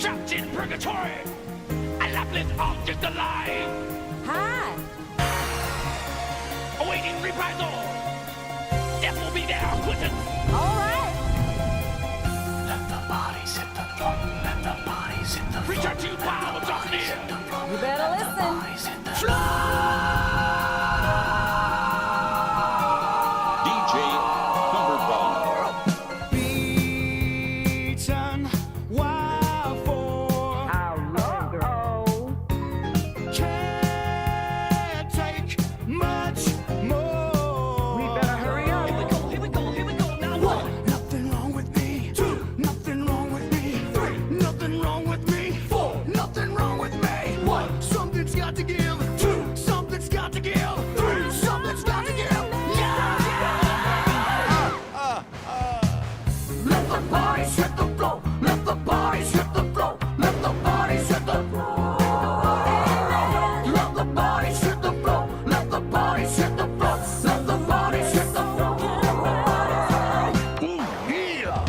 trapped in purgatory, a lapless object alive. Hi. Awaiting reprisal. Death will be their acquittal. All right. Let the bodies hit the floor. Let the bodies hit the floor. Return to power, darkness. You better listen. DJ Cumberbund. Beaten, wild for How long, girl? can't take much more. We better hurry up. Here we go now. One. Nothing wrong with me. Two. Nothing wrong with me. Three. Nothing wrong with me. Four. Nothing wrong with me. One. Something's got to give. Two. Something's got to give. Three. Something's got to give. Let the bodies hit the floor. Let the bodies hit the floor. Let the bodies hit the floor. Let the bodies hit the floor. Let the bodies hit the floor. Let the bodies hit the floor. Yeah.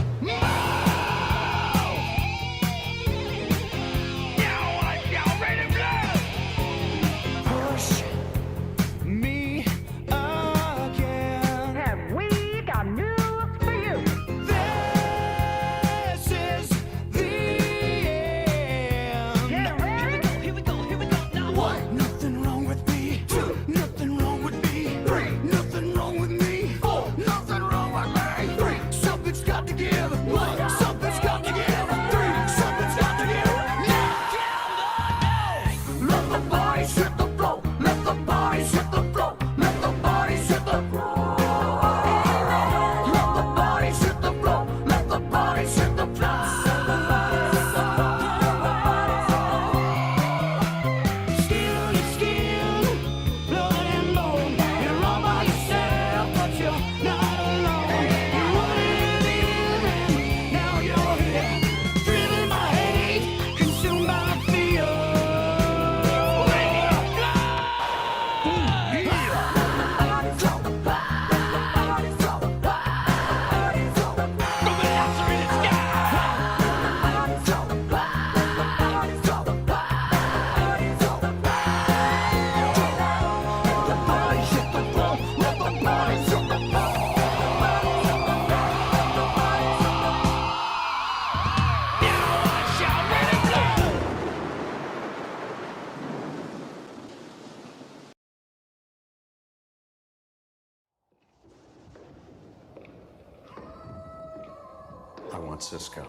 Now I shall rain and blood. Push me again. Have we got news for you? This is the end. Get ready. Here we go now. One. Nothing wrong with me. Two. Nothing wrong with me. Three. Nothing wrong with me. Four. Nothing wrong with me. Three. Something's got to give. One. Something's got to give. Three. Something's got to give. Let the bodies hit the floor. Let the bodies hit the floor. Let the bodies hit the floor. Let the bodies hit the floor. Let the bodies hit the floor. Skin to skin, blood and bone. You're all by yourself, but you're not alone. You wanted it in, now you're here. Driven by hate, consumed by fear. The lacerated sky. Now I shall rain and blood. I want Cisco.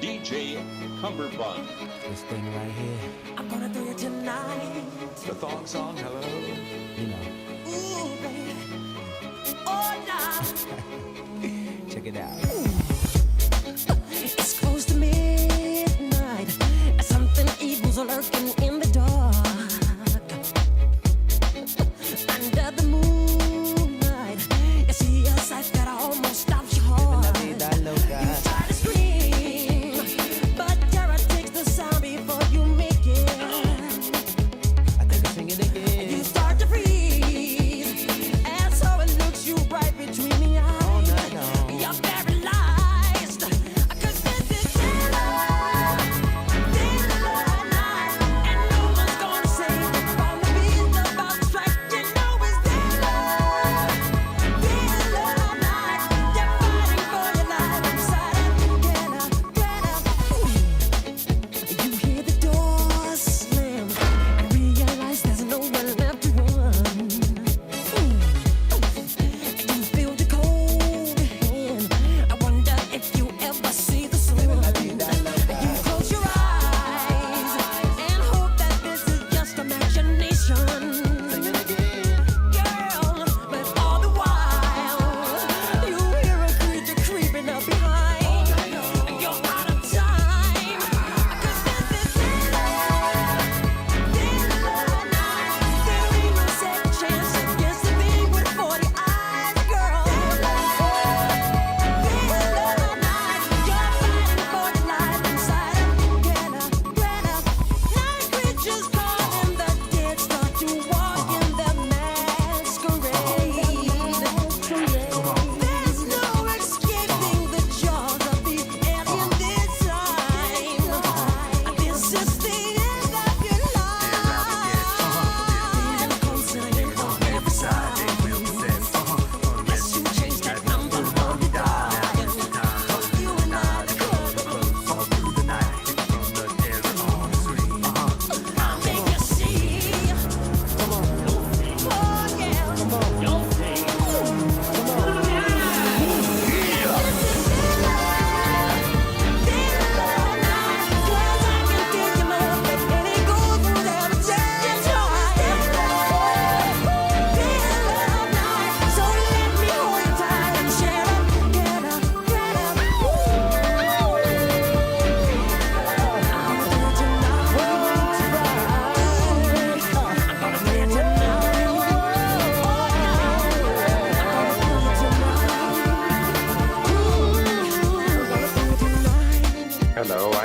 DJ Cumberbund. This thing right here, I'm gonna do it tonight. The thong song, hello. you know, Ooh, baby. Oh, now. check it out. It's close to midnight. Something evil's lurking in the dark. Under the moonlight, you see a sight that almost stops your heart. You try to scream, but terror takes the sound before you make it. I think I sing it again. You start to freeze, and so it looks you right between the eyes. All night long. You're very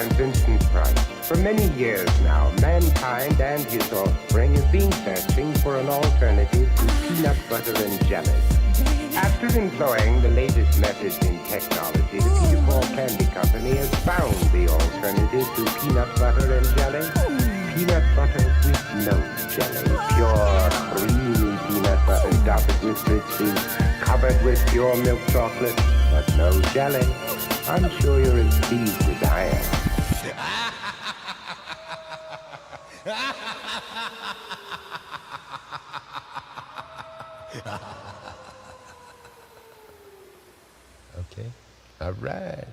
I'm Vincent Price. For many years now, mankind and his offspring have been searching for an alternative to peanut butter and jelly. After employing the latest methods in technology, the Peter Paul Candy Company has found the alternative to peanut butter and jelly. Peanut butter with no jelly. Pure, creamy peanut butter dotted with Ritzies, covered with pure milk chocolate, but no jelly. I'm sure you're as pleased as I am. Okay. All right.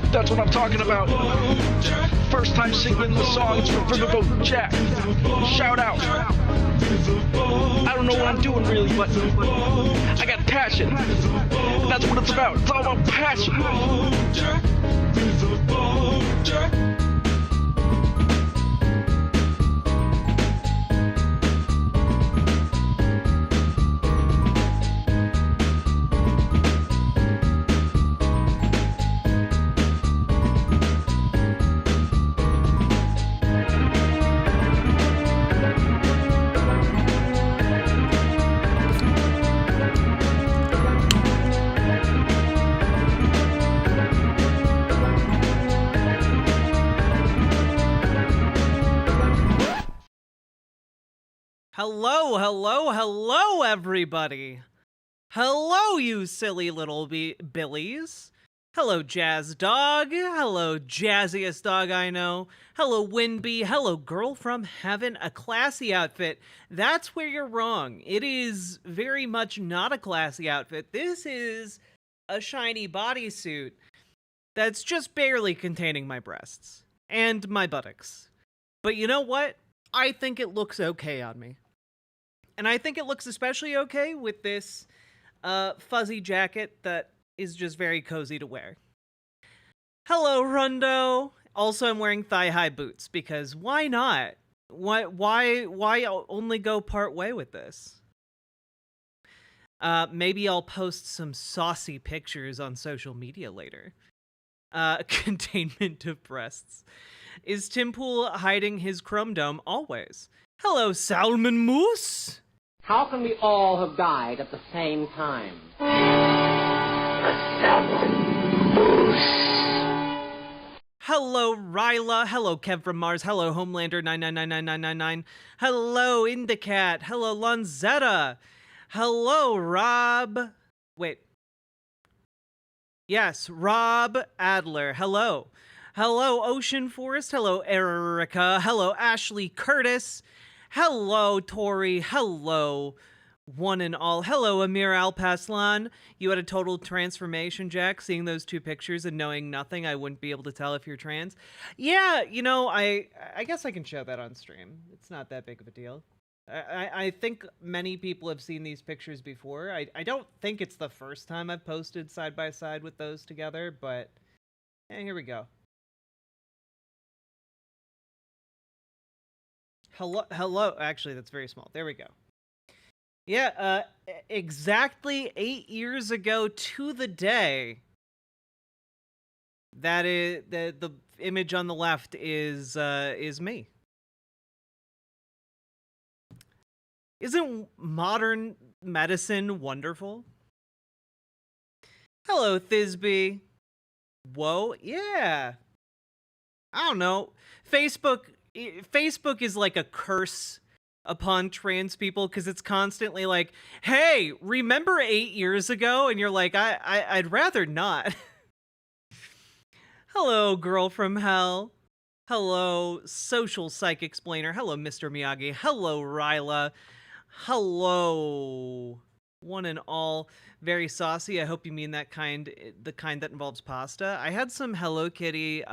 That's what I'm talking about. First time singing the songs from Riverboat Jack. Shout out. I don't know what I'm doing really, but I got passion. And that's what it's about. It's all about passion. Hello, everybody. Hello, you silly little billies. Hello, Jazz Dog. Hello, jazziest dog I know. Hello, Winbee. Hello, Girl from Heaven. A classy outfit. That's where you're wrong. It is very much not a classy outfit. This is a shiny bodysuit that's just barely containing my breasts and my buttocks. But you know what? I think it looks okay on me. And I think it looks especially okay with this fuzzy jacket that is just very cozy to wear. Hello, Rundo. Also, I'm wearing thigh-high boots because why not? Why only go part way with this? Maybe I'll post some saucy pictures on social media later. Containment of breasts. Is Tim Pool hiding his chrome dome always? Hello, Salmon Moose. How can we all have died at the same time? Hello, Ryla. Hello, Kev from Mars. Hello, Homelander 99999999. Hello, Indicat. Hello, Lanzetta. Hello, Rob. Wait. Yes, Rob Adler. Hello. Hello, Ocean Forest. Hello, Erica. Hello, Ashley Curtis. Hello, Tori. Hello, One and all. Hello, Amir Al-Paslan. You had a total transformation, Jack. Seeing those two pictures and knowing nothing, I wouldn't be able to tell if you're trans. Yeah, you know, I guess I can show that on stream. It's not that big of a deal. I think many people have seen these pictures before. I don't think it's the first time I've posted side by side with those together, but here we go. Hello. Actually, that's very small. There we go. Yeah, exactly 8 years ago to the day. That is the image on the left is me. Isn't modern medicine wonderful? Hello, Thisby. Whoa, yeah. I don't know. Facebook is like a curse upon trans people because it's constantly like, hey, remember 8 years ago? And you're like, I'd rather not. Hello, girl from hell. Hello, social psych explainer. Hello, Mr. Miyagi. Hello, Ryla. Hello, one and all. Very saucy. I hope you mean that kind, the kind that involves pasta. I had some Hello Kitty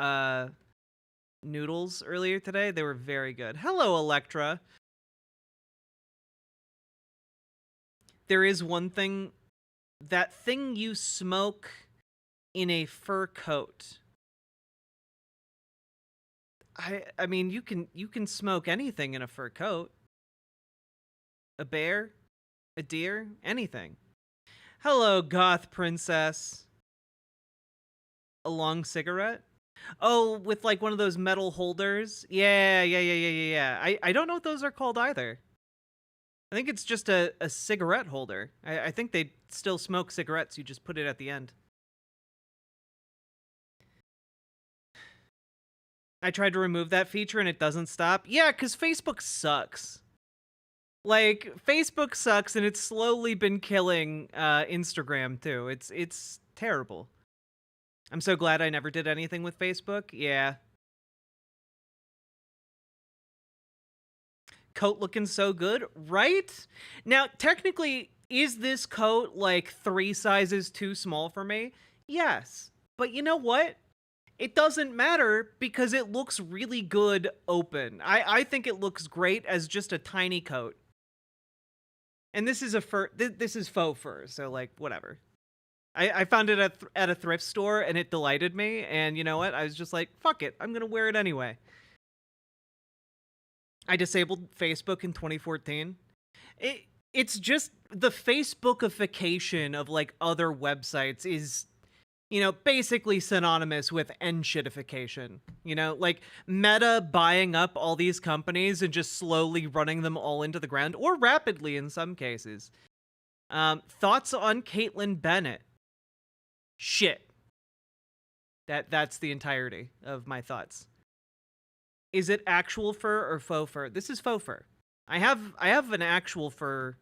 noodles earlier today. They were very good. Hello, Electra. There is one thing, that thing you smoke in a fur coat. I mean, you can smoke anything in a fur coat. A bear, a deer, anything. Hello, goth princess. A long cigarette? Oh, with like one of those metal holders? Yeah. I don't know what those are called either. I think it's just a cigarette holder. I think they still smoke cigarettes. You just put it at the end. I tried to remove that feature and it doesn't stop. Yeah, because Facebook sucks. Like, Facebook sucks and it's slowly been killing Instagram too. It's terrible. I'm so glad I never did anything with Facebook. Yeah. Coat looking so good, right? Now, technically, is this coat like 3 sizes too small for me? Yes. But you know what? It doesn't matter because it looks really good open. I think it looks great as just a tiny coat. And this is a fur, this is faux fur, so like, whatever. I found it at a thrift store and it delighted me, and you know what? I was just like, fuck it, I'm gonna wear it anyway. I disabled Facebook in 2014. It's just the Facebookification of like other websites is, you know, basically synonymous with N-shitification. You know, like Meta buying up all these companies and just slowly running them all into the ground, or rapidly in some cases. Thoughts on Caitlyn Bennett? Shit. That's the entirety of my thoughts. Is it actual fur or faux fur? This is faux fur. I have an actual fur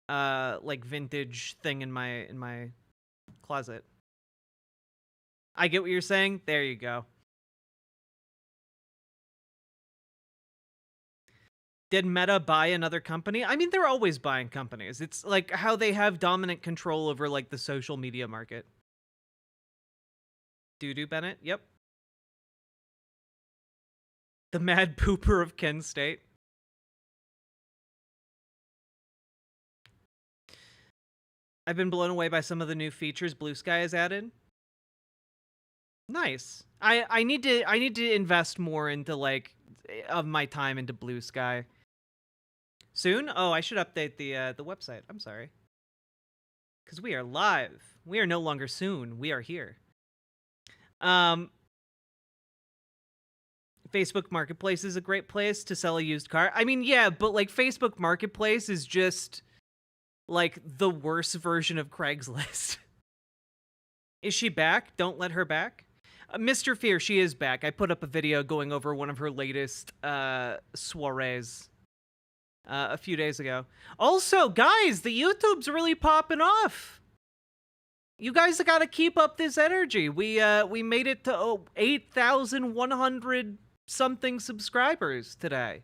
like vintage thing in my closet. I get what you're saying. There you go. Did Meta buy another company? I mean, they're always buying companies. It's like how they have dominant control over like the social media market. Doo-doo Bennett? Yep. The mad pooper of Kent State. I've been blown away by some of the new features Blue Sky has added. Nice. I need to invest more into like of my time into Blue Sky. Soon? Oh, I should update the website. I'm sorry. Cuz we are live. We are no longer soon. We are here. Facebook Marketplace is a great place to sell a used car. I mean, yeah, but like Facebook Marketplace is just like the worst version of Craigslist. Is she back? Don't let her back. Mr. Fear, she is back. I put up a video going over one of her latest soirees a few days ago. Also, guys, the YouTube's really popping off. You guys got to keep up this energy. We made it to 8,100 something subscribers today.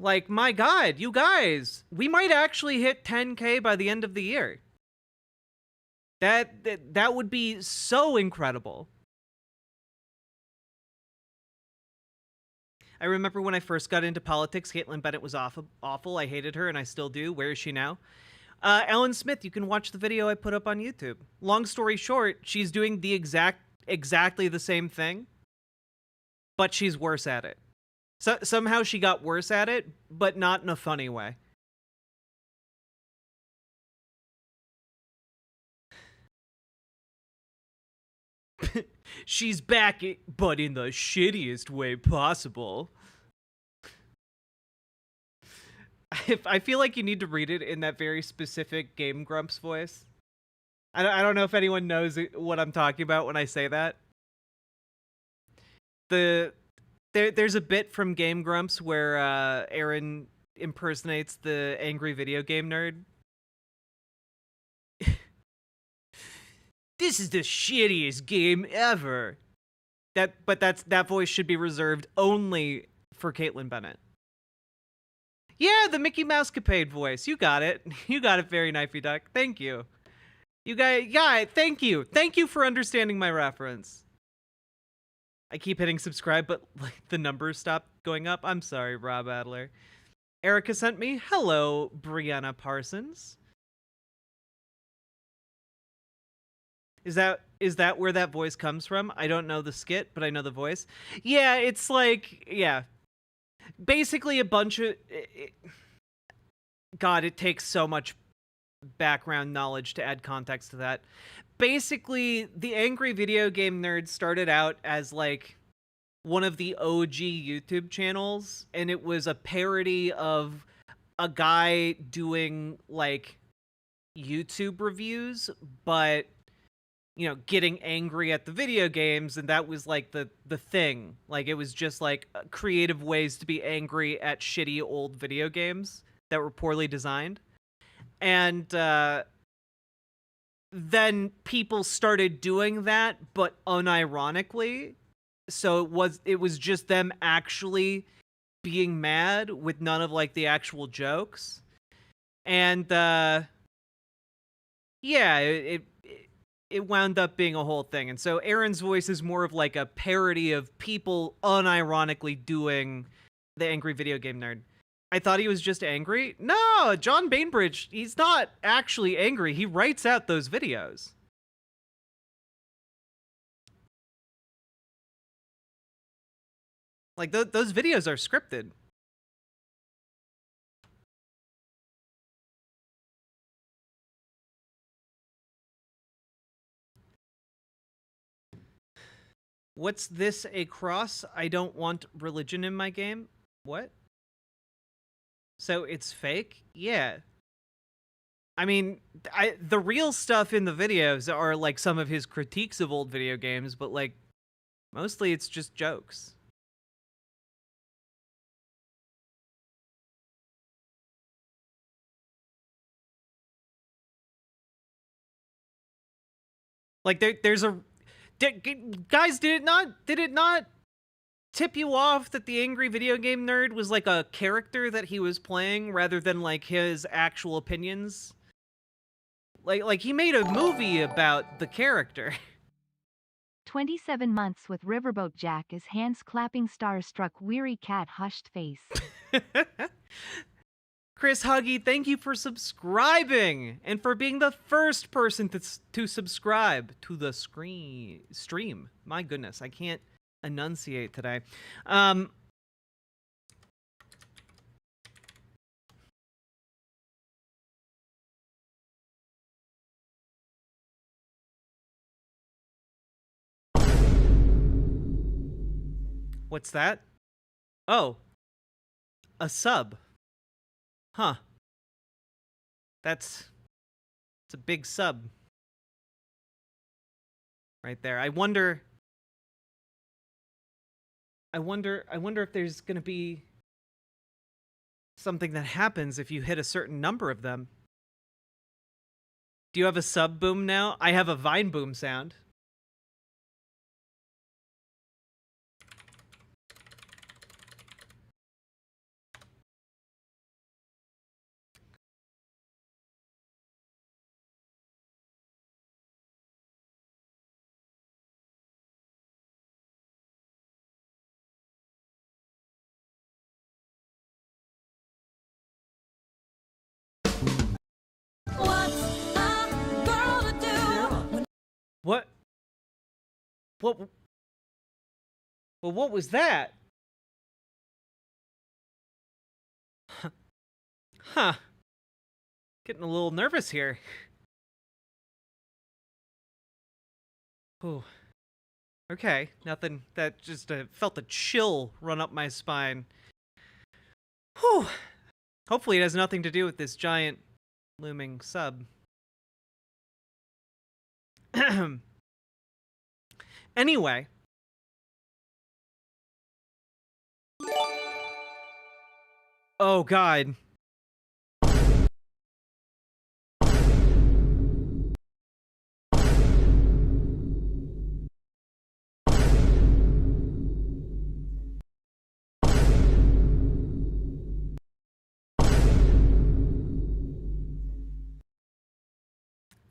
Like, my God, you guys, we might actually hit 10K by the end of the year. That would be so incredible. I remember when I first got into politics, Caitlin Bennett was awful. I hated her, and I still do. Where is she now? Ellen Smith, you can watch the video I put up on YouTube. Long story short, she's doing the exactly the same thing, but she's worse at it. So somehow she got worse at it, but not in a funny way. She's back, but in the shittiest way possible. I feel like you need to read it in that very specific Game Grumps voice. I don't know if anyone knows what I'm talking about when I say that. There's a bit from Game Grumps where Aaron impersonates the angry video game nerd. This is the shittiest game ever. But that voice should be reserved only for Caitlin Bennett. Yeah, the Mickey Mouse Capade voice. You got it. You got it, very knifey duck. Thank you. You guys, thank you. Thank you for understanding my reference. I keep hitting subscribe, but like the numbers stop going up. I'm sorry, Rob Adler. Erica sent me. Hello, Brianna Parsons. Is that where that voice comes from? I don't know the skit, but I know the voice. Yeah, it's like, yeah. Basically a bunch of... God, it takes so much background knowledge to add context to that. Basically, the Angry Video Game Nerd started out as, like, one of the OG YouTube channels, and it was a parody of a guy doing, like, YouTube reviews, but... you know, getting angry at the video games, and that was like the thing. Like, it was just like creative ways to be angry at shitty old video games that were poorly designed. And then people started doing that, but unironically. So it was just them actually being mad with none of like the actual jokes. And yeah, it wound up being a whole thing. And so Aaron's voice is more of like a parody of people unironically doing the Angry Video Game Nerd. I thought he was just angry. No, John Bainbridge, he's not actually angry. He writes out those videos. Like, those videos are scripted. What's this, a cross? I don't want religion in my game? What? So it's fake? Yeah. I mean, the real stuff in the videos are like some of his critiques of old video games, but like, mostly it's just jokes. Like, there's a... guys, did it not tip you off that the Angry Video Game Nerd was like a character that he was playing rather than like his actual opinions? Like he made a movie about the character. 27 months with Riverboat Jack is hands clapping starstruck weary cat hushed face. Chris Huggy, thank you for subscribing and for being the first person to subscribe to the stream. My goodness, I can't enunciate today. What's that? Oh, a sub. Huh. It's a big sub. Right there. I wonder if there's gonna be something that happens if you hit a certain number of them. Do you have a sub boom now? I have a Vine boom sound. What? What? Well, what was that? Huh. Getting a little nervous here. Ooh. Okay, nothing. That just felt a chill run up my spine. Whew. Hopefully it has nothing to do with this giant looming sub. Anyway. Oh, God.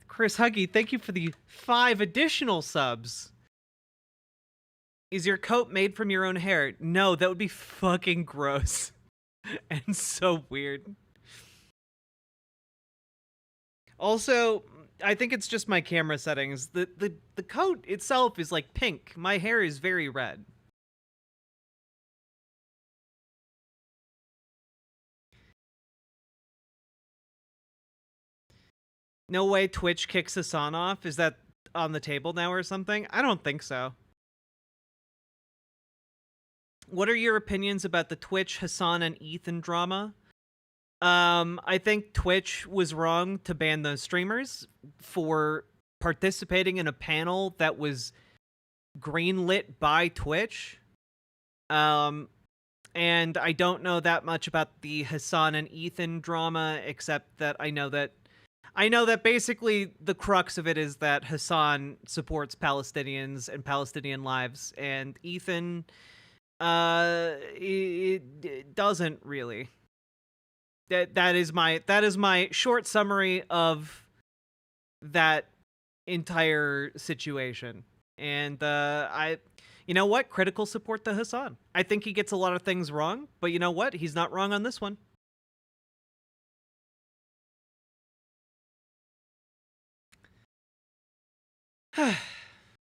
Chris Huggy, thank you for the 5 additional subs. Is your coat made from your own hair? No, that would be fucking gross. And so weird. Also, I think it's just my camera settings. The coat itself is like pink. My hair is very red. No way Twitch kicks Hassan off? Is that on the table now or something? I don't think so. What are your opinions about the Twitch, Hassan, and Ethan drama? I think Twitch was wrong to ban those streamers for participating in a panel that was greenlit by Twitch. And I don't know that much about the Hassan and Ethan drama, except that I know that basically the crux of it is that Hassan supports Palestinians and Palestinian lives, and Ethan, it doesn't really. That is my short summary of that entire situation. And you know what? Critical support to Hassan. I think he gets a lot of things wrong, but you know what? He's not wrong on this one.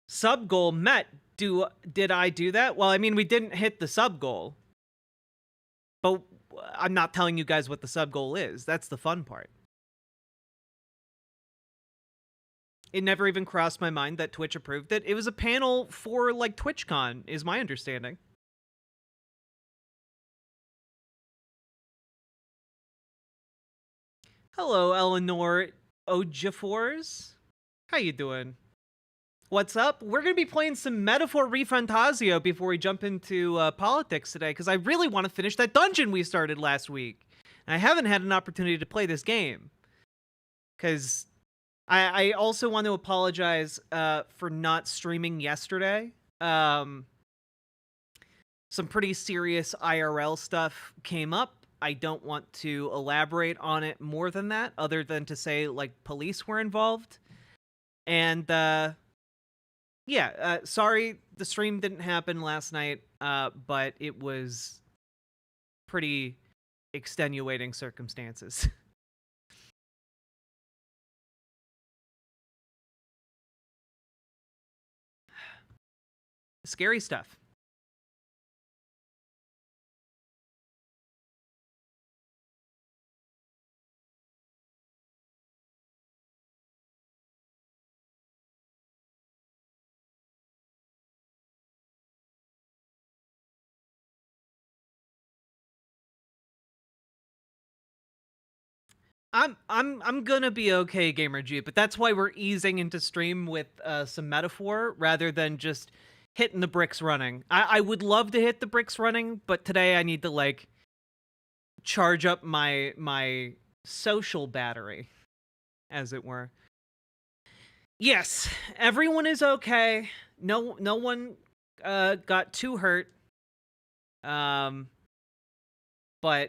Sub goal met. Did I do that? Well, I mean, we didn't hit the sub goal. But I'm not telling you guys what the sub goal is. That's the fun part. It never even crossed my mind that Twitch approved it. It was a panel for, like, TwitchCon, is my understanding. Hello, Eleanor Ojafors. How you doing? What's up? We're going to be playing some Metaphor ReFantazio before we jump into politics today, because I really want to finish that dungeon we started last week. And I haven't had an opportunity to play this game. Because I also want to apologize for not streaming yesterday. Some pretty serious IRL stuff came up. I don't want to elaborate on it more than that, other than to say, like, police were involved. And, yeah, sorry the stream didn't happen last night, but it was pretty extenuating circumstances. Scary stuff. I'm gonna be okay, Gamer G, but that's why we're easing into stream with some metaphor rather than just hitting the bricks running. I would love to hit the bricks running, but today I need to, like, charge up my social battery, as it were. Yes, everyone is okay. No one got too hurt. But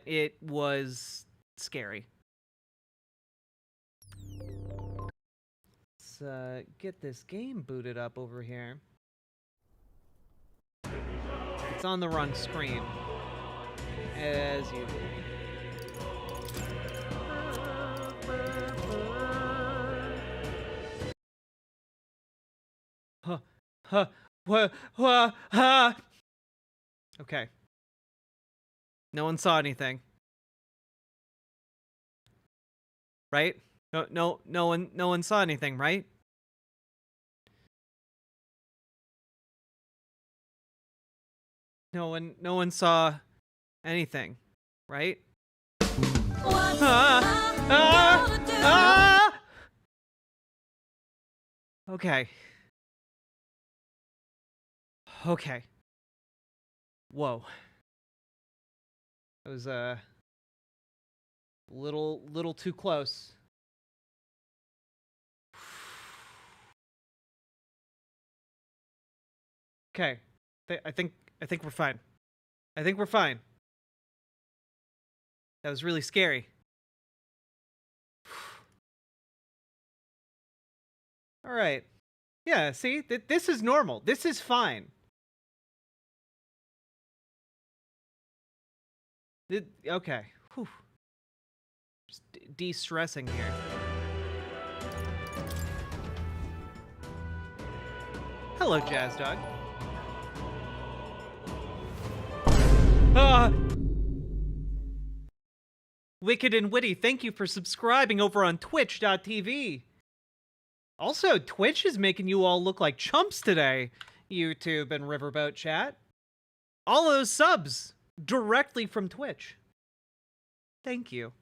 it was scary. Let's get this game booted up over here. It's on the wrong screen, as usual. Okay. No one saw anything. Right? No one saw anything, right? No one saw anything, right? Okay. Okay. Whoa. It was a little too close. Okay. I think we're fine. I think we're fine. That was really scary. All right. Yeah, see? This is normal. This is fine. Okay. Whew. Just de-stressing here. Hello, Jazz Dog. Wicked and Witty, thank you for subscribing over on twitch.tv. Also, Twitch is making you all look like chumps today, YouTube and Riverboat Chat. All those subs directly from Twitch. Thank you.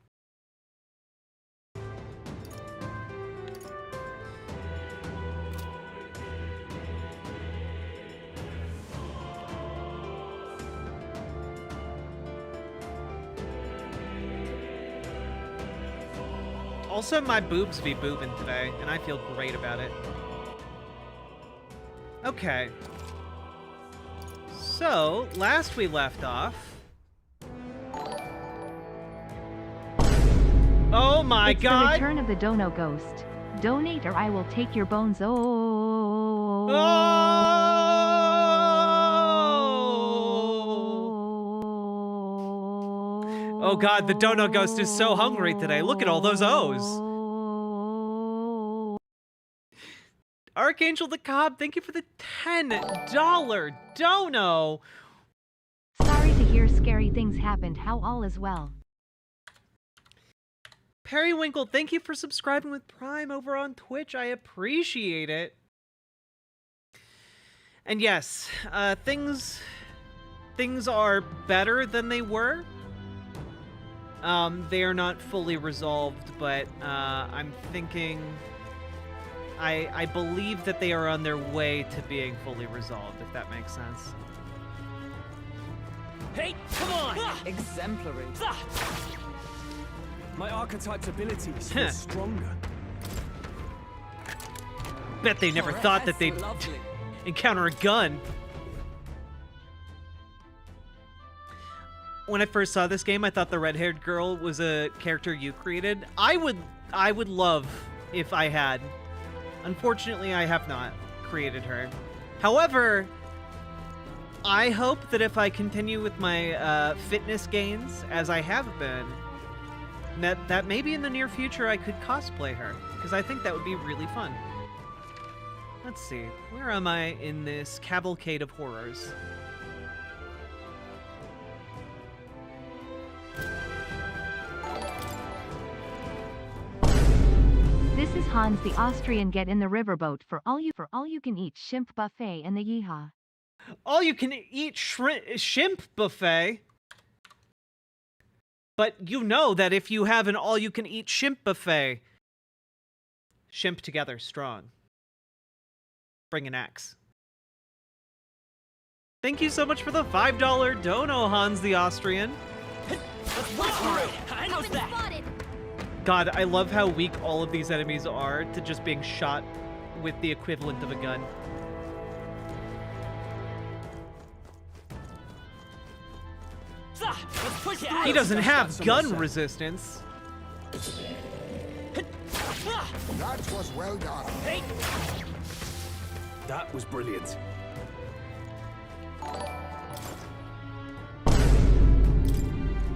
Also, my boobs be boobing today, and I feel great about it. Okay. So, last we left off... Oh my God! It's the return of the Dono Ghost. Donate or I will take your bones. Oh. Oh God, the Dono Ghost is so hungry today. Look at all those O's. Archangel the Cobb, thank you for the $10 dono. Sorry to hear scary things happened. How all is well. Periwinkle, thank you for subscribing with Prime over on Twitch. I appreciate it. And yes, things are better than they were. They are not fully resolved, but I'm thinking... I believe that they are on their way to being fully resolved, if that makes sense. Hey, come on! Exemplary. My archetype's abilities feel stronger. Bet they never thought that they'd encounter a gun. When I first saw this game, I thought the red-haired girl was a character you created. I would love if I had. Unfortunately, I have not created her. However, I hope that if I continue with my fitness gains, as I have been, that maybe in the near future I could cosplay her, because I think that would be really fun. Let's see, where am I in this cavalcade of horrors? This is Hans the Austrian. Get in the riverboat for all you can eat shrimp buffet and the yeehaw. All you can eat shrimp buffet? But you know that if you have an all you can eat shrimp buffet, shrimp together strong. Bring an axe. Thank you so much for the $5 dono, Hans the Austrian. God, I love how weak all of these enemies are to just being shot with the equivalent of a gun. He doesn't have gun resistance. That was well done. Hey. That was brilliant.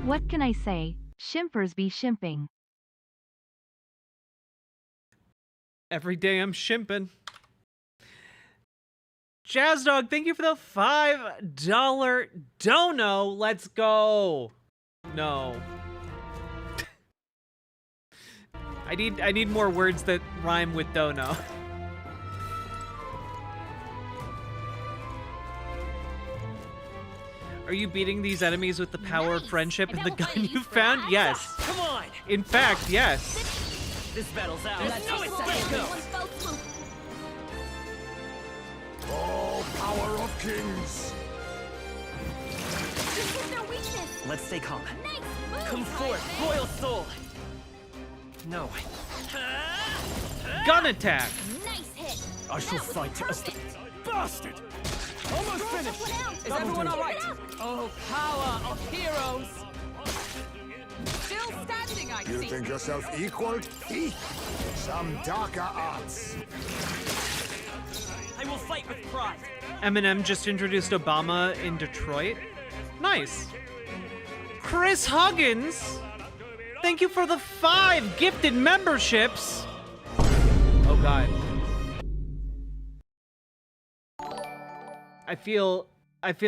What can I say? Shimpers be shimping. Every day I'm shimping. Jazz Dog, thank you for the $5 dono. Let's go. No. I need more words that rhyme with dono. Are you beating these enemies with the power of friendship and the gun you found? Yes. Come on! In fact, yes. This battle's out. Let's go! Oh, power of kings! This is their weakness. Let's stay calm. Nice move, Come forth, Taizai. royal soul! No. Gun attack. Nice hit. I shall That was fight to perfect. Bastard! Almost finished! Is everyone alright? Oh, power of heroes! Still standing, I You think yourself equaled? Some darker arts. I will fight with pride. Eminem just introduced Obama in Detroit. Nice. Chris Huggins, thank you for the 5 gifted memberships. Oh God. I feel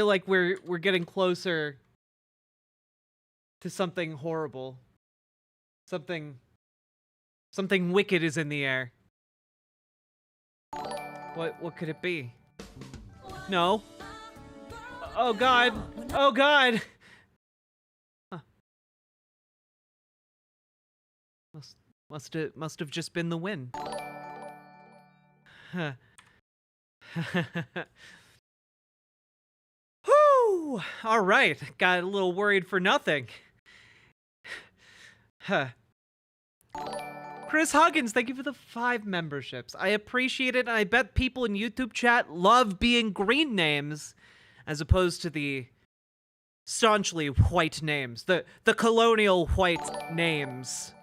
like we're getting closer to something horrible. Something wicked is in the air. What could it be? No. Oh God. Oh God. Huh. Must have just been the wind. Huh. Whew. All right. Got a little worried for nothing. Huh. Chris Huggins, thank you for the 5 memberships. I appreciate it, and I bet people in YouTube chat love being green names as opposed to the staunchly white names, the colonial white names.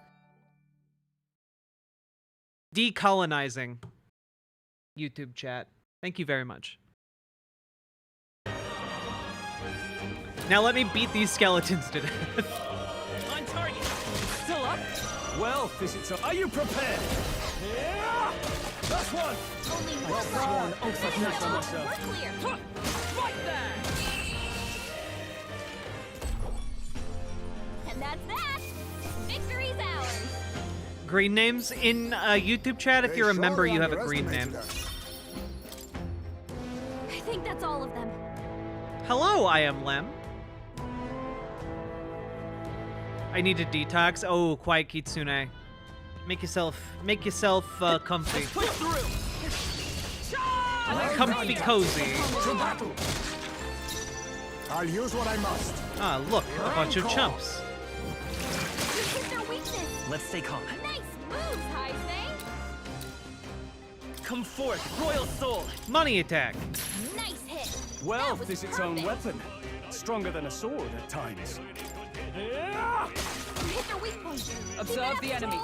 Decolonizing YouTube chat. Thank you very much. Now let me beat these skeletons to death. On target! Still up? Well, visitor, are you prepared? Yeah! That's one! Only I one sworn more. oath of not for myself. We're clear. Right there! And that's that. Victory's ours. Green names in YouTube chat. If you're a member, you have a green name. I think that's all of them. Hello, I am Lem. I need to detox. Oh, quiet Kitsune. Make yourself comfy. Push through! Comfy cozy. I'll use what I must. Ah, look, a bunch of chumps. This is their weakness. Let's stay calm. Nice moves, Taizai. Come forth, royal soul! Money attack. Nice hit. Wealth was is its own perfect. weapon. Stronger than a sword at times. Hit their weak point. Observe the enemy.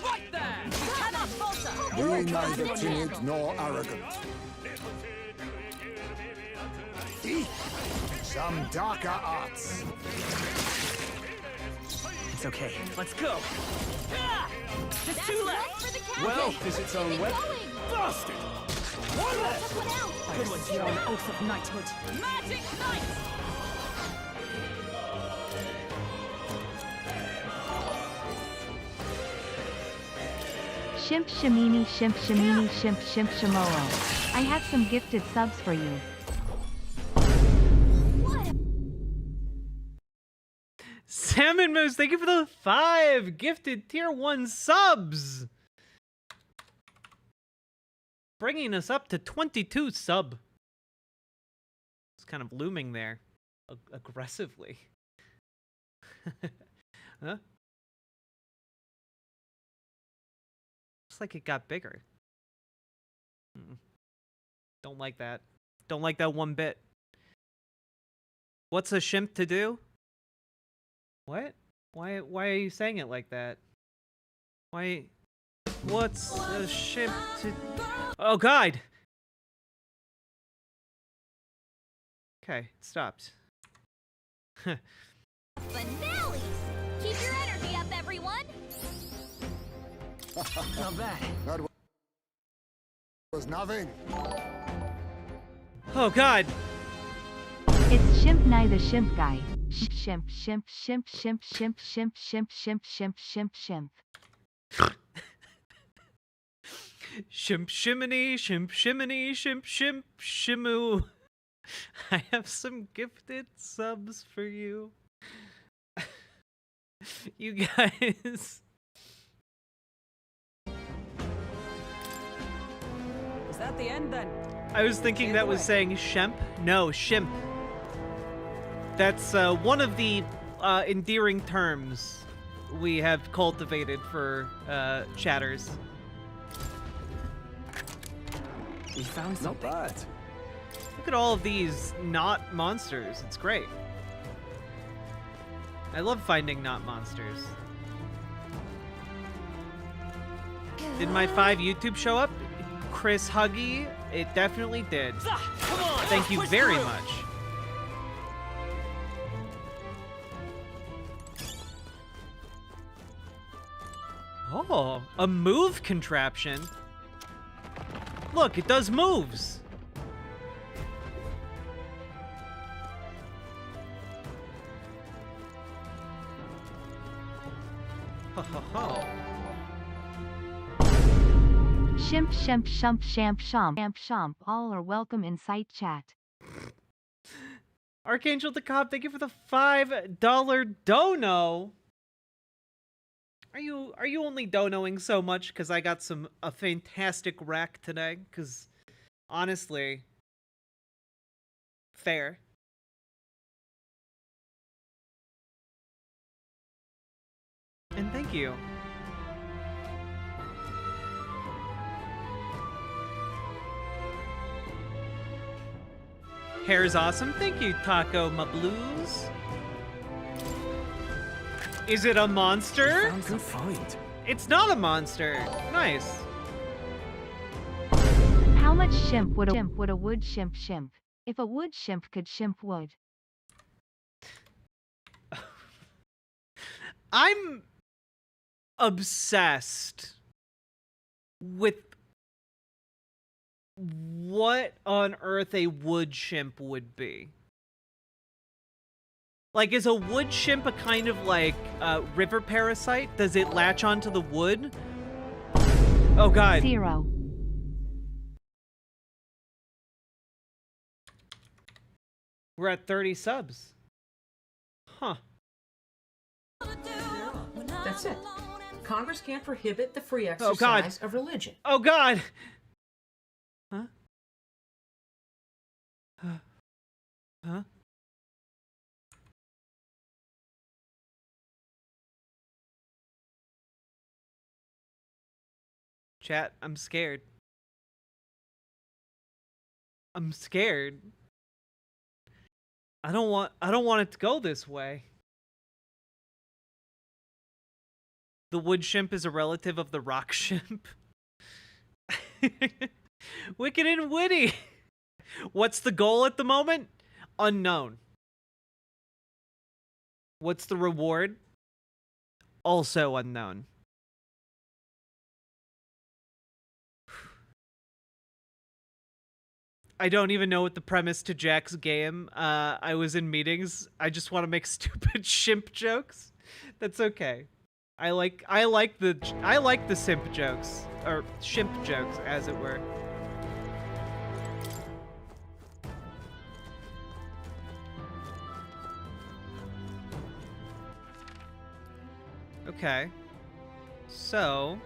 Right there! You cannot falter. Be neither timid nor arrogant. Some darker arts. It's okay. Let's go. Just That's 2 one left. for the captain. Wealth is its own Keep it weapon. going. Bastard! One left. Took one out. I have sworn oath of knighthood. Magic Knight. Shimp Shamini Shimp Shamini Shimp Shimp Shamoo. I have some gifted subs for you. Salmon Moose, thank you for the 5 gifted tier 1 subs. Bringing us up to 22 sub. It's kind of looming there. Aggressively. Huh? Looks like it got bigger. Don't like that. Don't like that one bit. What's a shimp to do? What? Why are you saying it like that? Why? What's a shimp to... Oh, God! Okay, it stopped. Finale. Keep your energy up, everyone. Not bad. That was nothing. Oh God. It's Shimp Nye the Shimp Guy. Shimp, shimp, shimp, shimp, shimp, shimp, shimp, shimp, shimp, shimp, shimp. Shimp shiminy, shimp shiminy, shimp shimp shimoo. I have some gifted subs for you. You guys. Is that the end then? I was thinking that was saying Shemp. No, Shimp. That's one of the endearing terms we have cultivated for chatters. We found something. Not bad. Look at all of these not monsters. It's great. I love finding not monsters. Did my 5 YouTube show up? Chris Huggy, it definitely did. Come on, Thank you push very through. much. Oh, a move contraption. Look, it does moves. Ho ho ho. Shimp, shimp, shump, shamp, shomp, amp, shomp. All are welcome in site chat. Archangel the Cop, thank you for the $5 dono. Are you only donoing so much because I got a fantastic rack today? Because honestly, fair. And thank you. Hair's awesome. Thank you, Taco Mablues. Is it a monster? Good find. It's not a monster. Nice. How much shimp would a wood shimp shimp? If a wood shimp could shimp wood. I'm obsessed with what on earth a wood shimp would be. Like, is a wood shimp a kind of like river parasite? Does it latch onto the wood? Oh God. 0. We're at 30 subs. Huh. That's it. Congress can't prohibit the free Oh, God. exercise of religion. Oh God. Huh? Huh? Chat, I'm scared. I'm scared. I don't want it to go this way. The wood shimp is a relative of the rock shimp. Wicked and witty. What's the goal at the moment? Unknown. What's the reward? Also unknown. I don't even know what the premise to Jack's game. I was in meetings. I just want to make stupid shimp jokes. That's okay. I like the simp jokes, or shimp jokes, as it were. Okay. So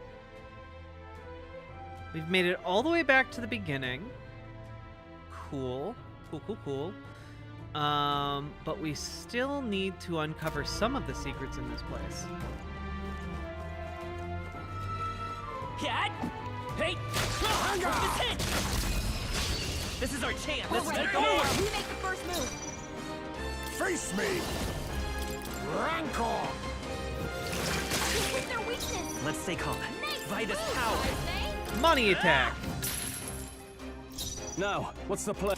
we've made it all the way back to the beginning. Cool. Cool. But we still need to uncover some of the secrets in this place. Cat? Hey! This hit! This is our chance. Let's make Go more. You make the first move. Face me! Rancor! You hit their weakness. Let's stay calm. Nice By this move, power. I say. Money attack. Now, what's the plan?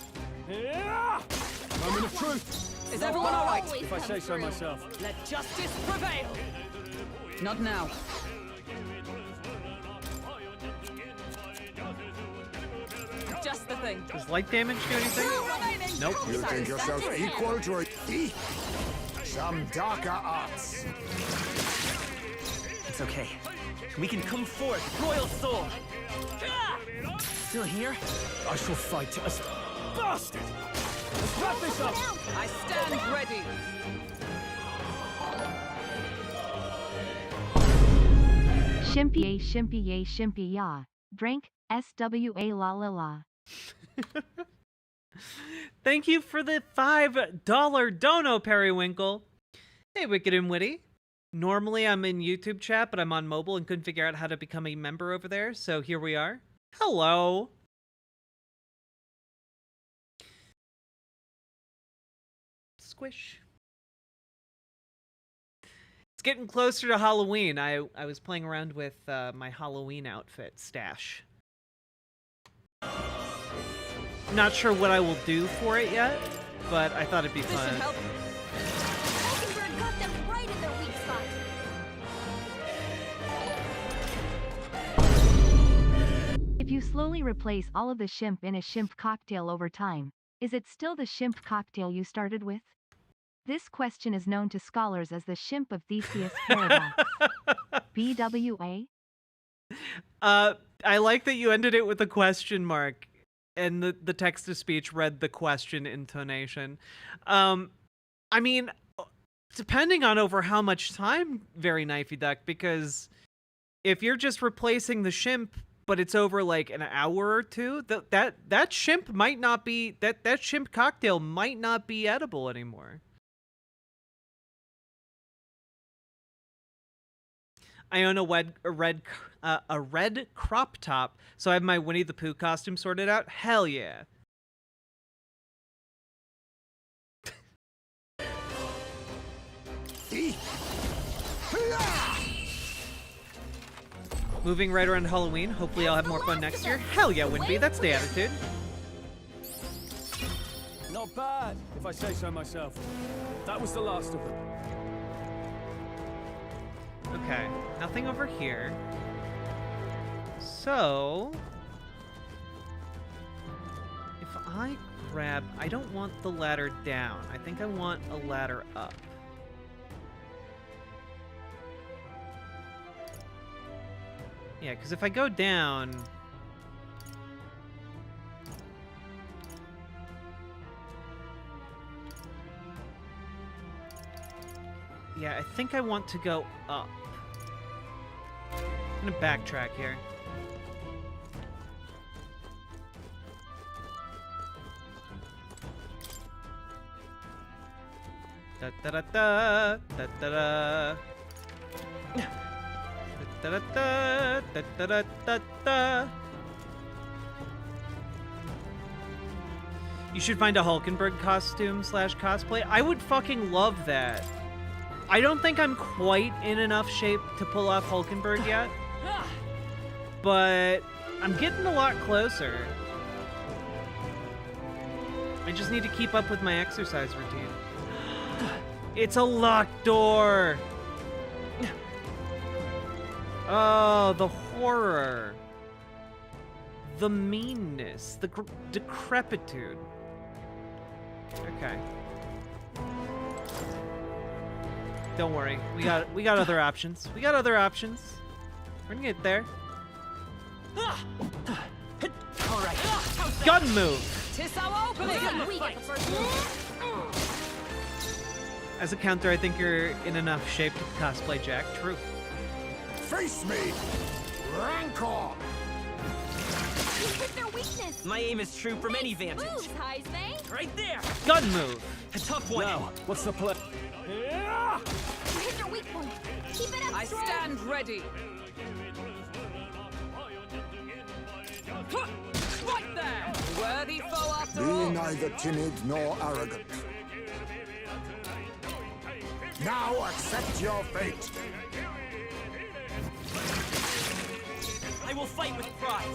Moment of truth. Is everyone all right? Always If I come say so through. myself. Let justice prevail. Not now. Just the thing. Does light damage do anything? Nope. You think yourself equal to a some darker arts? It's okay. We can come forth, royal soul. Still here? I shall fight us. Bastard! Let's wrap this up. I stand ready. Shimpy yay, shimpy yay, shimpy ya. Drink, SWA la la la. Thank you for the $5 dono, Periwinkle. Hey, Wicked and Witty. Normally I'm in YouTube chat, but I'm on mobile and couldn't figure out how to become a member over there, so here we are. Hello. Squish. It's getting closer to Halloween. I was playing around with my Halloween outfit stash. Not sure what I will do for it yet, but I thought it'd be fun. Mockingbird got them right in their weak spot. If you slowly replace all of the shimp in a shimp cocktail over time, is it still the shimp cocktail you started with? This question is known to scholars as the shimp of Theseus paradox. BWA? I like that you ended it with a question mark, and the text-to-speech read the question intonation. I mean, depending on over how much time, Very Knifey Duck, because if you're just replacing the shimp, but it's over like an hour or two, that shimp might not be, that shimp cocktail might not be edible anymore. I own a red crop top, so I have my Winnie the Pooh costume sorted out. Hell yeah. Moving right around Halloween. Hopefully I'll have more fun next year. Hell yeah, Winby. That's the attitude. Not bad, if I say so myself. That was the last of them. Okay, nothing over here. So, if I grab, I don't want the ladder down. I think I want a ladder up. Yeah, because if I go down, yeah, I think I want to go up. I'm gonna backtrack here. Da da da da da da da da da da da da da da. You should find a Hulkenberg costume / cosplay. I would fucking love that. I don't think I'm quite in enough shape to pull off Hulkenberg yet, but I'm getting a lot closer. I just need to keep up with my exercise routine. It's a locked door! Oh, the horror. The meanness. The decrepitude. Okay. Don't worry. We got other options. We got other options. We're gonna get there. Alright. Gun move! Tis our opening! As a counter, I think you're in enough shape to cosplay Jack. True. Face me! Rancor! You hit their weakness. My aim is true from any vantage. Moves, Heisman. Right there! Gun move! A tough one! Now, what's the play? You hit their weak point. Keep it up, I Strong. stand ready. Right there! Worthy foe after all. Be neither timid nor arrogant. Now accept your fate. I will fight with pride.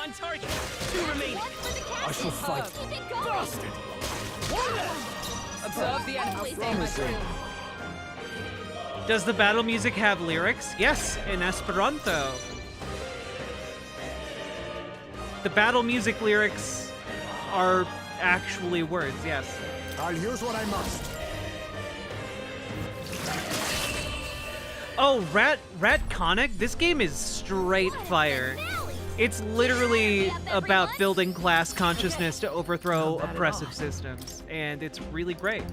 On target. 2 remaining. I shall fight. Keep it going. Bastard. Observe the enemy. Promising. Does the battle music have lyrics? Yes, in Esperanto. the battle music lyrics are actually words, yes. I'll use what I must. Oh, Ratconic? This game is straight fire. It's literally about building class consciousness to overthrow oppressive systems, and it's really great.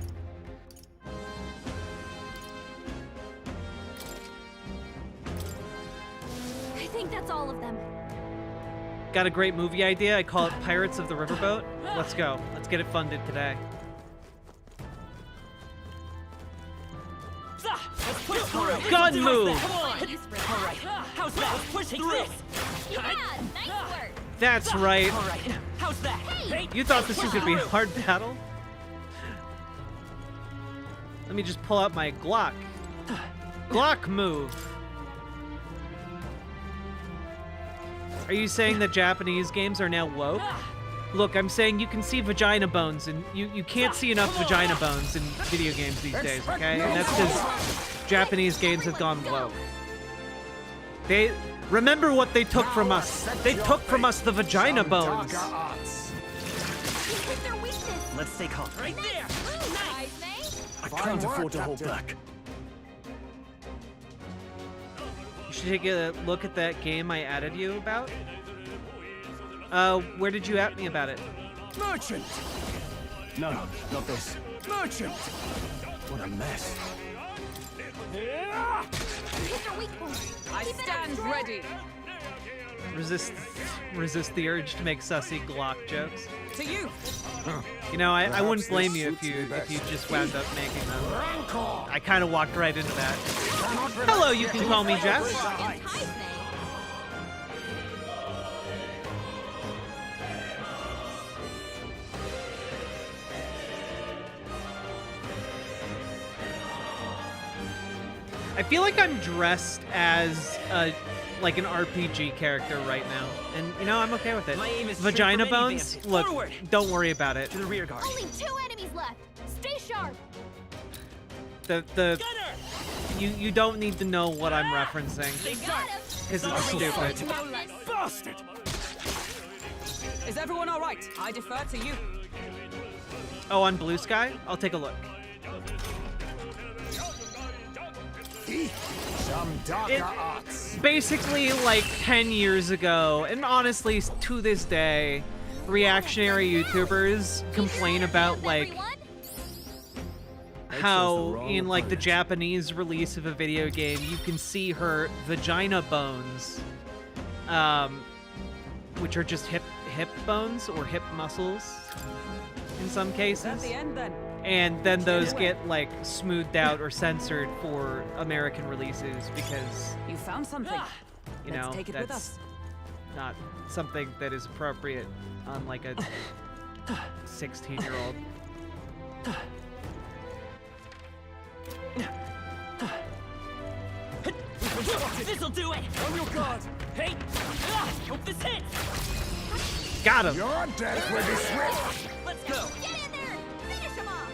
I think that's all of them. Got a great movie idea. I call it Pirates of the Riverboat. Let's go. Let's get it funded today. Let's push through. Gun move. Come on. All right. How's that? Let's push through. Yeah, nice work. That's right. All right. How's that? Hey. You thought this was gonna be a hard battle? Let me just pull out my Glock. Glock move. Are you saying that Japanese games are now woke? Look, I'm saying you can see vagina bones, and you can't see enough vagina bones in video games these days, okay? And that's because Japanese games have gone woke. They remember what they took from us. They took from us the vagina bones. Let's stay calm. Right there. Nice, I can't afford to hold back. You should take a look at that game I added you about. Where did you at me about it? Merchant! No, not this. Merchant! What a mess. I stand ready. Resist the urge to make sussy Glock jokes. To you. You know, I wouldn't blame you if you just wound up making them. I kind of walked right into that. Hello, you can call me Jess. I feel like I'm dressed as like an RPG character right now, and you know I'm okay with it. My aim is Vagina bones. Look, forward. Don't worry about it. To the rear guard. Only 2 enemies left. Stay sharp. You don't need to know what I'm referencing because it's stupid. Bastard! Is everyone all right? I defer to you. Oh, on Blue Sky? I'll take a look. Some darker arts. Basically, like 10 years ago, and honestly, to this day, reactionary YouTubers complain about like how in like the Japanese release of a video game, you can see her vagina bones, which are just hip bones or hip muscles in some cases. Is that the end then? And then those get like smoothed out or censored for American releases because You found something. you know Let's take it with that's us. not something that is appropriate on like a 16-year-old. This'll do it! On your guard! Hey! Hope this hits! Got him! Your death will be swift. Let's go! Get in there. Finish him off.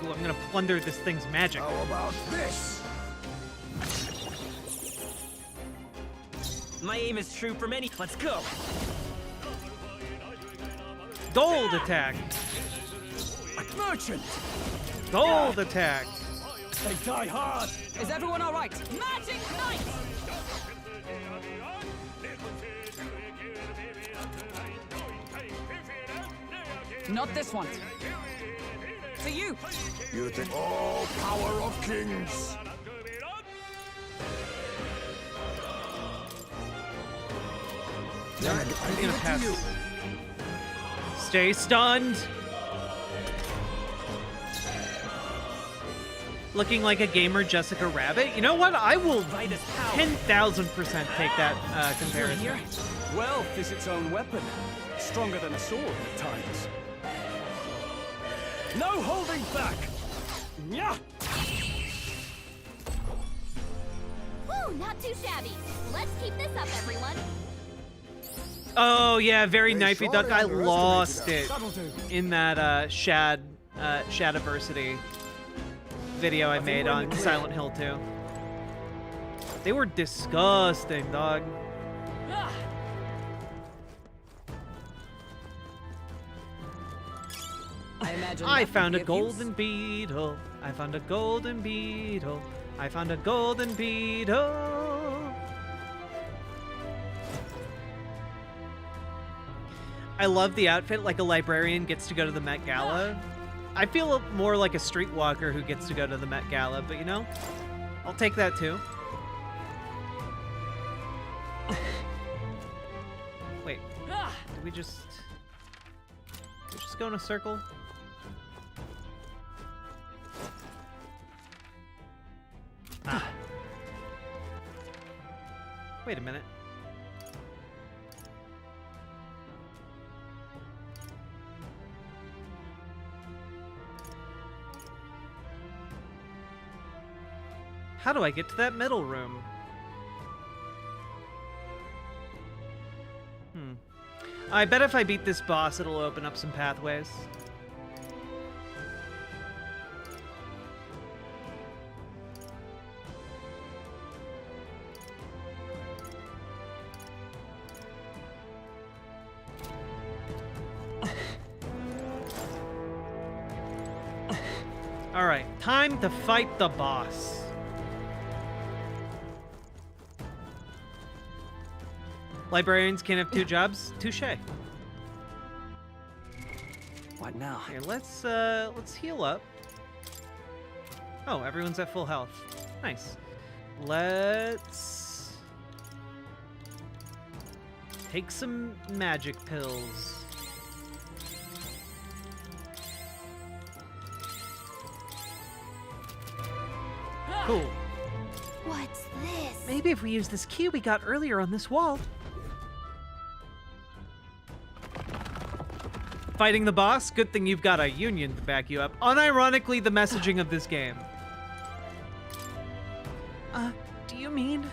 Ooh, I'm gonna plunder this thing's magic. How about this? My aim is true from any. Let's go! Gold attack! Merchant! Gold attack! They die hard! Is everyone all right? Magic Knight! Not this one. To you. You think all power of kings. I'm gonna pass. Stay stunned! Looking like a gamer Jessica Rabbit? You know what? I will 10,000% take that comparison. Wealth is its own weapon. Stronger than a sword at times. No holding back! Yeah! Woo, not too shabby. Let's keep this up, everyone. Oh yeah, very knifey duck. I lost it in that Shadiversity video I made on Silent Hill 2. They were disgusting, dog. I found a golden beetle. I found a golden beetle. I found a golden beetle. I love the outfit, like a librarian gets to go to the Met Gala. I feel more like a streetwalker who gets to go to the Met Gala, but you know, I'll take that too. Wait, did we just go in a circle? Ah. Wait a minute. How do I get to that middle room? I bet if I beat this boss, it'll open up some pathways. All right, time to fight the boss. Librarians can't have two jobs. Touché. What now? Here, let's heal up. Oh, everyone's at full health. Nice. Let's take some magic pills. Cool. What's this? Maybe if we use this key we got earlier on this wall. Fighting the boss? Good thing you've got a union to back you up. Unironically, the messaging of this game. Do you mean?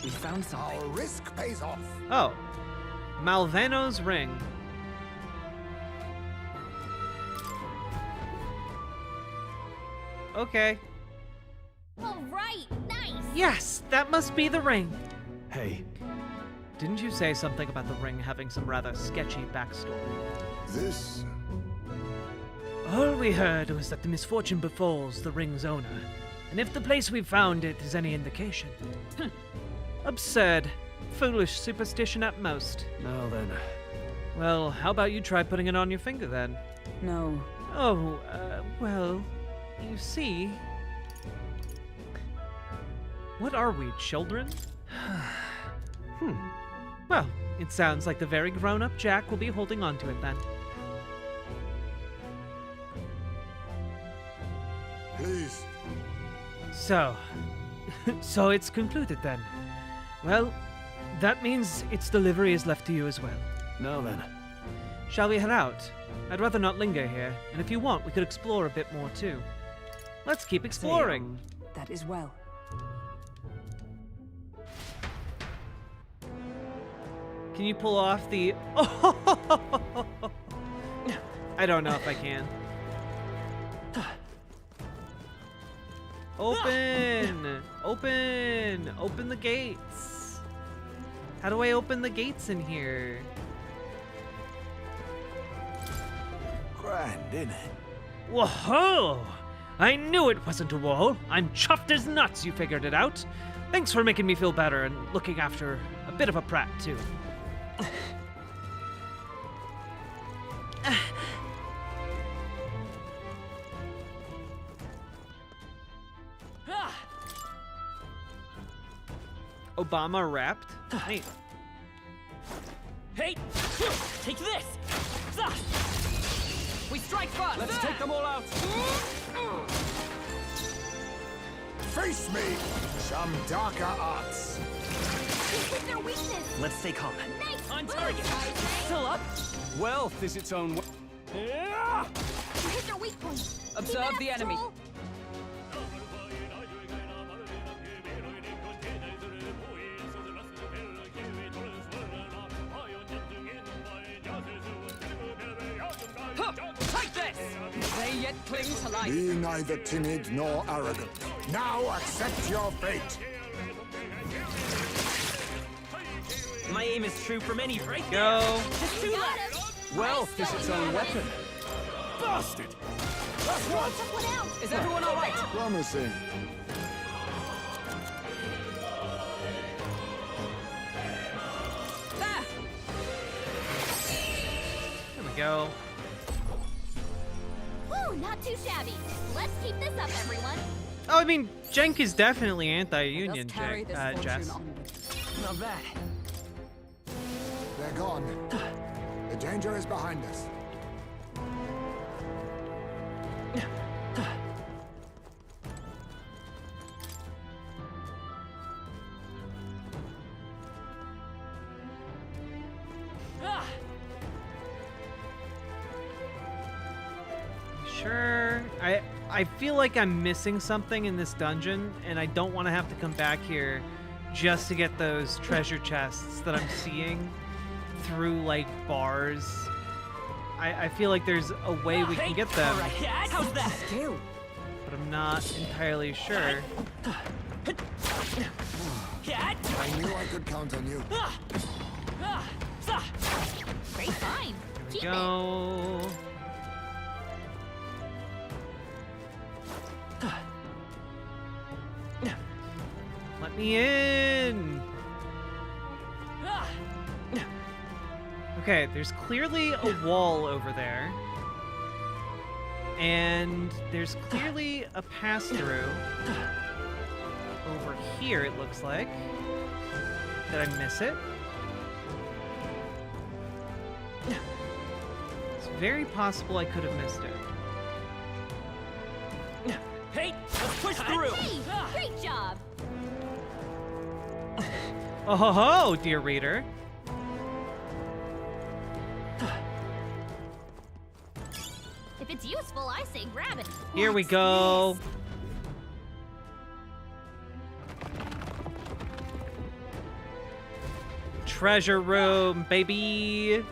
We found something. Our risk pays off. Oh. Malveno's ring. Okay. All right, nice. Yes, that must be the ring. Hey. Didn't you say something about the ring having some rather sketchy backstory? This... All we heard was that the misfortune befalls the ring's owner, and if the place we found it is any indication. Absurd. Foolish superstition at most. Now then. Well, how about you try putting it on your finger then? No. Oh, well, you see... What are we, children? Well, it sounds like the very grown-up Jack will be holding on to it then. Please. So it's concluded then. Well, that means its delivery is left to you as well. Now then. Shall we head out? I'd rather not linger here, and if you want, we could explore a bit more too. Let's keep exploring. That is well. Can you pull off the... I don't know if I can. Open! Open! Open the gates! How do I open the gates in here? Grand, innit? Whoa! I knew it wasn't a wall. I'm chuffed as nuts you figured it out. Thanks for making me feel better and looking after a bit of a prat, too. Obama rapped? Hey. Hey! Take this! We strike first! Let's take them all out! Face me! Some darker arts. This is their weakness. Let's stay calm. Nice. On move, target! guys. Still up? Wealth is its own... You hit their weak point. Observe Keep it the up, enemy. Joel. Huh. Take this! They may yet cling to life. Be neither timid nor arrogant. Now accept your fate. My aim is true from any right Go. there. Just two left. Wealth is its own weapon. Bastard. That's what. Is everyone all right? Promising. There. There we go. Woo, not too shabby. Let's keep this up, everyone. Oh, I mean, Jenk is definitely anti-union, Just carry this fortune Jess. onward. Not bad. They're gone. The danger is behind us. Sure. I feel like I'm missing something in this dungeon, and I don't want to have to come back here just to get those treasure chests that I'm seeing through, like, bars. I feel like there's a way we can get them, All right, how's that? but I'm not entirely sure. I knew I could count on you. Great find. Here we Keep go. Let me in. Okay, there's clearly a wall over there. And there's clearly a pass-through over here, it looks like. Did I miss it? It's very possible I could have missed it. Hey, let's push through. Hey, great job. Oh ho ho, dear reader. If it's useful, I say grab it. Here we go. Treasure room, baby.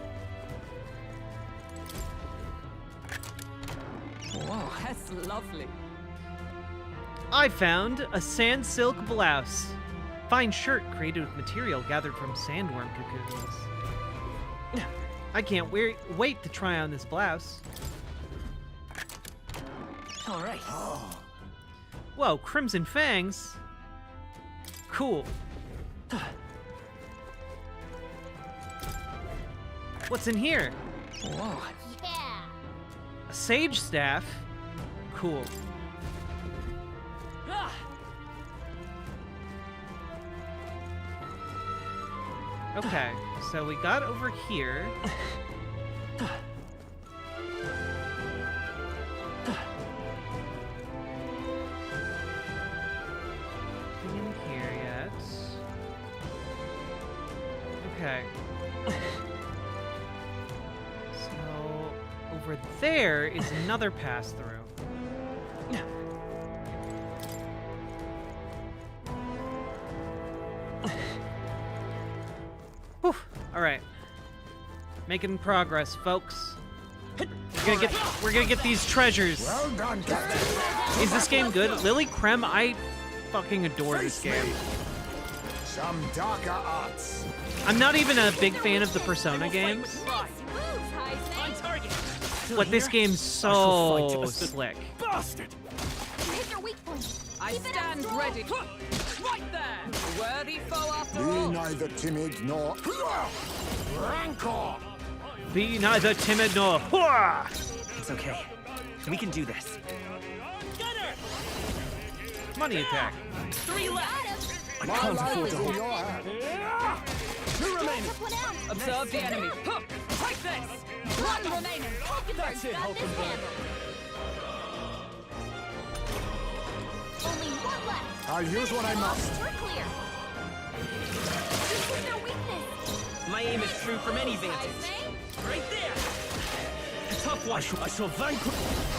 Whoa, that's lovely. I found a sand silk blouse. Fine shirt created with material gathered from sandworm cocoons. I can't wait to try on this blouse. All right. Whoa, crimson fangs. Cool. What's in here? Whoa. Yeah. A sage staff. Cool. Okay, so we got over here. Nothing in here yet. Okay. So over there is another pass-through. Whew. All right, making progress, folks. We're gonna get these treasures. Well done, Captain. Is this game good? Lily Creme, I fucking adore this game. Some darker arts. I'm not even a big fan of the Persona games, On target. but this game's so slick. Bastard. Hit your weak point. I Keep it up stand strong. ready. Right there. A worthy foe after Be all. neither timid nor rancor. Be neither timid nor whoa! It's okay. We can do this. Money attack. 3 left. My life is in your hands. 2 remaining. Took one out. Observe the enemy. Huh. Take this. One remaining. That's it, got this handled. Only one left. I'll use what I must. We're clear. This is their weakness. My aim is true from any vantage. Right there. Tough one. I shall vanquish.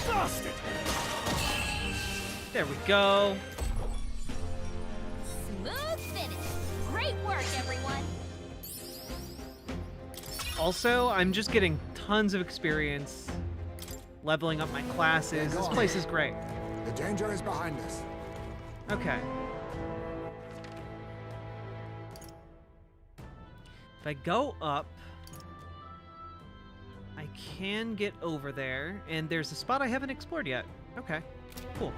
Bastard. There we go. Smooth finish. Great work, everyone. Also, I'm just getting tons of experience leveling up my classes. This place is great. The danger is behind us. Okay. If I go up, I can get over there, and there's a spot I haven't explored yet. Okay, cool.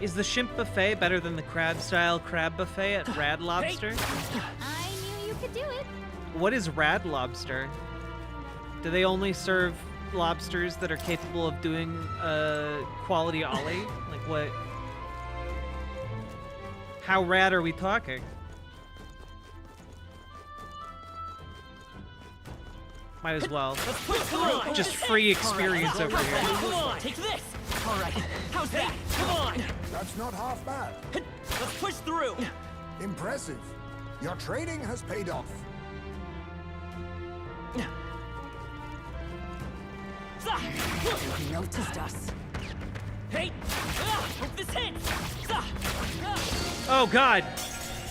Is the shrimp buffet better than the crab-style crab buffet at Rad Lobster? I knew you could do it. What is Rad Lobster? Do they only serve lobsters that are capable of doing quality ollie? Like what? How rad are we talking? Might as well. Just free experience over here. Come on, take this. All right, how's that? Come on. That's not half bad. Let's push through. Impressive. Your training has paid off. He noticed us. Hey, hope this hits. Oh God!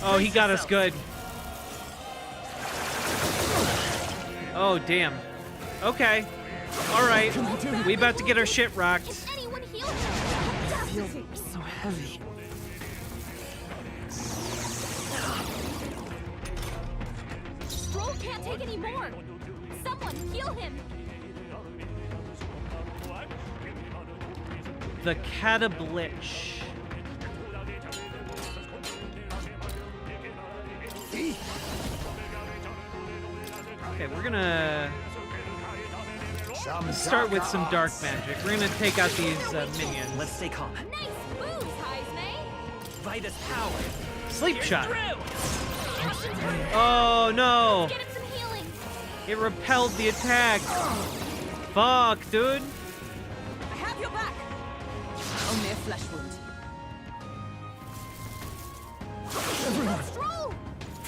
Oh, he got us good. Oh damn. Okay. All right. We about to get our shit rocked. Anyone heal him? I feel so heavy. Stroll can't take any more. Someone heal him. The Catablitch. Okay, we're gonna start with some dark magic. We're gonna take out these minions. Let's stay calm. Nice moves, Heisme. Vitus power. Sleep shot. Oh no! Get him some healing. It repelled the attack. Fuck, dude. I have your back. Only a flesh wound. Stroll!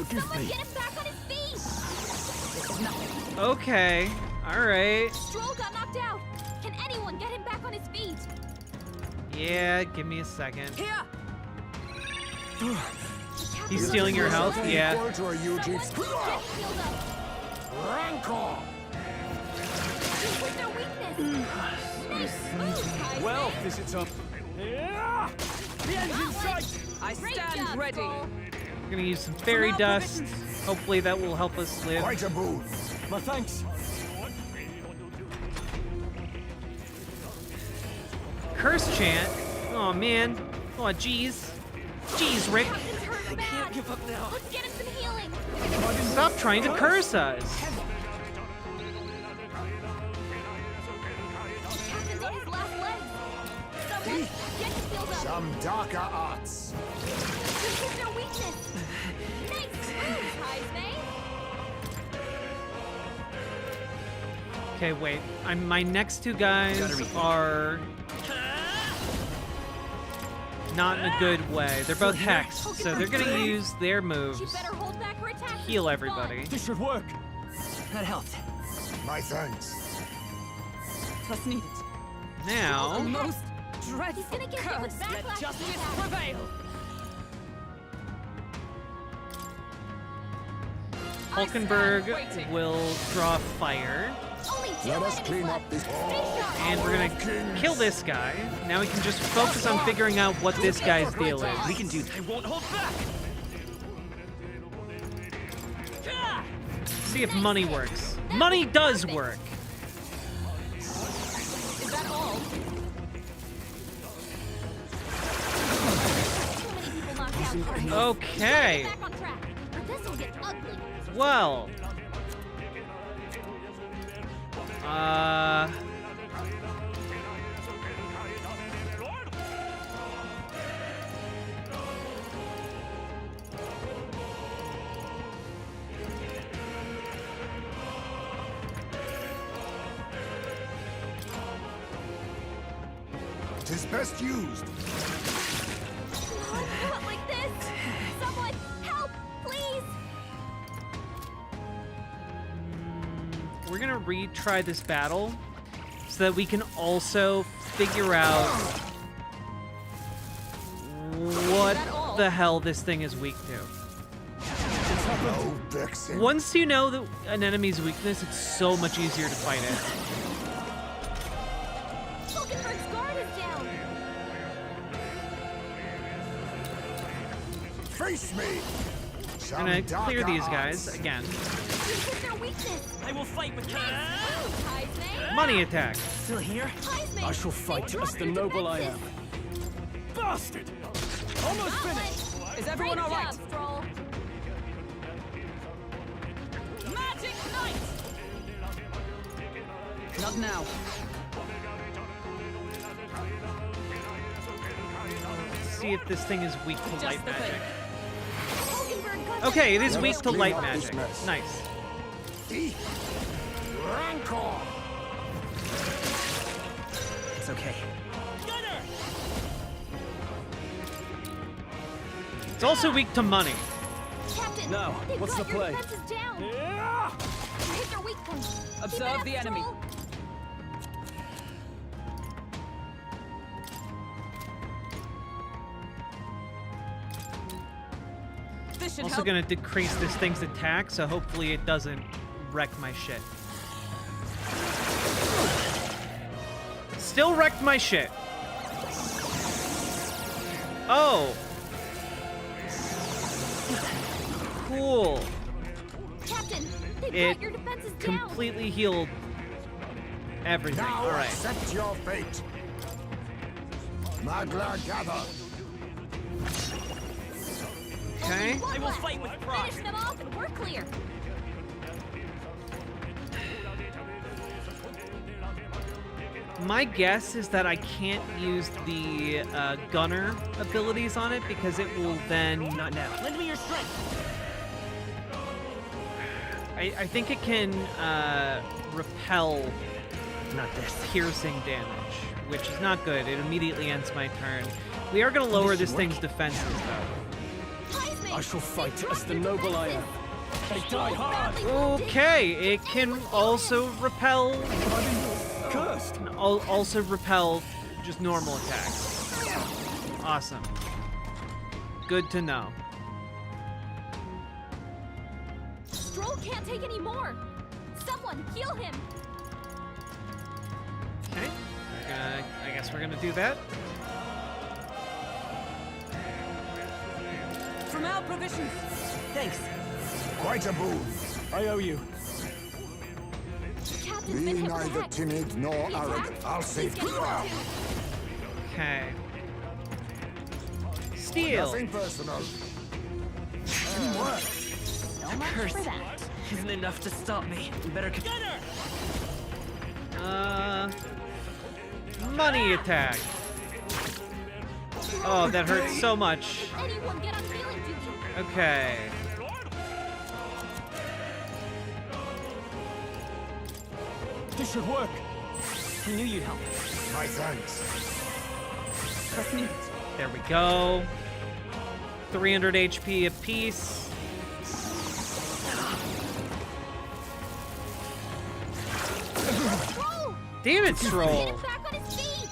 Someone get him back on his feet. This is nothing. Okay. All right. Stroll got knocked out. Can anyone get him back on his feet? Yeah, give me a second. Here. He's stealing your health? Yeah. Equal to a huge Someone get healed up. Rancor. This was their weakness. Nice moves, Heisme. Well, visits up. The engine's in sight. I Great stand job, ready. Stroll. We're gonna use some fairy dust. Hopefully that will help us live. Quite a boon. My thanks. Curse chant. Oh man. Oh jeez. Jeez, Rick. Captain's hurt bad. Can't give up now. Let's get him some healing. Stop trying to curse us. Captain's on his last legs. Someone get him healed up. Some darker arts. This is their weakness. Nice moves, Heisme. Okay, wait. My next two guys are not in a good way. They're both hexed, so they're gonna use their moves She better hold back her attack. to heal everybody. This should work. That helped. My thanks. Plus needed. Now, Most dreadful He's gonna get hit with curse. backlash Let justice attack. prevail. Hulkenberg will draw fire, Only two Let us enemies clean left. up this. and we're gonna kill this guy. Now we can just focus on figuring out what this guy's deal is. We can do that. I won't hold back. See if money works. Money does work. Is that all? Too many people knocked out. Okay. Back on track. Or this will get ugly. Well. Tis best used. Not like this. Someone help, please. We're gonna retry this battle so that we can also figure out what the hell this thing is weak to. No vexing. Once you know an enemy's weakness, it's so much easier to fight it. Hulkenberg's guard is down. Face me. I'm gonna clear these guys again. This their weakness. I will fight with Heisman. Money attack. Still here? Heisman. I shall fight as the noble I am. Bastard! Almost finished! Is everyone Great all right? job, Stroll. Magic Knight! Not now. Let's see if this thing is weak to Just light the magic. thing. Okay, it is weak to light magic. Nice. Rancor. It's okay. It's also weak to money. Captain, Now, they've what's got the your play? defenses down. You hit their weak point. Keep Observe it up, the enemy. Stroll. This should Also help. gonna decrease this thing's attack, so hopefully it doesn't wreck my shit. Still wrecked my shit. Oh. Cool. Captain, they've It got your defenses down. completely healed everything. Now All right. accept your fate. Magla gather. Okay. One I will left. fight with pride. Finish them off and we're clear. My guess is that I can't use the gunner abilities on it because it will then... Not now. Lend me your strength. I think it can repel Not this. piercing damage, which is not good. It immediately ends my turn. We are going to lower this thing's defenses, though. Heisman, I shall fight they've as dropped the your noble I am. defenses. I die hard. Badly wounded. Okay, it can also repel... Cursed. Also repel just normal attacks. Awesome. Good to know. Stroll can't take any more. Someone heal him. Okay. I guess we're gonna do that. From our provisions. Thanks. Quite a boon. I owe you. Captain's Be been hit with a neither hex. timid nor The attack? arrogant. I'll see He's to getting that. hurt too. Okay. Steal. Nothing personal. So much Curse. for that. Isn't enough to stop me. We better get her. Money attack. Oh, that hurts so much. Anyone get on healing duty. Okay. This should work. I knew you'd help. My thanks. Trust me. There we go. 300 HP apiece. Stroll! Damn it, Get Stroll. him back on his feet.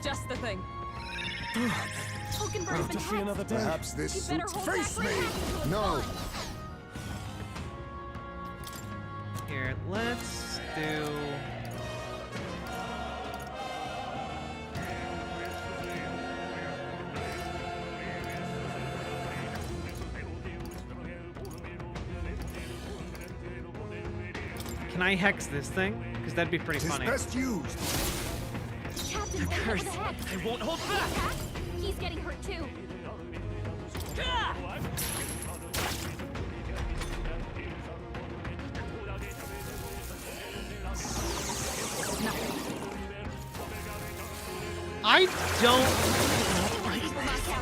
Just the thing. Hulkenberg's been See hacked. another day. Perhaps this You better suits hold face that me. ring. No. Here, let's do... Can I hex this thing? Because that'd be pretty Tis funny. best used. Captain's been hit Curse. with a hex. I won't hold He back. attacked. He's getting hurt too.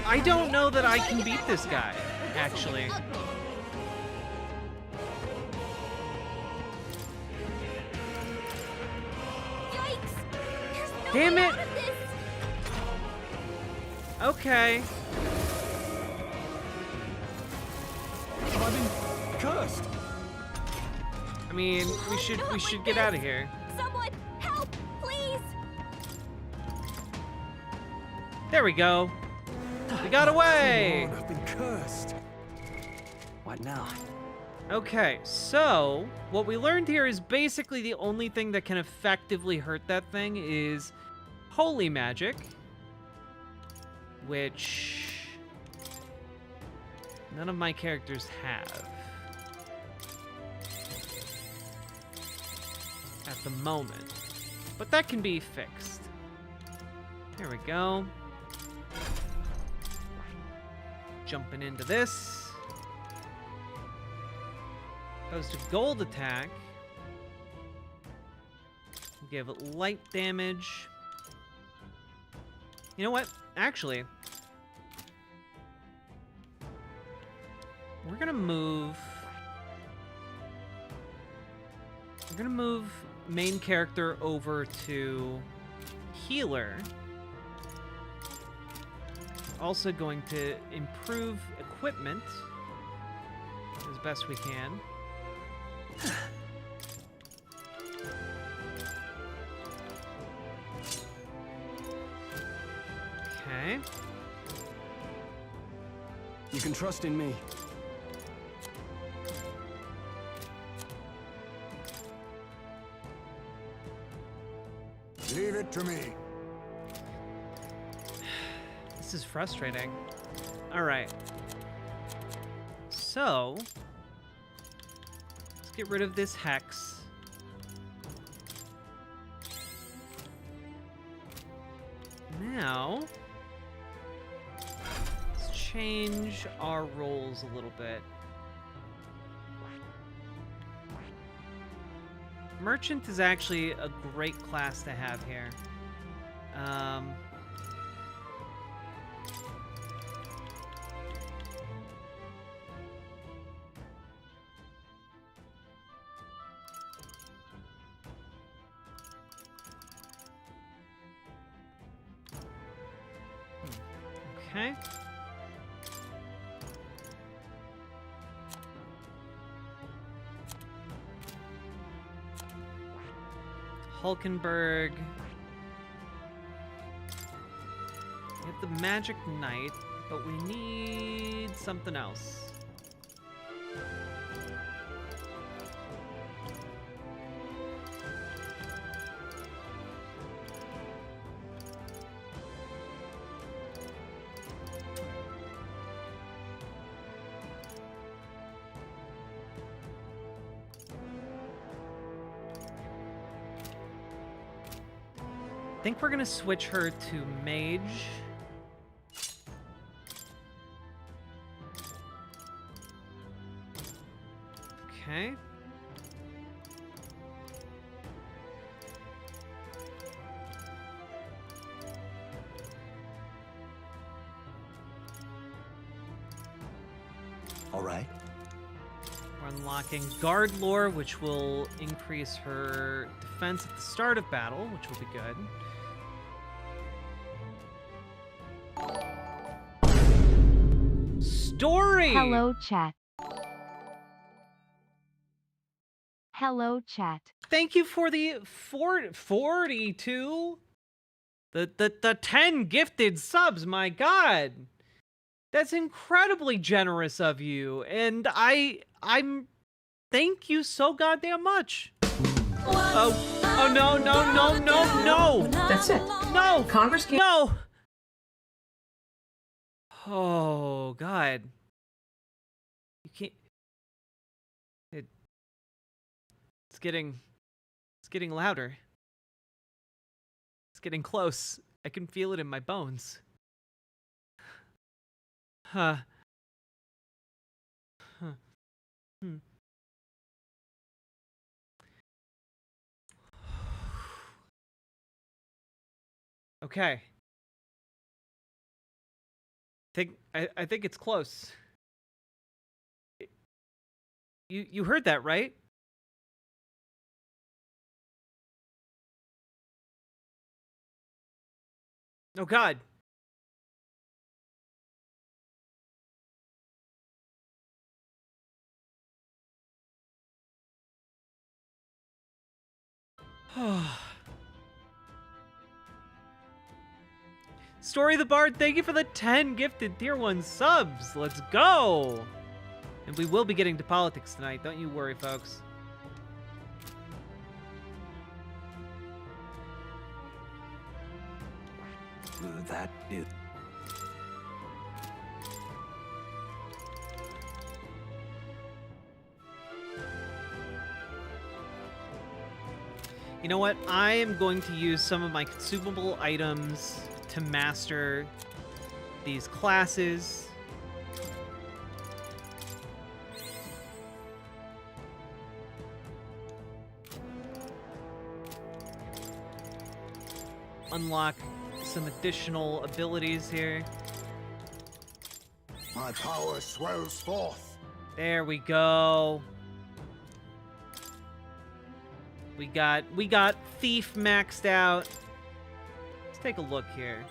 I don't know that I can beat this guy, actually. Damn it! Okay. I've been cursed. I mean, we should get out of here. Someone help, please. There we go. We got away! I've been cursed. What now? Okay, so what we learned here is basically the only thing that can effectively hurt that thing is holy magic, which none of my characters have at the moment, but that can be fixed. There we go. Jumping into this. Goes to gold attack. Give it light damage. You know what? Actually, we're gonna move main character over to healer. Also going to improve equipment as best we can. Okay. You can trust in me. Leave it to me. This is frustrating. All right. So, let's get rid of this hex. Now, let's change our roles a little bit. Merchant is actually a great class to have here. Okay. Hulkenberg. We have the Magic Knight, but we need something else. I think we're gonna switch her to mage. Okay. All right. We're unlocking Guard Lore, which will increase her defense at the start of battle, which will be good. Story! Hello, chat. Hello, chat. Thank you for the 42. The 10 gifted subs, my god. That's incredibly generous of you. And I'm thank you so goddamn much. Oh no, no, no, no, no. That's it. No. Congress can't. No. Oh god. You can't. It's getting louder. It's getting close. I can feel it in my bones. Huh. Huh. Hmm. Okay. I think it's close. You heard that, right? Oh god. Story the Bard, thank you for the 10 gifted tier 1 subs. Let's go. And we will be getting to politics tonight. Don't you worry, folks. That is... You know what? I am going to use some of my consumable items to master these classes. Unlock some additional abilities here. My power swells forth. There we go. We got Thief maxed out. Let's take a look here.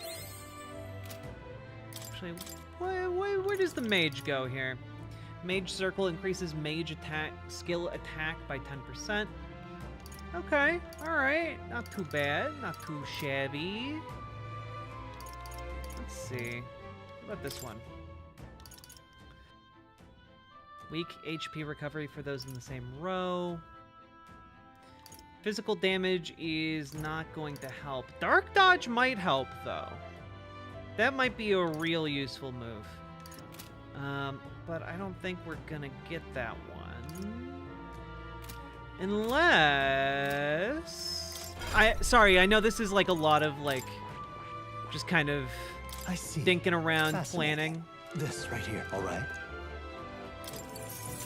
Actually, where does the Mage go here? Mage Circle increases Mage attack skill attack by 10%. Okay, alright. Not too bad. Not too shabby. Let's see. What about this one? Weak HP recovery for those in the same row. Physical damage is not going to help. Dark Dodge might help, though. That might be a real useful move. But I don't think we're gonna get that one. Unless... Sorry, I know this is like a lot of, like, just kind of dinking around planning. This right here, all right?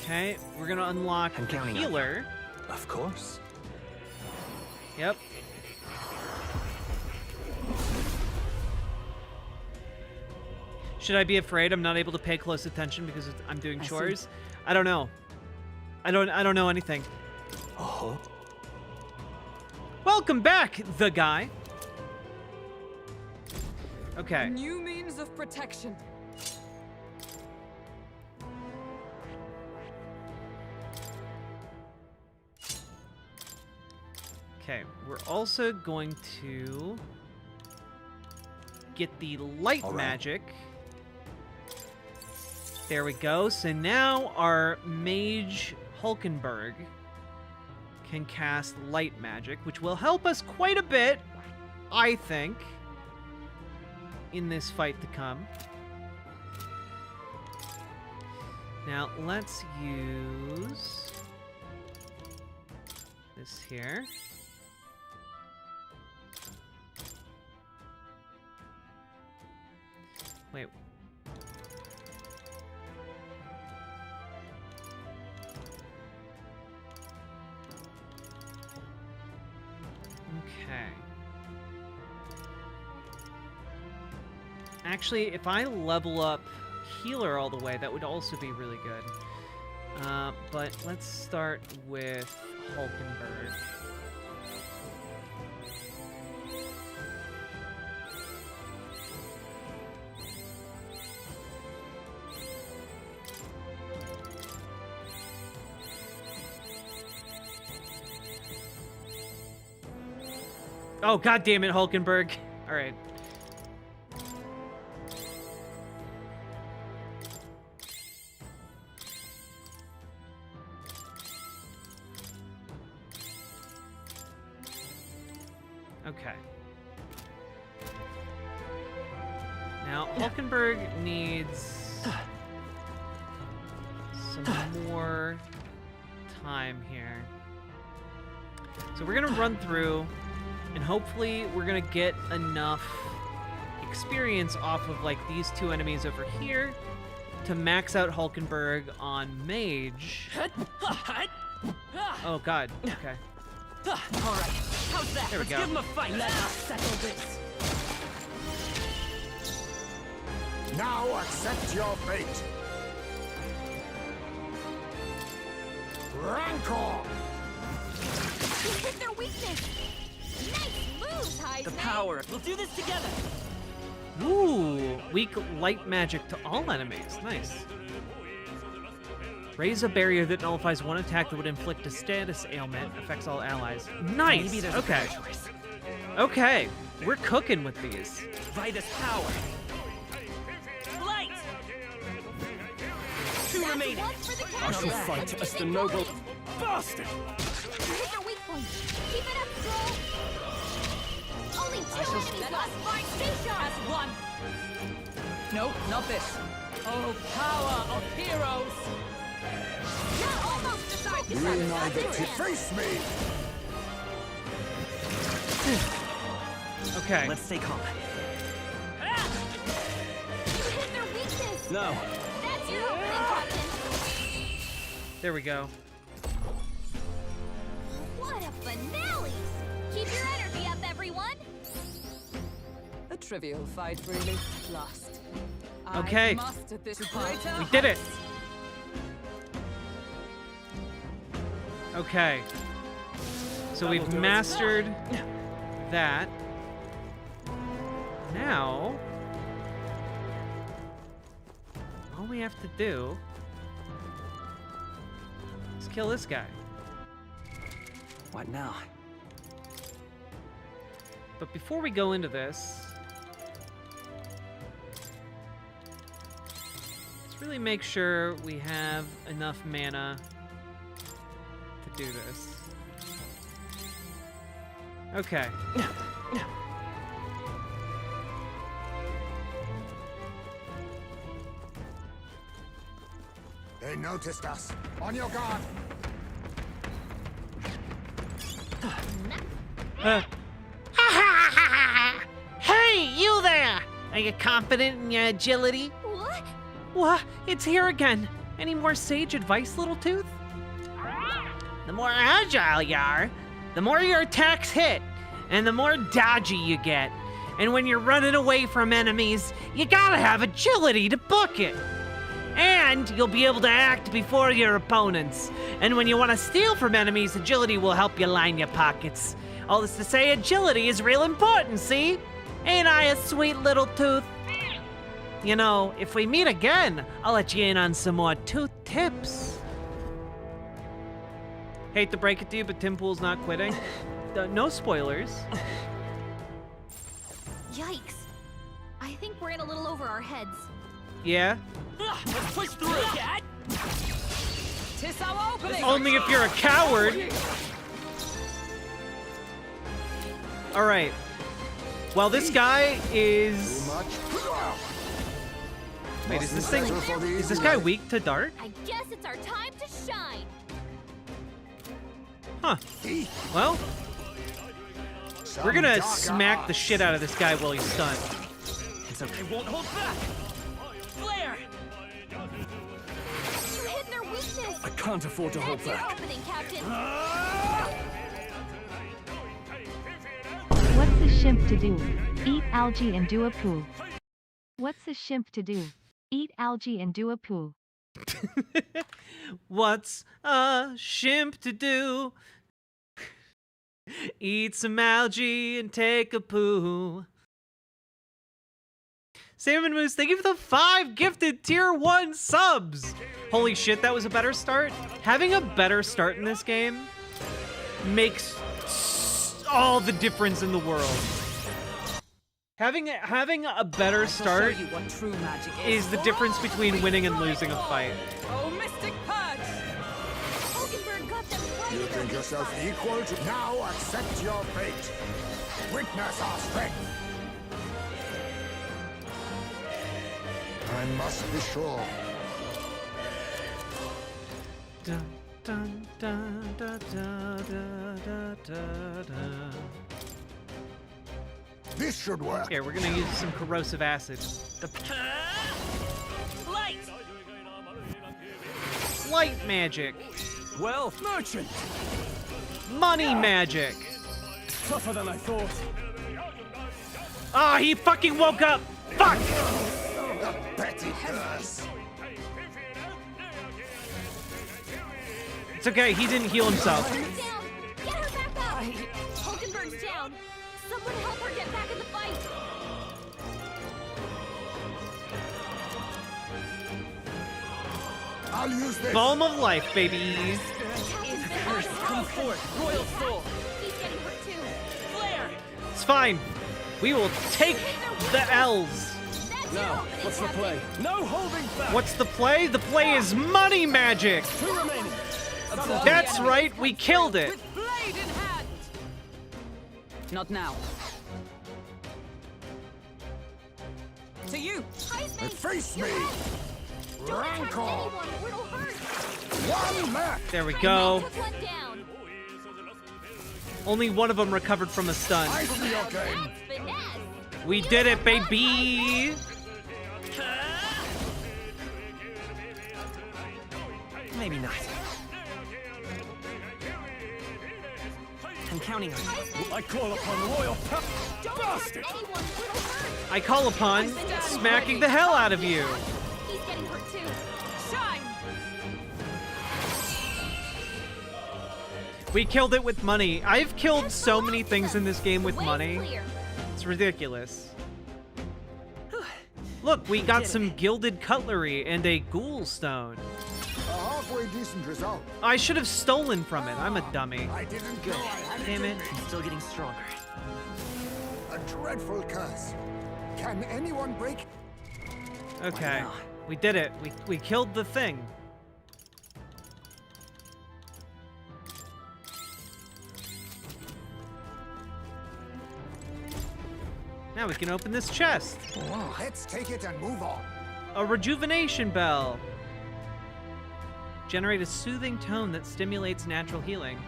Okay, we're gonna unlock the healer. Of course. Yep. Should I be afraid I'm not able to pay close attention because I'm doing chores? I don't know. I don't know anything. Uh-huh. Welcome back, the guy. Okay. New means of protection. Okay, we're also going to get the light magic. There we go. So now our mage Hulkenberg can cast light magic, which will help us quite a bit, I think, in this fight to come. Now let's use this here. Wait. Okay. Actually, if I level up healer all the way, that would also be really good. But let's start with Hulkenberg. Oh, god damn it, Hulkenberg. All right. Okay. Now, Hulkenberg needs some more time here. So we're gonna run through, and hopefully we're gonna get enough experience off of like these two enemies over here to max out Hulkenberg on Mage. Oh god, okay. Alright, how's that? There we Let's go. give him a fight. Let us settle this. Now accept your fate. Rancor! You hit their weakness. Nice moves, Heisman. The power. We'll do this together. Ooh, weak light magic to all enemies. Nice. Raise a barrier that nullifies one attack that would inflict a status ailment. Affects all allies. Nice. Maybe there's okay. a better choice. Okay. We're cooking with these. Vitus power. Light. 2 remaining. I shall fight as the noble bastard. Hit your weak point. Keep it up, Stroll. Only 2 enemies left. Fight station. As one. No, not this. Oh, power of heroes. You're almost beside You neither to face me. Okay. Let's stay calm. You hit their weakness. No. That's your opening, Captain. There we go. What a finale! Keep your energy up, everyone. A trivial fight, really. Lost. Okay. I mastered this fight. We did it. Okay. So we've mastered that. Now, all we have to do is kill this guy. What now? But before we go into this, let's really make sure we have enough mana to do this. Okay. They noticed us. On your guard. Hey, you there! Are you confident in your agility? What? What? It's here again. Any more sage advice, Little Tooth? The more agile you are, the more your attacks hit, and the more dodgy you get. And when you're running away from enemies, you gotta have agility to book it. And you'll be able to act before your opponents. And when you want to steal from enemies, agility will help you line your pockets. All this to say, agility is real important, see? Ain't I a sweet little tooth? You know, if we meet again, I'll let you in on some more tooth tips. Hate to break it to you, but Tim Pool's not quitting. No spoilers. Yikes. I think we're in a little over our heads. Yeah? Let's push through. Cat. Tis our opening. Only if you're a coward. All right. Well, this guy is... Wait, is this guy weak to dart? I guess it's our time to shine. Huh. Well, we're gonna smack the shit out of this guy while he's stunned. It's okay. Won't hold back. Flare. You hit their weakness. I can't afford to hold That's your back. opening, Captain. What's the shimp to do? Eat algae and do a poo. What's the shimp to do? Eat algae and do a poo. What's a shimp to do? Eat some algae and take a poo. Salmon Moose, thank you for the 5 gifted tier 1 subs. Holy shit, that was a better start. Having a better start in this game makes all the difference in the world. Having a better start You what true magic is the difference between winning and losing a fight. Oh, Mystic Purge. Hulkenberg got them right You in their think weak yourself spot. equal to... Now accept your fate. Witness our strength. I must be sure. Dun, dun, dun, dun, dun, dun, dun, dun, dun. This should work. Here, we're gonna use some corrosive acid. Light. Light magic. Wealth merchant. Money magic. Tougher than I thought. Ah, he fucking woke up. Fuck. The petty curse. It's okay, he didn't heal himself. Down. Get her back up. Hulkenberg's down. Someone help her get back in the fight. I'll use this. Balm of life, babies. Come forth, Royal Soul. He's getting hurt too. Flare. It's fine. We will take the L's. Now, what's the play? No holding back! What's the play? The play is money magic. Two remaining. That's right, we killed it. With blade in hand. Not now. To you. Face me! Rancor! One man! There we go. Took one down. Only one of them recovered from a stun. I see your game. Finesse. We did it, baby. Maybe not. I'm counting on you. I call upon royal bastard! I call upon smacking the hell out of you. He's getting hurt too. Shine. We killed it with money. I've killed so many things in this game with money. It's ridiculous. Look, we got some gilded cutlery and a ghoul stone. A halfway decent result. I should have stolen from it. I'm a dummy. I didn't know I had Damn it. I'm still getting stronger. a dreadful curse. Can anyone break? Okay, we did it. We killed the thing. Now we can open this chest. Let's take it and move on. A rejuvenation bell. Generate a soothing tone that stimulates natural healing.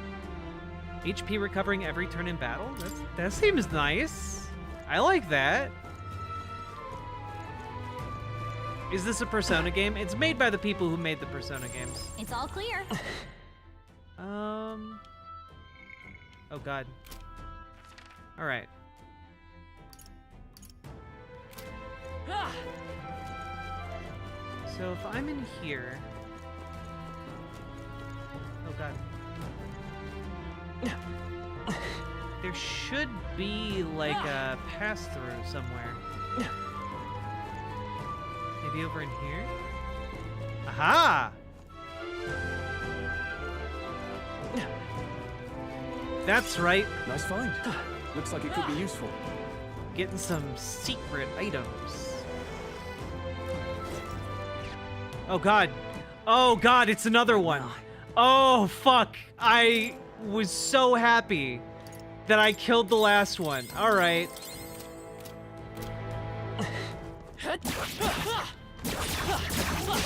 HP recovering every turn in battle? That seems nice. I like that. Is this a Persona game? It's made by the people who made the Persona games. It's all clear. Oh god. Alright. So if I'm in here... Oh god. There should be like a pass-through somewhere. Maybe over in here? Aha! That's right. Nice find. Looks like it could be useful. Getting some secret items. Oh god. Oh god, it's another one. Oh fuck. I was so happy that I killed the last one. Alright.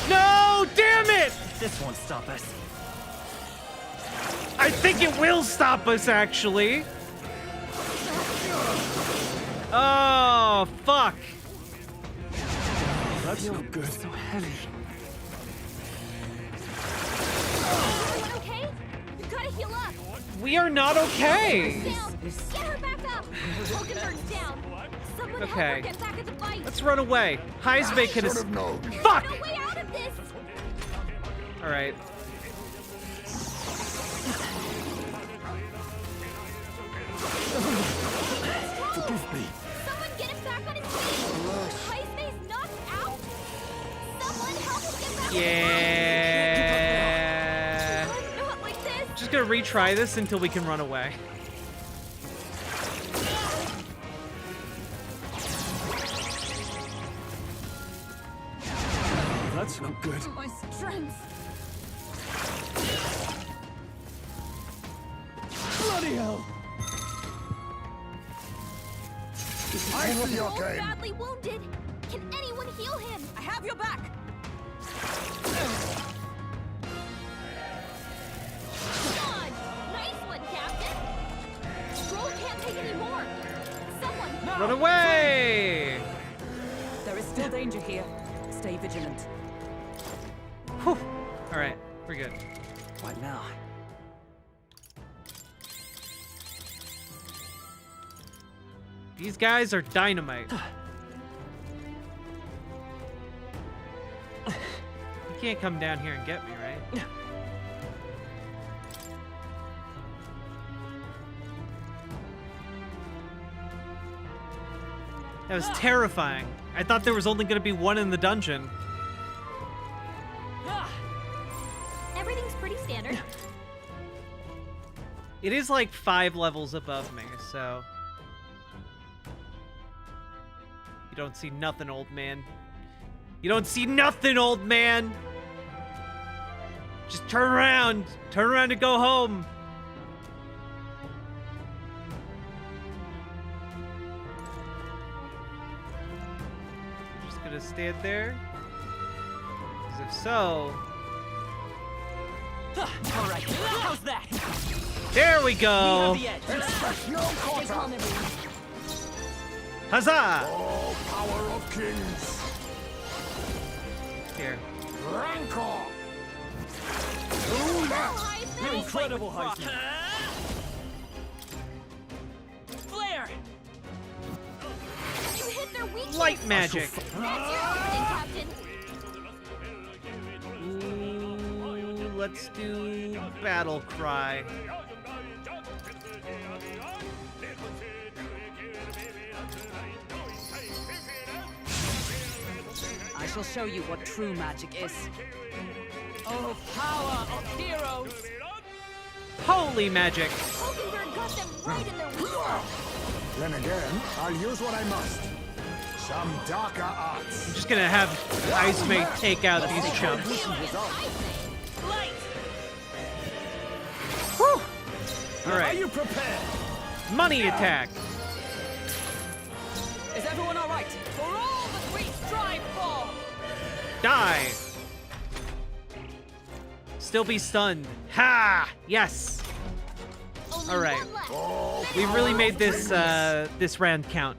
No! Damn it! This won't stop us. I think it will stop us, actually. Oh, fuck. That's not good. So heavy. Everyone okay? You gotta heal up. We are not okay. Down. Get her back up. Hulkenberg's down. Someone help Okay. her get back at the fight. Let's run away. Heisman can Should have known. Fuck! No way out of this. Alright. Forgive me. Someone get him back on his feet. Heisman's knocked out. Someone help him get back. Yeah. Not like this. Just gonna retry this until we can run away. That's not good. My strength. Bloody hell! I see your He's game. badly wounded. Can anyone heal him? I have your back. John, nice one, Captain. Stroll can't take any more. Someone. Run away! There is still danger here. Stay vigilant. Whew. Alright, we're good. What now? These guys are dynamite. You can't come down here and get me, right? That was terrifying. I thought there was only going to be one in the dungeon. Everything's pretty standard. It is like 5 levels above me, so... don't see nothing, old man. You don't see nothing, old man! Just turn around! Turn around and go home! Just gonna stand there? Because if so... Alright, how's that? There we go! We have the edge. Expect no quarter. Huzzah! Oh, power of kings. Here. Rancor. You're incredible, Heisman. Flare! You hit their weakness. Light magic. That's your opening, Captain. Ooh, let's do battle cry. I shall show you what true magic is. Oh, power of heroes! Holy magic! Hulkenberg got them right in their weakness. Then again, I'll use what I must. Some darker arts. I'm just gonna have Ice-Mate take out these chumps. Light! Whew! Are Alright. you prepared? Money attack! Is everyone alright? For all that we strive for! Die! Still be stunned. Ha! Yes! Alright. We really made this this round count.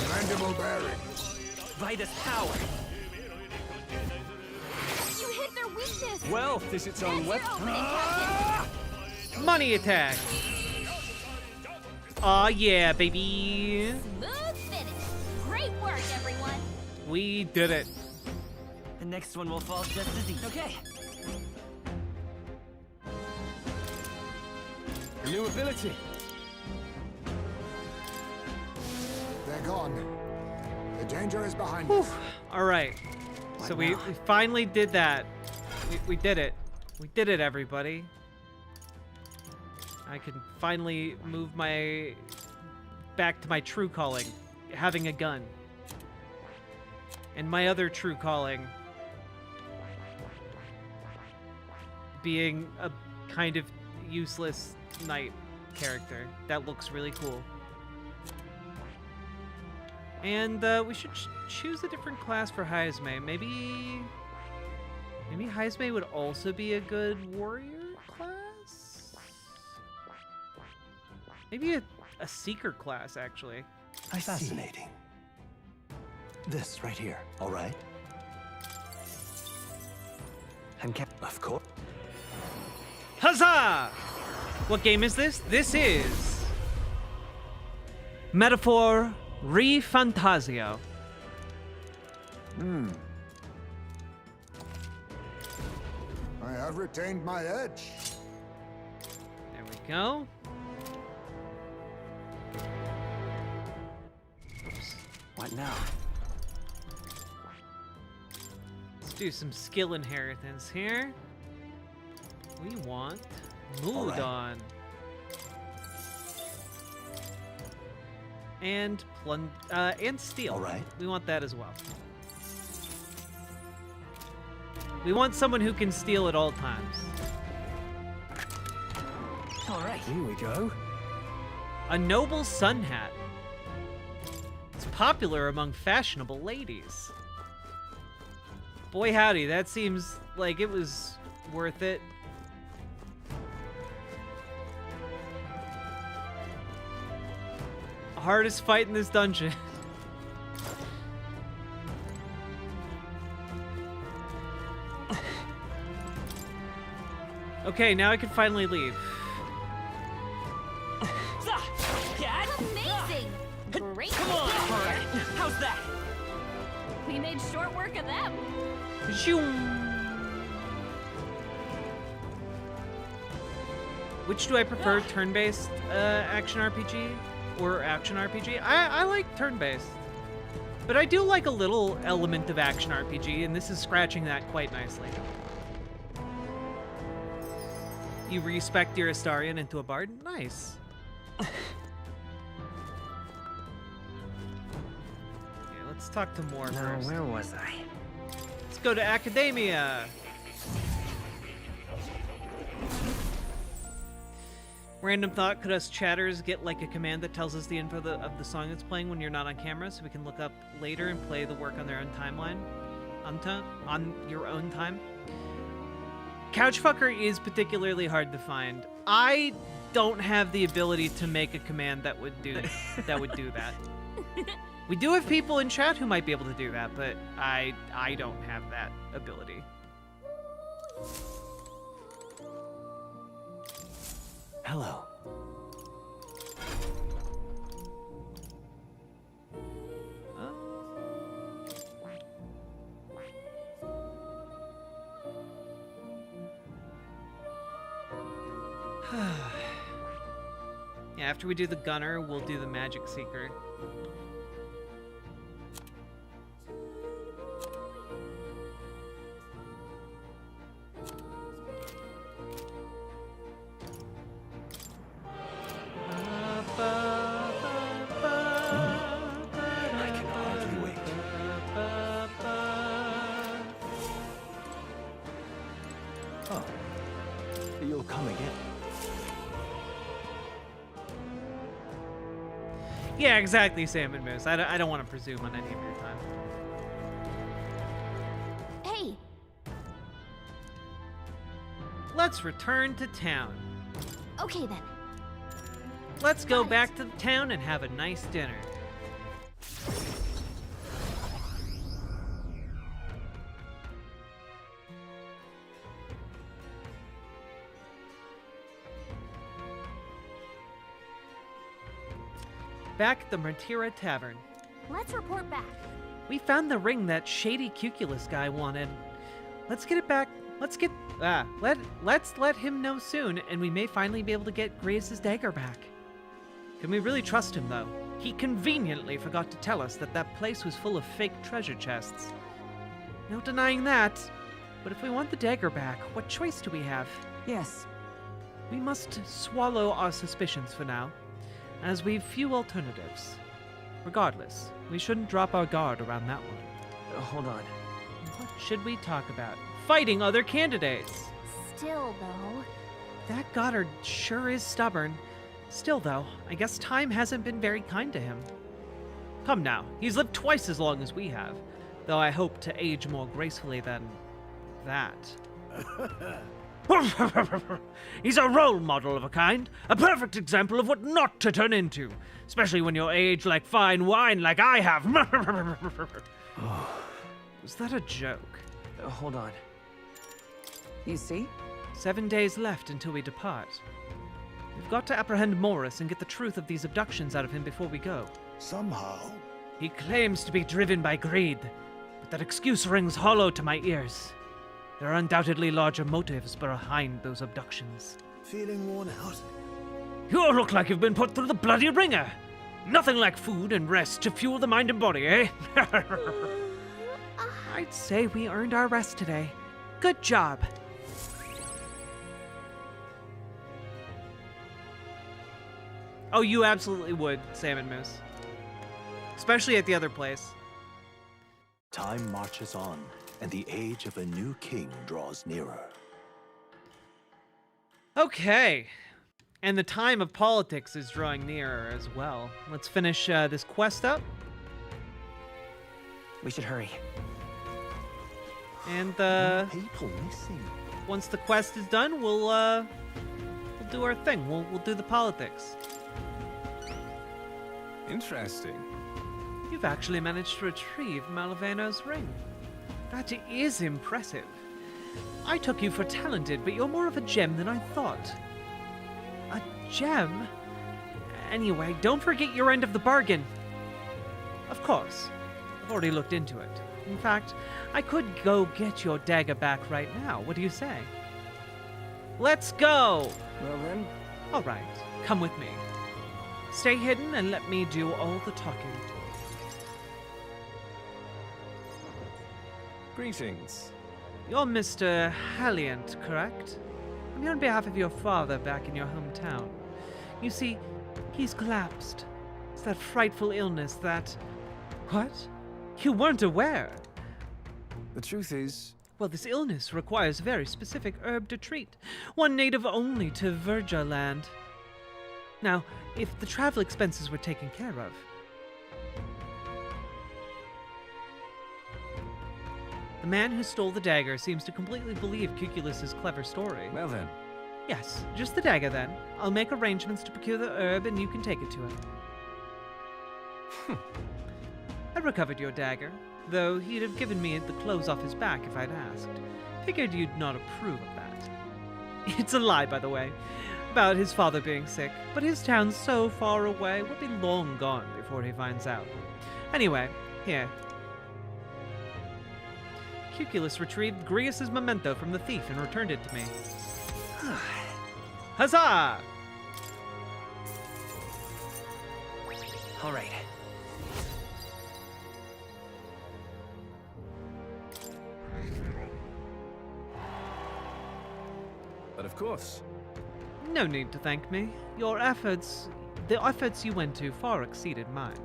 Mandible bearing. Vitus power. You hit their weakness. Wealth is its own That's your weapon. opening, Captain. Money attack! Aw yeah, baby! Smooth finish. Great work, everyone. We did it. The next one will fall just as easy. Okay. A new ability. They're gone. The danger is behind us. Alright. So we finally did that. We did it. We did it, everybody. I can finally move back to my true calling, having a gun. And my other true calling being a kind of useless knight character. That looks really cool. And we should choose a different class for Heisme. Maybe Heisme would also be a good warrior class? Maybe a seeker class, actually. Fascinating. This right here, all right? Of course. Huzzah! What game is this? This is Metaphor ReFantazio. I have retained my edge. There we go. What now? Let's do some skill inheritance here. We want Moodon. And Steel. All right. We want that as well. We want someone who can steal at all times. All right, here we go. A noble sun hat. It's popular among fashionable ladies. Boy howdy, that seems like it was worth it. Hardest fight in this dungeon. Okay, now I can finally leave. Amazing. Great. Come on. All right. How's that? We made short work of them. Which do I prefer, turn-based action RPG or action RPG? I like turn-based, but I do like a little element of action RPG, and this is scratching that quite nicely. You respect your Astarion into a bard? Nice. talk to Moore first. Where was I? Let's go to academia. Random thought, could us chatters get like a command that tells us the info of the song that's playing when you're not on camera so we can look up later and play the work on their own timeline? On your own time? Couchfucker is particularly hard to find. I don't have the ability to make a command that would do that. We do have people in chat who might be able to do that, but I don't have that ability. Hello. Yeah, after we do the gunner, we'll do the magic seeker. You'll come again. Yeah, exactly, Sam and Moose. I don't want to presume on any of your time. Hey! Let's return to town. Okay then. Let's go back to the town and have a nice dinner. Back at the Martira Tavern. Let's report back. We found the ring that shady Cuculus guy wanted. Let's get it back. Let's let him know soon, and we may finally be able to get Grace's dagger back. Can we really trust him, though? He conveniently forgot to tell us that that place was full of fake treasure chests. No denying that. But if we want the dagger back, what choice do we have? Yes. We must swallow our suspicions for now, as we've few alternatives. Regardless, we shouldn't drop our guard around that one. Hold on. What should we talk about? Fighting other candidates! Still, though... That Goddard sure is stubborn. Still, though, I guess time hasn't been very kind to him. Come now, he's lived twice as long as we have, though I hope to age more gracefully than... that. He's a role model of a kind, a perfect example of what not to turn into, especially when you're aged like fine wine like I have. Was that a joke? Hold on. You see? 7 days left until we depart. We've got to apprehend Morris and get the truth of these abductions out of him before we go. Somehow. He claims to be driven by greed, but that excuse rings hollow to my ears. There are undoubtedly larger motives behind those abductions. Feeling worn out? You look like you've been put through the bloody ringer. Nothing like food and rest to fuel the mind and body, eh? I'd say we earned our rest today. Good job. Oh, you absolutely would, Salmon Moose. Especially at the other place. Time marches on, and the age of a new king draws nearer. Okay. And the time of politics is drawing nearer as well. Let's finish this quest up. We should hurry. And people missing. Once the quest is done, we'll do our thing. We'll do the politics. Interesting. You've actually managed to retrieve Malaveno's ring. That is impressive. I took you for talented, but you're more of a gem than I thought. A gem? Anyway, don't forget your end of the bargain. Of course. I've already looked into it. In fact, I could go get your dagger back right now. What do you say? Let's go! Well then. All right, come with me. Stay hidden and let me do all the talking. Greetings. You're Mr. Halliant, correct? I'm here on behalf of your father back in your hometown. You see, he's collapsed. It's that frightful illness that... What? You weren't aware. The truth is... Well, this illness requires a very specific herb to treat, one native only to Virja land. Now, if the travel expenses were taken care of... The man who stole the dagger seems to completely believe Cuculus's clever story. Well then. Yes, just the dagger then. I'll make arrangements to procure the herb and you can take it to him. I recovered your dagger, though he'd have given me the clothes off his back if I'd asked. Figured you'd not approve of that. It's a lie, by the way, about his father being sick, but his town's so far away, we'll be long gone before he finds out. Anyway, here. Cuculus retrieved Grius's memento from the thief and returned it to me. Huzzah! All right. But of course. No need to thank me. The efforts you went to far exceeded mine.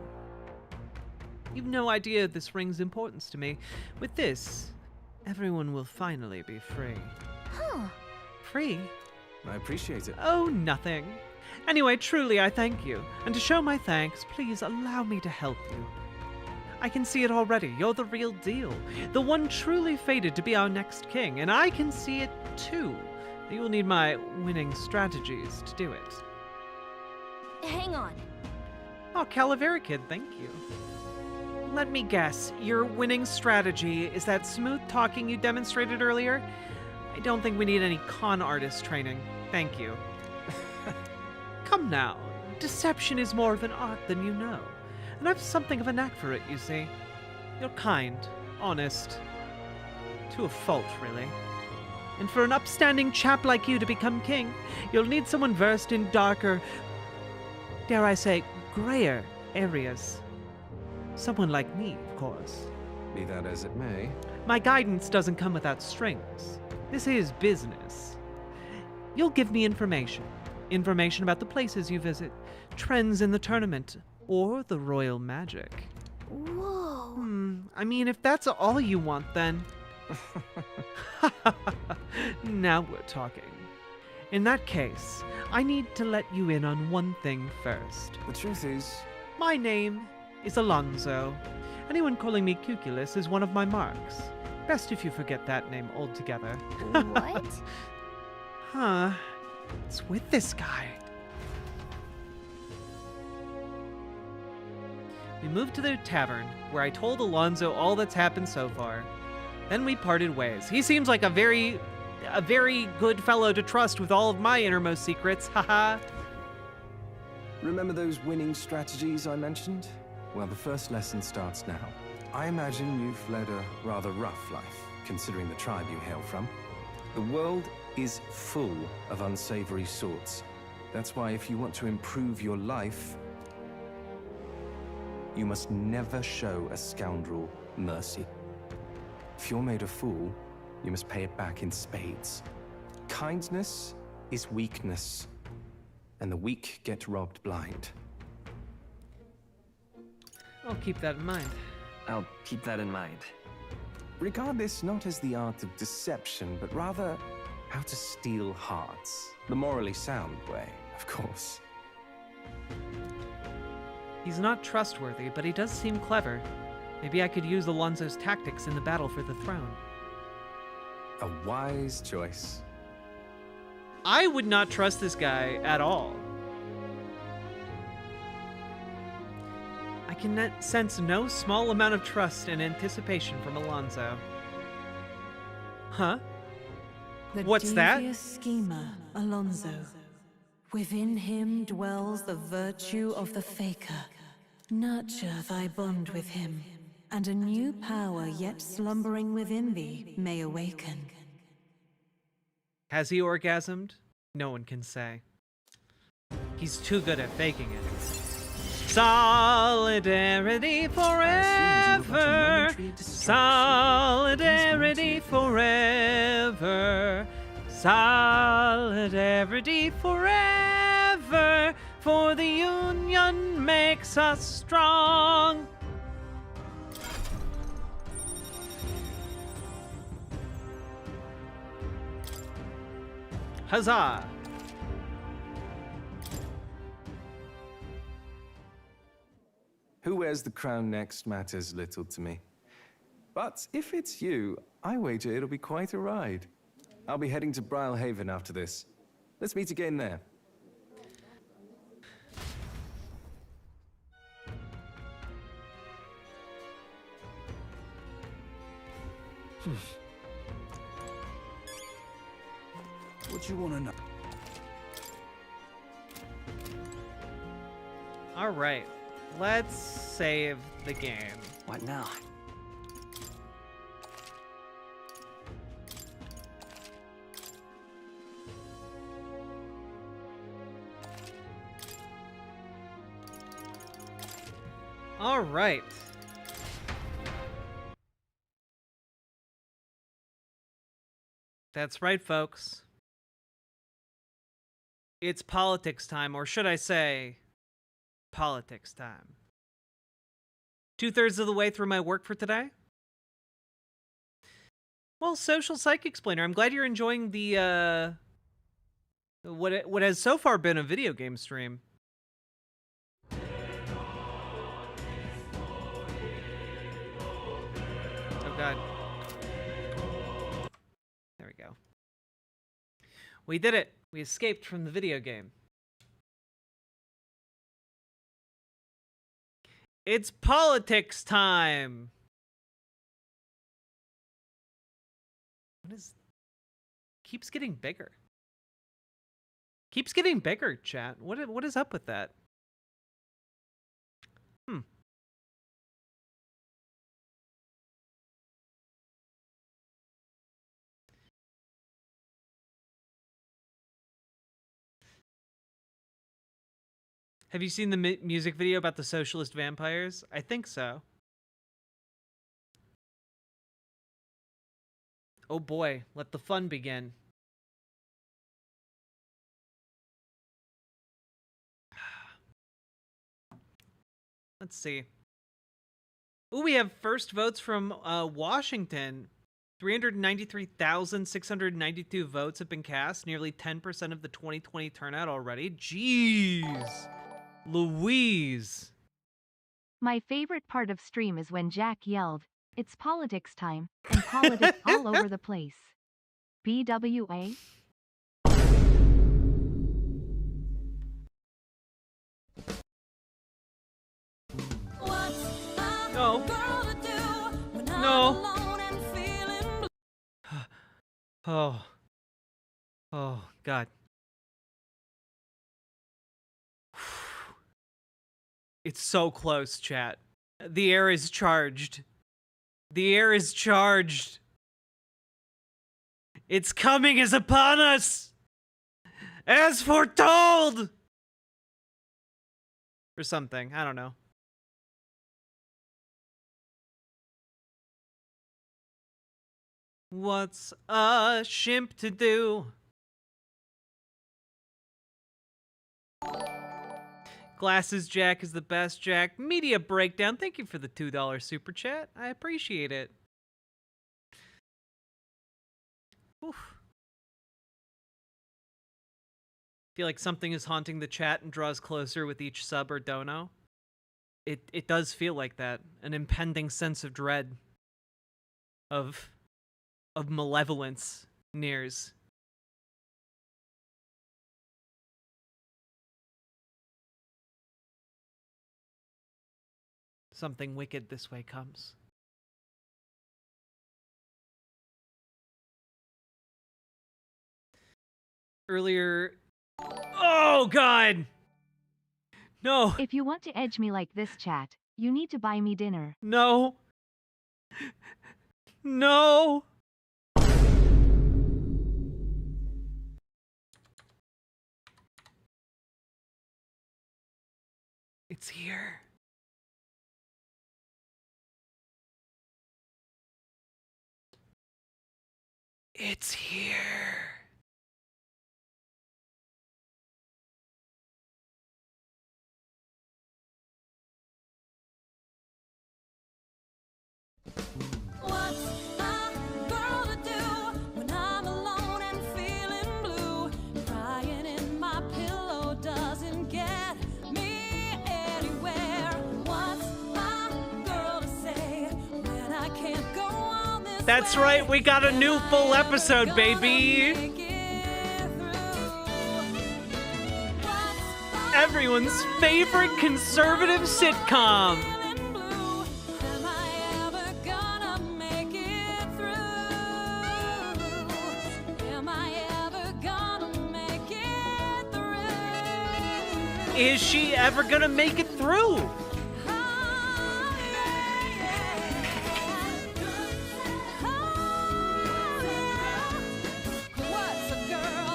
You've no idea this ring's importance to me. With this, everyone will finally be free. Huh. Free? I appreciate it. Oh, nothing. Anyway, truly, I thank you. And to show my thanks, please allow me to help you. I can see it already. You're the real deal. The one truly fated to be our next king. And I can see it, too. You will need my winning strategies to do it. Hang on. Oh, Calavera Kid, thank you. Let me guess, your winning strategy is that smooth talking you demonstrated earlier? I don't think we need any con artist training. Thank you. Come now, deception is more of an art than you know. And I've something of a knack for it, you see. You're kind, honest. To a fault, really. And for an upstanding chap like you to become king, you'll need someone versed in darker, dare I say, grayer areas. Someone like me, of course. Be that as it may. My guidance doesn't come without strings. This is business. You'll give me information. Information about the places you visit, trends in the tournament, or the royal magic. Whoa. I mean, if that's all you want, then... Now we're talking. In that case, I need to let you in on one thing first. The truth is... My name is Alonso. Anyone calling me Cuculus is one of my marks. Best if you forget that name altogether. What? Huh. What's with this guy? We moved to the tavern, where I told Alonso all that's happened so far. Then we parted ways. He seems like a very good fellow to trust with all of my innermost secrets, haha. Remember those winning strategies I mentioned? Well, the first lesson starts now. I imagine you've led a rather rough life, considering the tribe you hail from. The world is full of unsavory sorts. That's why if you want to improve your life, you must never show a scoundrel mercy. If you're made a fool, you must pay it back in spades. Kindness is weakness, and the weak get robbed blind. I'll keep that in mind. I'll keep that in mind. Regard this not as the art of deception, but rather how to steal hearts. The morally sound way, of course. He's not trustworthy, but he does seem clever. Maybe I could use Alonso's tactics in the battle for the throne. A wise choice. I would not trust this guy at all. I can sense no small amount of trust and anticipation from Alonso. Huh? What's that? The devious schemer, Alonso. Within him dwells the virtue of the faker. Nurture thy bond with him, and a new power yet slumbering within thee may awaken. Has he orgasmed? No one can say. He's too good at faking it. Solidarity forever! Solidarity forever! Solidarity forever! For the union makes us strong! Huzzah! Who wears the crown next matters little to me. But if it's you, I wager it'll be quite a ride. I'll be heading to Brilehaven after this. Let's meet again there. What you want to know? All right, let's save the game. What now? All right. That's right, folks. It's politics time, or should I say, politics time. 2/3 of the way through my work for today. Well, Social Psych Explainer, I'm glad you're enjoying the, what has so far been a video game stream. Oh, God. There we go. We did it. We escaped from the video game. It's politics time. What is... Keeps getting bigger. Keeps getting bigger, chat. What is up with that? Have you seen the music video about the socialist vampires? I think so. Oh boy, let the fun begin. Let's see. Ooh, we have first votes from Washington. 393,692 votes have been cast. Nearly 10% of the 2020 turnout already. Jeez. Louise. My favorite part of stream is when Jack yelled, "It's politics time," and politics all over the place. BWA? No. No. Oh. Oh, God. It's so close, chat. The air is charged. The air is charged. It's coming is upon us, as foretold! Or something, I don't know. What's a shimp to do? Glasses Jack is the best, Jack. Media Breakdown, thank you for the $2 super chat. I appreciate it. Oof. Feel like something is haunting the chat and draws closer with each sub or dono. It does feel like that. An impending sense of dread. Of malevolence nears. Something wicked this way comes. Earlier... Oh, God! No! If you want to edge me like this, chat, you need to buy me dinner. No! No! It's here. It's here. What's a girl to do when I'm alone and feeling blue? That's right, we got a new full episode, baby! Everyone's favorite conservative sitcom! Is she ever gonna make it through?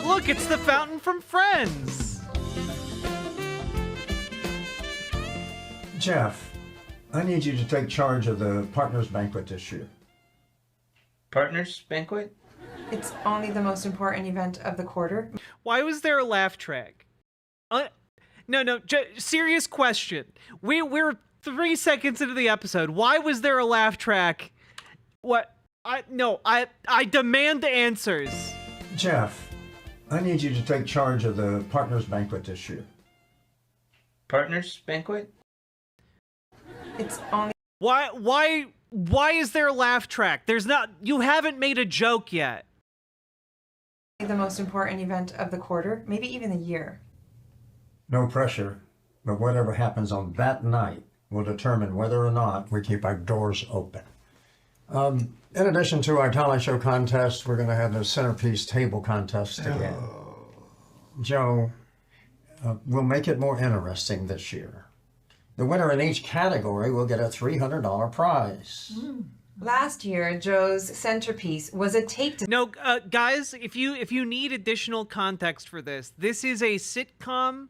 Look, it's the fountain from Friends. Jeff, I need you to take charge of the partners banquet this year. Partners banquet? It's only the most important event of the quarter. Why was there a laugh track? No, serious question. We're 3 seconds into the episode. Why was there a laugh track? What? I demand answers. Jeff, I need you to take charge of the partners banquet this year. Partners banquet? It's only... Why is there a laugh track? There's not... You haven't made a joke yet. The most important event of the quarter, maybe even the year. No pressure, but whatever happens on that night will determine whether or not we keep our doors open. In addition to our talent show contest, we're going to have the centerpiece table contest again. Joe, we'll make it more interesting this year. The winner in each category will get a $300 prize. Last year, Joe's centerpiece was a tape. No, guys, if you need additional context for this, this is a sitcom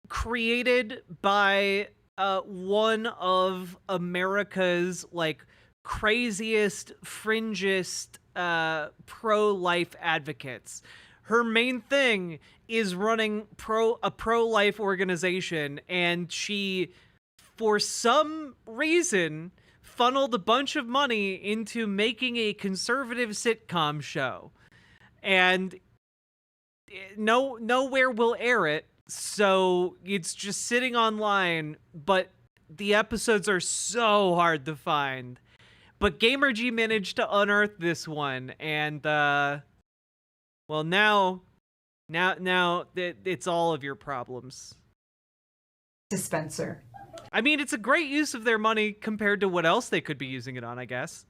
created by one of America's like craziest, fringest pro-life advocates. Her main thing is running a pro-life organization, and she, for some reason, funneled a bunch of money into making a conservative sitcom show. And nowhere will air it, so it's just sitting online, but the episodes are so hard to find. But GamerG managed to unearth this one, and well, now it's all of your problems. Dispenser. I mean, it's a great use of their money compared to what else they could be using it on, I guess.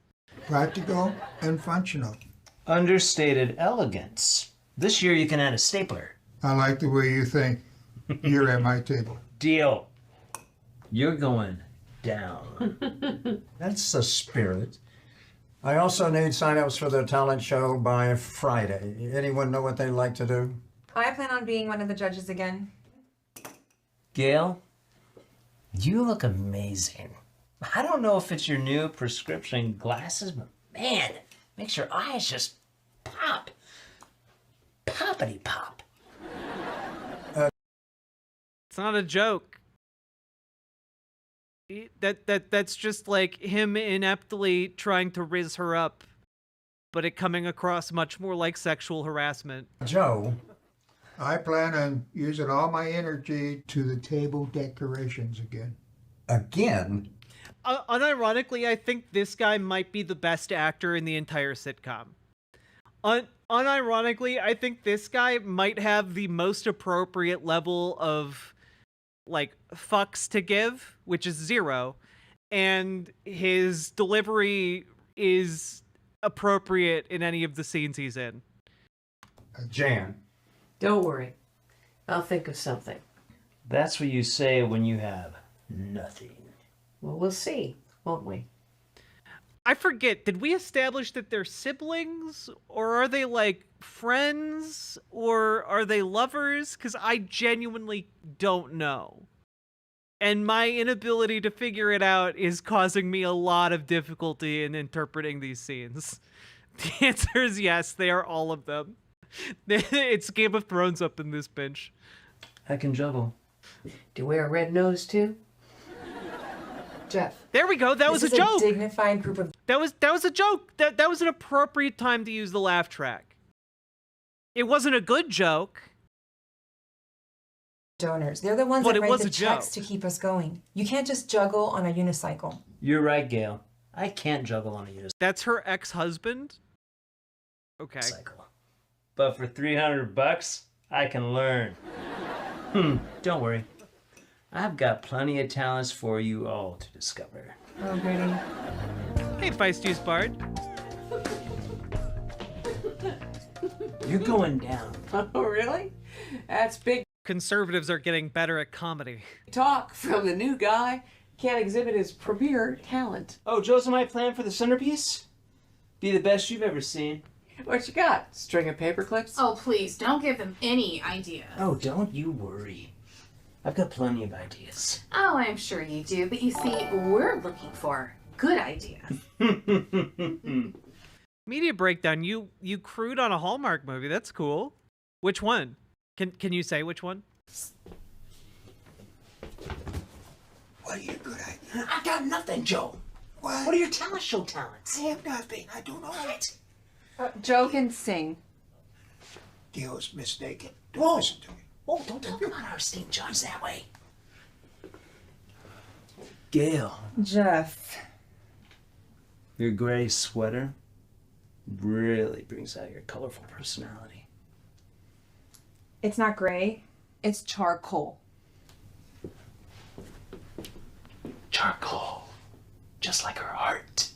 Practical and functional. Understated elegance. This year you can add a stapler. I like the way you think. You're at my table. Deal. You're going down. That's the spirit. I also need sign-ups for the talent show by Friday. Anyone know what they'd like to do? I plan on being one of the judges again. Gail, you look amazing. I don't know if it's your new prescription glasses, but man, makes your eyes just pop. Poppity pop. It's not a joke. That's just like him ineptly trying to riz her up, but it coming across much more like sexual harassment. Joe, I plan on using all my energy to the table decorations again. Again? Unironically, I think this guy might be the best actor in the entire sitcom. Unironically, I think this guy might have the most appropriate level of like fucks to give, which is 0, and his delivery is appropriate in any of the scenes he's in. Jan. Don't worry. I'll think of something. That's what you say when you have nothing. Well, we'll see, won't we? I forget, did we establish that they're siblings? Or are they, like, friends? Or are they lovers? Because I genuinely don't know. And my inability to figure it out is causing me a lot of difficulty in interpreting these scenes. The answer is yes, they are all of them. It's Game of Thrones up in this bench. I can juggle. Do you wear a red nose, too? Jeff. There we go. That was a joke. This is a dignified group of... That was a joke. That was an appropriate time to use the laugh track. It wasn't a good joke. Donors. They're the ones But that it write was the a checks joke. to keep us going. You can't just juggle on a unicycle. You're right, Gail. I can't juggle on a unicycle. That's her ex-husband? Okay. But for $300, I can learn. Don't worry. I've got plenty of talents for you all to discover. Oh, goody. Hey, Feisty Bard. You're going down. Oh, really? That's big Conservatives are getting better at comedy. talk from the new guy. Can't exhibit his premier talent. Oh, Joe's my plan for the centerpiece? Be the best you've ever seen. What you got? String of paper clips? Oh, please, don't give them any idea. Oh, don't you worry. I've got plenty of ideas. Oh, I'm sure you do, but you see, we're looking for good ideas. Media breakdown. You crewed on a Hallmark movie. That's cool. Which one? Can you say which one? What are your good ideas? I got nothing, Joe. What are your talent show talents? I have nothing. I do not know it. Joe can sing. Gail's mistaken. Don't listen to me. Oh, don't talk about our esteemed judge that way. Gail, Jeff. your gray sweater really brings out your colorful personality. It's not gray. It's charcoal. Charcoal. Just like her heart.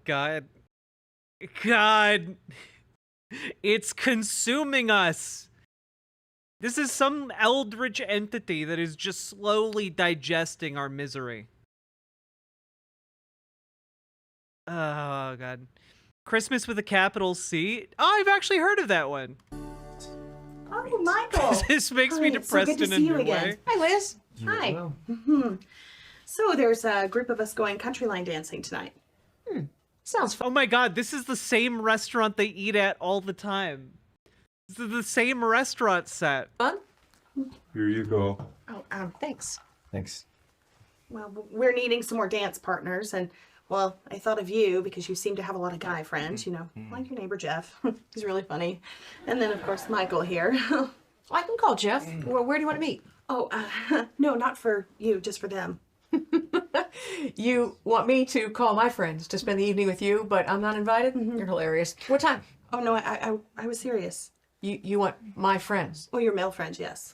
God. God. It's consuming us. This is some eldritch entity that is just slowly digesting our misery. Oh, God. Christmas with a capital C. Oh, I've actually heard of that one. Oh, Michael. This makes Hi, me it's so depressed good to in a see you new again. way. Hi, Liz. You Hi. will. So there's a group of us going country line dancing tonight. Sounds fun. Oh my God, this is the same restaurant they eat at all the time. This is the same restaurant set. Fun? Here you go. Oh, thanks. Thanks. Well, we're needing some more dance partners, and well, I thought of you because you seem to have a lot of guy friends, you know, like your neighbor Jeff. He's really funny. And then, of course, Michael here. I can call Jeff. Well, where do you want to meet? Oh, no, not for you, just for them. You want me to call my friends to spend the evening with you, but I'm not invited? You're hilarious. What time? Oh, no, I was serious. You want my friends? Oh, your male friends, yes.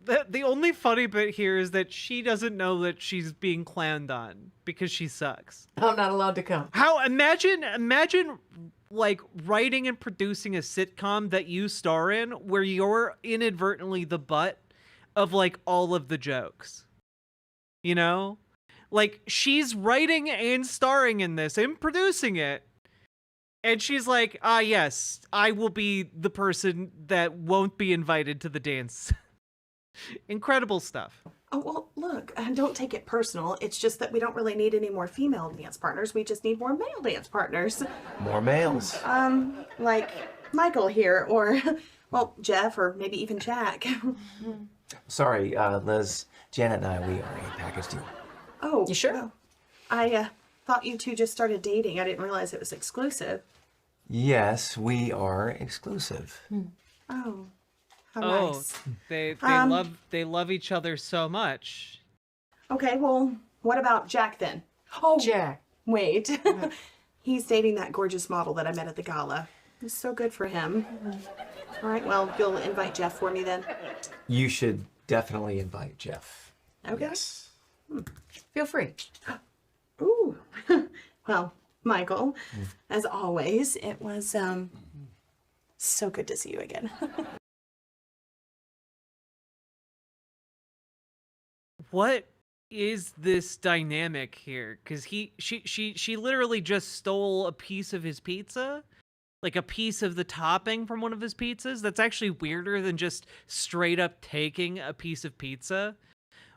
The only funny bit here is that she doesn't know that she's being clowned on because she sucks. I'm not allowed to come. How imagine like writing and producing a sitcom that you star in where you're inadvertently the butt of like all of the jokes. You know? Like she's writing and starring in this and producing it. And she's like, yes, I will be the person that won't be invited to the dance. Incredible stuff. Oh, well, look, don't take it personal. It's just that we don't really need any more female dance partners. We just need more male dance partners. More males. Like Michael here, or, well, Jeff, or maybe even Jack. Sorry, Liz. Janet and I, we are a package deal. Oh, you sure? Well, I thought you two just started dating. I didn't realize it was exclusive. Yes, we are exclusive. Oh, how Oh, nice. they love each other so much. Okay, well, what about Jack then? Oh, Jack. Wait. He's dating that gorgeous model that I met at the gala. It's so good for him. All right, well, you'll invite Jeff for me then? You should definitely invite Jeff. Okay. Yes. Feel free. Ooh. Well, Michael, as always, it was so good to see you again. What is this dynamic here? Because she literally just stole a piece of his pizza, like a piece of the topping from one of his pizzas. That's actually weirder than just straight up taking a piece of pizza.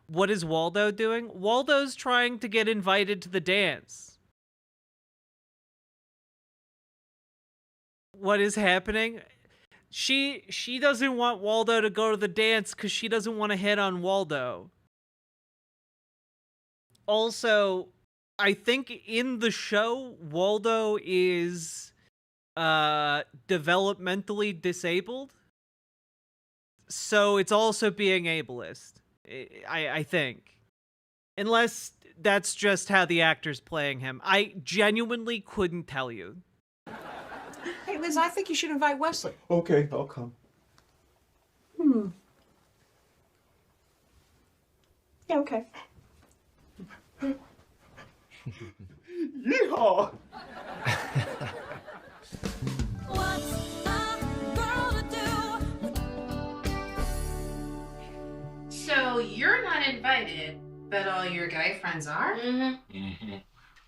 What is Waldo doing? Waldo's trying to get invited to the dance. What is happening? She doesn't want Waldo to go to the dance because she doesn't want to hit on Waldo. Also, I think in the show, Waldo is developmentally disabled. So it's also being ableist, I think. Unless that's just how the actor's playing him. I genuinely couldn't tell you. Hey, Liz, I think you should invite Wesley. Okay, I'll come. Yeah, okay. Yeehaw! So you're not invited, but all your guy friends are? Mm-hmm.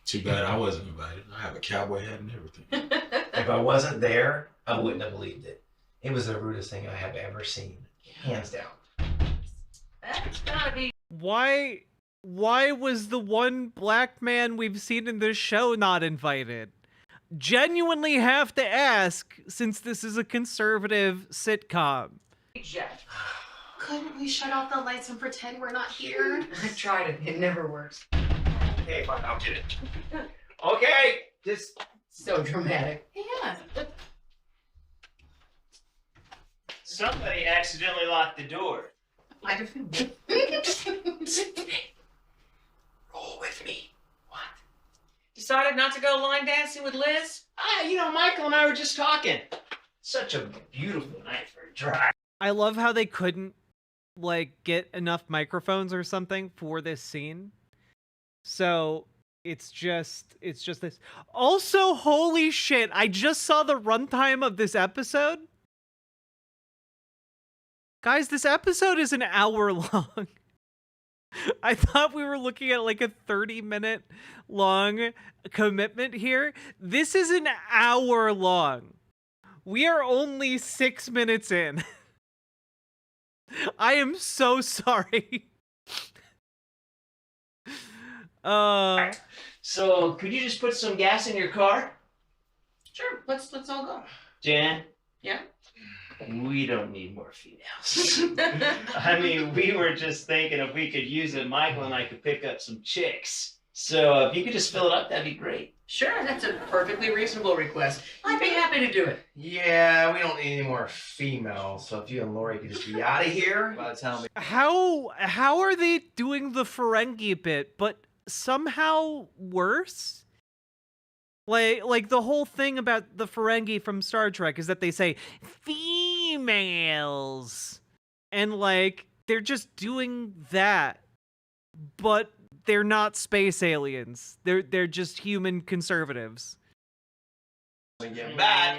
Too bad I wasn't invited. I have a cowboy hat and everything. If I wasn't there, I wouldn't have believed it. It was the rudest thing I have ever seen. Hands down. That's gotta be. Why was the one black man we've seen in this show not invited? Genuinely have to ask, since this is a conservative sitcom. Jeff, couldn't we shut off the lights and pretend we're not here? I tried it. It never works. Okay, fine, I'll get it. Okay, just So dramatic. Yeah. somebody accidentally locked the door. I just. Roll with me. Decided not to go line dancing with Liz? Michael and I were just talking. Such a beautiful night for a drive. I love how they couldn't, get enough microphones or something for this scene. So it's just this. Also, holy shit, I just saw the runtime of this episode. Guys, this episode is an hour long. I thought we were looking at like a 30-minute long commitment here. This is an hour long. We are only 6 minutes in. I am so sorry. So, could you just put some gas in your car? Sure, let's all go. Jan? Yeah? We don't need more females. I mean, we were just thinking if we could use it, Michael and I could pick up some chicks. So if you could just fill it up, that'd be great. Sure, that's a perfectly reasonable request. I'd be happy to do it. Yeah, we don't need any more females. So if you and Lori could just be out of here by the time we... How are they doing the Ferengi bit, but somehow worse? Like the whole thing about the Ferengi from Star Trek is that they say females, and they're just doing that, but they're not space aliens. They're just human conservatives. When you get back,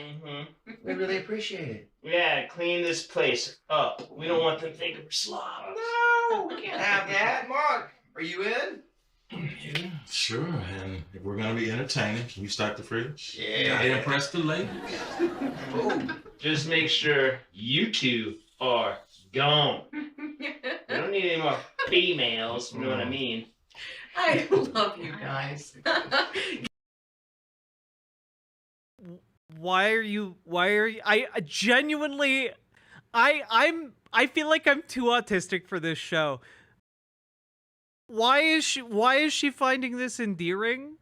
we really appreciate it. Yeah, clean this place up. We don't want them thinking we're slobs. No, we can't have that. Mark, are you in? Yeah, sure. And if we're gonna be entertaining, can you start the fridge? Yeah. Gotta impress the ladies. Just make sure you two are gone. We don't need any more females, you know what I mean? I love you guys. Why are you I genuinely I feel like I'm too autistic for this show. Why is she finding this endearing?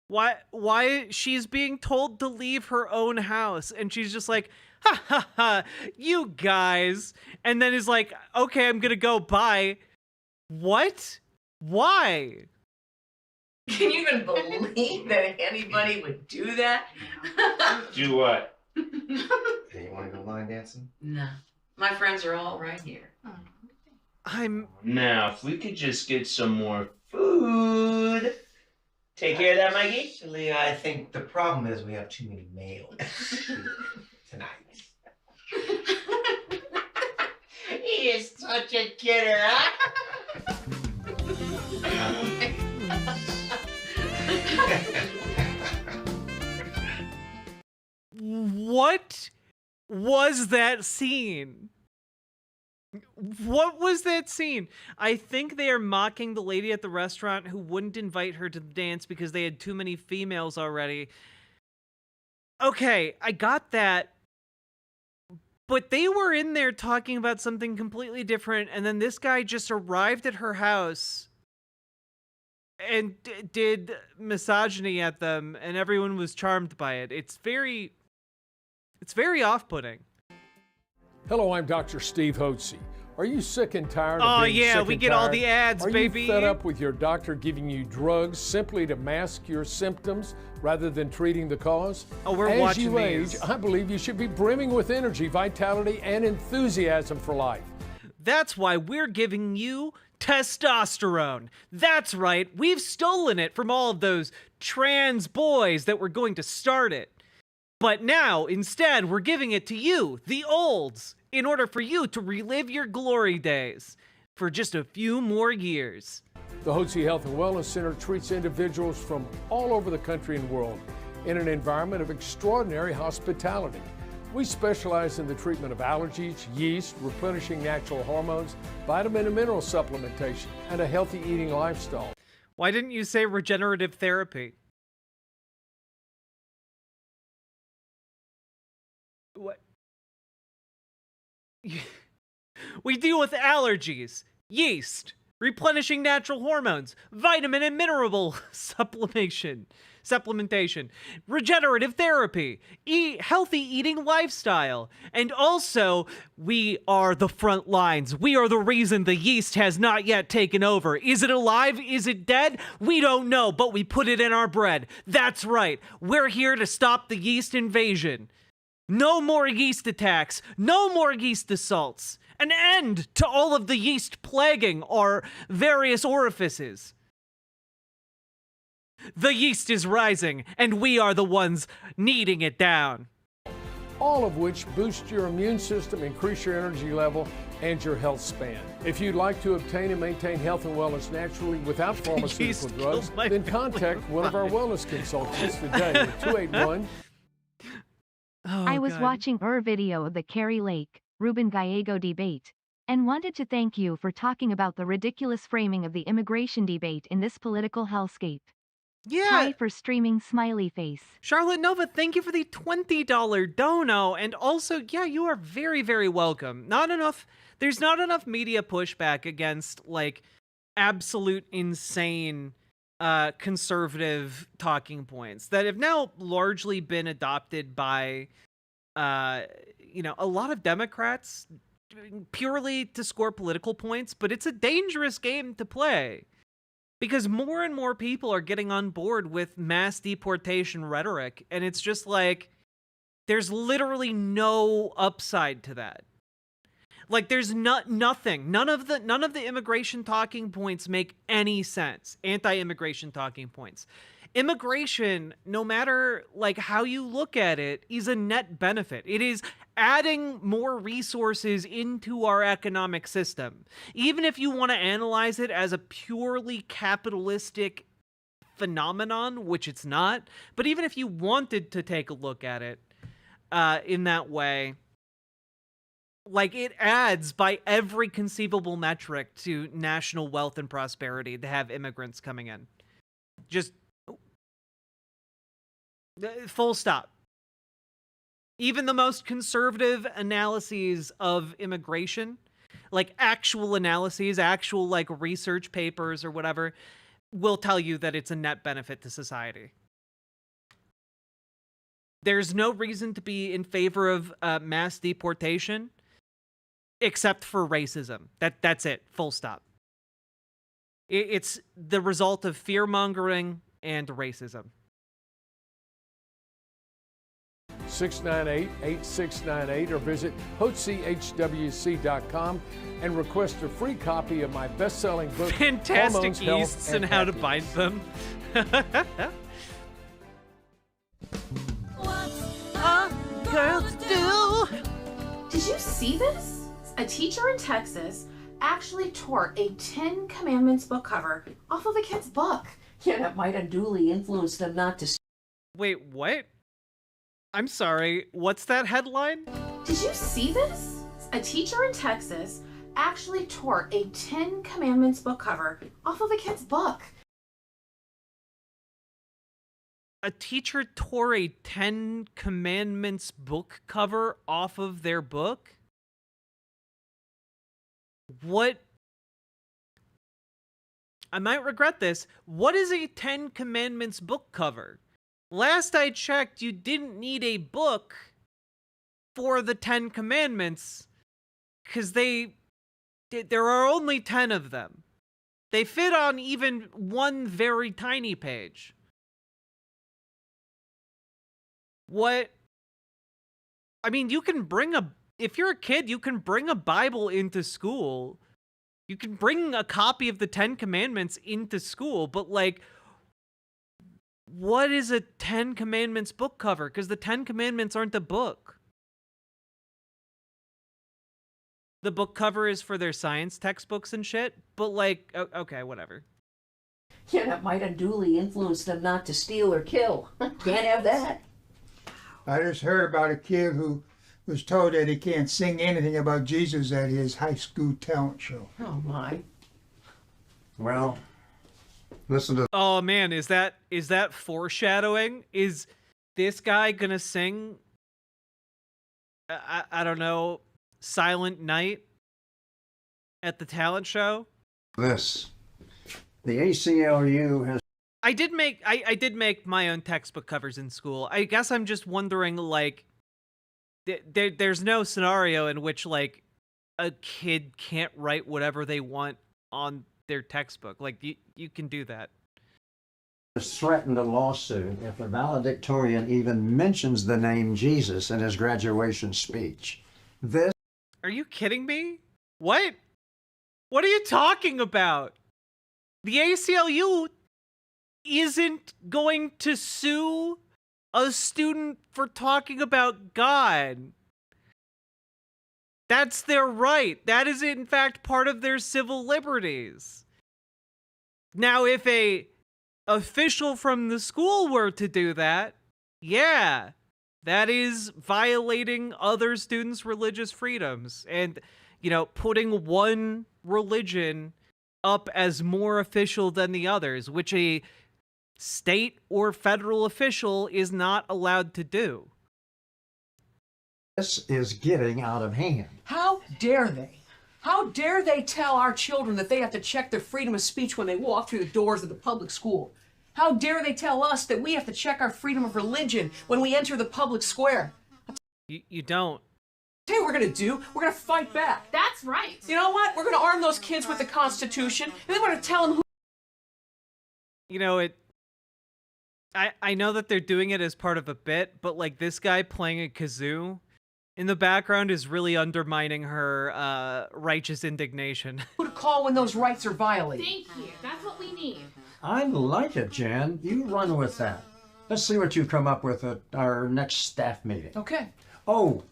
Why she's being told to leave her own house and she's just like, ha ha ha, you guys, and then is like, okay, I'm gonna go, bye. What? Why? Can you even believe that anybody would do that? Do what? Hey, you wanna go line dancing? No. My friends are all right here. Now, if we could just get some more food. Take care of that, Mikey? Actually, I think the problem is we have too many males tonight. He is such a kidder, huh? What was that scene? What was that scene? I think they are mocking the lady at the restaurant who wouldn't invite her to the dance because they had too many females already. Okay, I got that. But they were in there talking about something completely different, and then this guy just arrived at her house and did misogyny at them, and everyone was charmed by it. It's very off-putting. Hello, I'm Dr. Steve Hotze. Are you sick and tired Oh, of being yeah, sick we and get all tired? the ads, Are baby. you fed up with your doctor giving you drugs simply to mask your symptoms rather than treating the cause? Oh, we're As watching you age, these. I believe you should be brimming with energy, vitality, and enthusiasm for life. That's why we're giving you testosterone. That's right, we've stolen it from all of those trans boys that were going to start it. But now, instead, we're giving it to you, the olds, in order for you to relive your glory days for just a few more years. The Hotze Health and Wellness Center treats individuals from all over the country and world in an environment of extraordinary hospitality. We specialize in the treatment of allergies, yeast, replenishing natural hormones, vitamin and mineral supplementation, and a healthy eating lifestyle. Why didn't you say regenerative therapy? What? We deal with allergies, yeast, replenishing natural hormones, vitamin and mineral supplementation, regenerative therapy, healthy eating lifestyle, and also we are the front lines. We are the reason the yeast has not yet taken over. Is it alive? Is it dead? We don't know, but we put it in our bread. That's right. We're here to stop the yeast invasion. No more yeast attacks. No more yeast assaults. An end to all of the yeast plaguing our various orifices. The yeast is rising, and we are the ones kneading it down. All of which boost your immune system, increase your energy level, and your health span. If you'd like to obtain and maintain health and wellness naturally without pharmaceutical drugs, then contact one of our wellness consultants today at 281. I was watching your video of the Kerry Lake, Ruben Gallego debate, and wanted to thank you for talking about the ridiculous framing of the immigration debate in this political hellscape. Yeah. Tie for streaming smiley face. Charlotte Nova, thank you for the $20 dono. And also, yeah, you are very, very welcome. There's not enough media pushback against, like, absolute insane conservative talking points that have now largely been adopted by, a lot of Democrats purely to score political points, but it's a dangerous game to play because more and more people are getting on board with mass deportation rhetoric, and it's just like, there's literally no upside to that. Like, there's nothing. None of the immigration talking points make any sense. Anti-immigration talking points. Immigration, no matter like how you look at it, is a net benefit. It is adding more resources into our economic system. Even if you want to analyze it as a purely capitalistic phenomenon, which it's not, but even if you wanted to take a look at it in that way, like, it adds by every conceivable metric to national wealth and prosperity to have immigrants coming in. Just full stop. Even the most conservative analyses of immigration, like actual analyses, actual like research papers or whatever, will tell you that it's a net benefit to society. There's no reason to be in favor of mass deportation except for racism. That's it. Full stop. It's the result of fear-mongering and racism. 698-8698 or visit HotzeHWC.com and request a free copy of my best-selling book, Fantastic Hormones, Health, Yeasts and How to Bind Them. Girls do. Did you see this? A teacher in Texas actually tore a 10 Commandments book cover off of a kid's book. Yeah, that might have duly influenced them not to. Wait, what? I'm sorry, what's that headline? Did you see this? A teacher in Texas actually tore a 10 Commandments book cover off of a kid's book. A teacher tore a 10 Commandments book cover off of their book? What? I might regret this. What is a 10 Commandments book cover? Last I checked, you didn't need a book for the 10 Commandments, because there are only 10 of them. They fit on even one very tiny page. What? I mean, you can bring if you're a kid, you can bring a Bible into school. You can bring a copy of the 10 Commandments into school, but like, what is a 10 Commandments book cover? Because the 10 Commandments aren't a book. The book cover is for their science textbooks and shit, but like, okay, whatever. Yeah, that might unduly influence them not to steal or kill. Can't have that. I just heard about a kid who was told that he can't sing anything about Jesus at his high school talent show. Oh my. Well, listen to... Oh man, is that foreshadowing? Is this guy gonna sing, I don't know, Silent Night at the talent show? This. The ACLU has... I did make my own textbook covers in school. I guess I'm just wondering, like, there's no scenario in which, like, a kid can't write whatever they want on their textbook. Like, you can do that. Threatened a lawsuit if a valedictorian even mentions the name Jesus in his graduation speech. This... Are you kidding me? What? What are you talking about? The ACLU isn't going to sue a student for talking about God. That's their right. That is, in fact, part of their civil liberties. Now, if a official from the school were to do that, yeah, that is violating other students' religious freedoms and, you know, putting one religion up as more official than the others, which a state or federal official is not allowed to do. This is getting out of hand. How dare they? How dare they tell our children that they have to check their freedom of speech when they walk through the doors of the public school? How dare they tell us that we have to check our freedom of religion when we enter the public square? You don't. Tell you what we're gonna do. We're gonna fight back. That's right. You know what? We're gonna arm those kids with the Constitution, and then we're gonna tell them who... You know, I know that they're doing it as part of a bit, but like this guy playing a kazoo in the background is really undermining her righteous indignation. Who to call when those rights are violated. Thank you. That's what we need. I like it, Jan. You run with that. Let's see what you come up with at our next staff meeting. Okay. Oh,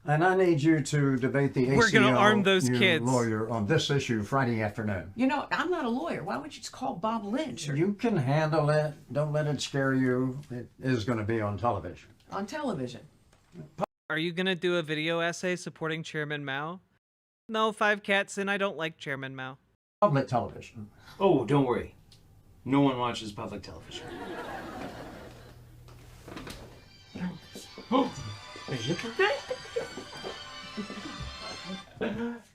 and I need you to debate the ACLU We're gonna arm those kids. lawyer on this issue Friday afternoon. You know, I'm not a lawyer. Why would you just call Bob Lynch? Or... You can handle it. Don't let it scare you. It is going to be on television. On television. Are you gonna do a video essay supporting Chairman Mao? No, 5 cats in. I don't like Chairman Mao. Public television. Oh, don't worry. No one watches public television. Oh, look at that.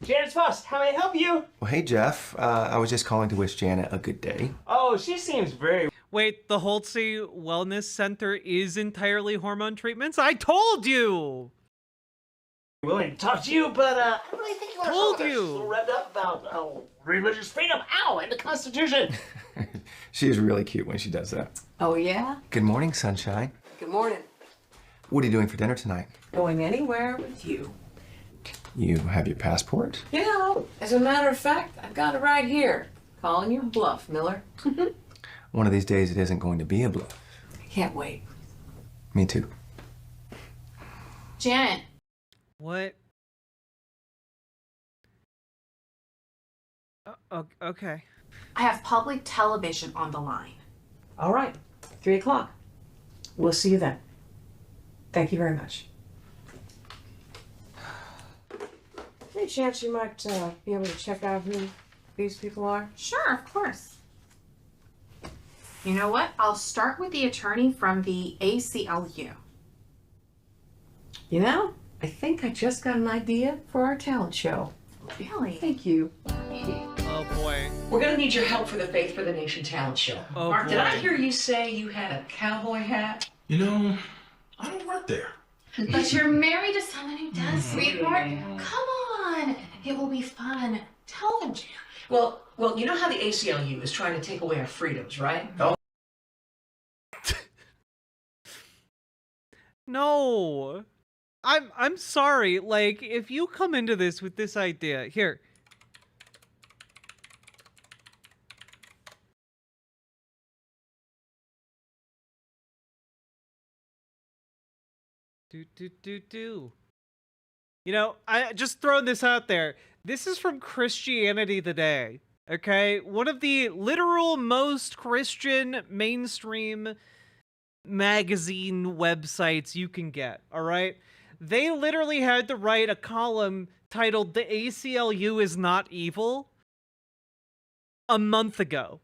Janet's Fust, how may I help you? Well, hey, Jeff. I was just calling to wish Janet a good day. Oh, she seems very... Wait, the Holtzy Wellness Center is entirely hormone treatments? I told you! Willing to talk to you, but I really think you want Told to you. a little revved up about religious freedom. Ow, and the Constitution. She is really cute when she does that. Oh, yeah? Good morning, sunshine. Good morning. What are you doing for dinner tonight? Going anywhere with you. You have your passport? You know, as a matter of fact, I've got it right here. Calling your bluff, Miller. One of these days, it isn't going to be a bluff. Can't wait. Me too. Janet. What? Okay. I have public television on the line. All right. 3 o'clock. We'll see you then. Thank you very much. Any chance you might be able to check out who these people are? Sure, of course. You know what? I'll start with the attorney from the ACLU. You know, I think I just got an idea for our talent show. Really? Thank you. Oh boy. We're gonna need your help for the Faith for the Nation talent show. Oh, Mark, did I boy. hear you say you had a cowboy hat? You know, I don't work there. But you're married to someone who does, sweetheart. Come on. It will be fun. Tell them, Jan. Well, you know how the ACLU is trying to take away our freedoms, right? Oh. No. I'm sorry. Like, if you come into this with this idea, here. Do. You know, I just throwing this out there. This is from Christianity Today. Okay? One of the literal most Christian mainstream magazine websites you can get, all right? They literally had to write a column titled "The ACLU is Not Evil" a month ago.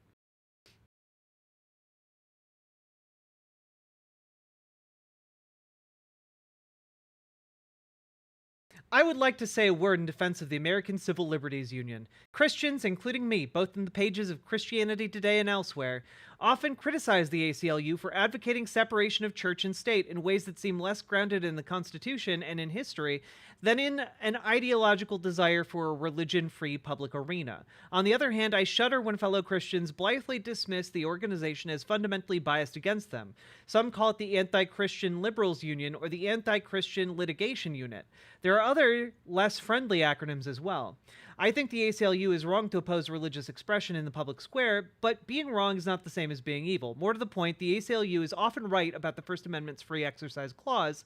I would like to say a word in defense of the American Civil Liberties Union. Christians, including me, both in the pages of Christianity Today and elsewhere, often criticize the ACLU for advocating separation of church and state in ways that seem less grounded in the Constitution and in history than in an ideological desire for a religion-free public arena. On the other hand, I shudder when fellow Christians blithely dismiss the organization as fundamentally biased against them. Some call it the Anti-Christian Liberals Union or the Anti-Christian Litigation Unit. There are other, less friendly acronyms as well. I think the ACLU is wrong to oppose religious expression in the public square, but being wrong is not the same as being evil. More to the point, the ACLU is often right about the First Amendment's free exercise clause,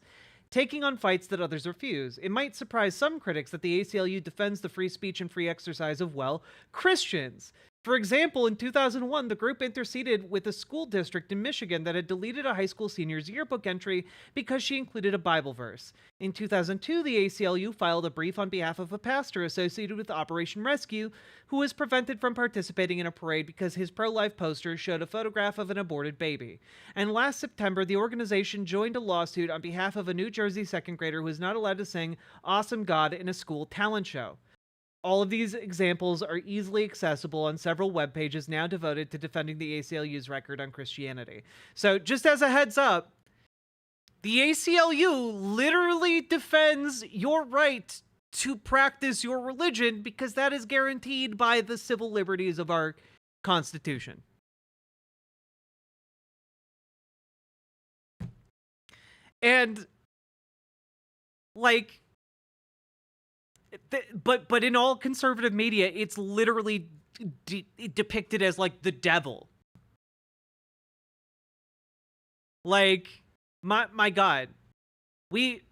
taking on fights that others refuse. It might surprise some critics that the ACLU defends the free speech and free exercise of, well, Christians. For example, in 2001, the group interceded with a school district in Michigan that had deleted a high school senior's yearbook entry because she included a Bible verse. In 2002, the ACLU filed a brief on behalf of a pastor associated with Operation Rescue who was prevented from participating in a parade because his pro-life poster showed a photograph of an aborted baby. And last September, the organization joined a lawsuit on behalf of a New Jersey second grader who was not allowed to sing Awesome God in a school talent show. All of these examples are easily accessible on several web pages now devoted to defending the ACLU's record on Christianity. So just as a heads up, the ACLU literally defends your right to practice your religion because that is guaranteed by the civil liberties of our Constitution. And, like... But in all conservative media, it's literally depicted as, like, the devil. Like, my God.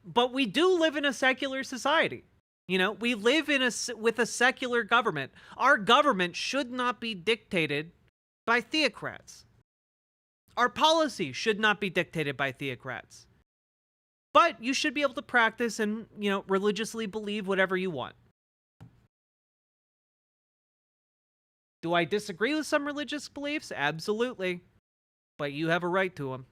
But we do live in a secular society. You know, we live with a secular government. Our government should not be dictated by theocrats. Our policy should not be dictated by theocrats. But you should be able to practice and, you know, religiously believe whatever you want. Do I disagree with some religious beliefs? Absolutely. But you have a right to them.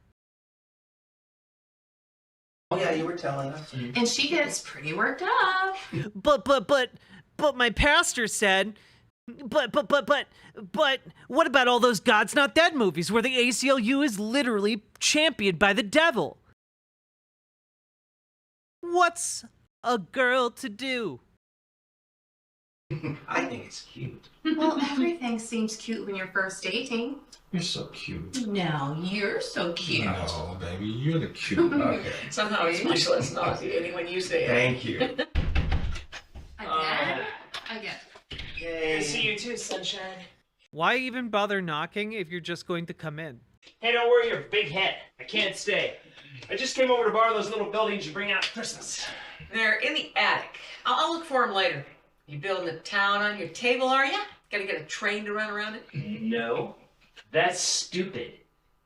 Oh yeah, you were telling us. And she gets pretty worked up. But my pastor said, but what about all those God's Not Dead movies where the ACLU is literally championed by the devil? What's a girl to do? I think it's cute. Well, everything seems cute when you're first dating. You're so cute. No, you're so cute. No, baby, you're the cute. Okay. Somehow it's much less nauseating when you say it. Thank you. Again? Again. Yay. Good to see you too, sunshine. Why even bother knocking if you're just going to come in? Hey, don't worry your big head. I can't stay. I just came over to borrow those little buildings you bring out at Christmas. They're in the attic. I'll look for them later. You building the town on your table, are you? Gotta get a train to run around it? No. That's stupid.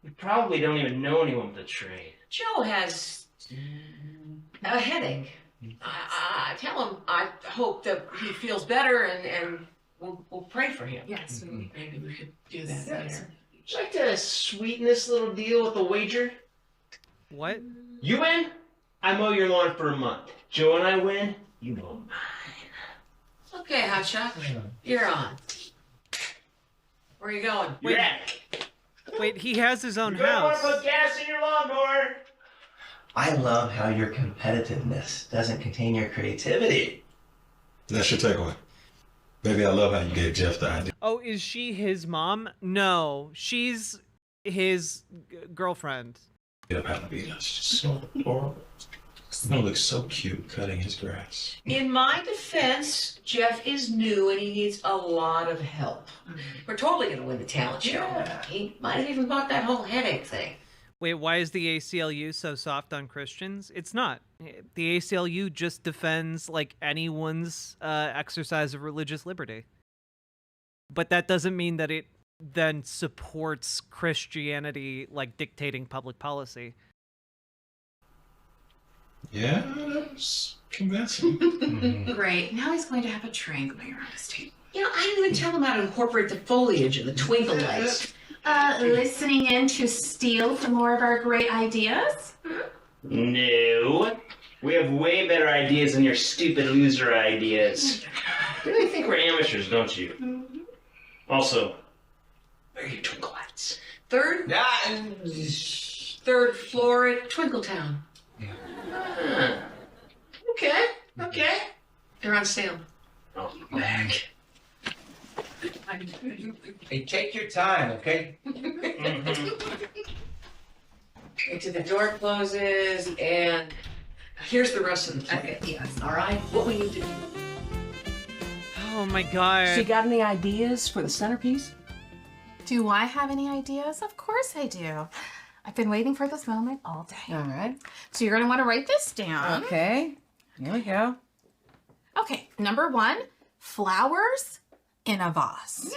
You probably don't even know anyone with a trade. Joe has a headache. I tell him I hope that he feels better and we'll pray for him. Yes, maybe we could do that later. Would you like to sweeten this little deal with a wager? What? You win, I mow your lawn for a month. Joe and I win, you mow mine. Okay, Hotshot. You're on. Where are you going? Wait, he has his own You're gonna want house. to put gas in your lawnmower. I love how your competitiveness doesn't contain your creativity. That's your takeaway. Baby, I love how you gave Jeff the idea. Oh, is she his mom? No, she's his girlfriend. It's just so horrible. He looks so cute cutting his grass. In my defense, Jeff is new and he needs a lot of help. We're totally gonna win the talent show. Yeah. He might have even bought that whole headache thing. Wait, why is the ACLU so soft on Christians? It's not. The ACLU just defends like anyone's exercise of religious liberty. But that doesn't mean that it then supports Christianity like dictating public policy. Yeah, that was convincing. Great. Now he's going to have a drink while you're on his table. You know, I didn't even tell him how to incorporate the foliage and the twinkle lights. Listening in to steal some more of our great ideas? No. We have way better ideas than your stupid loser ideas. You really think we're amateurs, don't you? Also, where are your twinkle lights? Third floor at Twinkletown. Okay. They're on sale. I'll be back. Hey, take your time, okay? Okay, to the door closes, and here's the rest of the plan. Okay, yes, all right. What will you do? Oh my god. So you got any ideas for the centerpiece? Do I have any ideas? Of course I do. I've been waiting for this moment all day. All right. So you're going to want to write this down. Okay. Here we go. Okay, number 1, flowers in a vase.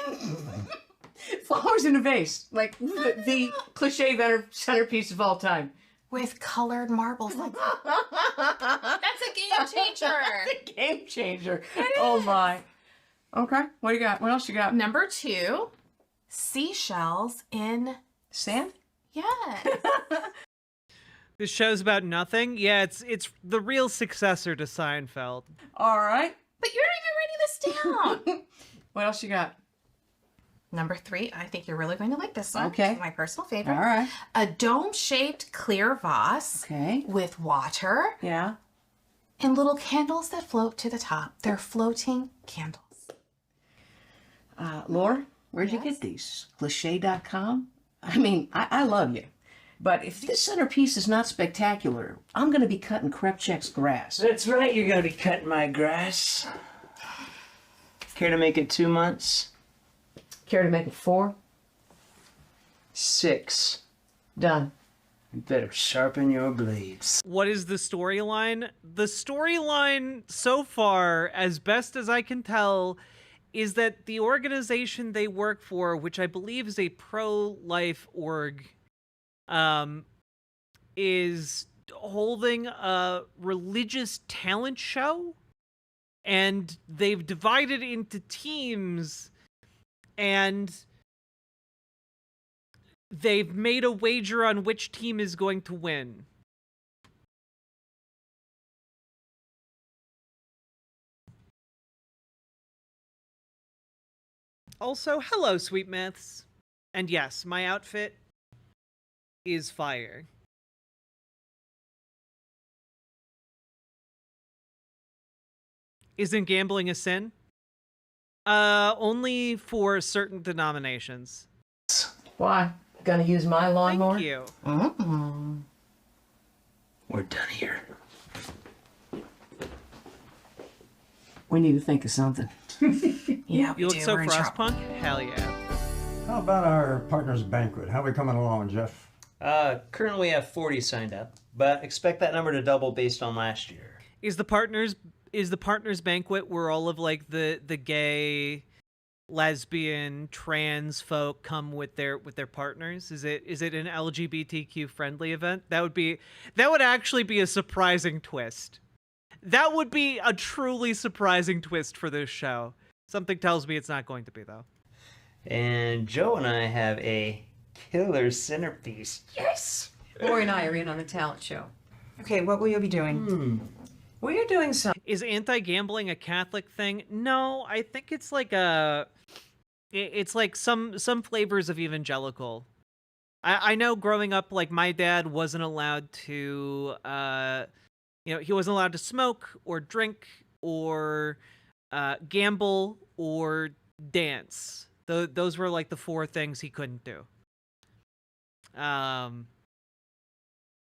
Flowers in a vase, like the cliche centerpiece of all time. With colored marbles. That's a game changer. That's a game changer. Oh my. Okay, what do you got? What else you got? Number 2, seashells in sand? Yes. This show's about nothing? Yeah, it's the real successor to Seinfeld. All right. But you're not even writing this down. What else you got? Number 3, I think you're really going to like this one. Okay. It's my personal favorite. All right. A dome-shaped clear vase. Okay. With water. Yeah. And little candles that float to the top. They're floating candles. Laura, where'd you get these? Cliche.com? I mean, I love you. But if this centerpiece is not spectacular, I'm going to be cutting Krepchek's grass. That's right, you're gonna be cutting my grass. Care to make it 2 months? Care to make it 4? 6. Done. You better sharpen your blades. What is the storyline? The storyline so far, as best as I can tell, is that the organization they work for, which I believe is a pro-life org, is holding a religious talent show, and they've divided into teams, and they've made a wager on which team is going to win. Also, hello, Sweet Myths. And yes, my outfit is fire. Isn't gambling a sin? Only for certain denominations. Why? Gonna use my lawnmower? Thank you. We're done here. We need to think of something. Yeah, You look so frostpunk? Hell yeah. How about our partners banquet? How are we coming along, Jeff? Currently we have 40 signed up, but expect that number to double based on last year. Is the partners banquet where all of like the gay, lesbian, trans folk come with their partners? Is it an LGBTQ friendly event? That would actually be a surprising twist. That would be a truly surprising twist for this show. Something tells me it's not going to be, though. And Joe and I have a killer centerpiece. Yes! Lori and I are in on the talent show. Okay, what will you be doing? Well, you're doing something. Is anti-gambling a Catholic thing? No, I think it's like a it's like some flavors of evangelical. I know growing up, like my dad wasn't allowed to, he wasn't allowed to smoke or drink or gamble or dance. Those were like the 4 things he couldn't do.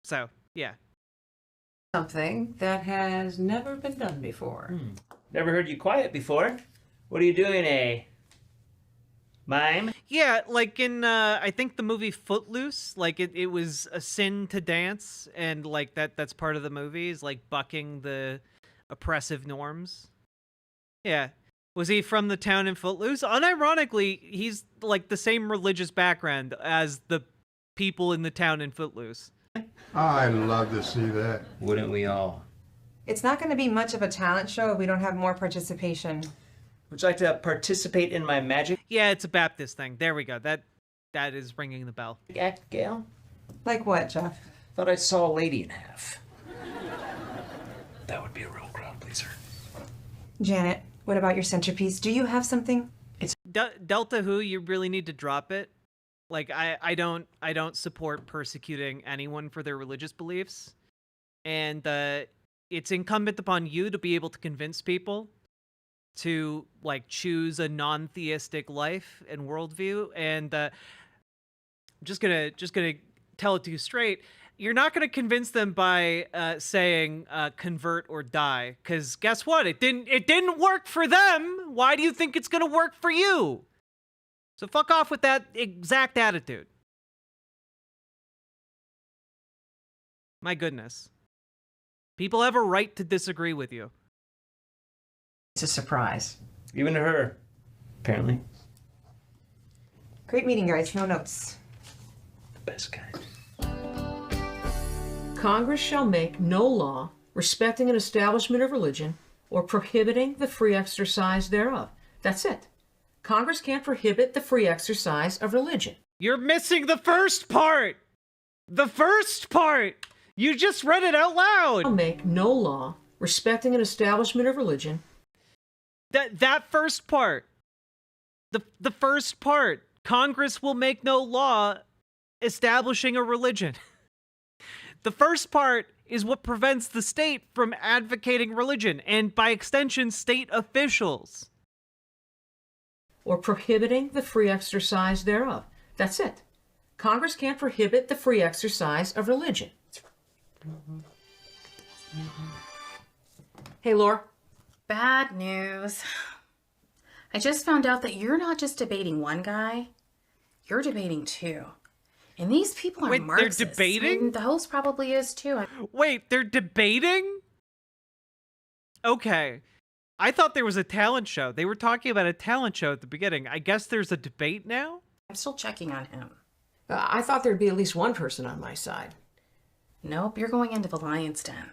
So yeah. Something that has never been done before. Never heard you quiet before. What are you doing, mime? Yeah, like in I think the movie Footloose, like it was a sin to dance, and like that's part of the movie, is like bucking the oppressive norms. Yeah. Was he from the town in Footloose? Unironically, he's like the same religious background as the people in the town in Footloose. I'd love to see that. Wouldn't we all? It's not going to be much of a talent show if we don't have more participation. Would you like to participate in my magic Yeah, it's a Baptist thing. There we go. That is ringing the bell. act, Gail? Like what, Jeff? Thought I saw a lady in half. That would be a real crowd pleaser. Janet, what about your centerpiece? Do you have something? It's Delta Who, you really need to drop it. Like I don't support persecuting anyone for their religious beliefs. And it's incumbent upon you to be able to convince people to like choose a non-theistic life and worldview. And I'm just gonna tell it to you straight. You're not gonna convince them by saying convert or die, because guess what? It didn't work for them. Why do you think it's gonna work for you? So fuck off with that exact attitude. My goodness. People have a right to disagree with you. It's a surprise. Even to her, apparently. Great meeting, guys. No notes. The best kind. Congress shall make no law respecting an establishment of religion or prohibiting the free exercise thereof. That's it. Congress can't prohibit the free exercise of religion. You're missing the first part! The first part! You just read it out loud! Shall make no law respecting an establishment of religion. That first part. The first part. Congress will make no law establishing a religion. The first part is what prevents the state from advocating religion, and by extension, state officials. Or prohibiting the free exercise thereof. That's it. Congress can't prohibit the free exercise of religion. Hey, Laura. Bad news. I just found out that you're not just debating one guy, you're debating 2. And these people are Wait, Marxists. they're debating? And the host probably is too. Wait, they're debating? Okay. I thought there was a talent show. They were talking about a talent show at the beginning. I guess there's a debate now? I'm still checking on him. I thought there'd be at least one person on my side. Nope, you're going into the lion's den.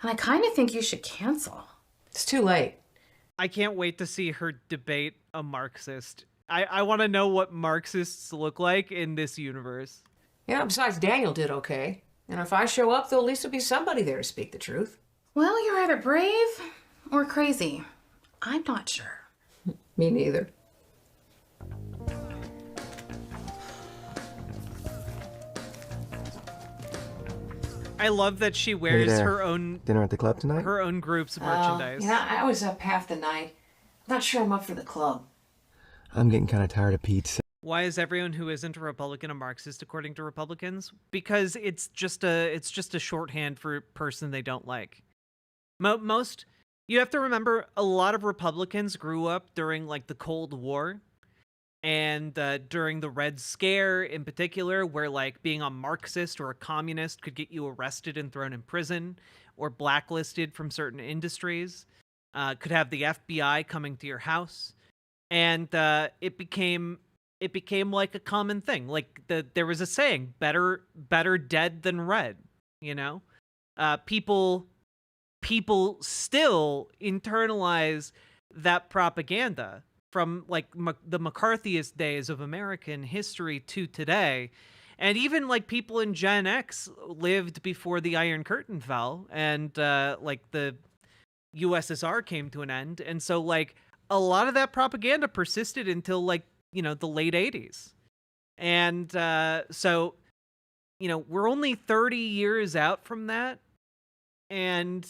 And I kind of think you should cancel. It's too late. I can't wait to see her debate a Marxist. I want to know what Marxists look like in this universe. Yeah, besides Daniel did okay. And if I show up, there'll at least be somebody there to speak the truth. Well, you're either brave or crazy. I'm not sure. Me neither. I love that she wears her own dinner at the club tonight. Her own group's merchandise. Yeah, I was up half the night. Not sure I'm up for the club. I'm getting kind of tired of pizza. Why is everyone who isn't a Republican a Marxist, according to Republicans? Because it's just a shorthand for a person they don't like. Most, you have to remember, a lot of Republicans grew up during like the Cold War, and during the Red Scare in particular, where like being a Marxist or a communist could get you arrested and thrown in prison or blacklisted from certain industries, could have the FBI coming to your house, and it became like a common thing. Like there was a saying, better dead than red, you know? People still internalize that propaganda from like the McCarthyist days of American history to today. And even like people in Gen X lived before the Iron Curtain fell and like the USSR came to an end. And so like a lot of that propaganda persisted until like the late 80s. And so, we're only 30 years out from that. And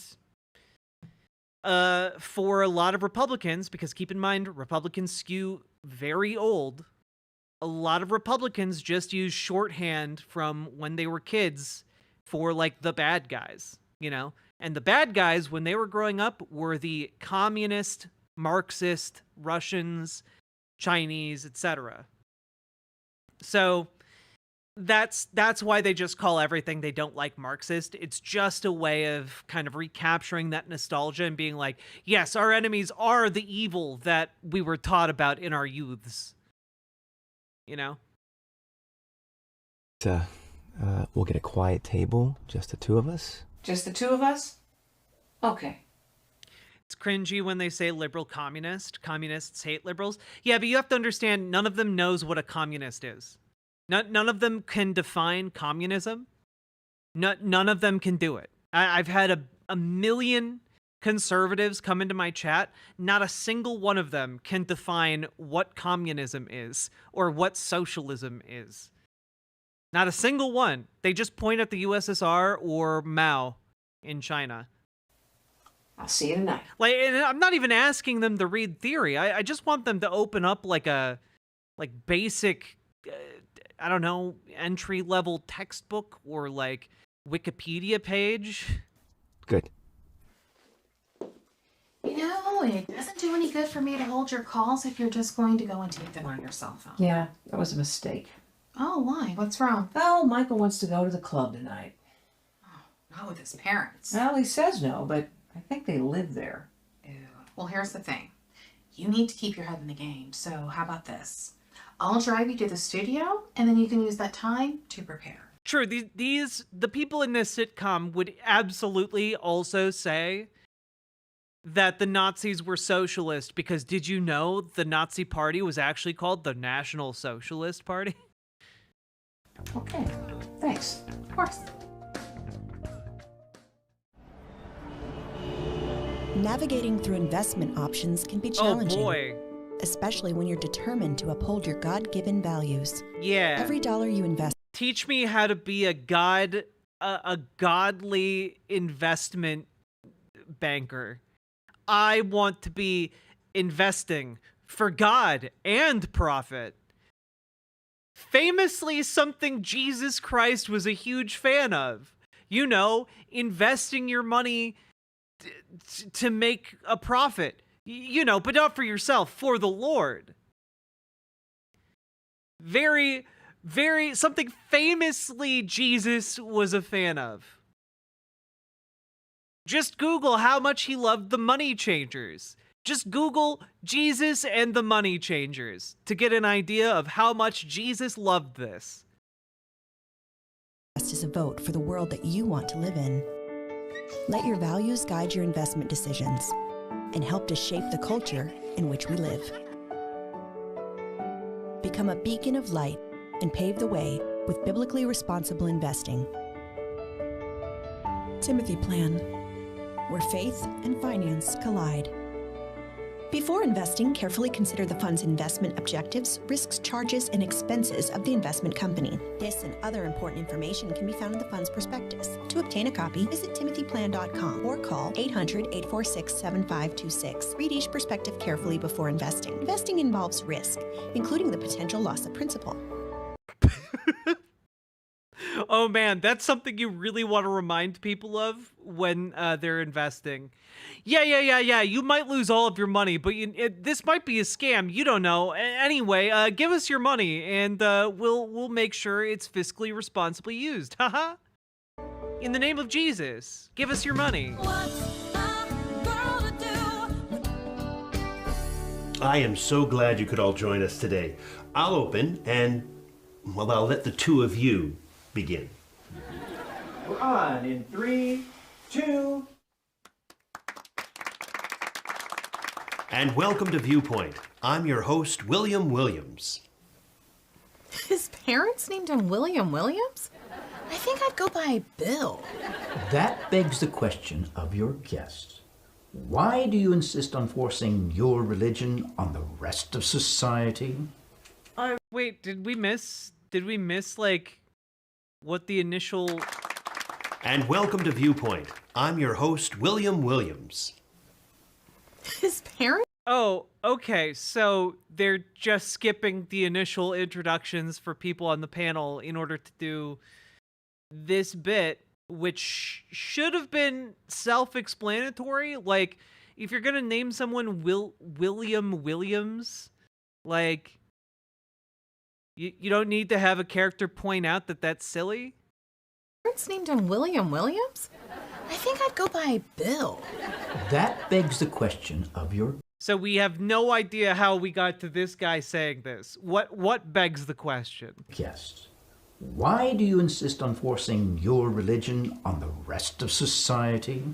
for a lot of Republicans, because keep in mind, Republicans skew very old, a lot of Republicans just use shorthand from when they were kids for like the bad guys, and the bad guys when they were growing up were the communist, Marxist, Russians, Chinese, etc. So that's why they just call everything they don't like Marxist. It's just a way of kind of recapturing that nostalgia and being like, yes, our enemies are the evil that we were taught about in our youths. We'll get a quiet table, just the two of us. Just the two of us? Okay. It's cringy when they say liberal communist. Communists hate liberals. Yeah, but you have to understand, none of them knows what a communist is. None of them can define communism. None of them can do it. I've had a million conservatives come into my chat. Not a single one of them can define what communism is or what socialism is. Not a single one. They just point at the USSR or Mao in China. I'll see you tonight. And I'm not even asking them to read theory. I just want them to open up like a basic, I don't know, entry-level textbook or like Wikipedia page. Good. It doesn't do any good for me to hold your calls if you're just going to go and take them on your cell phone. Yeah, that was a mistake. Oh, why? What's wrong? Oh, Michael wants to go to the club tonight. Not with his parents. Well, he says no, but I think they live there. Ew. Well, here's the thing. You need to keep your head in the game, so how about this? I'll drive you to the studio, and then you can use that time to prepare. True, the people in this sitcom would absolutely also say that the Nazis were socialist, because did you know the Nazi party was actually called the National Socialist Party? Okay, thanks. Of course. Navigating through investment options can be challenging. Oh boy. Especially when you're determined to uphold your God-given values. Yeah. Every dollar you invest. Teach me how to be a godly investment banker. I want to be investing for God and profit. Famously, something Jesus Christ was a huge fan of. Investing your money to make a profit. But not for yourself, for the Lord. Very, very, something famously Jesus was a fan of. Just Google how much he loved the Money Changers. Just Google Jesus and the Money Changers to get an idea of how much Jesus loved this. Is a vote for the world that you want to live in. Let your values guide your investment decisions and help to shape the culture in which we live. Become a beacon of light and pave the way with biblically responsible investing. Timothy Plan, where faith and finance collide. Before investing, carefully consider the fund's investment objectives, risks, charges, and expenses of the investment company. This and other important information can be found in the fund's prospectus. To obtain a copy, visit timothyplan.com or call 800-846-7526. Read each prospectus carefully before investing. Investing involves risk, including the potential loss of principal. Oh man, that's something you really want to remind people of when they're investing. Yeah. You might lose all of your money, but this might be a scam. You don't know. Anyway, give us your money, and we'll make sure it's fiscally responsibly used. Haha. In the name of Jesus, give us your money. I am so glad you could all join us today. I'll open, and well, I'll let the two of you begin. We're on in 3, 2. And welcome to Viewpoint. I'm your host, William Williams. His parents named him William Williams? I think I'd go by Bill. That begs the question of your guest. Why do you insist on forcing your religion on the rest of society? Wait, did we miss like what the initial... And welcome to Viewpoint. I'm your host, William Williams. His parents? Oh, okay. So they're just skipping the initial introductions for people on the panel in order to do this bit, which should have been self-explanatory. Like, if you're gonna name someone William Williams, like, you don't need to have a character point out that that's silly. Parents named him William Williams? I think I'd go by Bill. That begs the question of your So we have no idea how we got to this guy saying this. What begs the question? guest. Why do you insist on forcing your religion on the rest of society?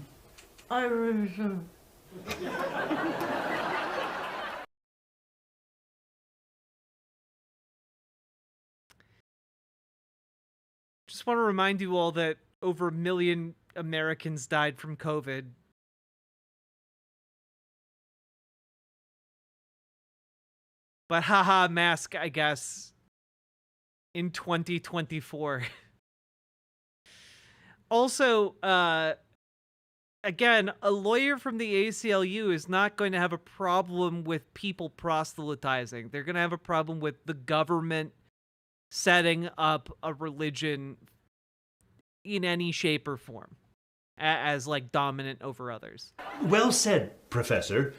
Just want to remind you all that over 1 million Americans died from COVID. But haha, mask, I guess, in 2024. Also, again, a lawyer from the ACLU is not going to have a problem with people proselytizing. They're going to have a problem with the government setting up a religion in any shape or form as like dominant over others. Well said, Professor.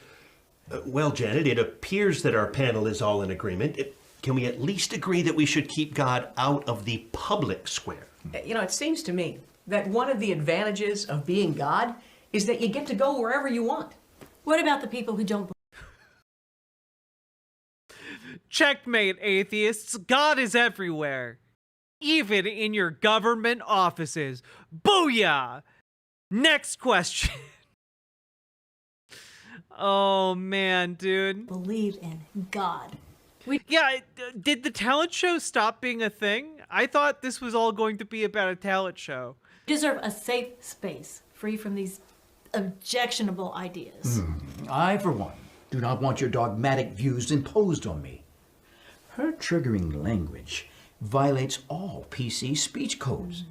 Well, Janet, it appears that our panel is all in agreement. Can we at least agree that we should keep God out of the public square? You know, it seems to me that one of the advantages of being God is that you get to go wherever you want. What about the people who don't? Checkmate, atheists. God is everywhere. Even in your government offices. Booyah! Next question. Oh, man, dude. Believe in God. Yeah, did the talent show stop being a thing? I thought this was all going to be about a talent show. You deserve a safe space, free from these objectionable ideas. I, for one, do not want your dogmatic views imposed on me. Her triggering language violates all PC speech codes.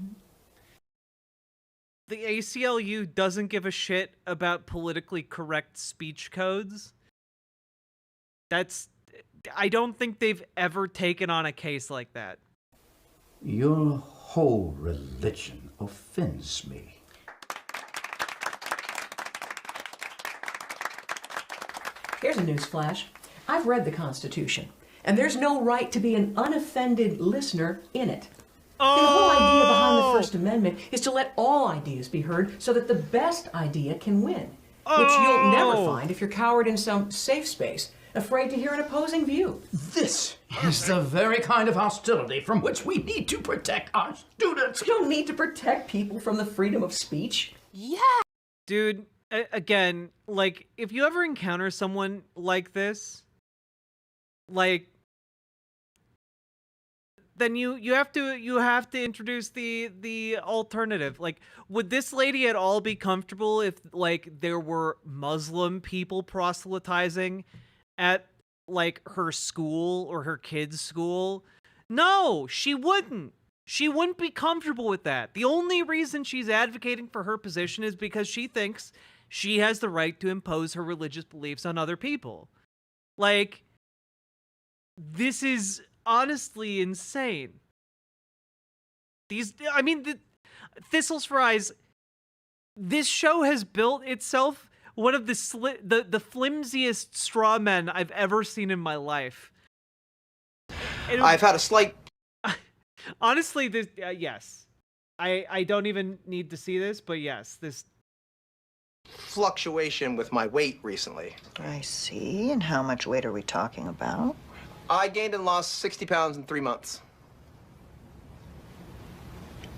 The ACLU doesn't give a shit about politically correct speech codes. I don't think they've ever taken on a case like that. Your whole religion offends me. Here's a news flash. I've read the Constitution, and there's no right to be an unoffended listener in it. The whole idea behind the First Amendment is to let all ideas be heard so that the best idea can win, which you'll never find if you're cowered in some safe space, afraid to hear an opposing view. This is the very kind of hostility from which we need to protect our students. You don't need to protect people from the freedom of speech. Yeah. Dude, again, like, if you ever encounter someone like this, like, then you have to introduce the alternative. Like, would this lady at all be comfortable if, like, there were Muslim people proselytizing at, like, her school or her kids' school? No, she wouldn't. She wouldn't be comfortable with that. The only reason she's advocating for her position is because she thinks she has the right to impose her religious beliefs on other people. Like, this is honestly insane. Thistles for Eyes, this show has built itself one of the flimsiest straw men I've ever seen in my life. I've had a slight... Honestly, this, yes. I don't even need to see this, but yes, this... fluctuation with my weight recently. I see. And how much weight are we talking about? I gained and lost 60 pounds in 3 months.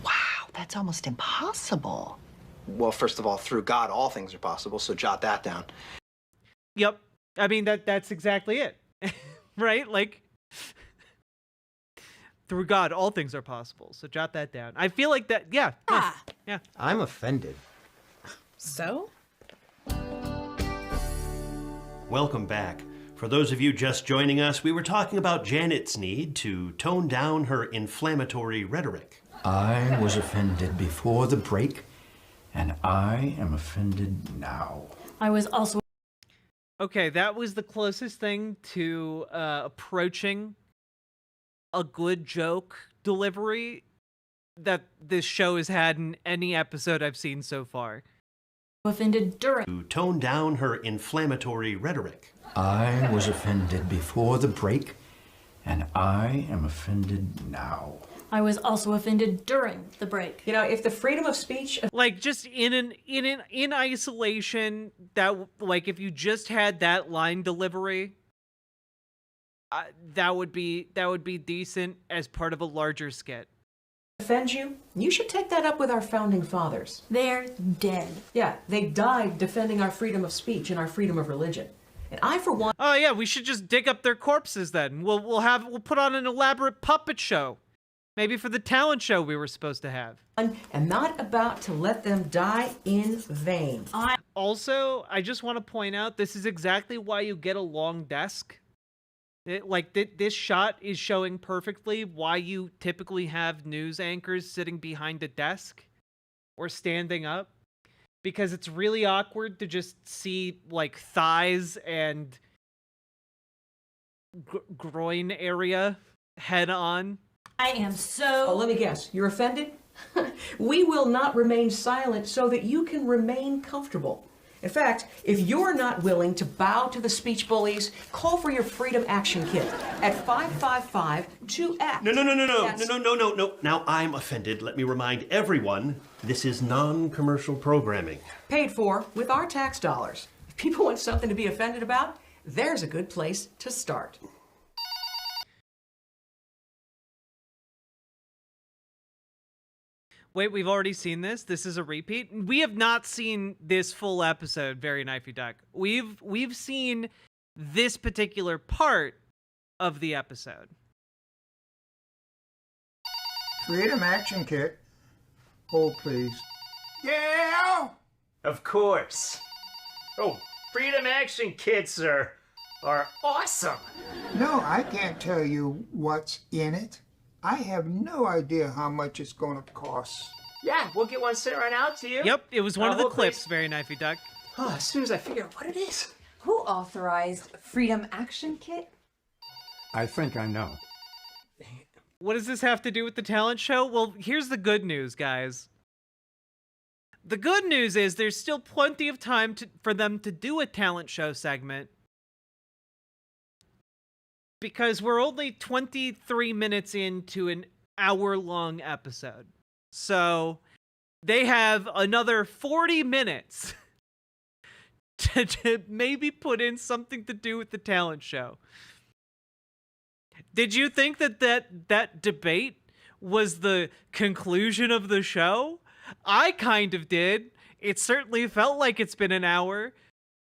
Wow, that's almost impossible. Well, first of all, through God, all things are possible, so jot that down. Yep. I mean, that's exactly it. Right? Like, through God, all things are possible, so jot that down. I feel like that, yeah. Yeah. I'm offended. So? Welcome back. For those of you just joining us, we were talking about Janet's need to tone down her inflammatory rhetoric. I was offended before the break, and I am offended now. I was also... Okay, that was the closest thing to approaching a good joke delivery that this show has had in any episode I've seen so far. Offended during... To tone down her inflammatory rhetoric. I was offended before the break, and I am offended now. I was also offended during the break. You know, if the freedom of speech, like, just in isolation, that, like, if you just had that line delivery, that would be decent as part of a larger skit. Offends you, you should take that up with our founding fathers. They're dead. Yeah, they died defending our freedom of speech and our freedom of religion. And I, for one... Oh yeah, we should just dig up their corpses then. We'll put on an elaborate puppet show. Maybe for the talent show we were supposed to have. And not about to let them die in vain. Also, I just want to point out, this is exactly why you get a long desk. This shot is showing perfectly why you typically have news anchors sitting behind a desk or standing up, because it's really awkward to just see like thighs and groin area head on. I am so... Oh, let me guess. You're offended? We will not remain silent so that you can remain comfortable. In fact, if you're not willing to bow to the speech bullies, call for your Freedom Action Kit at 555-2ACT. No. Now I'm offended. Let me remind everyone, this is non-commercial programming. Paid for with our tax dollars. If people want something to be offended about, there's a good place to start. Wait, we've already seen this? This is a repeat? We have not seen this full episode, Very Knifey Duck. We've seen this particular part of the episode. Freedom Action Kit. Hold, please. Yeah! Of course. Oh, Freedom Action Kits are awesome. No, I can't tell you what's in it. I have no idea how much it's going to cost. Yeah, we'll get one sent right out to you. Yep, it was one of the clips, Very Knifey Duck. Oh, as soon as I figure out what it is. Who authorized Freedom Action Kit? I think I know. What does this have to do with the talent show? Well, here's the good news, guys. The good news is there's still plenty of time for them to do a talent show segment, because we're only 23 minutes into an hour-long episode. So they have another 40 minutes to maybe put in something to do with the talent show. Did you think that debate was the conclusion of the show? I kind of did. It certainly felt like it's been an hour.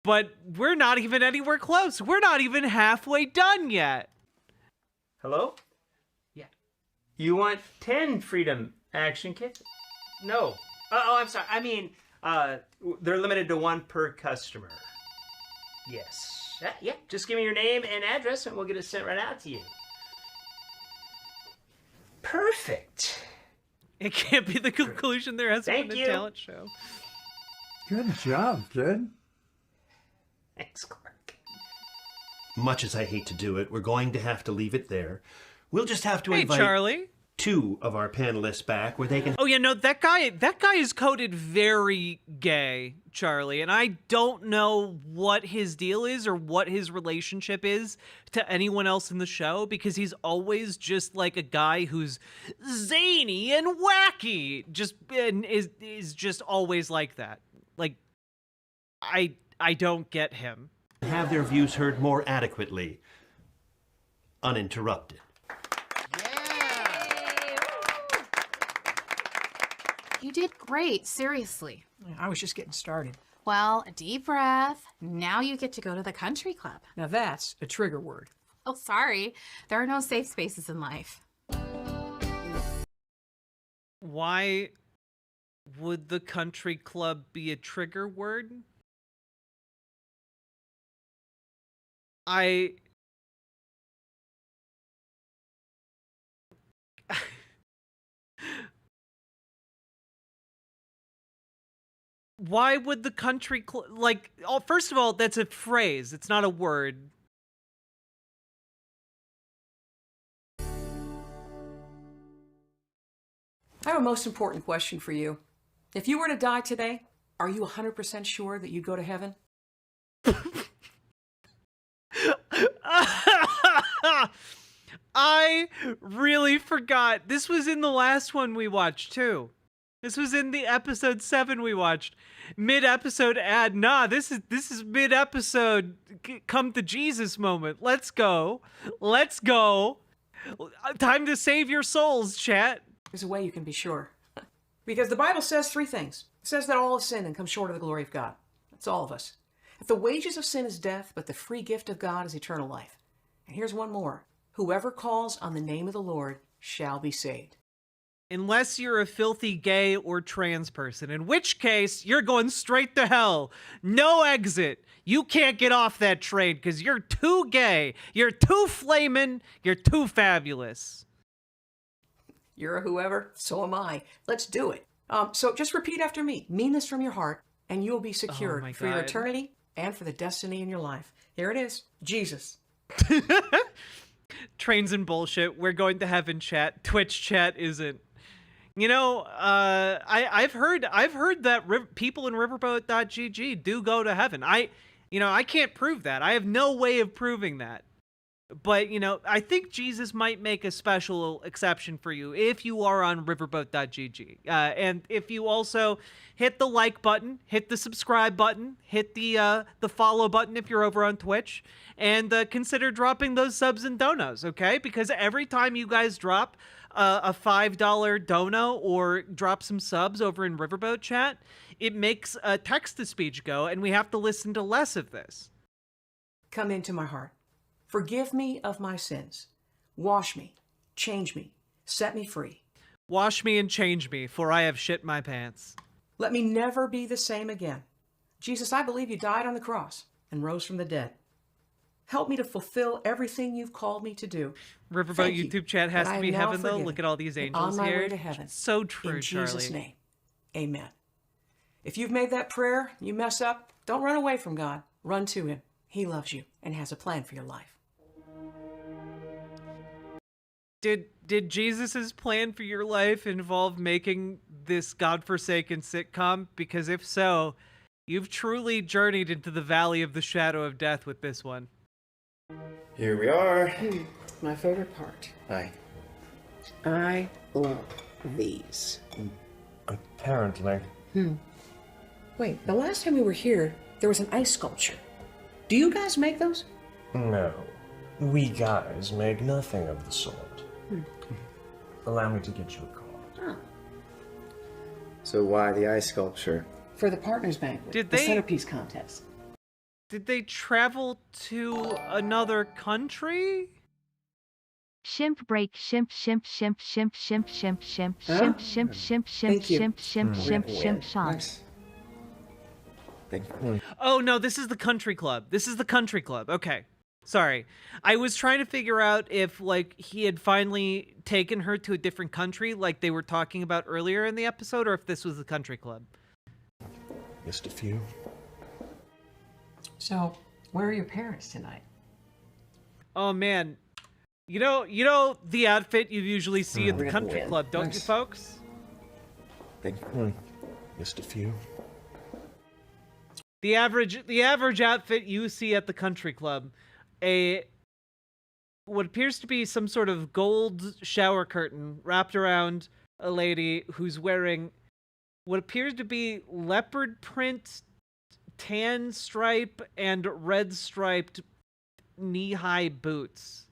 But we're not even anywhere close. We're not even halfway done yet. Hello? Yeah. You want 10 Freedom Action Kits? No. Oh, I'm sorry. I mean, they're limited to one per customer. Yes. Yeah, just give me your name and address and we'll get it sent right out to you. Perfect. It can't be the conclusion there has Thank been you. a talent show. Good job, kid. Thanks, Clark. Much as I hate to do it, we're going to have to leave it there. We'll just have to invite Charlie. 2 of our panelists back where they can... Oh yeah, no, that guy is coded very gay, Charlie, and I don't know what his deal is or what his relationship is to anyone else in the show, because he's always just like a guy who's zany and wacky, and is just always like that. Like, I don't get him. Have their views heard more adequately, uninterrupted. You did great, seriously. I was just getting started. Well, a deep breath. Now you get to go to the country club. Now that's a trigger word. Oh, sorry. There are no safe spaces in life. Why would the country club be a trigger word? Why would the country like? Oh, first of all, that's a phrase. It's not a word. I have a most important question for you. If you were to die today, are you 100% sure that you'd go to heaven? I really forgot. This was in the last one we watched too. This was in the episode 7 we watched. Mid-episode ad. Nah, this is mid-episode come to Jesus moment. Let's go. Let's go. Time to save your souls, chat. There's a way you can be sure. Because the Bible says 3 things. It says that all have sinned and come short of the glory of God. That's all of us. If the wages of sin is death, but the free gift of God is eternal life. And here's one more. Whoever calls on the name of the Lord shall be saved. Unless you're a filthy gay or trans person, in which case you're going straight to hell. No exit. You can't get off that train because you're too gay. You're too flamin'. You're too fabulous. You're a whoever, so am I. Let's do it. So just repeat after me. Mean this from your heart, and you'll be secured for your eternity and for the destiny in your life. Here it is. Jesus. Trains and bullshit. We're going to heaven, chat. Twitch chat isn't. You know, I've heard that people in riverboat.gg do go to heaven. I can't prove that. I have no way of proving that. But, you know, I think Jesus might make a special exception for you if you are on riverboat.gg. And if you also hit the like button, hit the subscribe button, hit the follow button if you're over on Twitch, and consider dropping those subs and donos, okay? Because every time you guys drop a $5 dono or drop some subs over in Riverboat chat, it makes text-to-speech go, and we have to listen to less of this. Come into my heart. Forgive me of my sins. Wash me, change me, set me free. Wash me and change me, for I have shit my pants. Let me never be the same again. Jesus, I believe you died on the cross and rose from the dead. Help me to fulfill everything you've called me to do. Riverboat YouTube chat has to be heaven, though. Look at all these angels on my here. Way to heaven. So true, in Charlie. Jesus' name, amen. If you've made that prayer, you mess up, don't run away from God. Run to him. He loves you and has a plan for your life. Did Jesus's plan for your life involve making this godforsaken sitcom? Because if so, you've truly journeyed into the valley of the shadow of death with this one. Here we are. My favorite part. Hi. I love these. Apparently. Wait, the last time we were here, there was an ice sculpture. Do you guys make those? No. We guys make nothing of the sort. Allow me to get you a call. Oh. So why the ice sculpture? For the partners banquet. The centerpiece contest. Did they travel to another country? Shimp break, shimp, shimp, shimp, shimp, shimp, shimp, shimp, shimp, shimp, shimp, shimp, shimp, shimp, shimp, shimp, shimp. Thank you. Oh no, this is the country club. This is the country club. Okay. Sorry. I was trying to figure out if, like, he had finally taken her to a different country like they were talking about earlier in the episode, or if this was the country club. Just a few. So, where are your parents tonight? Oh, man. You know the outfit you usually see at the country club, don't you, folks? Thank you. Just a few. The average outfit you see at the country club. What appears to be some sort of gold shower curtain wrapped around a lady who's wearing what appears to be leopard print, tan stripe, and red striped knee-high boots.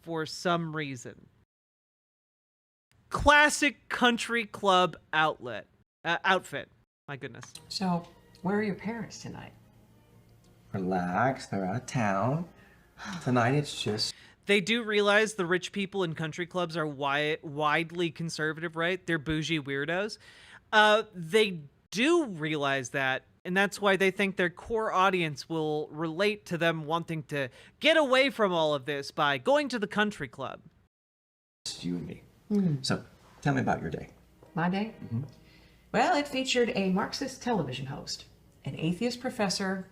For some reason. Classic country club outfit. My goodness. So, where are your parents tonight? Relax, they're out of town. Tonight it's just... They do realize the rich people in country clubs are widely conservative, right? They're bougie weirdos. They do realize that, and that's why they think their core audience will relate to them wanting to get away from all of this by going to the country club. Just you and me. Hmm. So, tell me about your day. My day? Well, it featured a Marxist television host, an atheist professor.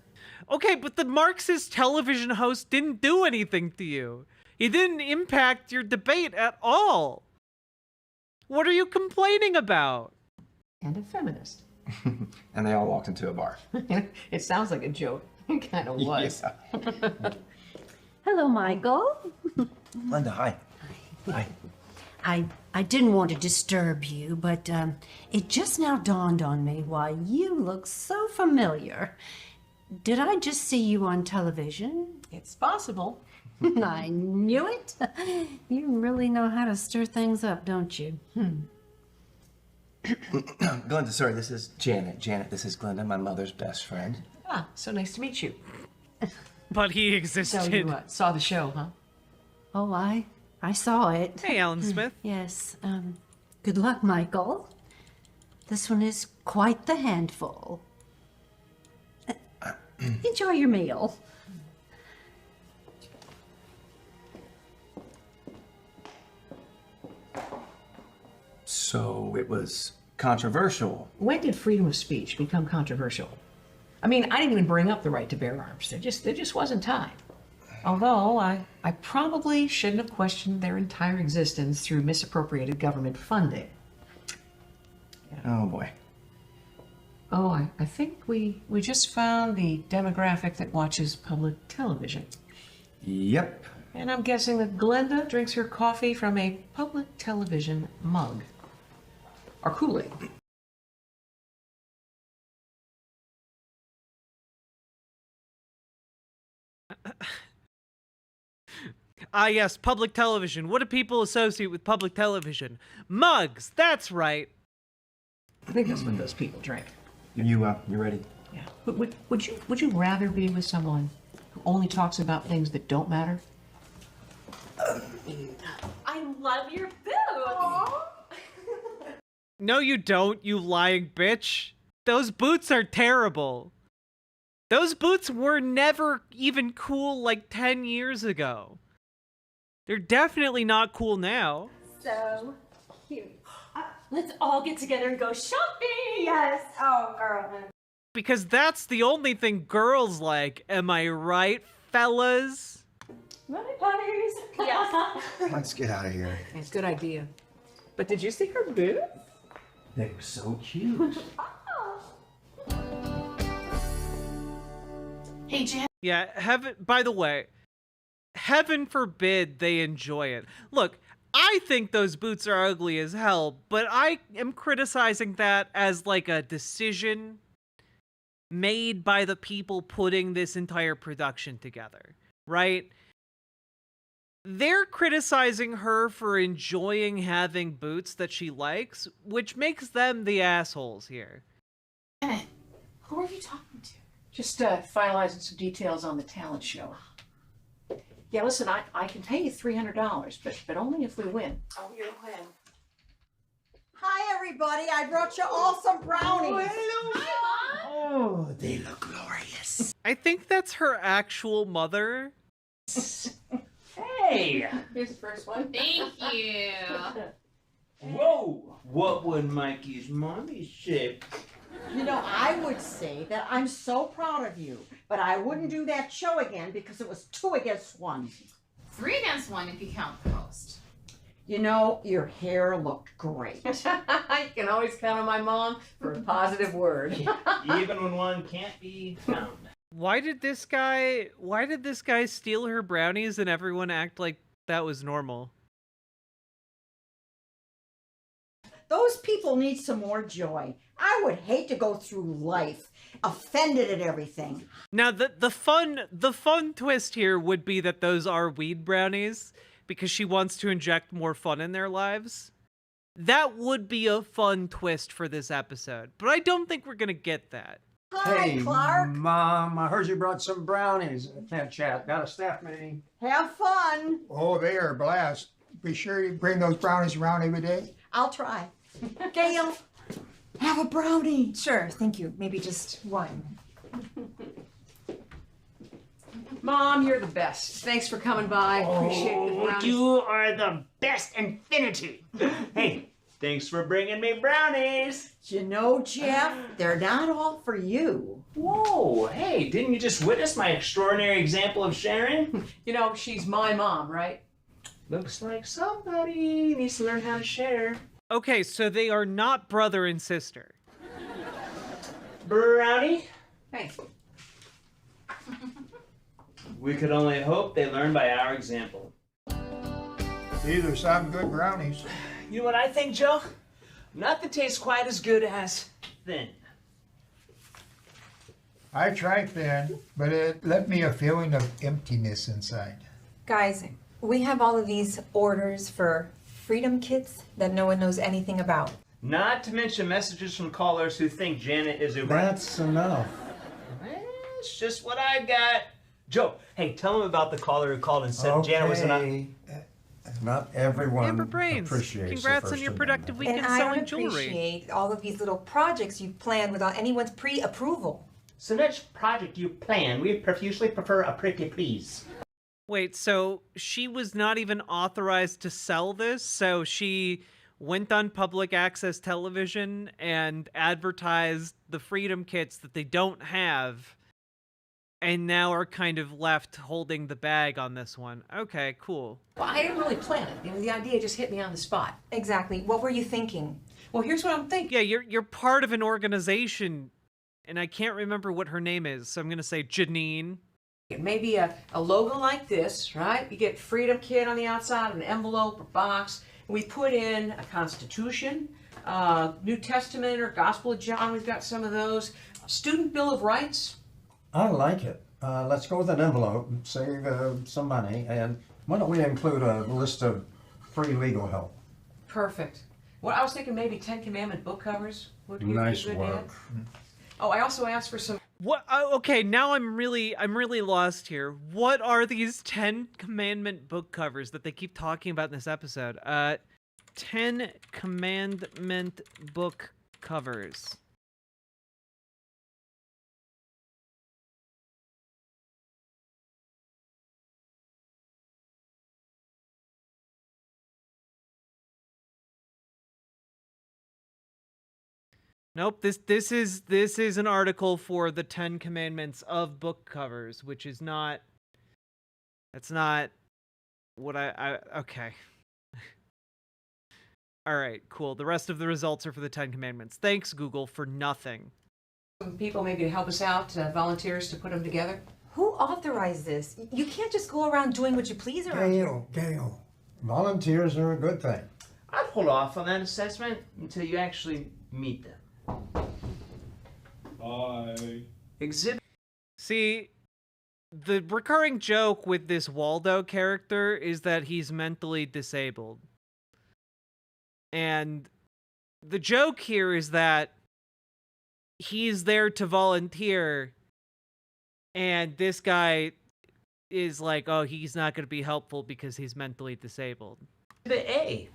Okay, but the Marxist television host didn't do anything to you. He didn't impact your debate at all. What are you complaining about? And a feminist. And they all walked into a bar. It sounds like a joke. It kind of was. Yeah. Hello, Michael. Linda, hi. Hi. I didn't want to disturb you, but it just now dawned on me why you look so familiar. Did I just see you on television? It's possible. I knew it. You really know how to stir things up, don't you? Glenda, sorry, this is Janet. Janet, this is Glenda, my mother's best friend. Ah, so nice to meet you. But he existed. So you saw the show, huh? Oh, I saw it. Hey, Alan Smith. Yes. Good luck, Michael. This one is quite the handful. Enjoy your meal. So it was controversial. When did freedom of speech become controversial? I mean, I didn't even bring up the right to bear arms. There just wasn't time. Although I probably shouldn't have questioned their entire existence through misappropriated government funding. Oh boy. Oh, I think we just found the demographic that watches public television. Yep. And I'm guessing that Glenda drinks her coffee from a public television mug. Or Kool-Aid. Ah, yes, public television. What do people associate with public television? Mugs, that's right. I think that's what those people drink. You ready? Yeah. Would you rather be with someone who only talks about things that don't matter? I love your boots. No, you don't, you lying bitch. Those boots are terrible. Those boots were never even cool like 10 years ago. They're definitely not cool now. So cute. Let's all get together and go shopping. Yes. Oh, girl. Because that's the only thing girls like. Am I right, fellas? Money puppies. Yes. Let's get out of here. It's a good idea. But did you see her boots? They're so cute. Hey, Jan. Yeah, by the way, heaven forbid they enjoy it. Look, I think those boots are ugly as hell, but I am criticizing that as like a decision made by the people putting this entire production together, right? They're criticizing her for enjoying having boots that she likes, which makes them the assholes here. Janet, who are you talking to? Just finalizing some details on the talent show. Yeah, listen, I can pay you $300, but only if we win. Oh, you'll win. Hi, everybody. I brought you all some brownies. Oh, they look glorious. I think that's her actual mother. Hey! Here's the first one. Thank you. Whoa! What would Mikey's mommy say? You know, I would say that I'm so proud of you, but I wouldn't do that show again because it was 2 against 1. 3 against 1 if you count the host. You know, your hair looked great. You can always count on my mom for a positive word. Even when one can't be found. Why did this guy steal her brownies and everyone act like that was normal? Those people need some more joy. I would hate to go through life offended at everything. Now the fun twist here would be that those are weed brownies because she wants to inject more fun in their lives. That would be a fun twist for this episode, but I don't think we're gonna get that. Hi, Hey, Clark. Mom, I heard you brought some brownies. Can't chat. Got a staff meeting. Have fun. Oh, they are a blast. Be sure you bring those brownies around every day. I'll try. Gail. Have a brownie. Sure, thank you. Maybe just one. Mom, you're the best. Thanks for coming by. Appreciate the brownies. You are the best infinity. Hey, thanks for bringing me brownies. You know, Jeff, they're not all for you. Whoa, hey, didn't you just witness my extraordinary example of sharing? You know, she's my mom, right? Looks like somebody needs to learn how to share. Okay, so they are not brother and sister. Brownie? Hey. We could only hope they learn by our example. These are some good brownies. You know what I think, Joe? Not that tastes quite as good as thin. I tried thin, but it left me a feeling of emptiness inside. Guys, we have all of these orders for freedom kits that no one knows anything about. Not to mention messages from callers who think Janet is a... That's enough. It's just what I got. Joe, hey, tell them about the caller who called and said Janet was an... Not everyone Amber Brains, appreciates congrats the on your First productive And weekend I selling don't jewelry. appreciate all of these little projects you've planned without anyone's pre-approval. So next project you plan, we profusely prefer a pretty please. Wait, so she was not even authorized to sell this, so she went on public access television and advertised the freedom kits that they don't have, and now are kind of left holding the bag on this one. Okay, cool. Well, I didn't really plan it. You know, the idea just hit me on the spot. Exactly. What were you thinking? Well, here's what I'm thinking. Yeah, you're part of an organization, and I can't remember what her name is, so I'm gonna say Janine. Maybe a logo like this, right? You get Freedom Kit on the outside of an envelope or box. We put in a Constitution, New Testament or Gospel of John. We've got some of those. Student Bill of Rights. I like it. Let's go with an envelope, save some money, and why don't we include a list of free legal help? Perfect. Well, I was thinking maybe 10 Commandment book covers. Would be Nice good to work. add. Oh, I also asked for some. What? Okay, now I'm really lost here. What are these 10 Commandment book covers that they keep talking about in this episode? 10 Commandment book covers. Nope, this is an article for the 10 Commandments of book covers, which is not... That's not what okay. Alright, cool. The rest of the results are for the 10 Commandments. Thanks, Google, for nothing. Some people maybe to help us out, volunteers to put them together. Who authorized this? You can't just go around doing what you please around here. Gail. Volunteers are a good thing. I'd hold off on that assessment until you actually meet them. Bye. Exhibit. See, the recurring joke with this Waldo character is that he's mentally disabled. And the joke here is that he's there to volunteer, and this guy is like, oh, he's not going to be helpful because he's mentally disabled. The A.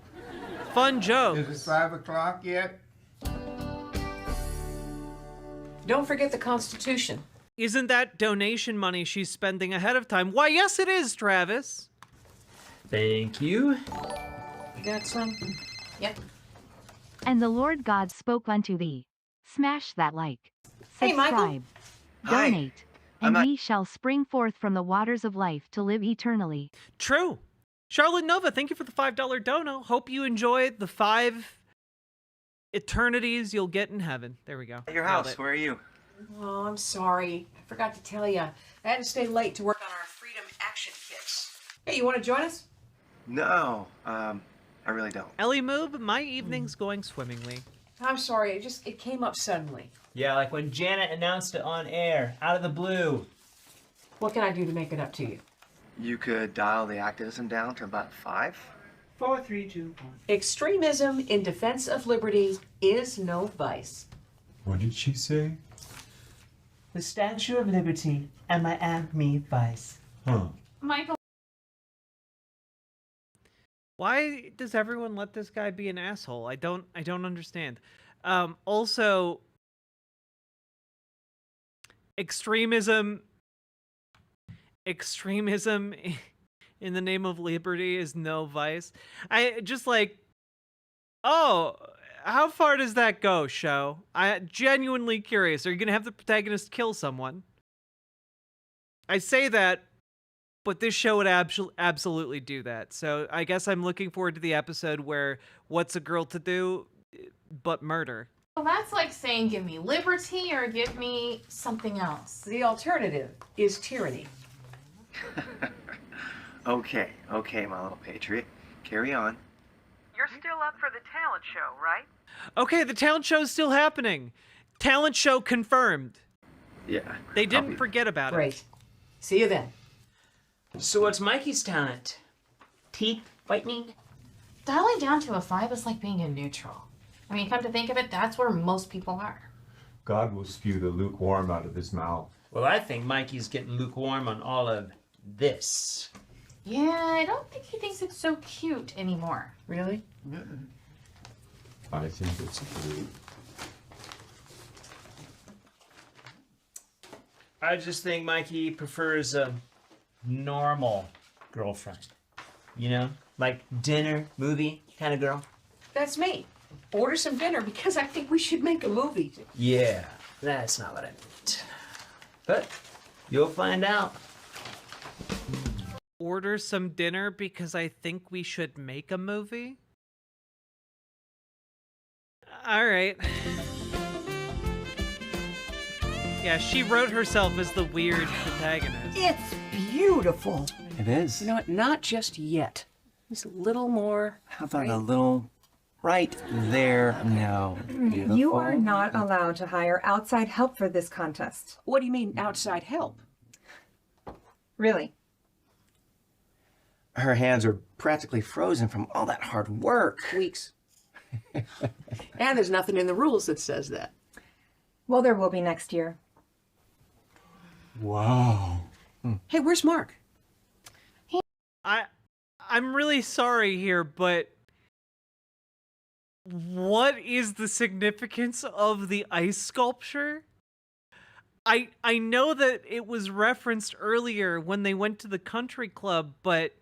Fun joke. Is it 5 o'clock yet? Don't forget the Constitution. Isn't that donation money she's spending ahead of time? Why, yes it is, Travis. Thank you. You got some? Yep. And the Lord God spoke unto thee. Smash that like. Hey, Michael. Subscribe. Hi. Donate. And ye shall spring forth from the waters of life to live eternally. True. Charlotte Nova, thank you for the $5 dono. Hope you enjoyed the 5 eternities you'll get in heaven. There we go. At your house, where are you? Oh, I'm sorry. I forgot to tell you. I had to stay late to work on our Freedom Action Kits. Hey, you want to join us? No, I really don't. Ellie Moob, my evening's going swimmingly. I'm sorry. It came up suddenly. Yeah, like when Janet announced it on air, out of the blue. What can I do to make it up to you? You could dial the activism down to about 5. 4, 3, 2, 1. Extremism in defense of liberty is no vice. What did she say? The Statue of Liberty and my Acme vice. Huh. Michael. Why does everyone let this guy be an asshole? I don't understand. Also, extremism in the name of liberty is no vice. I just like, oh, how far does that go, show? I'm genuinely curious. Are you going to have the protagonist kill someone? I say that, but this show would absolutely do that. So I guess I'm looking forward to the episode where what's a girl to do but murder. Well, that's like saying give me liberty or give me something else. The alternative is tyranny. Okay, my little patriot. Carry on. You're still up for the talent show, right? Okay, the talent show's still happening. Talent show confirmed. Yeah. They didn't forget about it. Great. See you then. So what's Mikey's talent? Teeth whitening? Dialing down to a 5 is like being in neutral. I mean, come to think of it, that's where most people are. God will spew the lukewarm out of his mouth. Well, I think Mikey's getting lukewarm on all of this. Yeah, I don't think he thinks it's so cute anymore. Really? I think it's blue. I just think Mikey prefers a normal girlfriend. You know? Like dinner, movie kind of girl. That's me. Order some dinner because I think we should make a movie. Yeah, that's not what I meant. But you'll find out. Order some dinner because I think we should make a movie? All right. Yeah, she wrote herself as the weird protagonist. It's beautiful. It is. You know what? Not just yet. Just a little more. How about a little right there now? Beautiful. You are not allowed to hire outside help for this contest. What do you mean outside help? Really? Her hands are practically frozen from all that hard work. Weeks. And there's nothing in the rules that says that. Well, there will be next year. Wow. Hey, where's Mark? I'm really sorry here, but what is the significance of the ice sculpture? I know that it was referenced earlier when they went to the country club, but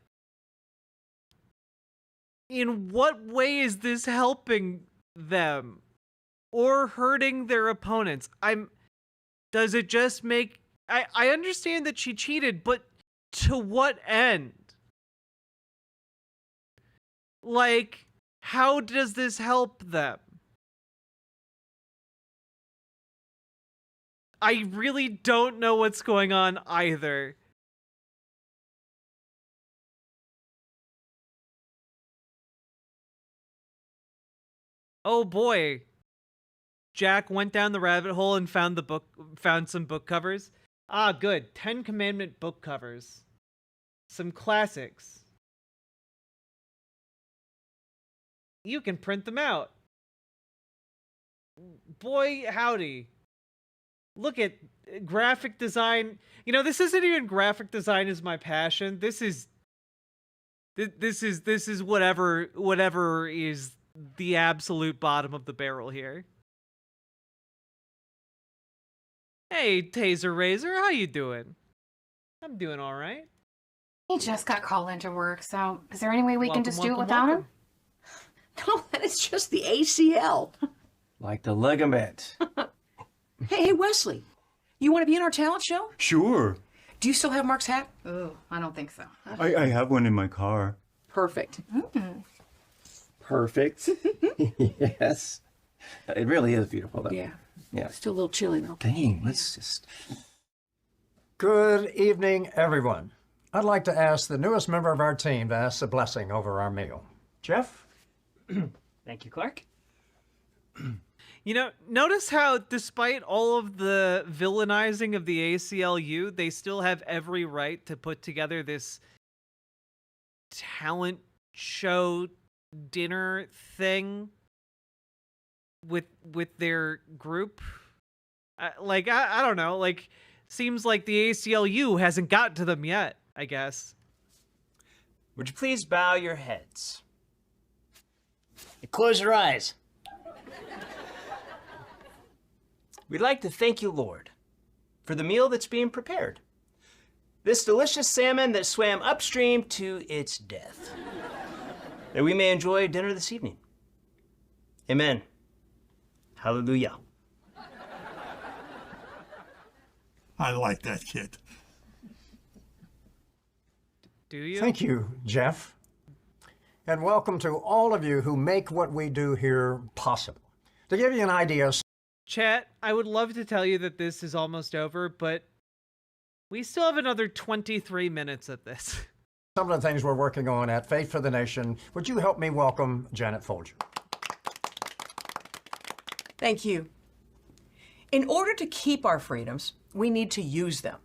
in what way is this helping them or hurting their opponents? Does it just make... I understand that she cheated, but to what end? Like, how does this help them? I really don't know what's going on either. Oh boy. Jack went down the rabbit hole and found some book covers. Ah, good. 10 Commandment book covers. Some classics. You can print them out. Boy, howdy. Look at graphic design. You know, this isn't even graphic design is my passion. This is whatever is the absolute bottom of the barrel here. Hey, Taser Razor, how you doing? I'm doing all right. He just got called into work, so is there any way we can just do it welcome, without welcome. him? No, that is just the ACL. Like the ligament. Hey, Wesley, you want to be in our talent show? Sure. Do you still have Mark's hat? Ooh, I don't think so. I have one in my car. Perfect. Perfect. Yes. It really is beautiful, though. Yeah. Yeah. Still a little chilly, though. Dang, let's just... Good evening, everyone. I'd like to ask the newest member of our team to ask the blessing over our meal. Jeff? Thank you, Clark. You know, notice how despite all of the villainizing of the ACLU, they still have every right to put together this talent show dinner thing with their group. I don't know, like, seems like the ACLU hasn't got to them yet, I guess. Would you please bow your heads? And close your eyes. We'd like to thank you, Lord, for the meal that's being prepared. This delicious salmon that swam upstream to its death, that we may enjoy dinner this evening. Amen. Hallelujah. I like that kid. Do you? Thank you, Jeff. And welcome to all of you who make what we do here possible. To give you an idea... Chat, I would love to tell you that this is almost over, but we still have another 23 minutes of this. Some of the things we're working on at Faith for the Nation. Would you help me welcome Janet Folger? Thank you. In order to keep our freedoms, we need to use them.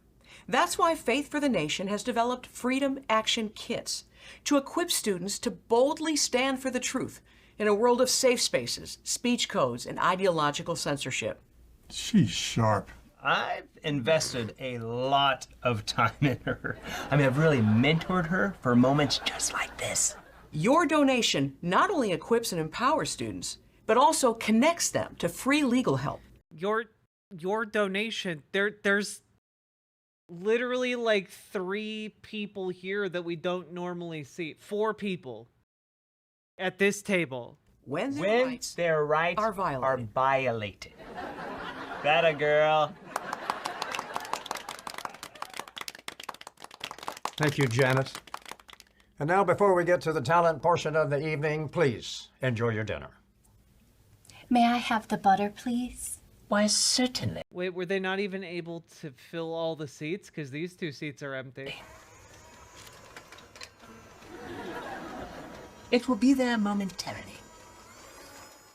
That's why Faith for the Nation has developed Freedom Action Kits to equip students to boldly stand for the truth in a world of safe spaces, speech codes, and ideological censorship. She's sharp. I've invested a lot of time in her. I mean, I've really mentored her for moments just like this. Your donation not only equips and empowers students, but also connects them to free legal help. Your donation, there's literally like 3 people here that we don't normally see. 4 people at this table. When their rights are violated. That a girl. Thank you, Janet. And now, before we get to the talent portion of the evening, please enjoy your dinner. May I have the butter, please? Why, certainly. Wait, were they not even able to fill all the seats? Because these 2 seats are empty. It will be there momentarily.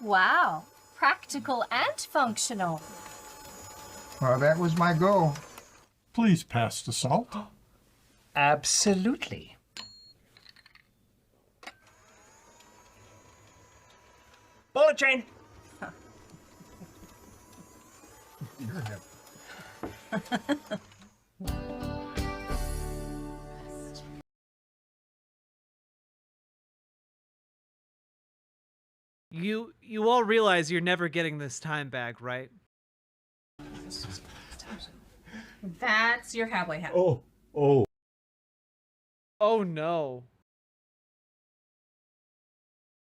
Wow, practical and functional. Well, that was my goal. Please pass the salt. Absolutely. Bullet train. You all realize you're never getting this time back, right? That's your cowboy hat. Oh. Oh no.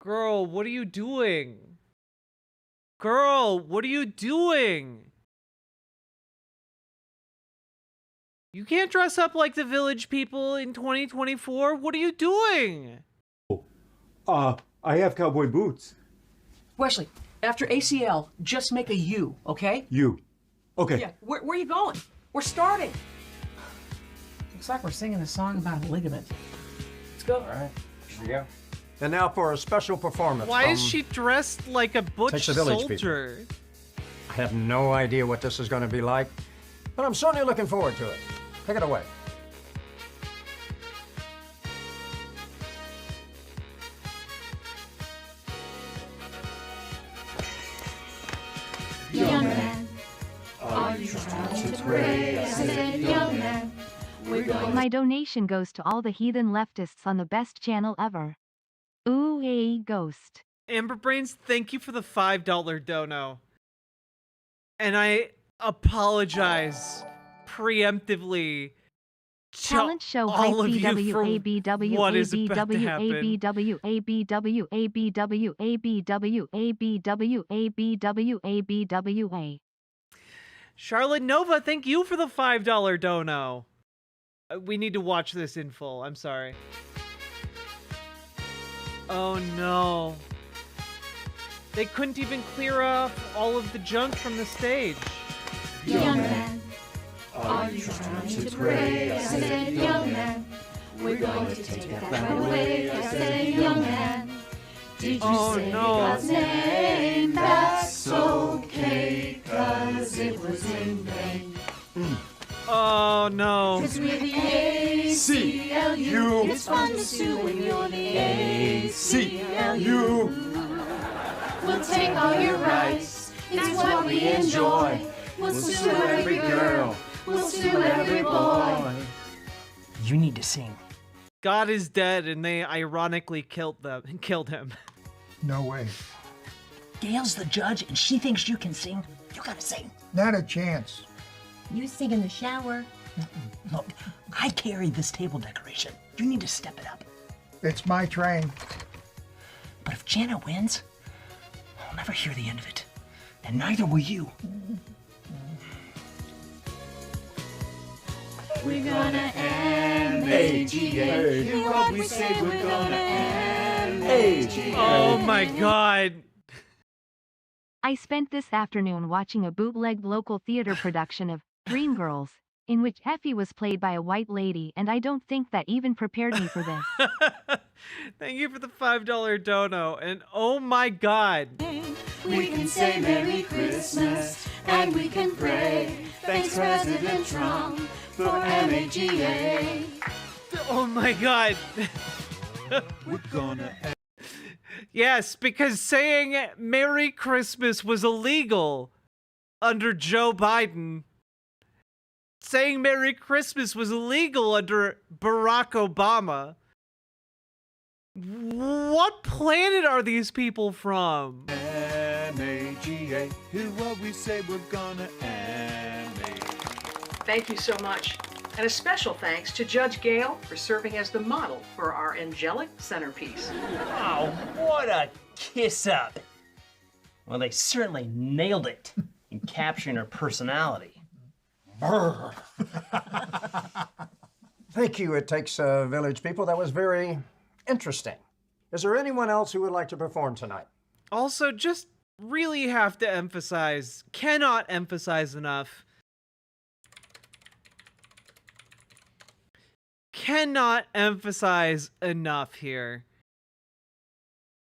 Girl, what are you doing? Girl, what are you doing? You can't dress up like the village people in 2024. What are you doing? I have cowboy boots. Wesley, after ACL, just make a U, okay? You. Okay. Yeah, where are you going? We're starting. Looks like we're singing a song about a ligament. Let's go. All right, here we go. And now for a special performance. Why is she dressed like a butch the Village soldier? People. I have no idea what this is going to be like, but I'm certainly looking forward to it. Take it away. Young man, are you trying to pray? I said, young man, we're going. My donation goes to all the heathen leftists on the best channel ever. Ooh, a ghost. Amber Brains, thank you for the $5 dono. And I apologize preemptively to Talent show all of you for BWABW what is about to happen. ABW ABW ABW ABW ABW ABW ABWA. Charlotte Nova, thank you for the $5 dono. We need to watch this in full. I'm sorry. Oh no. They couldn't even clear off all of the junk from the stage. Young man, are you trying to pray? I said, young man, we're going to take that right away. I said, young man, did you say God's name? That's okay, 'cause it was in vain. Oh no. 'Cause we're the ACLU. It's fun to sue when you're the ACLU. We'll take all your rights. It's what we enjoy. We'll sue every girl. We'll sue every boy. You need to sing. God is dead, and they ironically killed him. No way. Gail's the judge, and she thinks you can sing. You gotta sing. Not a chance. You sing in the shower. Look, I carried this table decoration. You need to step it up. It's my train. But if Janet wins, I'll never hear the end of it. And neither will you. We're gonna M-A-G-A. Hear what we say, we're gonna M-A-G-A. Oh my god. I spent this afternoon watching a bootleg local theater production of Dreamgirls, in which Effie was played by a white lady, and I don't think that even prepared me for this. Thank you for the $5 dono, and oh my god. We can say Merry Christmas, and we can pray. Thanks, President Trump, for MAGA. Oh my god. We're gonna Yes, because saying Merry Christmas was illegal under Joe Biden. Saying Merry Christmas was illegal under Barack Obama. What planet are these people from? MAGA. Hear what we say, we're gonna MAGA. Thank you so much. And a special thanks to Judge Gale for serving as the model for our angelic centerpiece. Oh, what a kiss up. Well, they certainly nailed it in capturing her personality. Brr. Thank you, It Takes a Village people. That was very interesting. Is there anyone else who would like to perform tonight? Also, just really have to emphasize, cannot emphasize enough, here.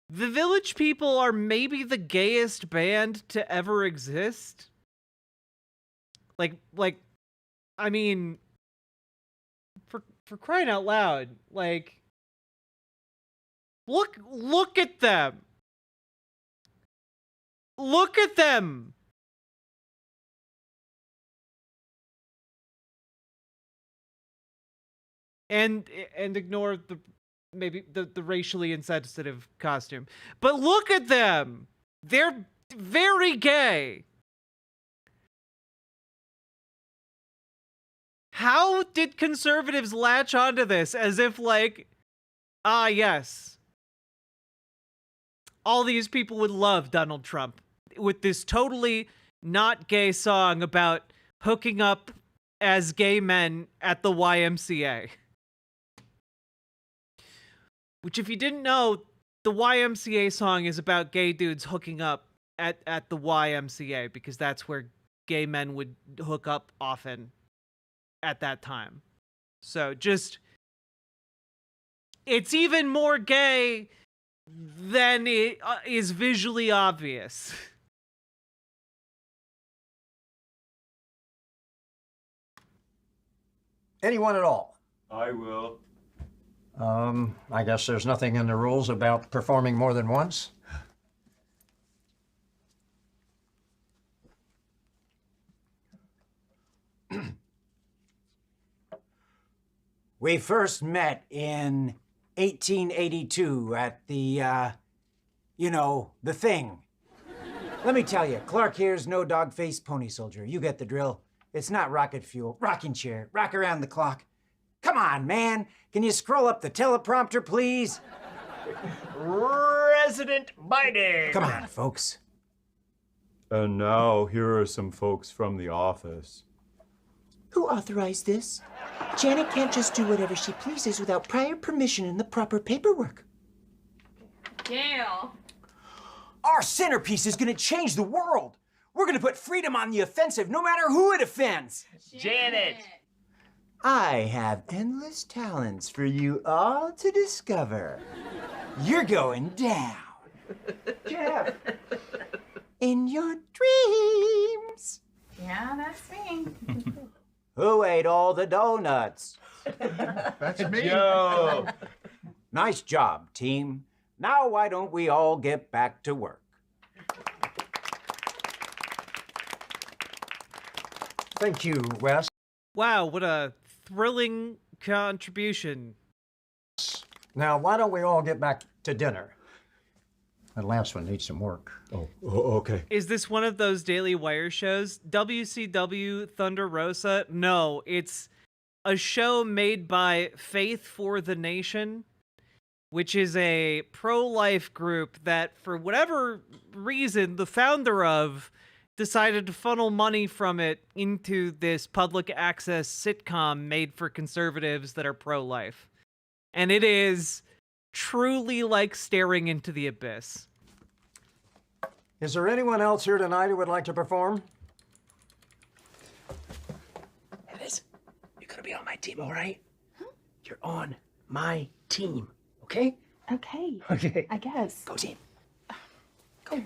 The Village People are maybe the gayest band to ever exist. I mean, for crying out loud, like, look at them. Look at them. And ignore the racially insensitive costume. But look at them. They're very gay. How did conservatives latch onto this as if like, yes, all these people would love Donald Trump with this totally not gay song about hooking up as gay men at the YMCA. Which, if you didn't know, the YMCA song is about gay dudes hooking up at the YMCA, because that's where gay men would hook up often at that time. So just, it's even more gay than it is visually obvious. Anyone at all? I will. I guess there's nothing in the rules about performing more than once. We first met in 1882 at the, the thing. Let me tell you, Clark here's no dog-faced pony soldier. You get the drill. It's not rocket fuel. Rocking chair. Rock around the clock. Come on, man. Can you scroll up the teleprompter, please? President Biden. Come on, folks. And now, here are some folks from the office. Who authorized this? Janet can't just do whatever she pleases without prior permission and the proper paperwork. Gail. Our centerpiece is gonna change the world. We're gonna put freedom on the offensive, no matter who it offends. Janet. I have endless talents for you all to discover. You're going down. Jeff. In your dreams. Yeah, that's me. Who ate all the donuts? That's me. Joe. Nice job, team. Now why don't we all get back to work? Thank you, Wes. Wow, what a thrilling contribution. Now, why don't we all get back to dinner? That last one needs some work. Oh, okay. Is this one of those Daily Wire shows? WCW Thunder Rosa? No, it's a show made by Faith for the Nation, which is a pro-life group that, for whatever reason, the founder of decided to funnel money from it into this public access sitcom made for conservatives that are pro-life. And it is truly like staring into the abyss. Is there anyone else here tonight who would like to perform? Hey, Liz, you're gonna be on my team, all right? You're on my team, okay? Okay. Okay. I guess. Go team. Go.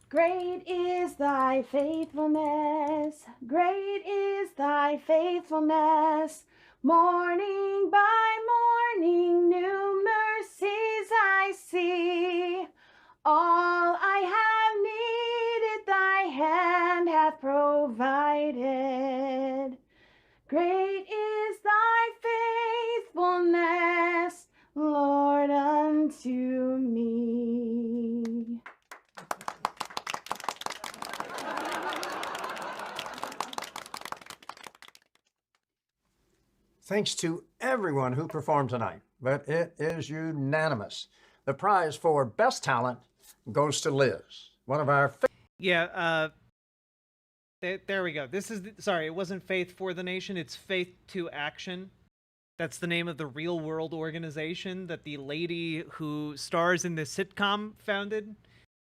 Great is thy faithfulness, great is thy faithfulness. Morning by morning, new mercies I see. All I have needed, thy hand hath provided. Great is thy faithfulness, Lord, unto me. Thanks to everyone who performed tonight, but it is unanimous. The prize for Best Talent goes to Liz, one of our Yeah, there we go. This is, sorry, it wasn't Faith for the Nation, it's Faith to Action. That's the name of the real world organization that the lady who stars in this sitcom founded.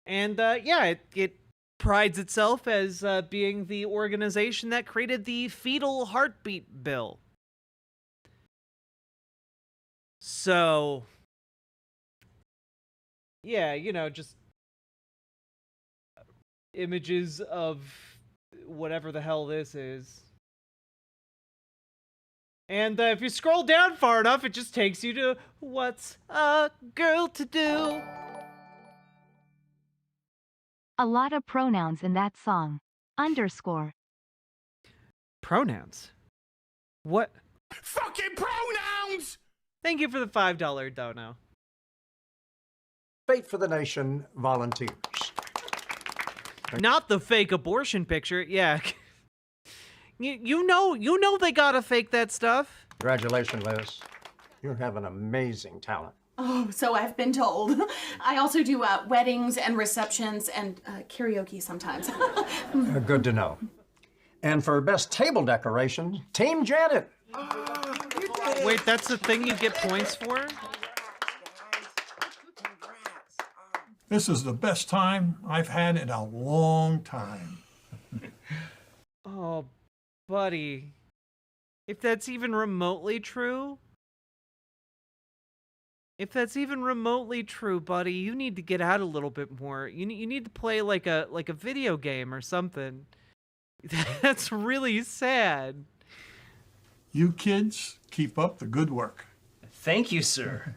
And yeah, it prides itself as being the organization that created the fetal heartbeat bill. So, yeah, you know, just images of whatever the hell this is. And if you scroll down far enough, it just takes you to What's a Girl to Do? A lot of pronouns in that song. Underscore. Pronouns? What? Fucking pronouns! Thank you for the $5 dono. Faith for the Nation volunteers. Not the fake abortion picture. Yeah. You know they gotta fake that stuff. Congratulations, Liz. You have an amazing talent. Oh, so I've been told. I also do weddings and receptions and karaoke sometimes. Good to know. And for Best Table Decoration, Team Janet. Wait, that's the thing you get points for? This is the best time I've had in a long time. Oh, buddy. If that's even remotely true... If that's even remotely true, buddy, you need to get out a little bit more. You need to play like a video game or something. That's really sad. You kids, keep up the good work. Thank you, sir.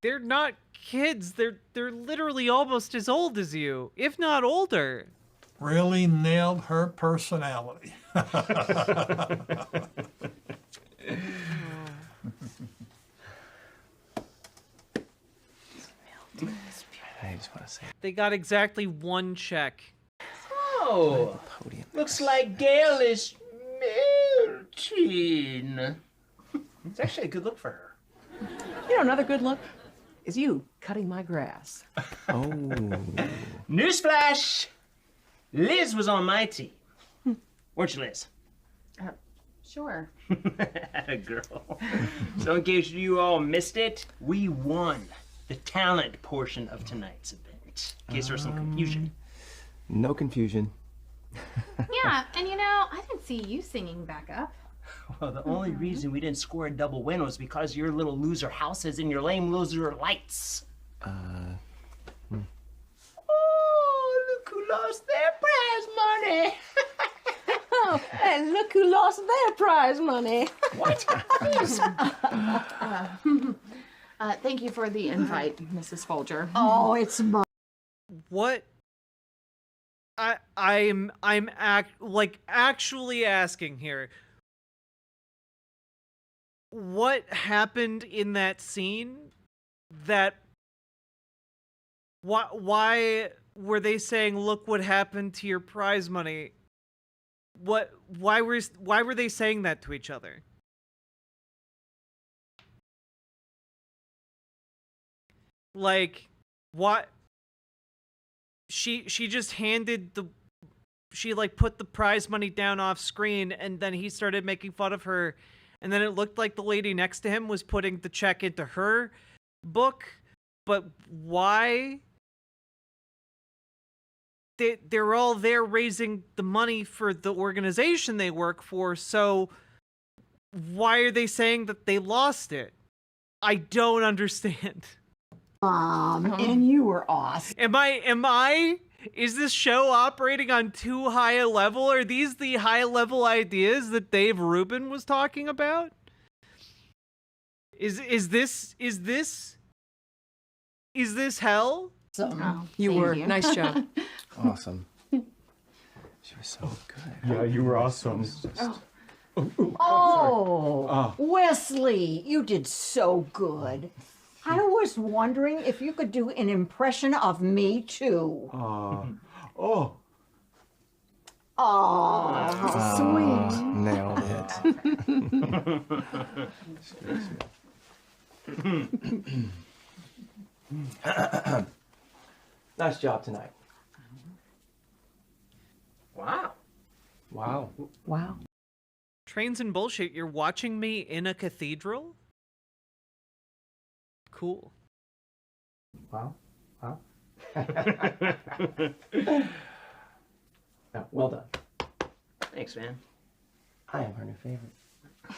They're not kids. They're literally almost as old as you, if not older. Really nailed her personality. I just want to say. They got exactly one check. Oh, looks like Gail is melting. It's actually a good look for her. You know, another good look is you cutting my grass. Oh. Newsflash! Liz was on my team. Weren't you, Liz? Sure. Atta girl. So in case you all missed it, we won the talent portion of tonight's event. In case there was some confusion. No confusion. Yeah, and you know, I didn't see you singing backup. Well, the only reason we didn't score a double win was because your little loser houses and your lame loser lights. Oh, look who lost their prize money. Oh, and look who lost their prize money. What? Thank you for the invite, Mrs. Folger. Oh, it's my... What? I'm actually asking here. what happened in that scene that why were they saying, look what happened to your prize money? Why were they saying that to each other? Like, what? She just handed she like put the prize money down off screen, and then he started making fun of her, and then it looked like the lady next to him was putting the check into her book. But why? They're all there raising the money for the organization they work for, so why are they saying that they lost it? I don't understand. And you were awesome. Is this show operating on too high a level? Are these the high level ideas that Dave Rubin was talking about? Is this hell? You were. Nice job. Awesome. She was so good. Yeah, you were awesome. Oh, Wesley, you did so good. I was wondering if you could do an impression of me too. Oh. Oh, how sweet. Nailed it. Nice job tonight. Wow. Wow. Wow. Trains and bullshit, you're watching me in a cathedral? Cool. Wow. Wow. Yeah, well done. Thanks, man. I am her new favorite.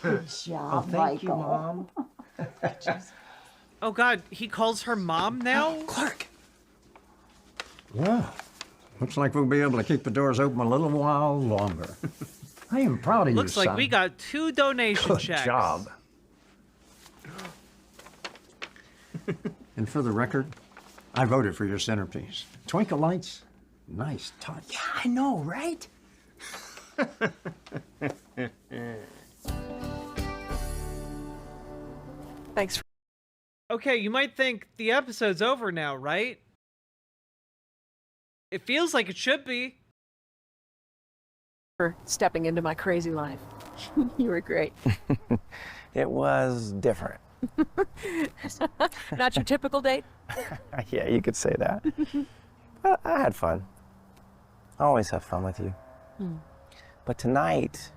Good job, thank you, Michael. Mom. Oh god, he calls her mom now? Clark! Well, looks like we'll be able to keep the doors open a little while longer. I am proud of you, Looks like son. we got 2 donation Good checks. job. And for the record, I voted for your centerpiece. Twinkle lights, nice touch. Yeah, I know, right? Thanks. Okay, you might think the episode's over now, right? It feels like it should be. For stepping into my crazy life. You were great. It was different. Not your typical date? Yeah, you could say that. But I had fun. I always have fun with you. But tonight,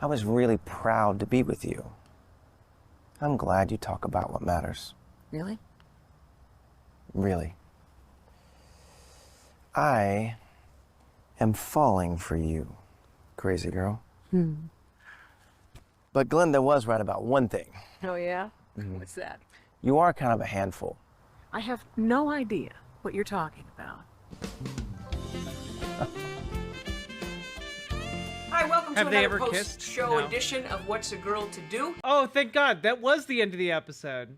I was really proud to be with you. I'm glad you talk about what matters. Really? Really. I am falling for you, crazy girl. But Glenda was right about one thing. Oh, yeah? What's that? You are kind of a handful. I have no idea what you're talking about. Hi, welcome Have to they another ever kissed? post-show No. edition of What's a Girl to Do? Oh, thank God. That was the end of the episode.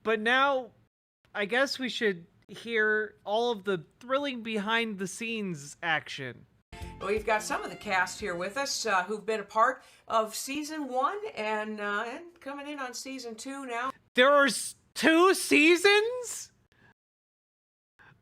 But now, I guess we should hear all of the thrilling behind-the-scenes action. We've got some of the cast here with us who've been a part of season 1 and coming in on season 2 now. There are 2 seasons?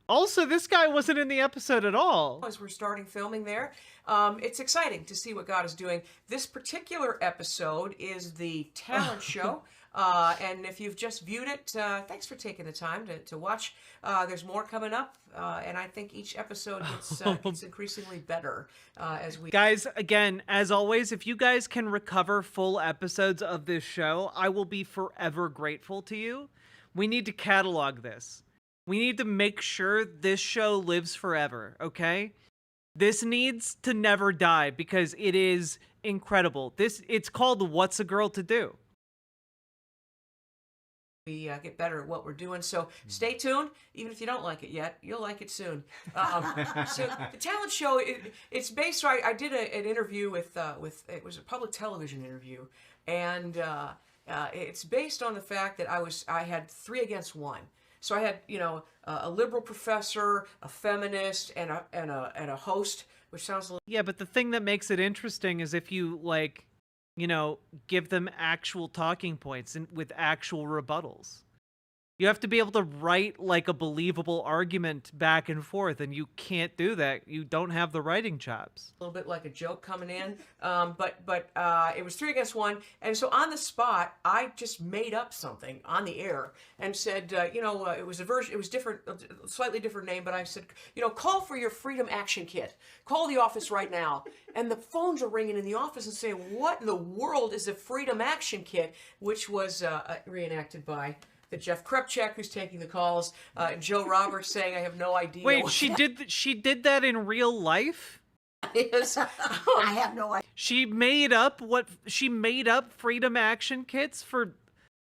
Also, this guy wasn't in the episode at all. As we're starting filming there, it's exciting to see what God is doing. This particular episode is the talent show. And if you've just viewed it, thanks for taking the time to watch. There's more coming up, and I think each episode gets increasingly better as we... Guys, again, as always, if you guys can recover full episodes of this show, I will be forever grateful to you. We need to catalog this. We need to make sure this show lives forever, okay? This needs to never die because it is incredible. It's called What's a Girl to Do? We get better at what we're doing, so stay tuned. Even if you don't like it yet, you'll like it soon. So the talent show, it's based. So I did an interview with it was a public television interview, and it's based on the fact that I had 3 against 1. So I had a liberal professor, a feminist, and a host, which sounds a little... Yeah, but the thing that makes it interesting is if you you know, give them actual talking points and with actual rebuttals. You have to be able to write like a believable argument back and forth, and you can't do that. You don't have the writing chops. A little bit like a joke coming in, but it was 3 against 1, and so on the spot, I just made up something on the air and said, it was a version, it was different, a slightly different name, but I said, call for your Freedom Action Kit. Call the office right now, and the phones are ringing in the office and saying, what in the world is a Freedom Action Kit, which was reenacted by the Jeff Krupchak, who's taking the calls, Joe Roberts saying, I have no idea. Wait, she did that in real life? Yes. I have no idea. She made up Freedom Action Kits for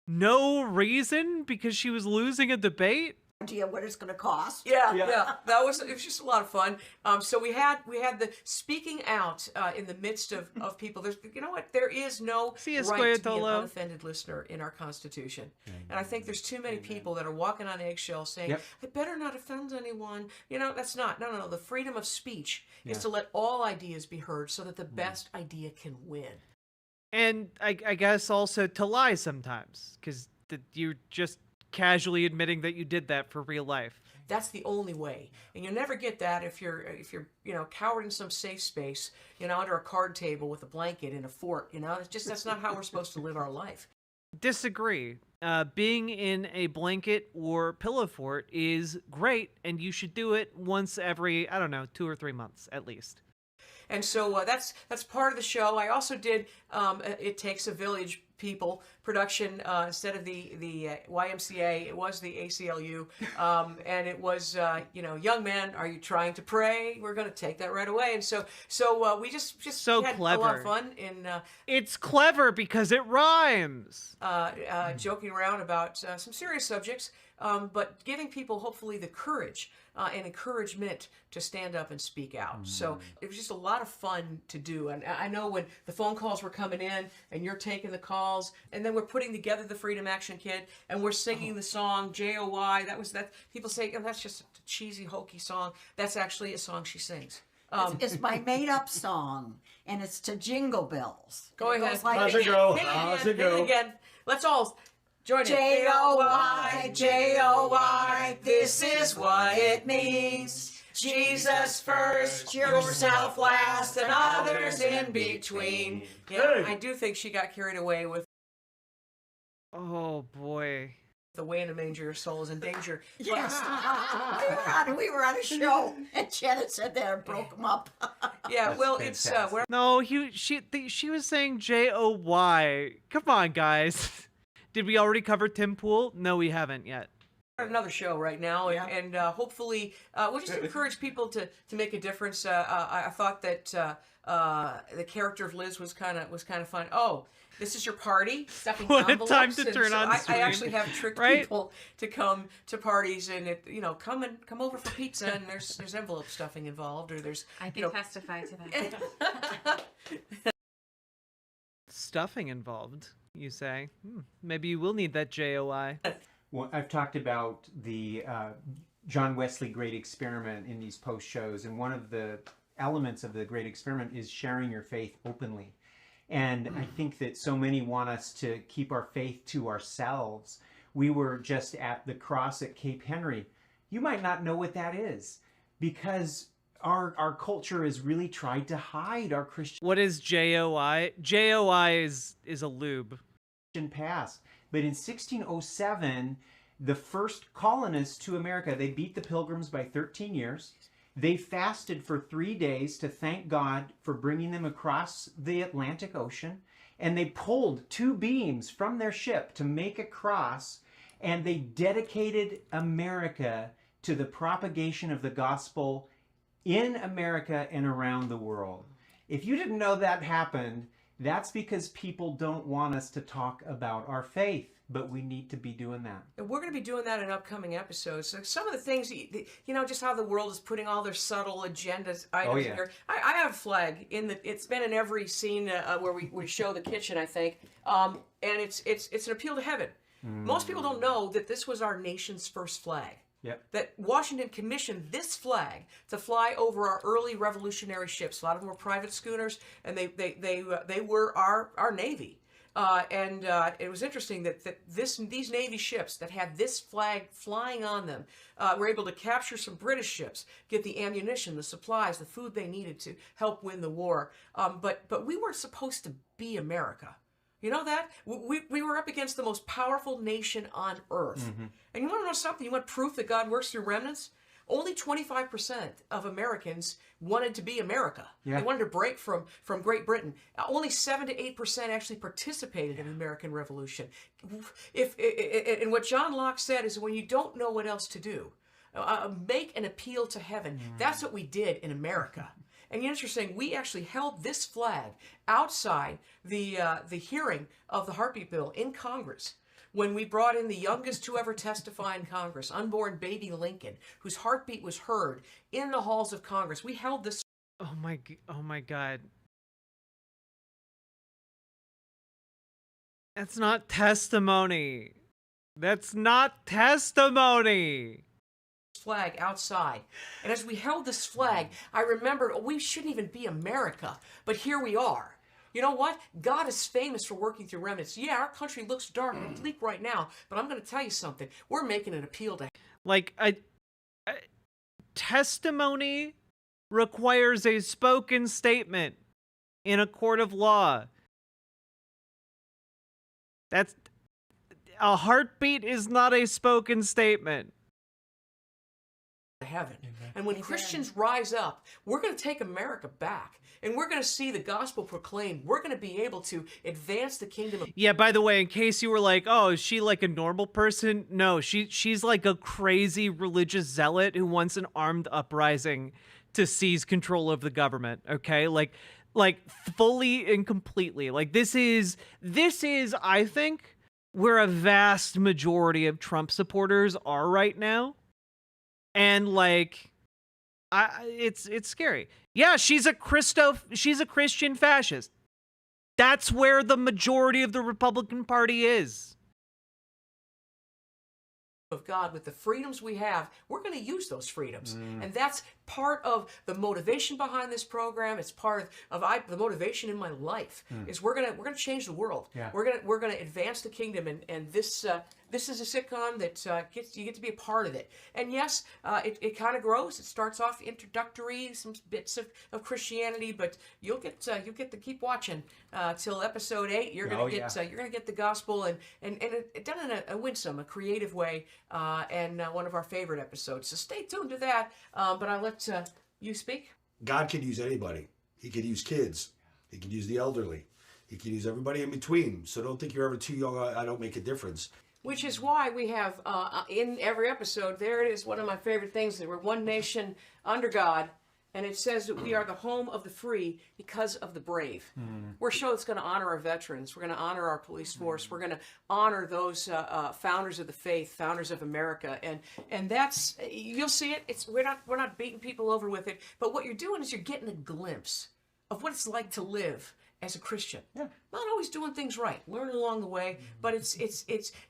no reason because she was losing a debate? Idea what it's going to cost. Yeah. It was just a lot of fun. So we had the speaking out in the midst of people. There's, you know what? There is no right to be an unoffended listener in our Constitution, and I think there's too many people that are walking on eggshells saying, "I better not offend anyone." That's not. No. The freedom of speech is to let all ideas be heard, so that the best idea can win. And I guess also to lie sometimes, because you're just casually admitting that you did that for real life. That's the only way, and you'll never get that if you're cowered in some safe space, under a card table with a blanket in a fort. That's not how we're supposed to live our life. Disagree. Being in a blanket or pillow fort is great, and you should do it once every 2 or 3 months at least. And so that's part of the show. I also did It Takes a Village people production instead of the YMCA. It was the ACLU, and it was young men, are you trying to pray? We're going to take that right away. And so we just so had clever. a lot of fun in it's clever because it rhymes. Joking around about some serious subjects, but giving people hopefully the courage and encouragement to stand up and speak out. So it was just a lot of fun to do. And I know when the phone calls were coming in and you're taking the calls, and then we're putting together the Freedom Action Kit and we're singing the song JOY. That people say, that's just a cheesy, hokey song. That's actually a song she sings. It's my made-up song, and it's to Jingle Bells. Go ahead. How's it go? Hit it again. Let's all join in. J-O-Y, J-O-Y, this is what it means. Jesus first, yourself last, and others in between. Yeah, I do think she got carried away with Oh boy. the way in a manger your soul is in danger. Yes. we were on a show, and Janet said that and broke them up. Yeah, well, it's No, she was saying J-O-Y. Come on, guys. Did we already cover Tim Pool? No, we haven't yet. Another show right now, and hopefully we'll just encourage people to make a difference. I thought that the character of Liz was kind of fun. Oh, this is your party, stuffing What a envelopes. time to And turn so on I screen. actually have tricked Right? people to come to parties, and come over for pizza, and there's envelope stuffing involved, or there's I can testify to that. Stuffing involved, you say? Maybe you will need that JOI. Well, I've talked about the John Wesley Great Experiment in these post shows, and one of the elements of the Great Experiment is sharing your faith openly. And I think that so many want us to keep our faith to ourselves. We were just at the cross at Cape Henry. You might not know what that is, because our culture has really tried to hide our Christian. What is JOI? JOI is a lube. Past. But in 1607, the first colonists to America, they beat the Pilgrims by 13 years. They fasted for 3 days to thank God for bringing them across the Atlantic Ocean. And they pulled 2 beams from their ship to make a cross. And they dedicated America to the propagation of the gospel in America and around the world. If you didn't know that happened, that's because people don't want us to talk about our faith, but we need to be doing that. And we're going to be doing that in upcoming episodes. So some of the things, just how the world is putting all their subtle agendas items in here. I have a flag it's been in every scene where we show the kitchen, I think, and it's an appeal to heaven. Most people don't know that this was our nation's first flag. that Washington commissioned this flag to fly over our early revolutionary ships. A lot of them were private schooners, and they were our Navy. And it was interesting that these Navy ships that had this flag flying on them were able to capture some British ships, get the ammunition, the supplies, the food they needed to help win the war. But we weren't supposed to be America. You know that? We were up against the most powerful nation on earth. Mm-hmm. And you want to know something? You want proof that God works through remnants? Only 25% of Americans wanted to be America. Yeah. They wanted to break from Great Britain. Only 7 to 8% actually participated in the American Revolution. And what John Locke said is, when you don't know what else to do, make an appeal to heaven. That's what we did in America. And interesting, we actually held this flag outside the hearing of the heartbeat bill in Congress, when we brought in the youngest to ever testify in Congress, unborn baby Lincoln, whose heartbeat was heard in the halls of Congress. We held this. Oh my God. That's not testimony. That's not testimony. Flag outside. And as we held this flag, I remembered, we shouldn't even be America, but here we are. You know what? God is famous for working through remnants. Yeah, our country looks dark and bleak right now, but I'm going to tell you something. We're making an appeal to... Like, a testimony requires a spoken statement in a court of law. That's... A heartbeat is not a spoken statement. Heaven. And when Christians rise up, we're going to take America back, and we're going to see the gospel proclaimed. We're going to be able to advance the kingdom of... Yeah, by the way, in case you were like, oh, is she like a normal person? No, she's like a crazy religious zealot who wants an armed uprising to seize control of the government, okay? Like fully and completely. Like, this is, I think, where a vast majority of Trump supporters are right now. And like, it's scary. Yeah, she's a Christian fascist. That's where the majority of the Republican Party is. Of God, with the freedoms we have, we're going to use those freedoms. And that's part of the motivation behind this program. It's part of the motivation in my life. Is we're gonna change the world. Yeah. We're gonna advance the kingdom, and this is a sitcom that you get to be a part of it. And yes, it kind of grows. It starts off introductory, some bits of Christianity, but you'll get to keep watching till episode 8. You're gonna get the gospel, and it done in a winsome, a creative way, and one of our favorite episodes. So stay tuned to that. But I'll let you speak. God could use anybody. He could use kids. He could use the elderly. He could use everybody in between. So don't think you're ever too young. I don't make a difference. Which is why we have, in every episode, there it is, one of my favorite things, that we're one nation under God, and it says that we are the home of the free because of the brave. We're a show that's going to honor our veterans. We're going to honor our police force. We're going to honor those founders of the faith, founders of America, and that's, you'll see it. We're not beating people over with it, but what you're doing is you're getting a glimpse of what it's like to live as a Christian. Not always doing things right, learning along the way, but it's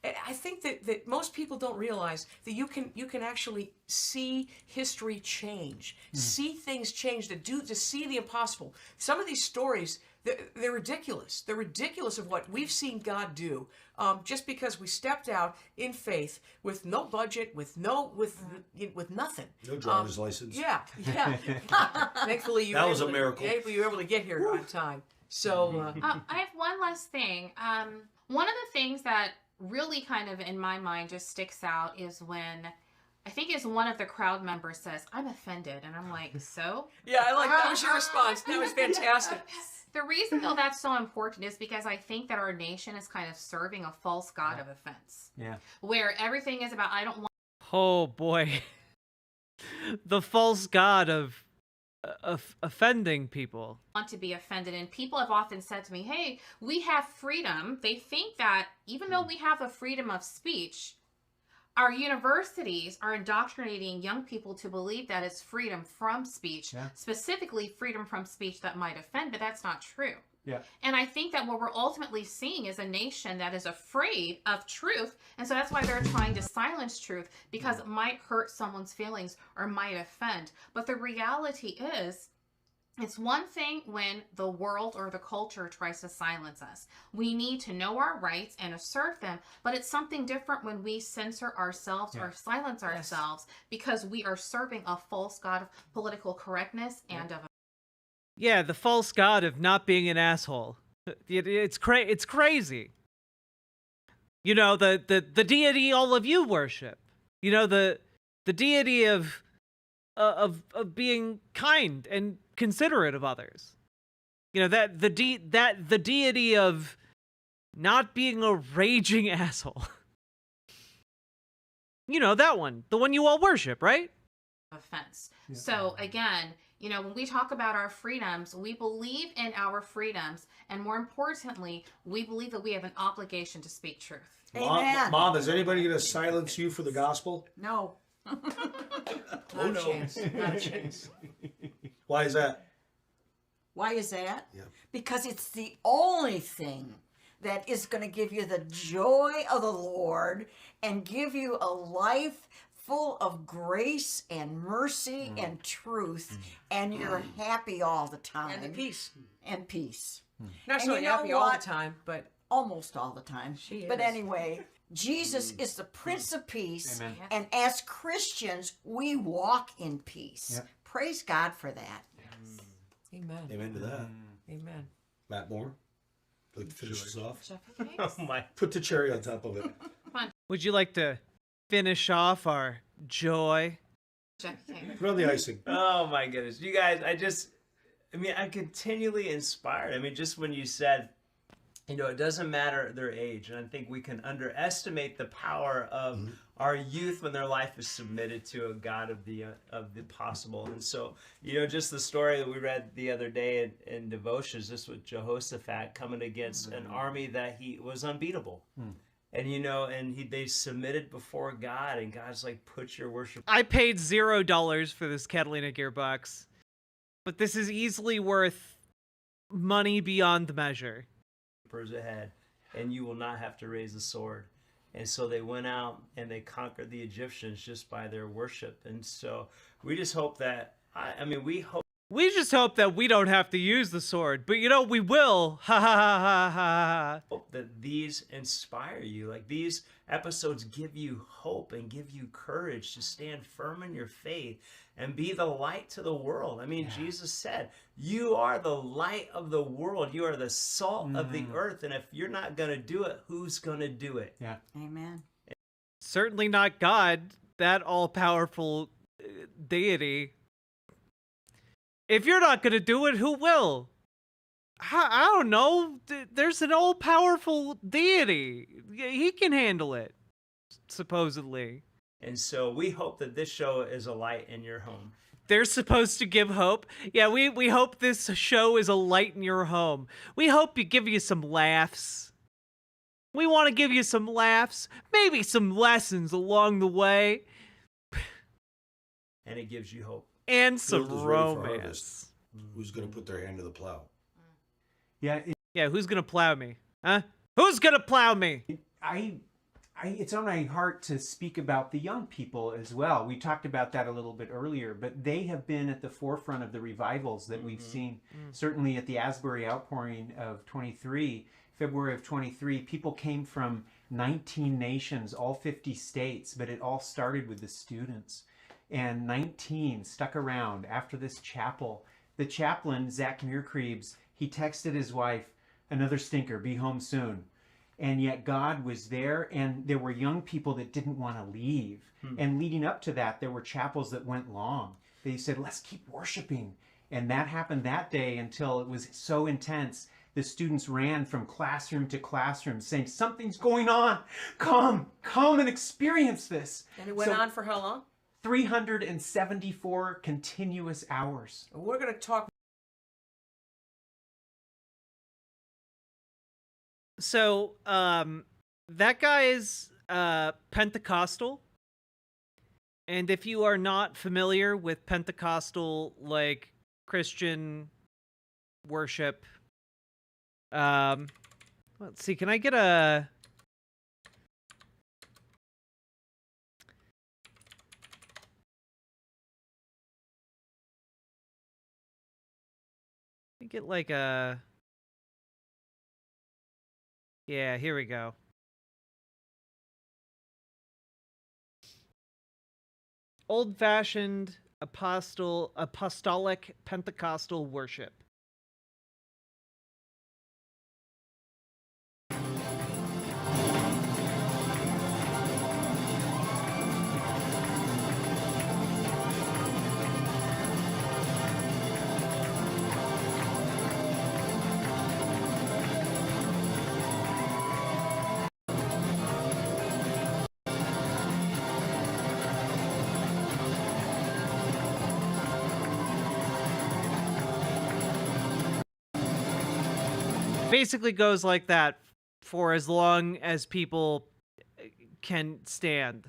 I think that most people don't realize that you can actually see history change, see things change, to see the impossible. Some of these stories, they're ridiculous. They're ridiculous of what we've seen God do, just because we stepped out in faith with no budget, with nothing. No driver's license. Yeah. Thankfully, you was a miracle. You were able to get here on time. So I have one last thing. One of the things that really kind of in my mind just sticks out is when I think it's one of the crowd members says, "I'm offended," and I'm like, "So?" Yeah, I like that was your response. That was fantastic. The reason though that's so important is because I think that our nation is kind of serving a false god of offense. Yeah. Where everything is about, I don't want. Oh boy, the false god of offending people. Want to be offended, and people have often said to me, hey, we have freedom. They think that even though we have the freedom of speech, our universities are indoctrinating young people to believe that it's freedom from speech, specifically freedom from speech that might offend, but that's not true. Yeah. And I think that what we're ultimately seeing is a nation that is afraid of truth. And so that's why they're trying to silence truth, because it might hurt someone's feelings or might offend. But the reality is, it's one thing when the world or the culture tries to silence us. We need to know our rights and assert them, but it's something different when we censor ourselves or silence ourselves because we are serving a false god of political correctness and of Yeah, the false god of not being an asshole. It's crazy. You know, the deity all of you worship. You know, the deity of being kind and considerate of others. You know, that the deity of not being a raging asshole. You know, that one, the one you all worship, right? offense. So again, you know, when we talk about our freedoms, we believe in our freedoms, and more importantly, we believe that we have an obligation to speak truth. Mom, is anybody going to silence you for the gospel? No. Oh, no. Chance. Not a chance. Why is that? Why is that? Yeah. Because it's the only thing that is going to give you the joy of the Lord and give you a life full of grace and mercy and truth, and you're happy all the time. And peace. And peace. Not And so you know happy all the what? time, but almost all the time. But is. anyway, Jesus is the Prince of Peace, Amen. and as Christians, we walk in peace. Yep. Praise God for that. Amen. Amen to that. Amen. Matt Moore, like to finish this off. Oh my! Put the cherry on top of it. Would you like to finish off our joy? Put on the icing. Oh my goodness, you guys! I mean, I'm continually inspired. I mean, just when you said, you know, it doesn't matter their age, and I think we can underestimate the power of our youth when their life is submitted to a God of the possible. And so, you know, just the story that we read the other day in devotions, just with Jehoshaphat coming against an army that he was unbeatable. And you know, and they submitted before God, and God's like, put your worship. I paid $0 for this Catalina gearbox, but this is easily worth money beyond measure. Ahead, and you will not have to raise the sword. And so they went out and they conquered the Egyptians just by their worship. And so we just hope that we just hope that we don't have to use the sword, but you know, we will. Ha ha ha ha ha. Hope that these inspire you. Like, these episodes give you hope and give you courage to stand firm in your faith and be the light to the world. I mean, Jesus said, you are the light of the world. You are the salt of the earth. And if you're not going to do it, who's going to do it? Yeah. Amen. Certainly not God, that all-powerful deity. If you're not going to do it, who will? I don't know. There's an all-powerful deity. He can handle it, supposedly. And so we hope that this show is a light in your home. They're supposed to give hope. Yeah, we hope this show is a light in your home. We hope you give you some laughs. We want to give you some laughs, maybe some lessons along the way. And it gives you hope. And some Field is ready for romance. harvest. Who's going to put their hand to the plow? Yeah. Yeah, who's going to plow me? Huh? Who's going to plow me? It's on my heart to speak about the young people as well. We talked about that a little bit earlier, but they have been at the forefront of the revivals that we've seen. Certainly at the Asbury outpouring of 23, February of 23, people came from 19 nations, all 50 states, but it all started with the students. And 19 stuck around after this chapel. The chaplain, Zach Muirkrebs, he texted his wife, another stinker, be home soon. And yet God was there, and there were young people that didn't want to leave. And leading up to that, there were chapels that went long. They said, let's keep worshiping. And that happened that day until it was so intense. The students ran from classroom to classroom saying, something's going on. Come and experience this. And it went on for how long? 374 continuous hours. We're going to talk. So, that guy is Pentecostal. And if you are not familiar with Pentecostal, like, Christian worship, Let's see, can I get a... Get like a... Yeah, here we go. Old-fashioned apostolic Pentecostal worship. Basically goes like that for as long as people can stand.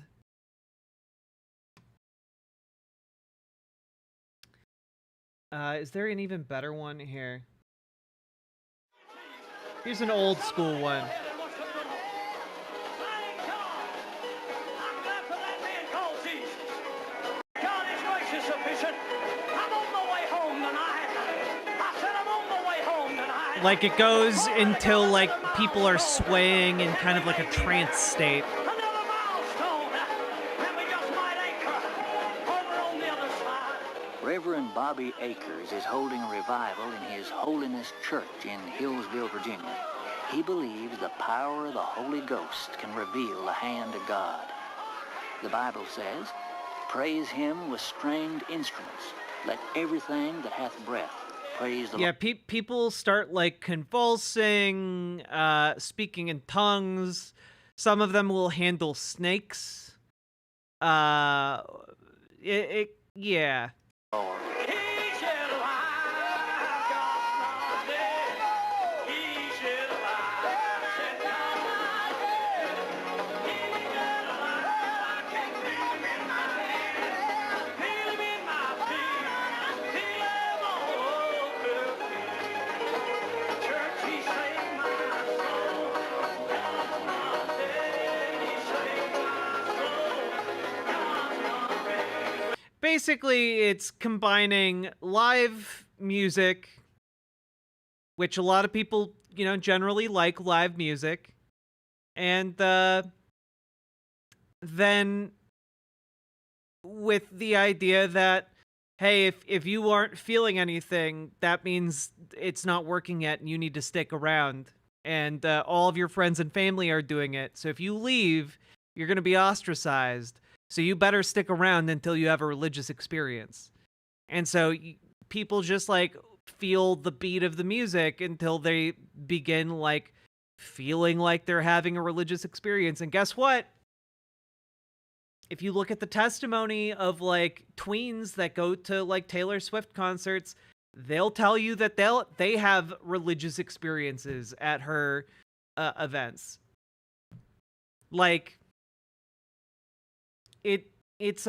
Is there an even better one here? Here's an old school one. God is gracious sufficient. I'm on my way home tonight. I said I'm on my way home tonight. Like it goes until like people are swaying in kind of like a trance state. Another milestone, and we just might anchor over on the other side. Reverend Bobby Akers is holding a revival in his Holiness Church in Hillsville, Virginia. He believes the power of the Holy Ghost can reveal the hand of God. The Bible says, praise him with stringed instruments. Let everything that hath breath praise the Yeah, Lord. people start like convulsing, speaking in tongues. Some of them will handle snakes. Yeah. Basically, it's combining live music, which a lot of people, you know, generally like live music, and then with the idea that, hey, if you aren't feeling anything, that means it's not working yet and you need to stick around. And all of your friends and family are doing it. So if you leave, you're going to be ostracized. So you better stick around until you have a religious experience. And so people just like feel the beat of the music until they begin like feeling like they're having a religious experience. And guess what? If you look at the testimony of like tweens that go to like Taylor Swift concerts, they'll tell you that they have religious experiences at her events. Like it's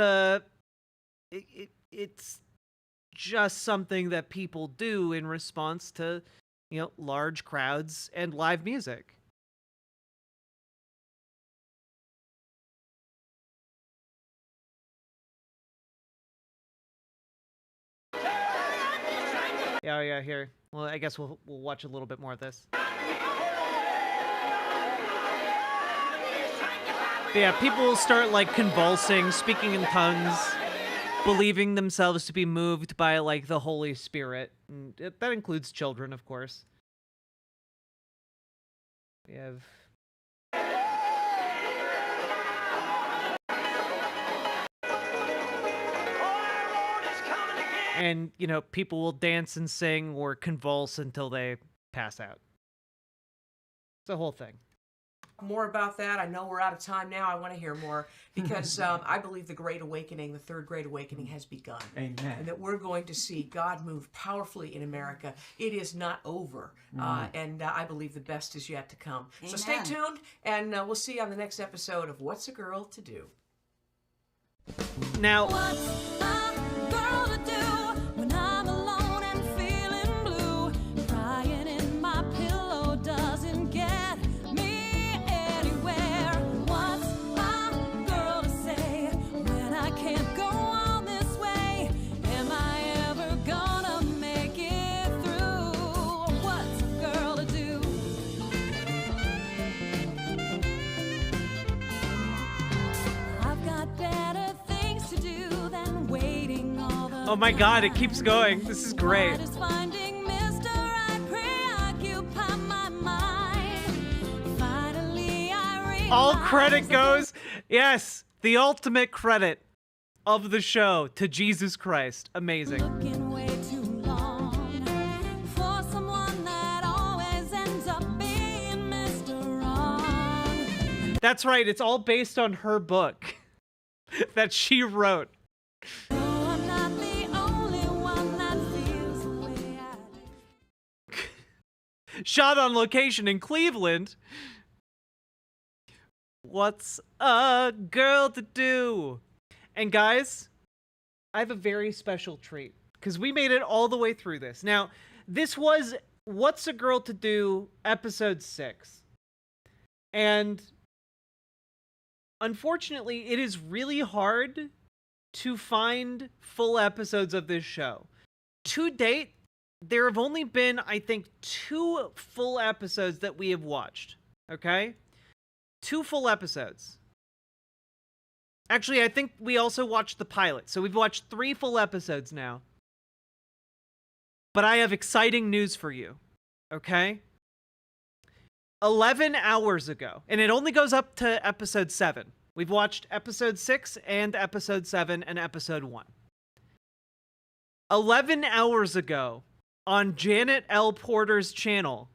just something that people do in response to, you know, large crowds and live music. Yeah, here. Well, I guess we'll watch a little bit more of this. Yeah, people will start like convulsing, speaking in tongues, believing themselves to be moved by like the Holy Spirit. And that includes children, of course. We have... And, you know, people will dance and sing or convulse until they pass out. It's a whole thing. More about that. I know we're out of time now. I want to hear more because I believe the Great Awakening, the Third Great Awakening, has begun. Amen. And that we're going to see God move powerfully in America. It is not over. And I believe the best is yet to come. So stay Amen. tuned, and we'll see you on the next episode of What's a Girl to Do? Now... When I'm alone and feeling blue, crying in my pillow, Oh my god, it keeps going. This is great. All credit goes, yes, the ultimate credit of the show to Jesus Christ. Amazing. That's right, it's all based on her book that she wrote. Shot on location in Cleveland. What's a girl to do? And guys, I have a very special treat because we made it all the way through this. Now, this was What's a Girl to Do, episode 6. And unfortunately, it is really hard to find full episodes of this show. To date, there have only been, I think, 2 full episodes that we have watched. Okay? 2 full episodes. Actually, I think we also watched the pilot. So we've watched 3 full episodes now. But I have exciting news for you. Okay? 11 hours ago, and it only goes up to episode 7. We've watched episode 6 and episode 7 and episode 1. 11 hours ago on Janet L. Porter's channel,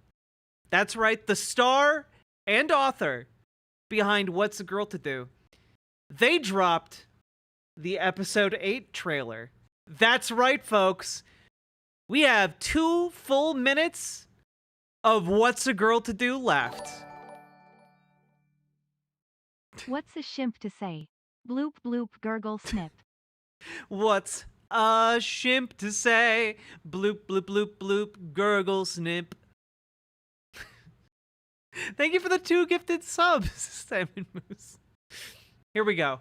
that's right, the star and author behind What's a Girl to Do, they dropped the episode 8 trailer. That's right, folks. We have 2 full minutes of What's a Girl to Do left. What's a shimp to say? Bloop bloop gurgle snip. What's a shimp to say? Bloop bloop bloop bloop gurgle snip. Thank you for the 2 gifted subs, Simon Moose. Here we go.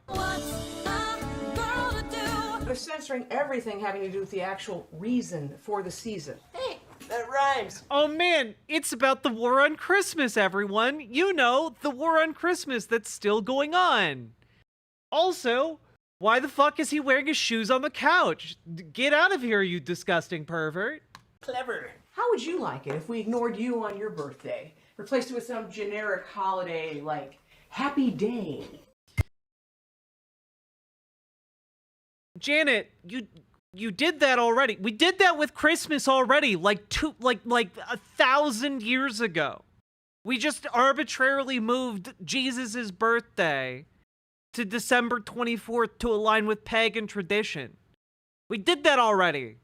They're censoring everything having to do with the actual reason for the season. Hey, that rhymes. Oh man, it's about the war on Christmas, everyone. You know, the war on Christmas that's still going on. Also, why the fuck is he wearing his shoes on the couch? Get out of here, you disgusting pervert. Clever. How would you like it if we ignored you on your birthday? Replaced it with some generic holiday like Happy Day. Janet, you did that already. We did that with Christmas already, like 1,000 years ago. We just arbitrarily moved Jesus's birthday to December 24th to align with pagan tradition. We did that already.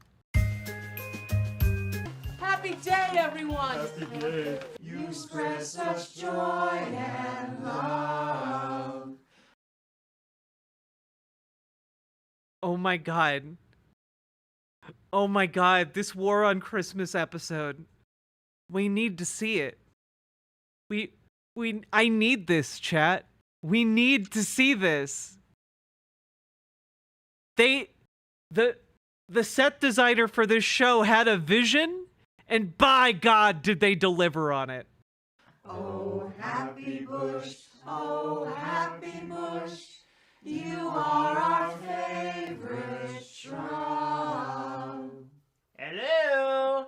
Happy Day, everyone! Happy Day. You spread such joy and love. Oh my god. Oh my god, this War on Christmas episode. We need to see it. I need this, chat. We need to see this. The set designer for this show had a vision, and by God, did they deliver on it. Oh, happy bush, oh, happy bush. You are our favorite shrub. Hello.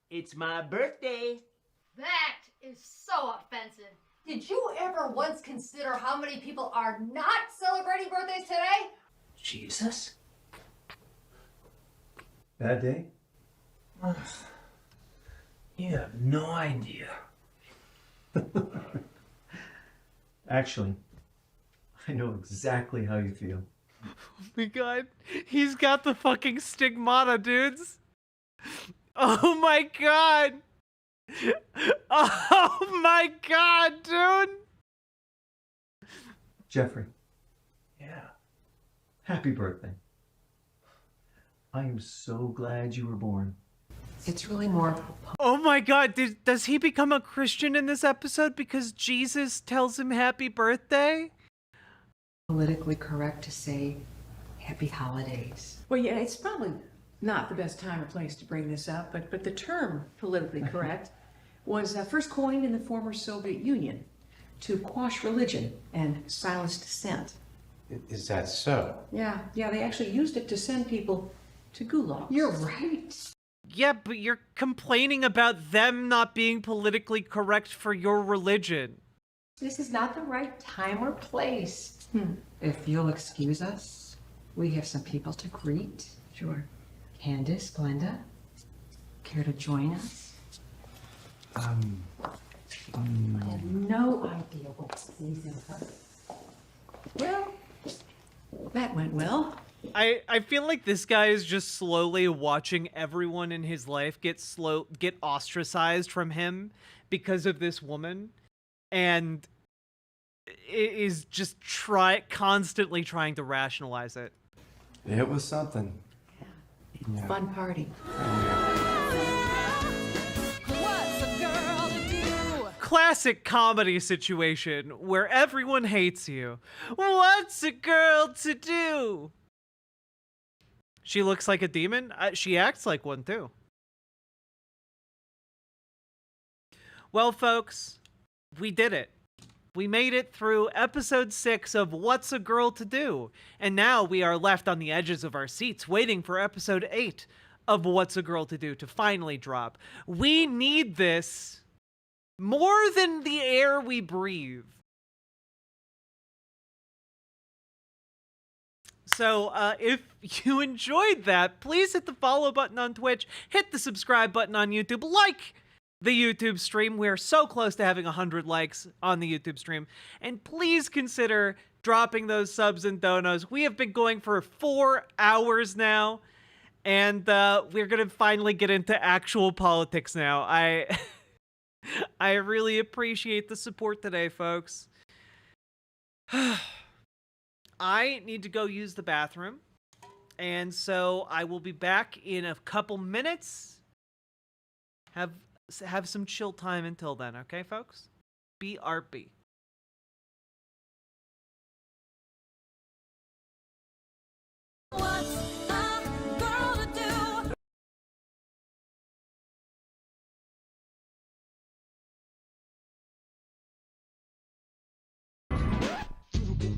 It's my birthday. That is so offensive. Did you ever once consider how many people are not celebrating birthdays today? Jesus. Bad day? You have no idea. Actually, I know exactly how you feel. Oh my god, he's got the fucking stigmata, dudes. Oh my god. Oh my god, dude. Jeffrey. Yeah. Happy birthday. I am so glad you were born. It's really more... Oh my god, does he become a Christian in this episode because Jesus tells him happy birthday? Politically correct to say happy holidays. Well, yeah, it's probably not the best time or place to bring this up, but the term politically correct was first coined in the former Soviet Union to quash religion and silence dissent. Is that so? Yeah, they actually used it to send people to goulash. You're right. Yeah, but you're complaining about them not being politically correct for your religion. This is not the right time or place. If you'll excuse us, we have some people to greet. Sure. Candace, Glenda, care to join us? I have no idea what's pleasing her. Well, that went well. I feel like this guy is just slowly watching everyone in his life get ostracized from him because of this woman, and is just constantly trying to rationalize it. It was something. Yeah. Fun party. Classic comedy situation where everyone hates you. What's a girl to do? She looks like a demon. She acts like one too. Well, folks, we did it. We made it through episode 6 of What's a Girl to Do? And now we are left on the edges of our seats waiting for episode 8 of What's a Girl to Do to finally drop. We need this more than the air we breathe. So if you enjoyed that, please hit the follow button on Twitch, hit the subscribe button on YouTube, like the YouTube stream. We're so close to having 100 likes on the YouTube stream. And please consider dropping those subs and donos. We have been going for 4 hours now, and we're going to finally get into actual politics now. I really appreciate the support today, folks. I need to go use the bathroom, and so I will be back in a couple minutes. Have some chill time until then, okay, folks? BRB.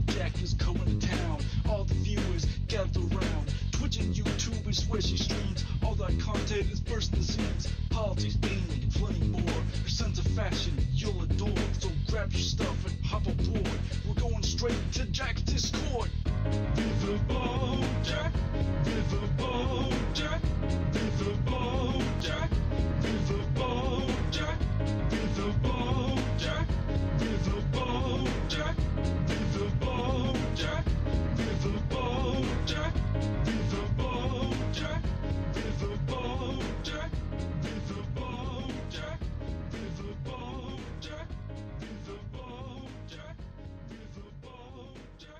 Jack is going to town. All the viewers gather around. Twitch and YouTube is where she streams. All that content is bursting the seams. Politics, gaming, and plenty more. Her sense of fashion you'll adore. So grab your stuff and hop aboard. We're going straight to Jack's Discord. Viva Bojack, Viva Bojack, Viva Bojack, Viva Bojack, Viva Bojack, Viva Bojack, Viva Bojack, Viva Bojack, Viva Bojack, Viva Bojack, Viva Bojack, Viva Bojack, Viva Bojack, Viva Bojack.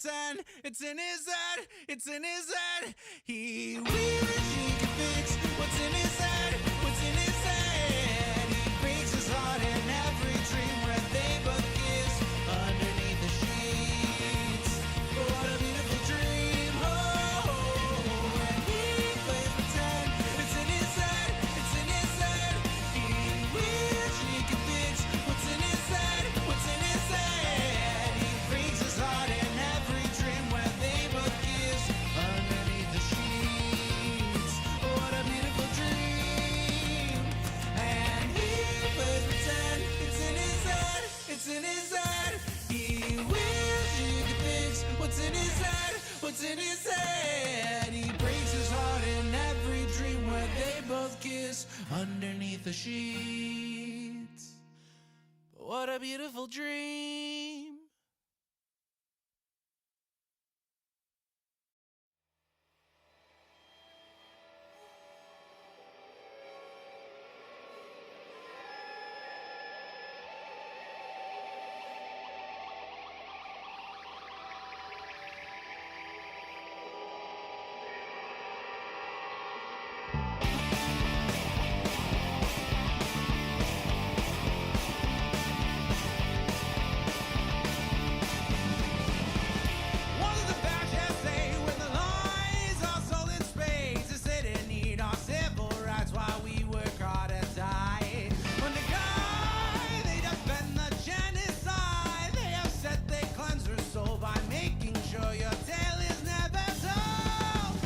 pretend it's in his head, it's in his head. He wishes he could fix what's in his head, what's in his head. He breaks his heart in every dream where they both kiss underneath the sheets. What a beautiful dream, oh, and he plays pretend it's in his head, it's in his head. He wishes he could fix what's in his head, what's in his head. He breaks his heart in every dream where they both kiss underneath the sheets. What a beautiful dream. And he plays pretend it's in his head, it's in his head. He wishes he could fix what's in his head, what's in his head. He breaks his heart in every dream where they both kiss underneath the sheets. What a beautiful dream. What does the fascists say when the lies are sold in spades? They say they need our civil rights while we work hard to die. When the guy they defend the genocide, they have said they cleanse their soul by making sure your tale is never told.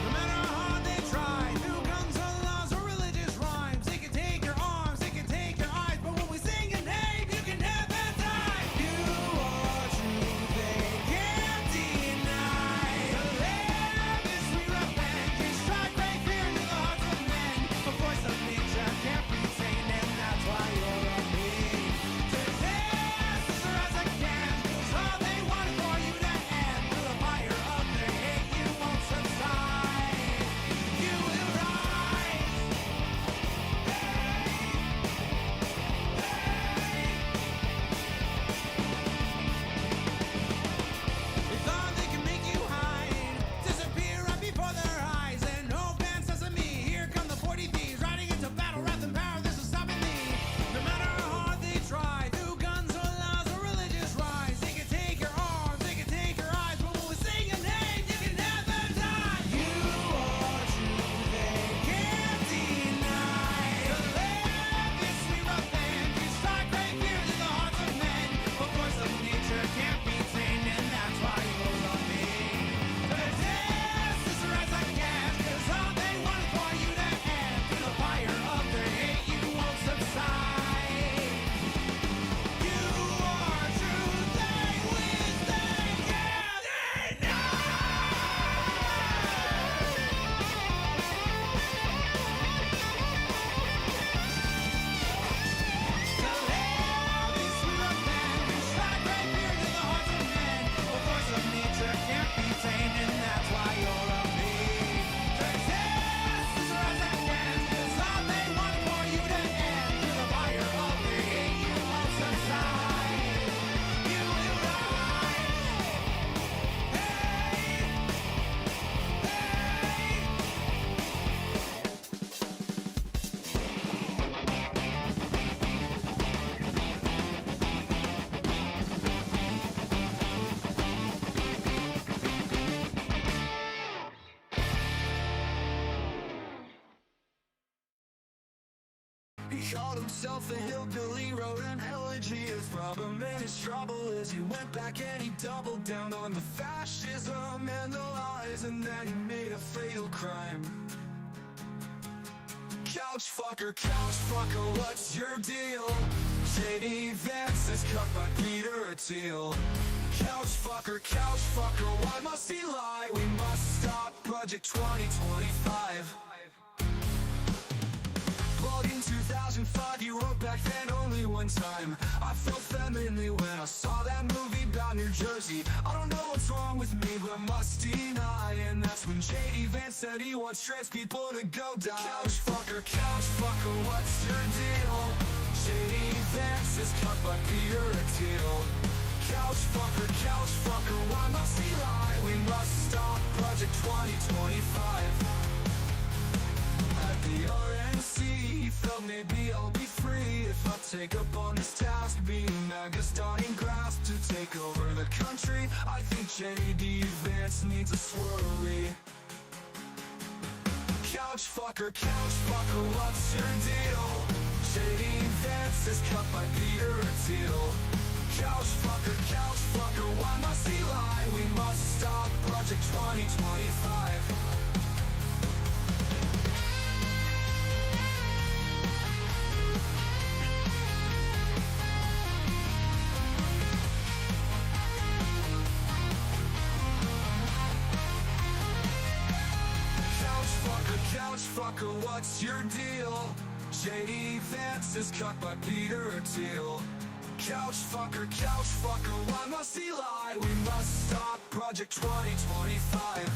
No matter how hard they try, through guns or laws or religious rhymes, they can take your arms, they can take your eyes, but when we sing your name, you can never die. You are true, they can't deny. To live is sweet revenge, we strike great fear into the hearts of men. A voice of nature can't be tamed, and that's why you're on me. To dance as far as I can, 'cause all they want is for you to end. Through the fire of their hate, you won't subside. You will rise. They thought they could make you hide, disappear right before their eyes. And no fan says to me, here come the 40 thieves, riding into battle, wrath and power, this is stopping me. No matter how hard they try, through guns or laws or religious rise, they can take your arms, they can take your eyes, but when we sing your name, you can never die. You are true, they can't deny. To live is sweet revenge, you strike great fear to the hearts of men. A voice of nature can't be tamed, and that's why you'll love me. To dance as far as I can, 'cause all they want is for you to end. Through the fire of their hate, you won't subside. You are true, they wish they can't deny. To live is sweet revenge, you strike great fear to the hearts of men. A voice of nature can't be tamed, and that's why you're on me. To dance as far as I can, 'cause all they want is for you to end. Through the fire of their hate, you won't subside. You will rise. He called himself a hillbilly, wrote an elegy of problem and his trouble as he went back and he doubled down on the fascism and the lies, and then he made a fatal crime. Couch fucker, what's your deal? J.D. Vance is cut by Peter Attil. Couch fucker, why must he lie? We must stop Budget 2025. Plug in 2005, you wrote back then only one time. I I felt femininely when I saw that movie about New Jersey. I don't know what's wrong with me, but I must deny. And that's when J.D. Vance said he wants trans people to go die. Couch fucker, what's your deal? J.D. Vance is cut by Peter Thiel. Couch fucker, why must he lie? We must stop Project 2025. At the RNC, he felt maybe I'll be free if I take up on this task, being MAGA starting grass to take over the country. I think J.D. Vance needs a swirly. Couch fucker, what's your deal? J.D. Vance is cut by Peter Thiel. Couch fucker, why must he lie? We must stop Project 2025. Couch fucker, what's your deal? J.D. Vance is cut by Peter Thiel. Couch fucker, why must he lie? We must stop Project 2025.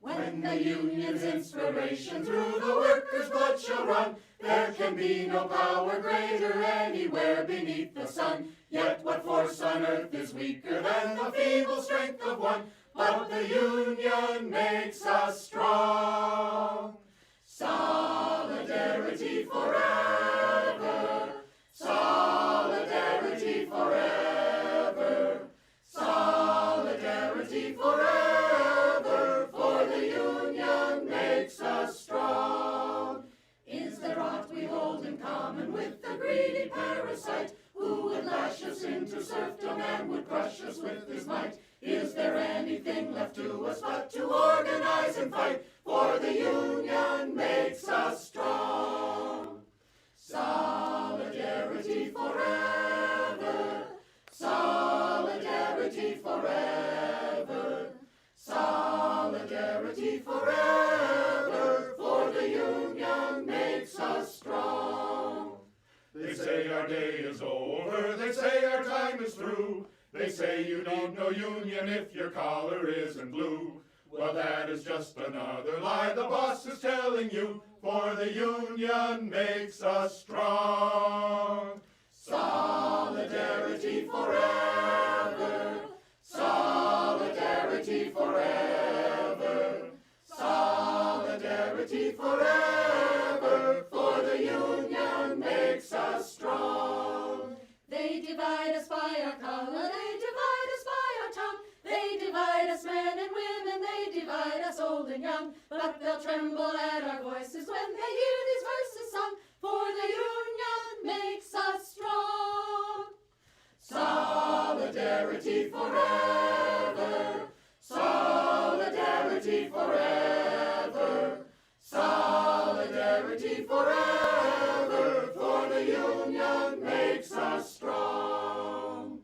When the union's inspiration through the workers' blood shall run, there can be no power greater anywhere beneath the sun. Yet what force on earth is weaker than the feeble strength of one? But the union makes us strong. Solidarity forever. Solidarity forever. Solidarity forever. For the union makes us strong. Is there aught we hold in common with the greedy parasite who would lash us into serfdom and would crush us with his might? Is there anything left to us but to organize and fight? For the union makes us strong. Solidarity forever. Solidarity forever. Solidarity forever. For the union makes us strong. They say our day is over, they say our time is through. They say you need no union if your collar isn't blue. Well, that is just another lie the boss is telling you, for the union makes us strong. Solidarity forever. Solidarity forever. Solidarity forever. For the union makes us strong. They divide us by our color, they divide us by our tongue. They divide us men and women, they divide us old and young. But they'll tremble at our voices when they hear these verses sung. For the union makes us strong. Solidarity forever. Solidarity forever. Solidarity forever. For the union makes us strong.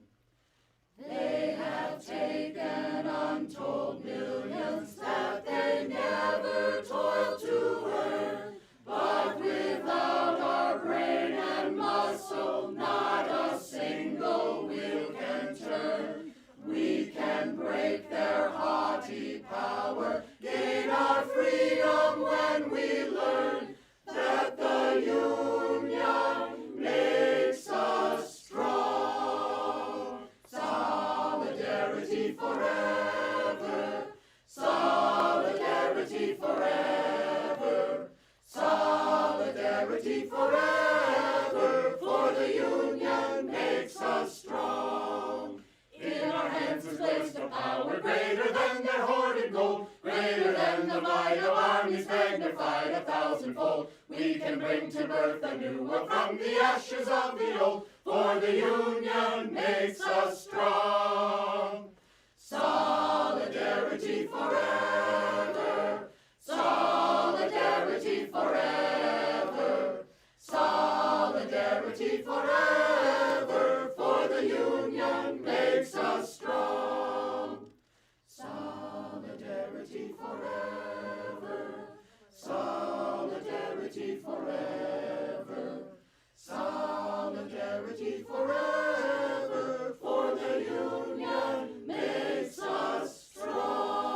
They have taken untold millions that they never toiled to earn. But without our brain and muscle, not a single wheel can turn. We can break their haughty power, gain our freedom when we learn that the union makes us strong. Solidarity forever. Solidarity forever. Solidarity forever. For the union makes us strong. In our hands is placed a power greater than their hoarded gold, greater than the might of armies magnified 1,000-fold. We can bring to birth a new world from the ashes of the old. for the union makes us strong. Solidarity forever, solidarity forever, solidarity forever, for the union makes us strong. Solidarity forever, solidarity forever, solidarity forever, for the union makes us strong.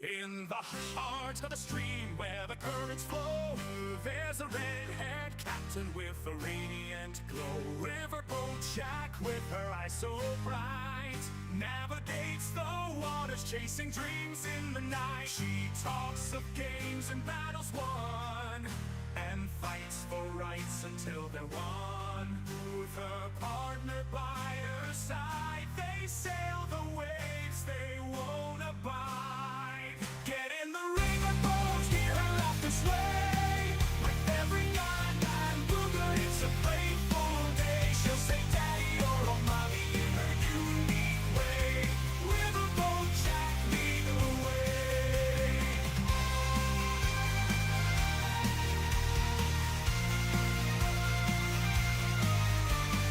In the heart of the stream where the currents flow, there's a red-haired captain with a radiant glow. Riverboat Jack with her eyes so bright navigates the waters, chasing dreams in the night. She talks of games and battles won, and fights for rights until they're won. With her partner by her side, they sail the waves they won't abide. Get in the riverboat, hear her laughter sway. With every yawn and booger, it's a playful day. She'll say daddy or oh mommy in her unique way. Riverboat Jack, lead the way.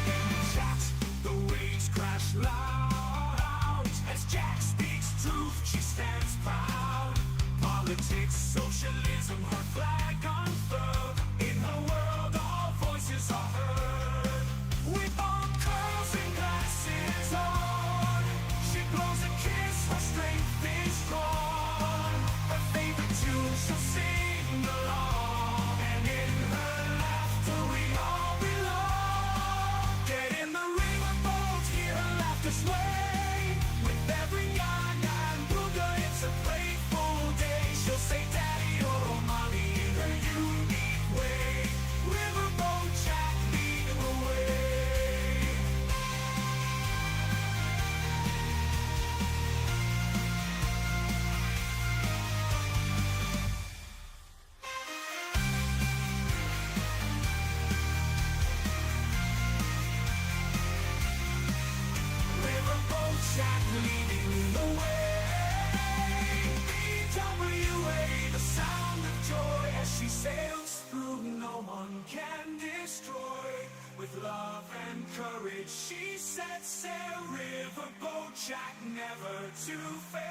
In the chat, the waves crash loud. As Jack speaks truth, she stands proud. Politics, socialism, her flag unfurled. In her world, all voices are heard. With all curls and glasses on, she blows a kiss, her strength is strong. Her favorite tune she'll sing along, and in her laughter we all belong. Get in the riverboat, hear her laughter sway. With every courage. She set sail, riverboat jack, never to fail.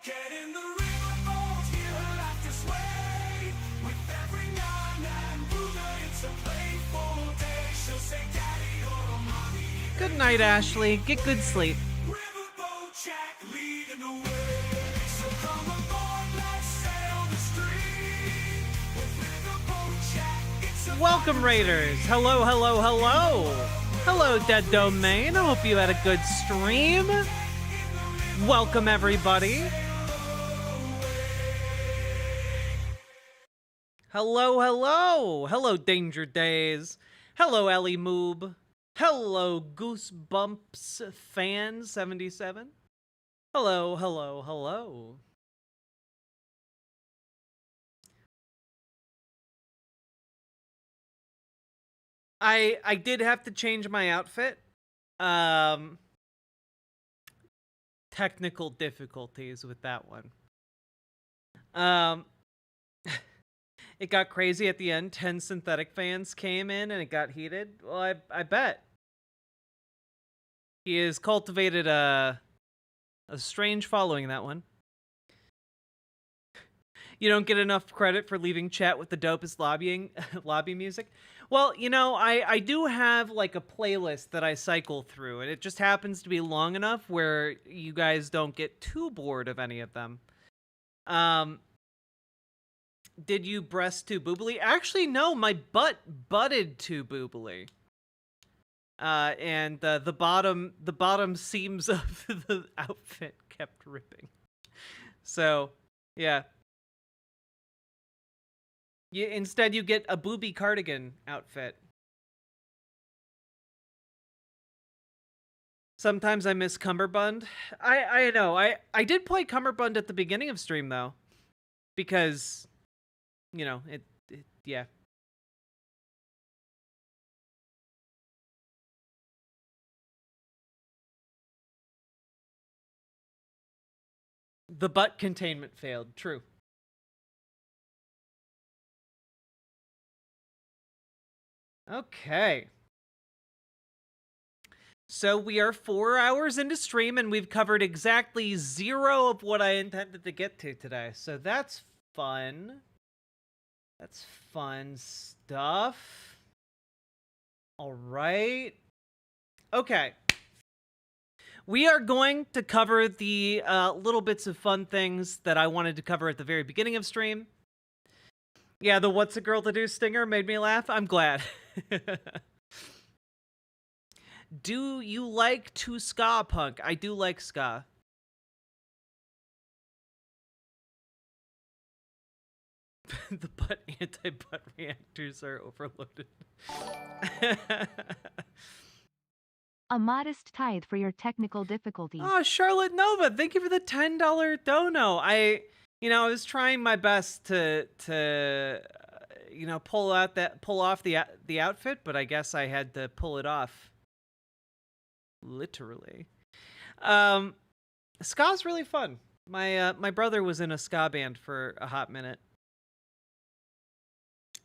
Get in the riverboat, hear her laughter sway. With every yarn and ruler, it's a playful day. She'll say, Daddy or Mommy. Good night, Ashley. Get good sleep. Riverboat jack leading the way. So come aboard, let's sail the stream. With riverboat jack, it's a Welcome, Raiders. Hello, hello, hello. Hello, Dead Domain. I hope you had a good stream. Welcome, everybody. Hello, hello. Hello, Danger Days. Hello, Ellie Moob. Hello, Goosebumps Fan 77. Hello, hello, hello. I did have to change my outfit. Technical difficulties with that one. It got crazy at the end. 10 synthetic fans came in and it got heated. Well, I bet. He has cultivated a strange following, that one. You don't get enough credit for leaving chat with the dopest lobby music. Well, you know, I do have like a playlist that I cycle through, and it just happens to be long enough where you guys don't get too bored of any of them. Did you breast too boobily? Actually, no, my butt butted too boobily. And the bottom seams of the outfit kept ripping. So, yeah. Instead, you get a booby cardigan outfit. Sometimes I miss Cummerbund. I know. I did play Cummerbund at the beginning of stream, though. Because, you know, yeah. The butt containment failed. True. Okay. So we are 4 hours into stream and we've covered exactly 0 of what I intended to get to today. So that's fun. That's fun stuff. All right. Okay. We are going to cover the little bits of fun things that I wanted to cover at the very beginning of stream. Yeah, the what's a girl to do stinger made me laugh. I'm glad. Do you like to ska punk? I do like ska. The butt anti-butt reactors are overloaded. A modest tithe for your technical difficulties. Oh, Charlotte Nova, thank you for the $10 dono. I was trying my best to pull off the outfit, but I guess I had to pull it off. Literally. Ska's really fun. My brother was in a ska band for a hot minute.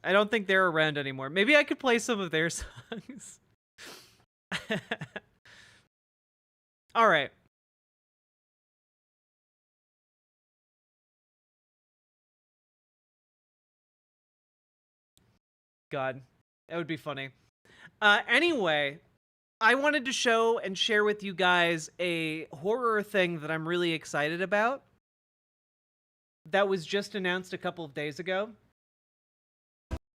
I don't think they're around anymore. Maybe I could play some of their songs. All right. God, that would be funny. Anyway, I wanted to show and share with you guys a horror thing that I'm really excited about. That was just announced a couple of days ago.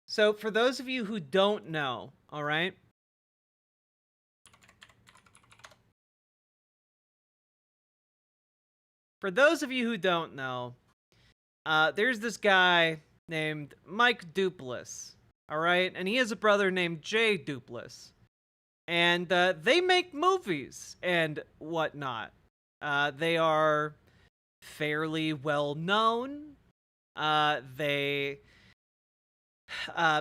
So for those of you who don't know, all right? For those of you who don't know, there's this guy named Mike Duplass, all right? And he has a brother named Jay Duplass. And they make movies and whatnot. They are fairly well known. They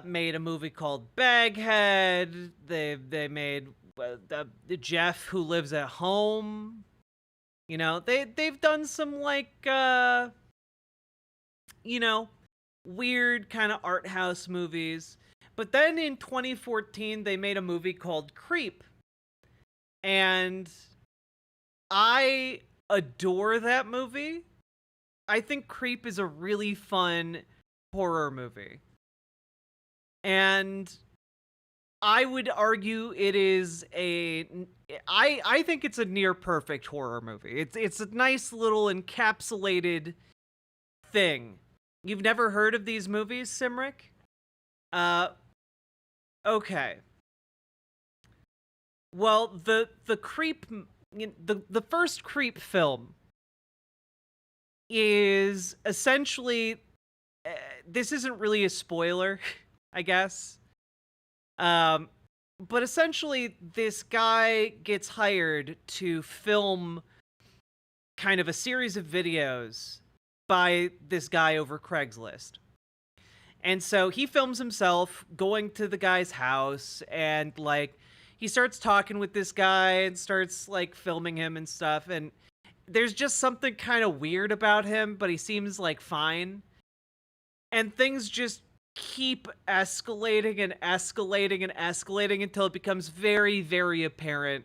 made a movie called Baghead. They made Jeff Who Lives at Home. You know, they've done some like weird kind of art house movies. But then in 2014, they made a movie called Creep. And I adore that movie. I think Creep is a really fun horror movie. And I would argue it is I think it's a near perfect horror movie. It's a nice little encapsulated thing. You've never heard of these movies, Simric? Okay. Well, the Creep, the first Creep film is essentially, this isn't really a spoiler, I guess. But essentially, this guy gets hired to film kind of a series of videos by this guy over Craigslist. And so he films himself going to the guy's house, and like he starts talking with this guy and starts like filming him and stuff. And there's just something kind of weird about him, but he seems like fine. And things just keep escalating and escalating and escalating until it becomes very, very apparent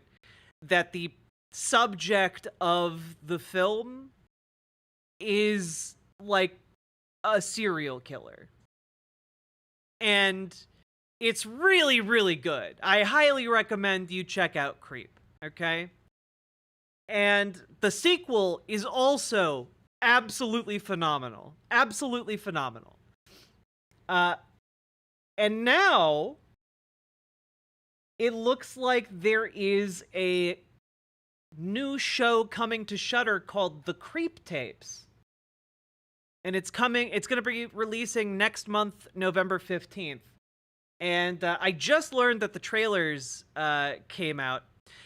that the subject of the film is like a serial killer. And it's really, really good. I highly recommend you check out Creep, okay? And the sequel is also absolutely phenomenal. Absolutely phenomenal. And now it looks like there is a new show coming to Shudder called The Creep Tapes. And it's going to be releasing next month, November 15th. And I just learned that the trailers came out.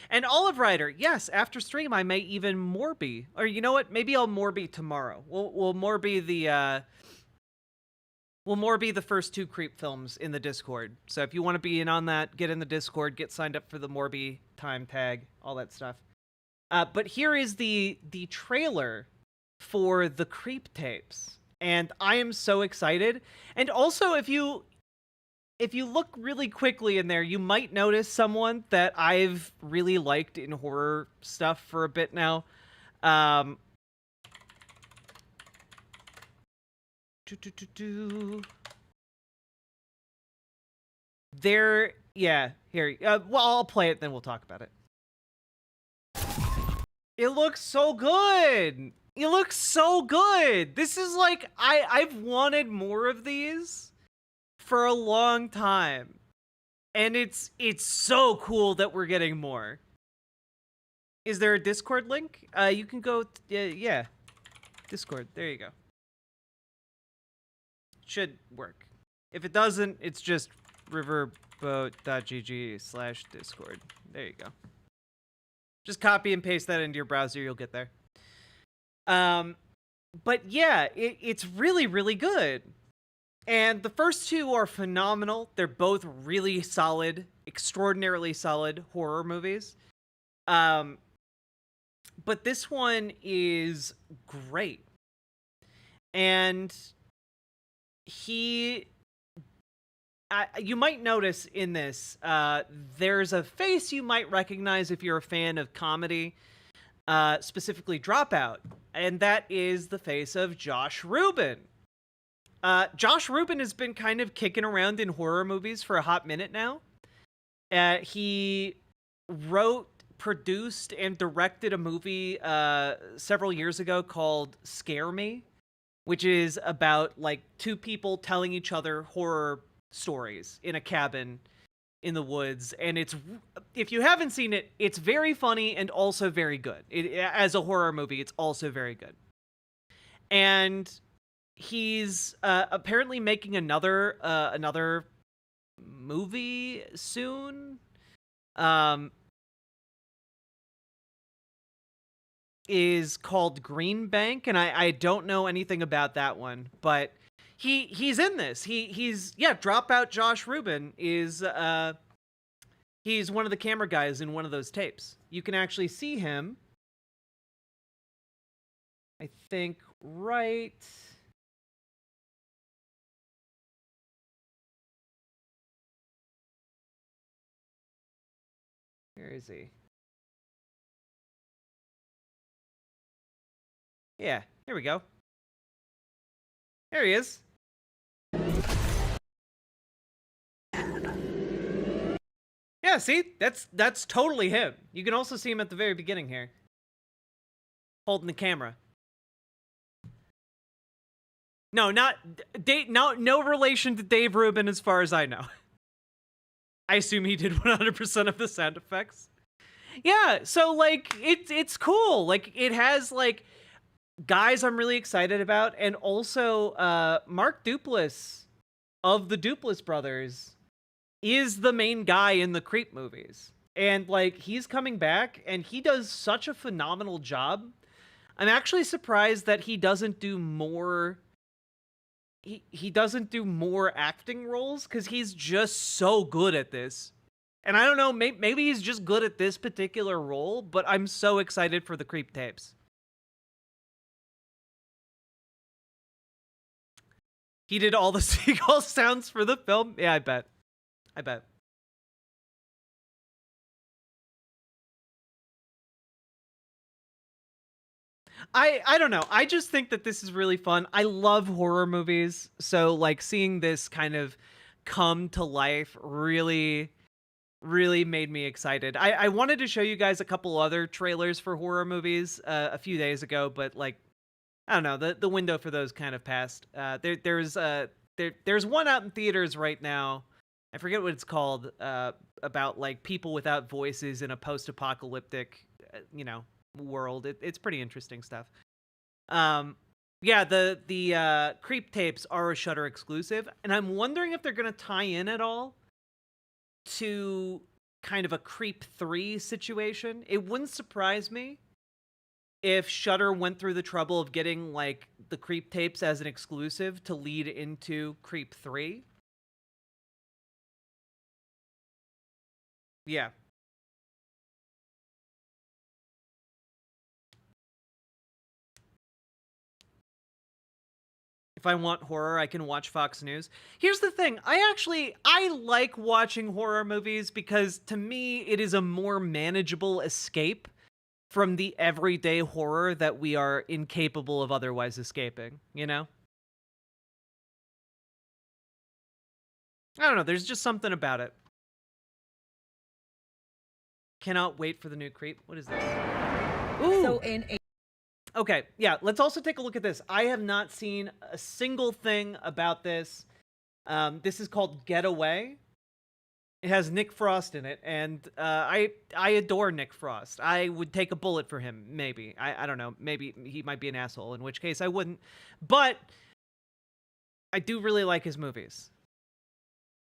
And Olive Rider, yes, after stream I may even Morby. Or you know what? Maybe I'll Morby tomorrow. We'll Morby the first two Creep films in the Discord. So if you want to be in on that, get in the Discord, get signed up for the Morby time tag, all that stuff. But here is the trailer for the Creep Tapes. And I am so excited. And also, if you look really quickly in there, you might notice someone that I've really liked in horror stuff for a bit now. There, yeah, here. Well, I'll play it, then we'll talk about it. It looks so good. It looks so good. This is like, I've wanted more of these for a long time. And it's so cool that we're getting more. Is there a Discord link? You can go, yeah. Discord, there you go. Should work. If it doesn't, it's just riverboat.gg/Discord. There you go. Just copy and paste that into your browser, you'll get there. But yeah, it's really, really good. And the first two are phenomenal. They're both really solid, extraordinarily solid horror movies. But this one is great. And you might notice in this, there's a face you might recognize if you're a fan of comedy, specifically Dropout, and that is the face of Josh Rubin. Josh Rubin has been kind of kicking around in horror movies for a hot minute now. He wrote, produced, and directed a movie several years ago called Scare Me, which is about like two people telling each other horror stories in a cabin in the woods. And if you haven't seen it, it's very funny and also very good. As a horror movie, it's also very good. And he's apparently making another movie soon. Is called Green Bank, and I don't know anything about that one, but he's in this. He's Dropout Josh Rubin is he's one of the camera guys in one of those tapes. You can actually see him, I think, right. Where is he? Yeah, here we go. There he is. Yeah, see? That's totally him. You can also see him at the very beginning here. Holding the camera. No, no relation to Dave Rubin as far as I know. I assume he did 100% of the sound effects. Yeah, so like it's cool. Like it has like guys I'm really excited about, and also Mark Duplass of the Duplass brothers is the main guy in the Creep movies. And like he's coming back and he does such a phenomenal job. I'm actually surprised that he doesn't do more he doesn't do more acting roles, cuz he's just so good at this. And I don't know, maybe he's just good at this particular role, but I'm so excited for the Creep tapes. He did all the seagull sounds for the film? Yeah, I bet. I bet. I don't know. I just think that this is really fun. I love horror movies. So like seeing this kind of come to life really made me excited. I wanted to show you guys a couple other trailers for horror movies a few days ago, but like I don't know, the window for those kind of passed. There's one out in theaters right now. I forget what it's called, about like people without voices in a post-apocalyptic, world. It's pretty interesting stuff. Yeah, the Creep tapes are a Shudder exclusive, and I'm wondering if they're gonna tie in at all to kind of a Creep 3 situation. It wouldn't surprise me if Shudder went through the trouble of getting like the Creep tapes as an exclusive to lead into Creep 3. Yeah. If I want horror, I can watch Fox News. Here's the thing. I like watching horror movies because to me, it is a more manageable escape from the everyday horror that we are incapable of otherwise escaping, you know? I don't know. There's just something about it. Cannot wait for the new Creep. What is this? Ooh. So Okay, yeah, let's also take a look at this. I have not seen a single thing about this. This is called Getaway. It has Nick Frost in it, and I adore Nick Frost. I would take a bullet for him, maybe. I don't know. Maybe he might be an asshole, in which case I wouldn't. But I do really like his movies.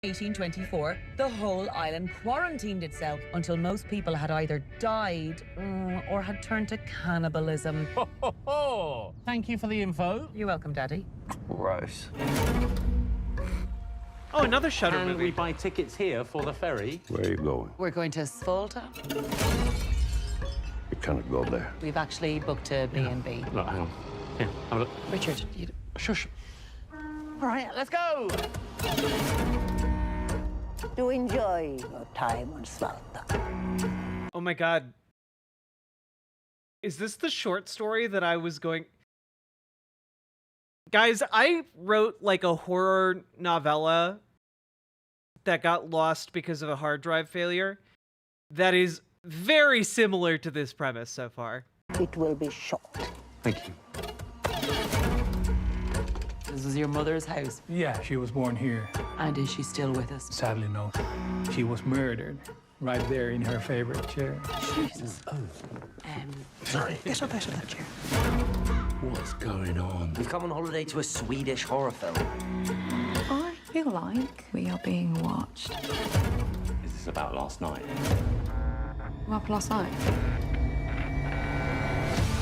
1824, the whole island quarantined itself until most people had either died or had turned to cannibalism. Ho, ho, ho. Thank you for the info. You're welcome, Daddy. Gross. Oh, another Shudder and movie. We buy tickets here for the ferry. Where are you going? We're going to Svolta. You cannot go there. We've actually booked a B&B. Look, hang on. Here, have a look. Richard, you... Shush. All right, let's go. To enjoy your time on Svalta. Oh my god. Is this the short story that I was going... Guys, I wrote like a horror novella that got lost because of a hard drive failure that is very similar to this premise so far. It will be short. Thank you. This is your mother's house. Yeah, she was born here. And is she still with us? Sadly, no. She was murdered right there in her favorite chair. Jesus. Oh. Sorry. Get up out of that chair. What's going on? We've come on holiday to a Swedish horror film. I feel like we are being watched. Is this about last night? What happened last night?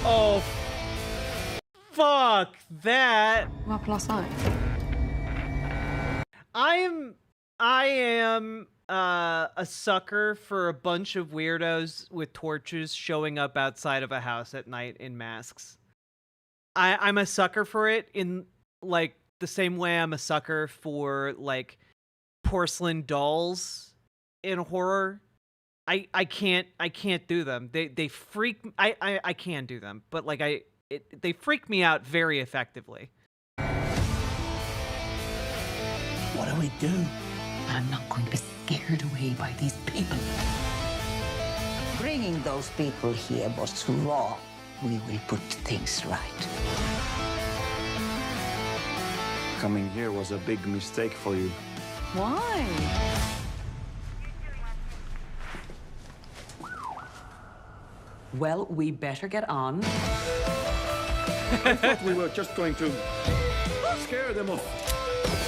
Oh, fuck that. What happened last night? I am a sucker for a bunch of weirdos with torches showing up outside of a house at night in masks. I'm a sucker for it in like the same way I'm a sucker for like porcelain dolls in horror. I can't do them. They freak. I can do them, but like they freak me out very effectively. What do we do? I'm not going to be scared away by these people. Bringing those people here was wrong. We will put things right. Coming here was a big mistake for you. Why? Well, we better get on. I thought we were just going to scare them off.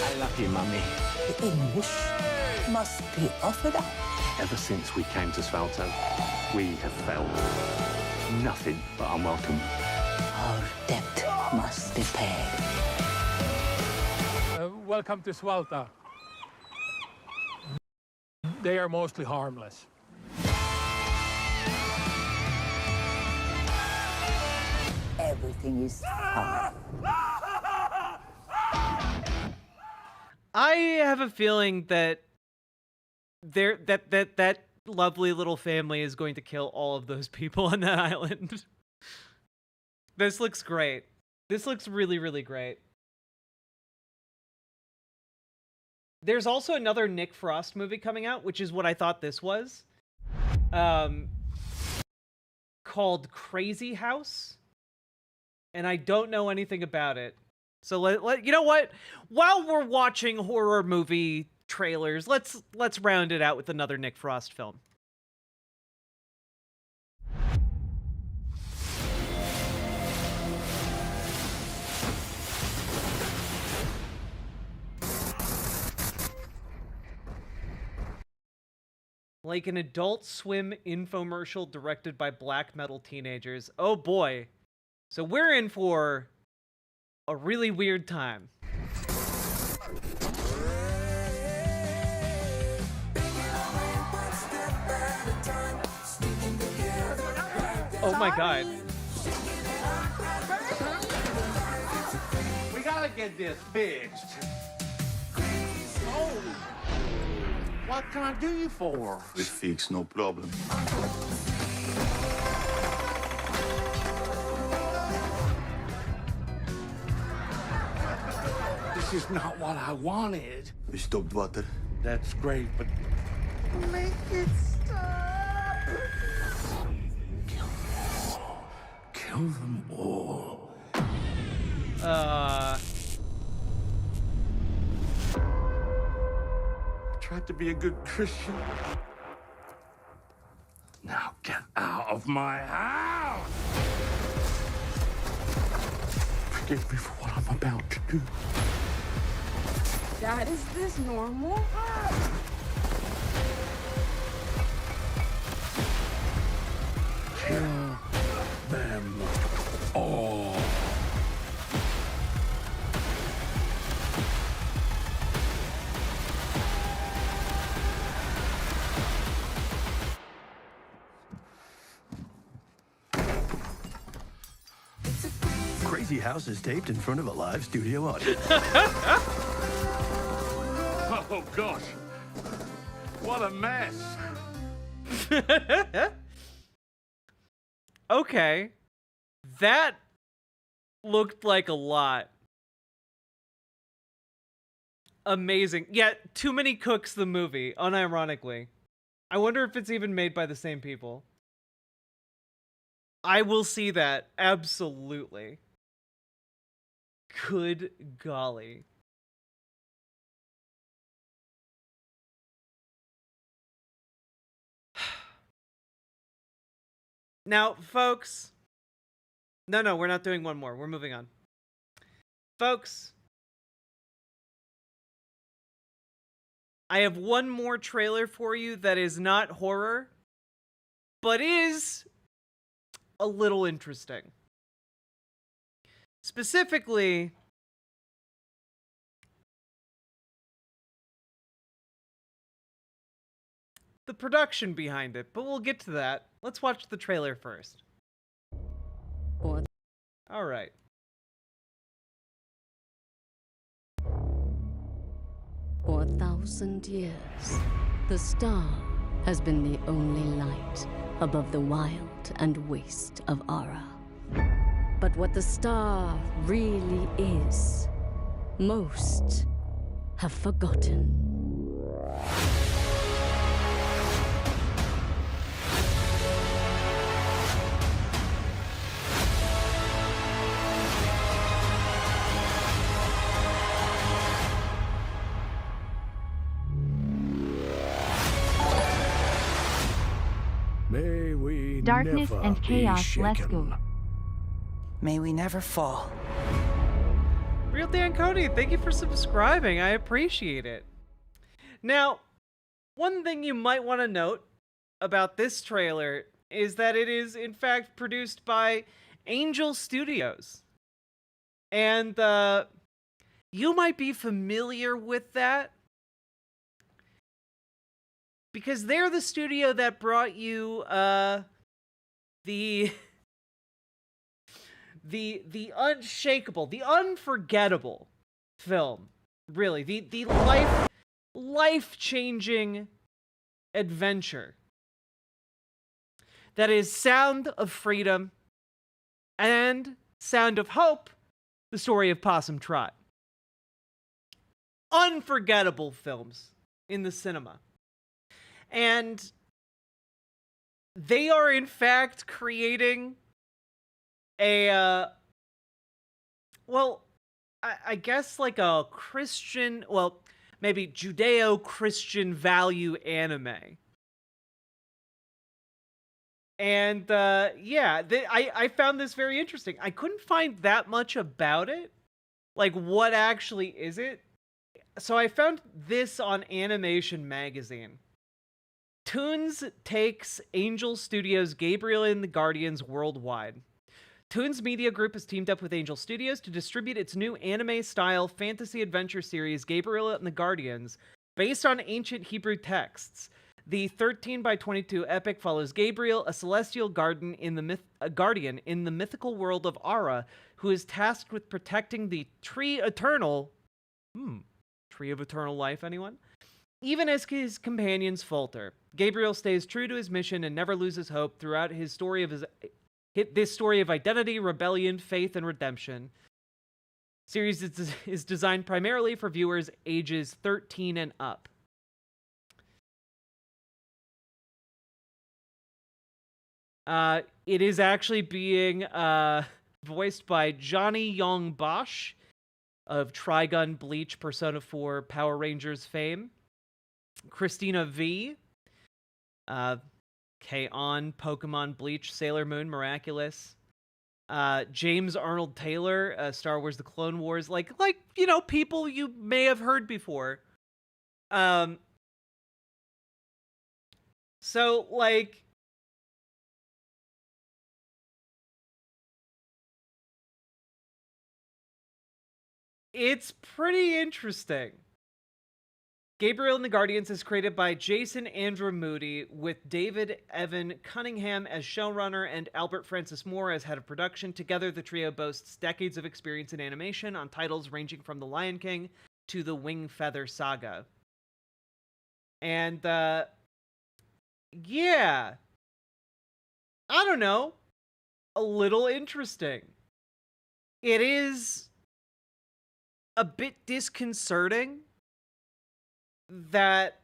I love you, Mummy. The English must be offered up. Ever since we came to Svalto, we have felt nothing but unwelcome. Our debt must be paid. Welcome to Svalta. They are mostly harmless. Everything is fine. I have a feeling that that lovely little family is going to kill all of those people on that island. This looks great. This looks really, really great. There's also another Nick Frost movie coming out, which is what I thought this was. Called Crazy House. And I don't know anything about it. So let you know what? While we're watching horror movie trailers, let's round it out with another Nick Frost film. Like an Adult Swim infomercial directed by black metal teenagers. Oh boy. So we're in for a really weird time. Oh my god. We gotta get this fixed. Oh. What can I do you for? This fix, no problem. This is not what I wanted. We stopped water. That's great, but make it stop. Kill them all. Tried to be a good Christian. Now get out of my house! Forgive me for what I'm about to do. Dad, is this normal? Kill them all. Crazy House is taped in front of a live studio audience. Oh, gosh. What a mess. Okay. That looked like a lot. Amazing. Yeah, Too Many Cooks, the movie, unironically. I wonder if it's even made by the same people. I will see that. Absolutely. Good golly. Now, folks. No, we're not doing one more. We're moving on. Folks. I have one more trailer for you that is not horror, but is a little interesting. Specifically, the production behind it, but we'll get to that. Let's watch the trailer first. All right. For 1,000 years, the star has been the only light above the wild and waste of Ara. But what the star really is, most have forgotten. May we Darkness never and be chaos, let's shaken. go. May we never fall. Real Dan Cody, thank you for subscribing. I appreciate it. Now, one thing you might want to note about this trailer is that it is, in fact, produced by Angel Studios. And you might be familiar with that, because they're the studio that brought you the unshakable, the unforgettable film, really, the life-changing adventure that is Sound of Freedom and Sound of Hope, the story of Possum Trot. Unforgettable films in the cinema. And they are, in fact, creating a, I guess like a Christian, well, maybe Judeo-Christian value anime. And, I found this very interesting. I couldn't find that much about it. Like, what actually is it? So I found this on Animation Magazine. Toons takes Angel Studios' Gabriel and the Guardians worldwide. Toons Media Group has teamed up with Angel Studios to distribute its new anime-style fantasy adventure series, Gabriel and the Guardians, based on ancient Hebrew texts. The 13x22 epic follows Gabriel, a celestial guardian in the mythical world of Ara, who is tasked with protecting the Tree Eternal. Tree of Eternal Life, anyone? Even as his companions falter, Gabriel stays true to his mission and never loses hope throughout this story of identity, rebellion, faith, and redemption. Series is designed primarily for viewers ages 13 and up. It is actually being voiced by Johnny Young Bosch of Trigun, Bleach, Persona 4, Power Rangers fame. Christina V, K-On, Pokemon, Bleach, Sailor Moon, Miraculous. James Arnold Taylor, Star Wars The Clone Wars, like, you know, people you may have heard before. So, like, it's pretty interesting. Gabriel and the Guardians is created by Jason Andrew Moody, with David Evan Cunningham as showrunner and Albert Francis Moore as head of production. Together, the trio boasts decades of experience in animation on titles ranging from The Lion King to the Wing Feather Saga. And, yeah. I don't know. A little interesting. It is a bit disconcerting that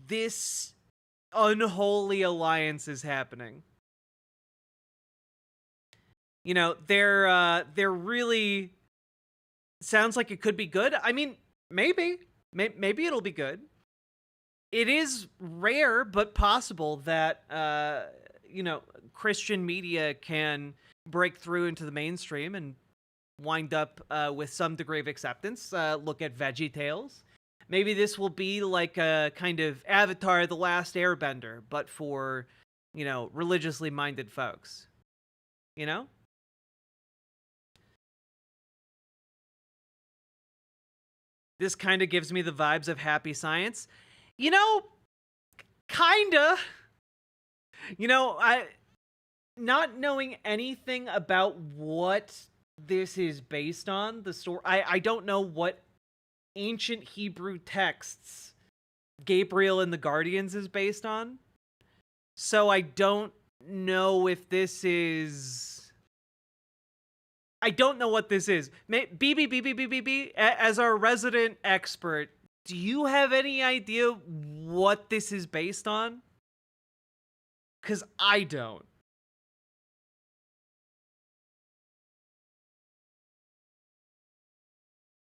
this unholy alliance is happening. You know, they're really sounds like it could be good. I mean, maybe it'll be good. It is rare but possible that you know, Christian media can break through into the mainstream and wind up with some degree of acceptance. Look at VeggieTales. Maybe this will be like a kind of Avatar: The Last Airbender, but for, you know, religiously minded folks. You know? This kind of gives me the vibes of Happy Science. You know, kinda. You know, not knowing anything about what this is based on, the story, I don't know what ancient Hebrew texts Gabriel and the Guardians is based on. So I don't know if this is... I don't know what this is. BB, as our resident expert, do you have any idea what this is based on? Because I don't.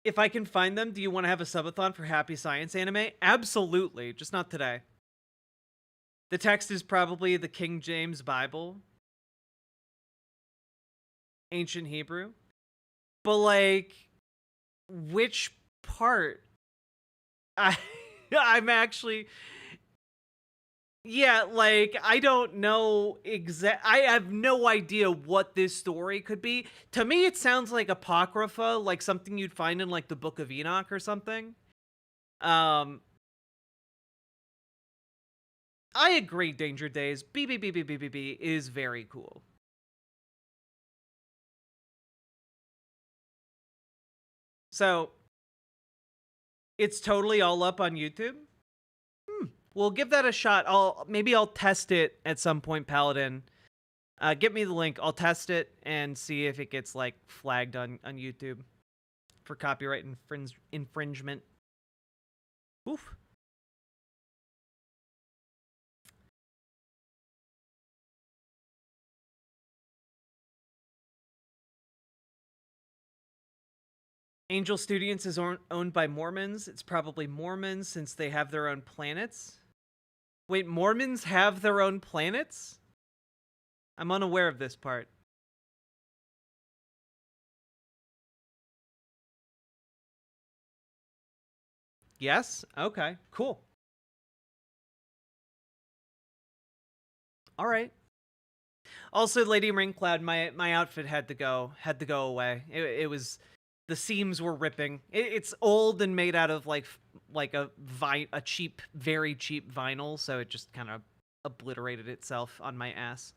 If I can find them, do you want to have a subathon for Happy Science anime? Absolutely, just not today. The text is probably the King James Bible. Ancient Hebrew. But, like, which part? I'm actually... Yeah, like, I don't know I have no idea what this story could be. To me, it sounds like Apocrypha, like something you'd find in, like, the Book of Enoch or something. I agree, Danger Days. BBBBBBB is very cool. So, it's totally all up on YouTube? We'll give that a shot. Maybe I'll test it at some point, Paladin. Get me the link. I'll test it and see if it gets, like, flagged on YouTube for copyright infringement. Oof. Angel Studios is owned by Mormons. It's probably Mormons since they have their own planets. Wait, Mormons have their own planets? I'm unaware of this part. Yes? Okay, cool. All right. Also, Lady Ringcloud, my outfit had to go away. It was, the seams were ripping. It's old and made out of like a cheap, very cheap vinyl, so it just kind of obliterated itself on my ass.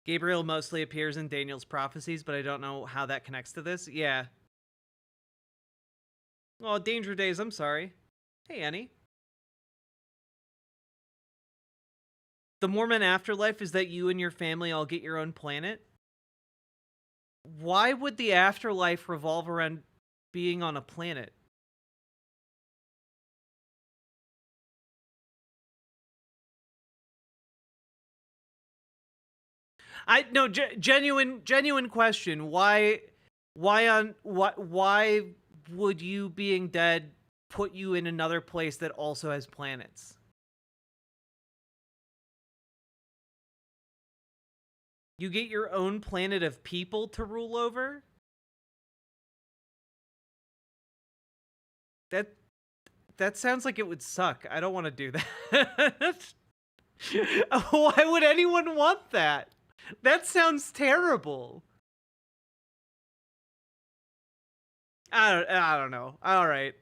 Gabriel mostly appears in Daniel's prophecies, but I don't know how that connects to this. Yeah. Oh, Danger Days, I'm sorry. Hey, Annie. The Mormon afterlife is that you and your family all get your own planet? Why would the afterlife revolve around being on a planet? Genuine question. Why would you being dead put you in another place that also has planets? You get your own planet of people to rule over? That sounds like it would suck. I don't want to do that. Why would anyone want that? That sounds terrible. I don't know. All right.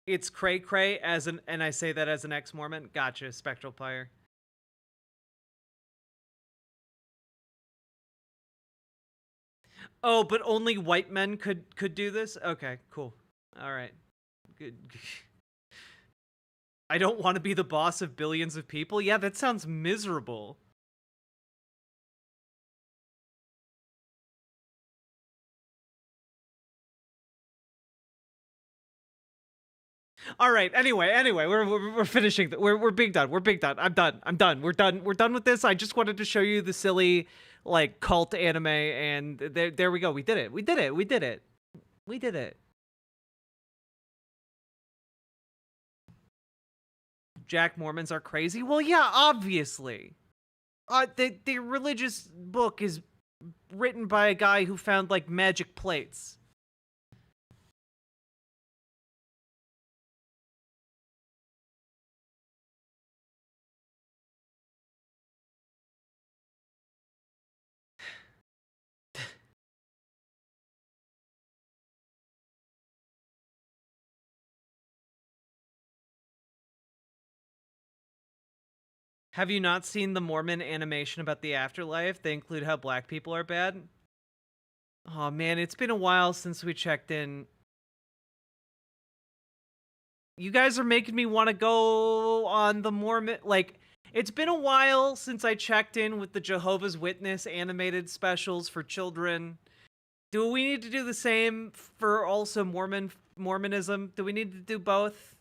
It's cray cray and I say that as an ex-Mormon. Gotcha, Spectral Pyre. Oh, but only white men could do this? Okay, cool. All right. Good. I don't want to be the boss of billions of people. Yeah, that sounds miserable. All right. Anyway, we're finishing. We're being done. We're being done. I'm done. We're done with this. I just wanted to show you the silly, like, cult anime, and there we go. We did it. Jack Mormons are crazy. Well, yeah, obviously. The religious book is written by a guy who found, like, magic plates. Have you not seen the Mormon animation about the afterlife? They include how black people are bad. Oh man, it's been a while since we checked in. You guys are making me want to go on the Mormon, like, it's been a while since I checked in with the Jehovah's Witness animated specials for children. Do we need to do the same for also Mormonism? Do we need to do both?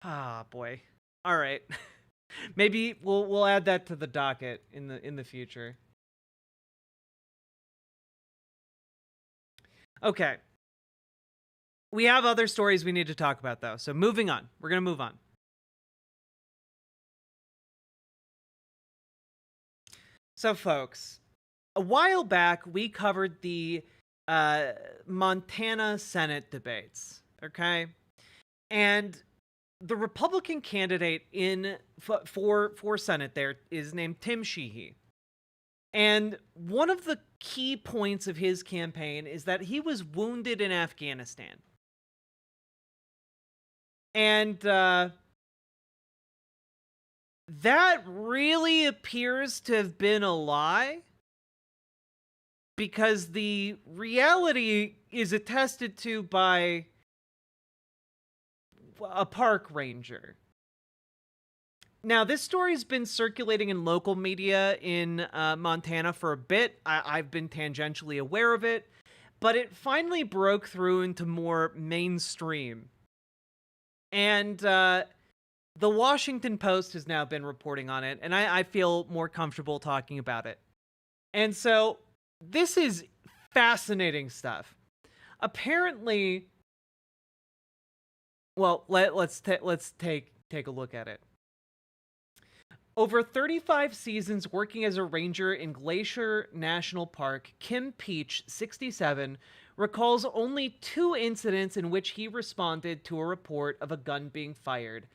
Ah, boy. All right. Maybe we'll add that to the docket in the future. Okay. We have other stories we need to talk about though. So moving on. We're going to move on. So folks, a while back we covered the Montana Senate debates, okay? And the Republican candidate for Senate there is named Tim Sheehy. And one of the key points of his campaign is that he was wounded in Afghanistan. And that really appears to have been a lie, because the reality is attested to by a park ranger. Now, this story's been circulating in local media in Montana for a bit. I've been tangentially aware of it, but it finally broke through into more mainstream. And the Washington Post has now been reporting on it, and I feel more comfortable talking about it. And so, this is fascinating stuff. Apparently, well, let's take a look at it. Over 35 seasons working as a ranger in Glacier National Park, Kim Peach, 67, recalls only 2 incidents in which he responded to a report of a gun being fired,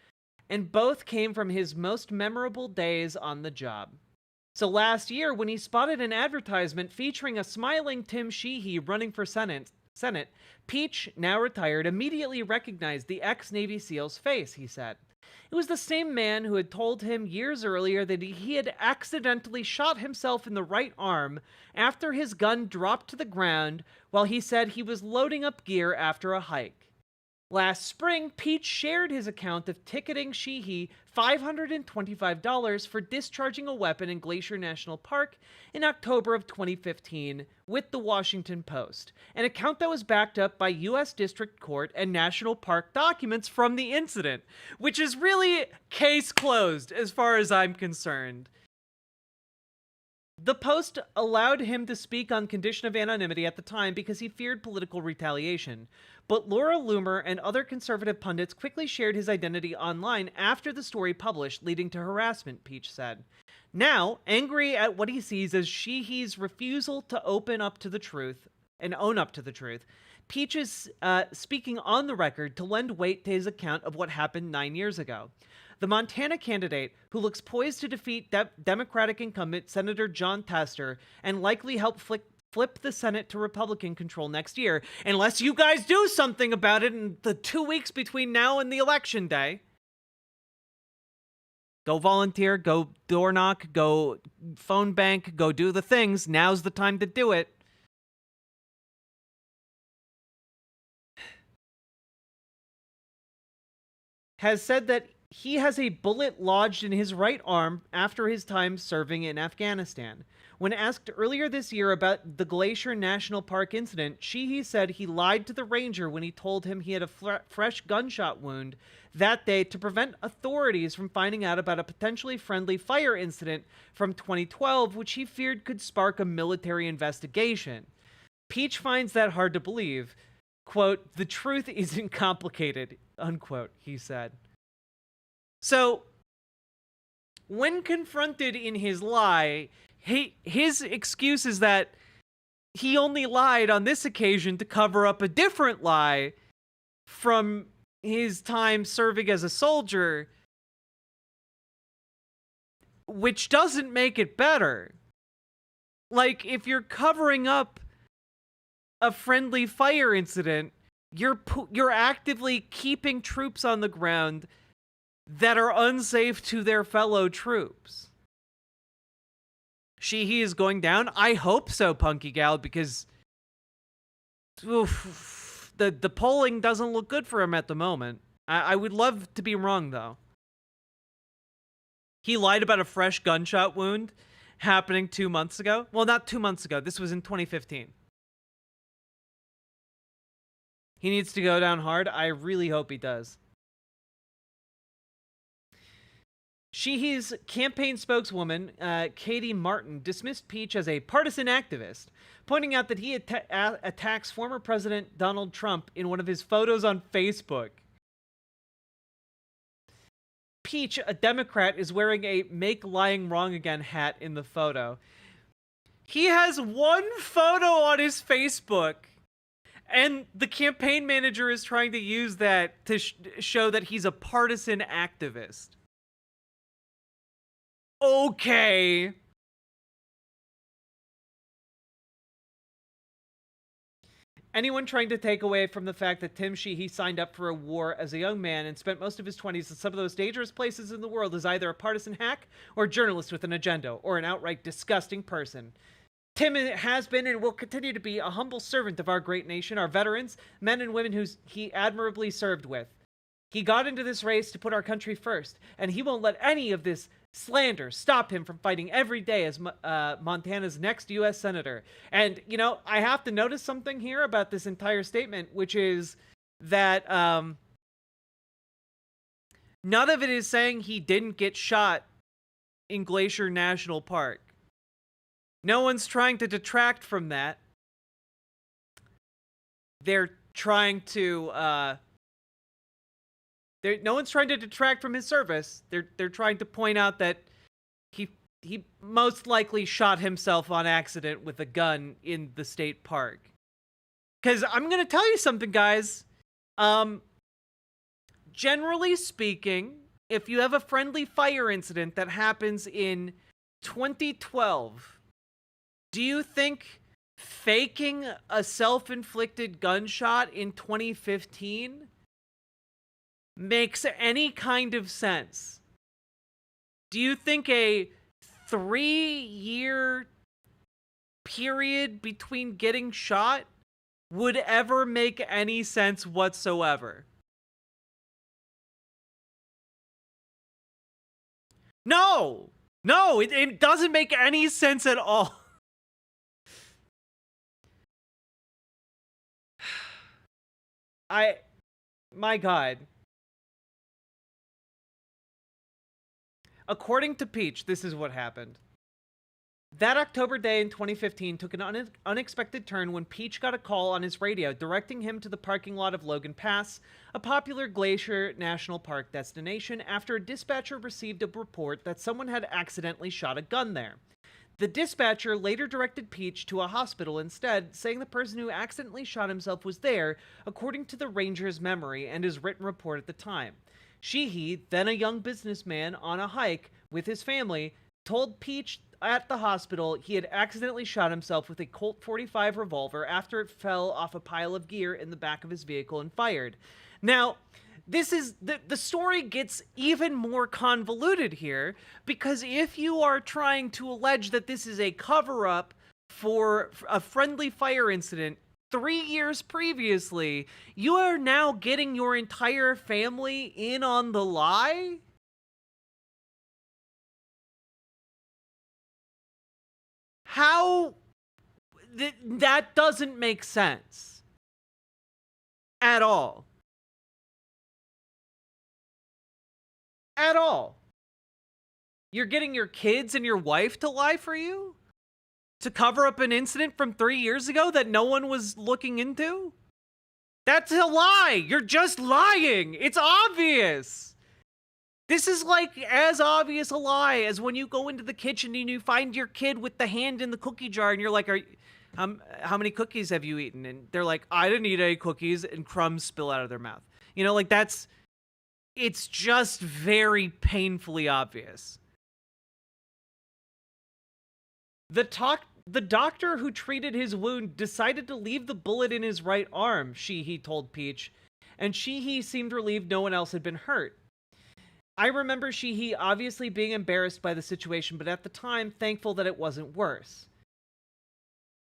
and both came from his most memorable days on the job. So last year, when he spotted an advertisement featuring a smiling Tim Sheehy running for Senate, Peach, now retired, immediately recognized the ex-Navy SEAL's face, he said. It was the same man who had told him years earlier that he had accidentally shot himself in the right arm after his gun dropped to the ground while he said he was loading up gear after a hike. Last spring, Peach shared his account of ticketing Sheehy $525 for discharging a weapon in Glacier National Park in October of 2015 with the Washington Post, an account that was backed up by U.S. District Court and National Park documents from the incident, which is really case closed as far as I'm concerned. The Post allowed him to speak on condition of anonymity at the time because he feared political retaliation. But Laura Loomer and other conservative pundits quickly shared his identity online after the story published, leading to harassment, Peach said. Now, angry at what he sees as Sheehy's refusal to own up to the truth, Peach is speaking on the record to lend weight to his account of what happened 9 years ago. The Montana candidate, who looks poised to defeat Democratic incumbent Senator John Tester and likely help flip the Senate to Republican control next year, unless you guys do something about it in the 2 weeks between now and the election day. Go volunteer, go door knock, go phone bank, go do the things. Now's the time to do it. Has said that he has a bullet lodged in his right arm after his time serving in Afghanistan. When asked earlier this year about the Glacier National Park incident, Sheehy said he lied to the ranger when he told him he had a fresh gunshot wound that day to prevent authorities from finding out about a potentially friendly fire incident from 2012, which he feared could spark a military investigation. Peach finds that hard to believe. Quote, "The truth isn't complicated," unquote, he said. So, when confronted in his lie, his excuse is that he only lied on this occasion to cover up a different lie from his time serving as a soldier, which doesn't make it better. Like, if you're covering up a friendly fire incident, you're actively keeping troops on the ground that are unsafe to their fellow troops. He is going down? I hope so, Punky Gal, because oof, the polling doesn't look good for him at the moment. I would love to be wrong, though. He lied about a fresh gunshot wound happening 2 months ago. Well, not 2 months ago. This was in 2015. He needs to go down hard. I really hope he does. Sheehy's campaign spokeswoman, Katie Martin, dismissed Peach as a partisan activist, pointing out that he attacks former President Donald Trump in one of his photos on Facebook. Peach, a Democrat, is wearing a Make Lying Wrong Again hat in the photo. He has one photo on his Facebook, and the campaign manager is trying to use that to show that he's a partisan activist. Okay. Anyone trying to take away from the fact that Tim Sheehy signed up for a war as a young man and spent most of his 20s in some of those dangerous places in the world is either a partisan hack or a journalist with an agenda or an outright disgusting person. Tim has been and will continue to be a humble servant of our great nation, our veterans, men and women who he admirably served with. He got into this race to put our country first, and he won't let any of this slander stop him from fighting every day as Montana's next U.S. Senator. And, you know, I have to notice something here about this entire statement, which is that none of it is saying he didn't get shot in Glacier National Park. No one's trying to detract from that. They're trying to, no one's trying to detract from his service. They're trying to point out that he most likely shot himself on accident with a gun in the state park. Because I'm going to tell you something, guys. Generally speaking, if you have a friendly fire incident that happens in 2012, do you think faking a self-inflicted gunshot in 2015 makes any kind of sense? Do you think a 3-year period between getting shot would ever make any sense whatsoever? No! No, it doesn't make any sense at all. My God. According to Peach, this is what happened. That October day in 2015 took an unexpected turn when Peach got a call on his radio directing him to the parking lot of Logan Pass, a popular Glacier National Park destination, after a dispatcher received a report that someone had accidentally shot a gun there. The dispatcher later directed Peach to a hospital instead, saying the person who accidentally shot himself was there, according to the ranger's memory and his written report at the time. Sheehy, then a young businessman on a hike with his family, told Peach at the hospital he had accidentally shot himself with a Colt .45 revolver after it fell off a pile of gear in the back of his vehicle and fired. Now, this is the story gets even more convoluted here, because if you are trying to allege that this is a cover-up for a friendly fire incident 3 years previously, you are now getting your entire family in on the lie? How? That doesn't make sense. At all. At all. You're getting your kids and your wife to lie for you? To cover up an incident from 3 years ago that no one was looking into? That's a lie! You're just lying! It's obvious! This is like as obvious a lie as when you go into the kitchen and you find your kid with the hand in the cookie jar and you're like, how many cookies have you eaten? And they're like, I didn't eat any cookies, and crumbs spill out of their mouth. You know, like it's just very painfully obvious. The doctor who treated his wound decided to leave the bullet in his right arm, Sheehy told Peach, and Sheehy seemed relieved no one else had been hurt. I remember he obviously being embarrassed by the situation, but at the time, thankful that it wasn't worse.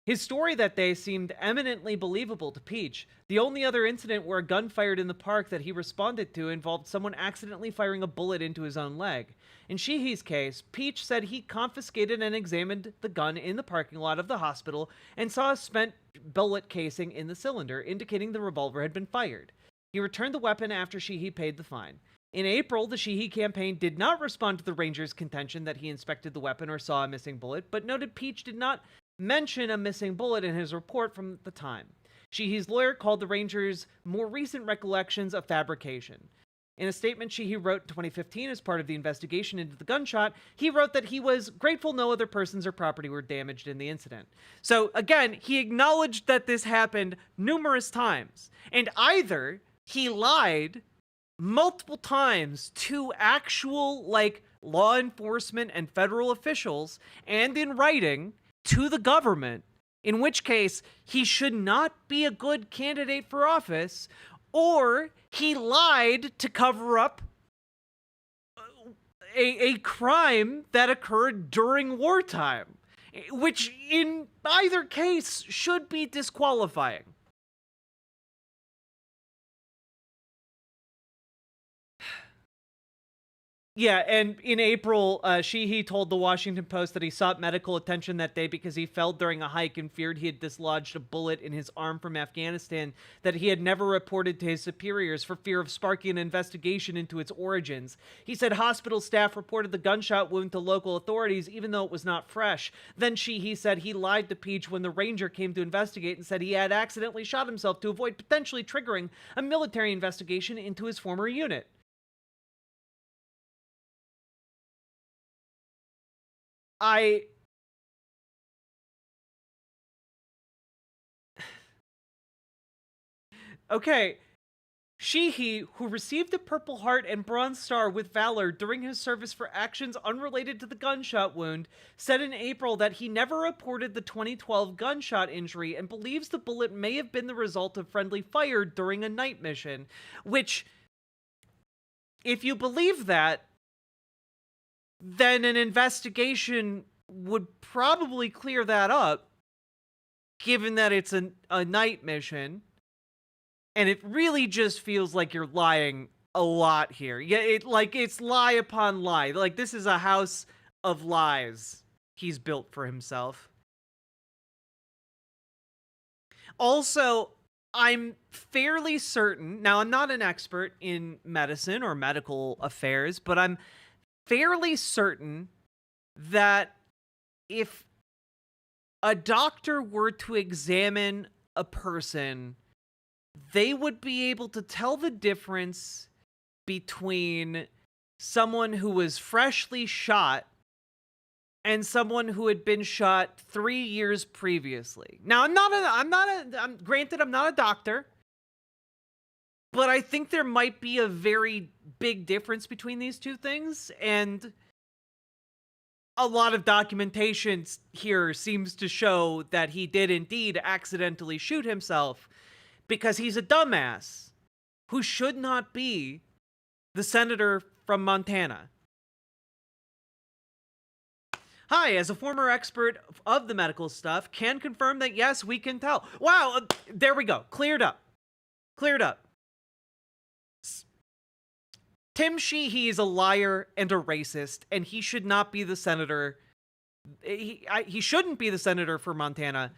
His story that day seemed eminently believable to Peach. The only other incident where a gun fired in the park that he responded to involved someone accidentally firing a bullet into his own leg. In Sheehy's case, Peach said he confiscated and examined the gun in the parking lot of the hospital and saw a spent bullet casing in the cylinder, indicating the revolver had been fired. He returned the weapon after Sheehy paid the fine. In April, the Sheehy campaign did not respond to the Ranger's contention that he inspected the weapon or saw a missing bullet, but noted Peach did not mention a missing bullet in his report from the time. Sheehy's lawyer called the Rangers' more recent recollections a fabrication. In a statement Sheehy wrote in 2015 as part of the investigation into the gunshot, he wrote that he was grateful no other persons or property were damaged in the incident. So again, he acknowledged that this happened numerous times, and either he lied multiple times to actual, like, law enforcement and federal officials, and in writing to the government, in which case he should not be a good candidate for office, or he lied to cover up a crime that occurred during wartime, which in either case should be disqualifying. Yeah, and in April, Sheehy told the Washington Post that he sought medical attention that day because he fell during a hike and feared he had dislodged a bullet in his arm from Afghanistan that he had never reported to his superiors for fear of sparking an investigation into its origins. He said hospital staff reported the gunshot wound to local authorities even though it was not fresh. Then Sheehy said he lied to Peach when the Ranger came to investigate and said he had accidentally shot himself to avoid potentially triggering a military investigation into his former unit. Okay. Sheehy, who received a Purple Heart and Bronze Star with Valor during his service for actions unrelated to the gunshot wound, said in April that he never reported the 2012 gunshot injury and believes the bullet may have been the result of friendly fire during a night mission. Which, if you believe that, then an investigation would probably clear that up, given that it's a night mission. And it really just feels like you're lying a lot here. Yeah, it's lie upon lie. Like, this is a house of lies he's built for himself. Also, I'm fairly certain, now I'm not an expert in medicine or medical affairs, but I'm fairly certain that if a doctor were to examine a person, they would be able to tell the difference between someone who was freshly shot and someone who had been shot 3 years previously. Now, granted, I'm not a doctor, but I think there might be a very big difference between these two things, and a lot of documentation here seems to show that he did indeed accidentally shoot himself because he's a dumbass who should not be the senator from Montana. Hi, as a former expert of the medical stuff, can confirm that yes, we can tell. Wow, there we go. Cleared up. Cleared up. Tim Sheehy is a liar and a racist, and he should not be the senator. He shouldn't be the senator for Montana,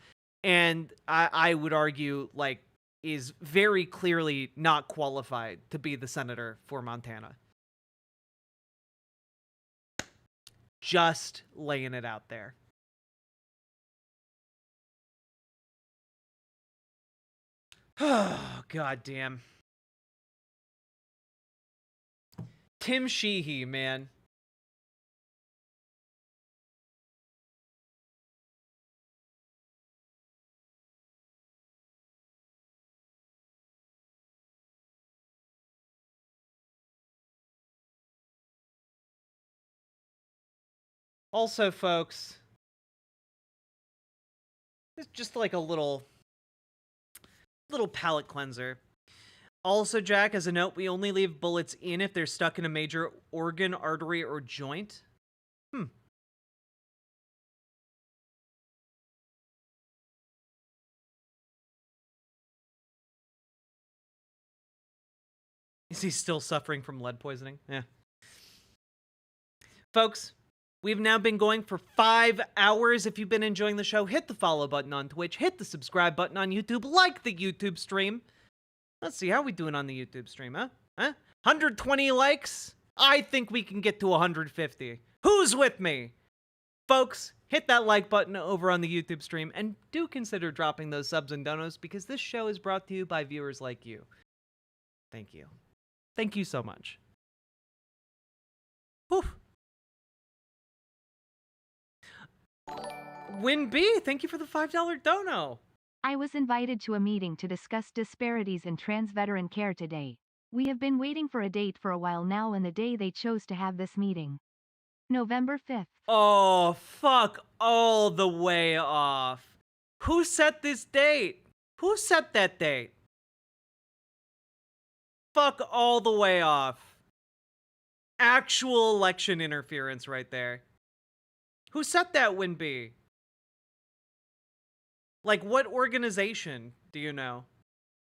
and I would argue, like, is very clearly not qualified to be the senator for Montana. Just laying it out there. Oh, goddamn. Tim Sheehy, man. Also, folks, it's just like a little palate cleanser. Also, Jack, as a note, we only leave bullets in if they're stuck in a major organ, artery, or joint. Is he still suffering from lead poisoning? Yeah. Folks, we've now been going for 5 hours. If you've been enjoying the show, hit the follow button on Twitch, hit the subscribe button on YouTube, like the YouTube stream. Let's see, how are we doing on the YouTube stream, huh? 120 likes? I think we can get to 150. Who's with me? Folks, hit that like button over on the YouTube stream, and do consider dropping those subs and donos, because this show is brought to you by viewers like you. Thank you. Thank you so much. Whew. Win B, thank you for the $5 dono. I was invited to a meeting to discuss disparities in trans veteran care today. We have been waiting for a date for a while now, and the day they chose to have this meeting. November 5th. Oh, fuck all the way off. Who set this date? Who set that date? Fuck all the way off. Actual election interference right there. Who set that, Winby? Like, what organization do you know?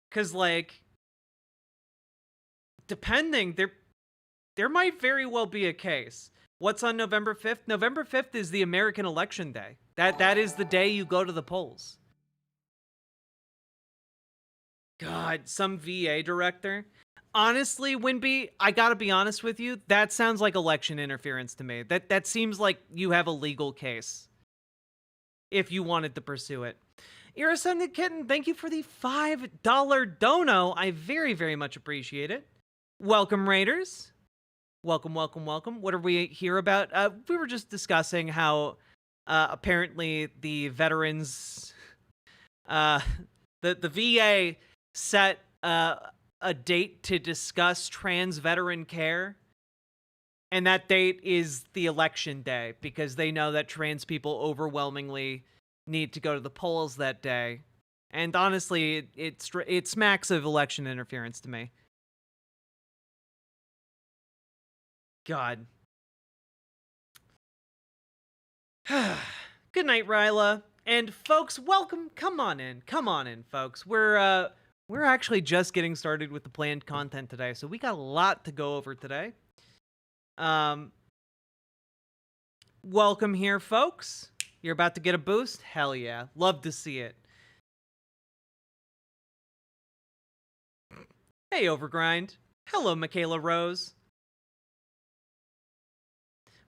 Because, like, depending, there might very well be a case. What's on November 5th? November 5th is the American Election Day. That is the day you go to the polls. God, some VA director. Honestly, Winby, I gotta be honest with you, that sounds like election interference to me. That seems like you have a legal case. If you wanted to pursue it. Irasunded Kitten, thank you for the $5 dono. I very, very much appreciate it. Welcome, Raiders. Welcome, welcome, welcome. What are we here about? We were just discussing how apparently the veterans, the VA set a date to discuss trans veteran care. And that date is the election day, because they know that trans people overwhelmingly need to go to the polls that day. And honestly, it smacks of election interference to me. God. Good night, Ryla. And folks, welcome. Come on in, folks. We're actually just getting started with the planned content today, so we got a lot to go over today. Welcome here, folks. You're about to get a boost? Hell yeah. Love to see it. Hey, Overgrind. Hello, Michaela Rose.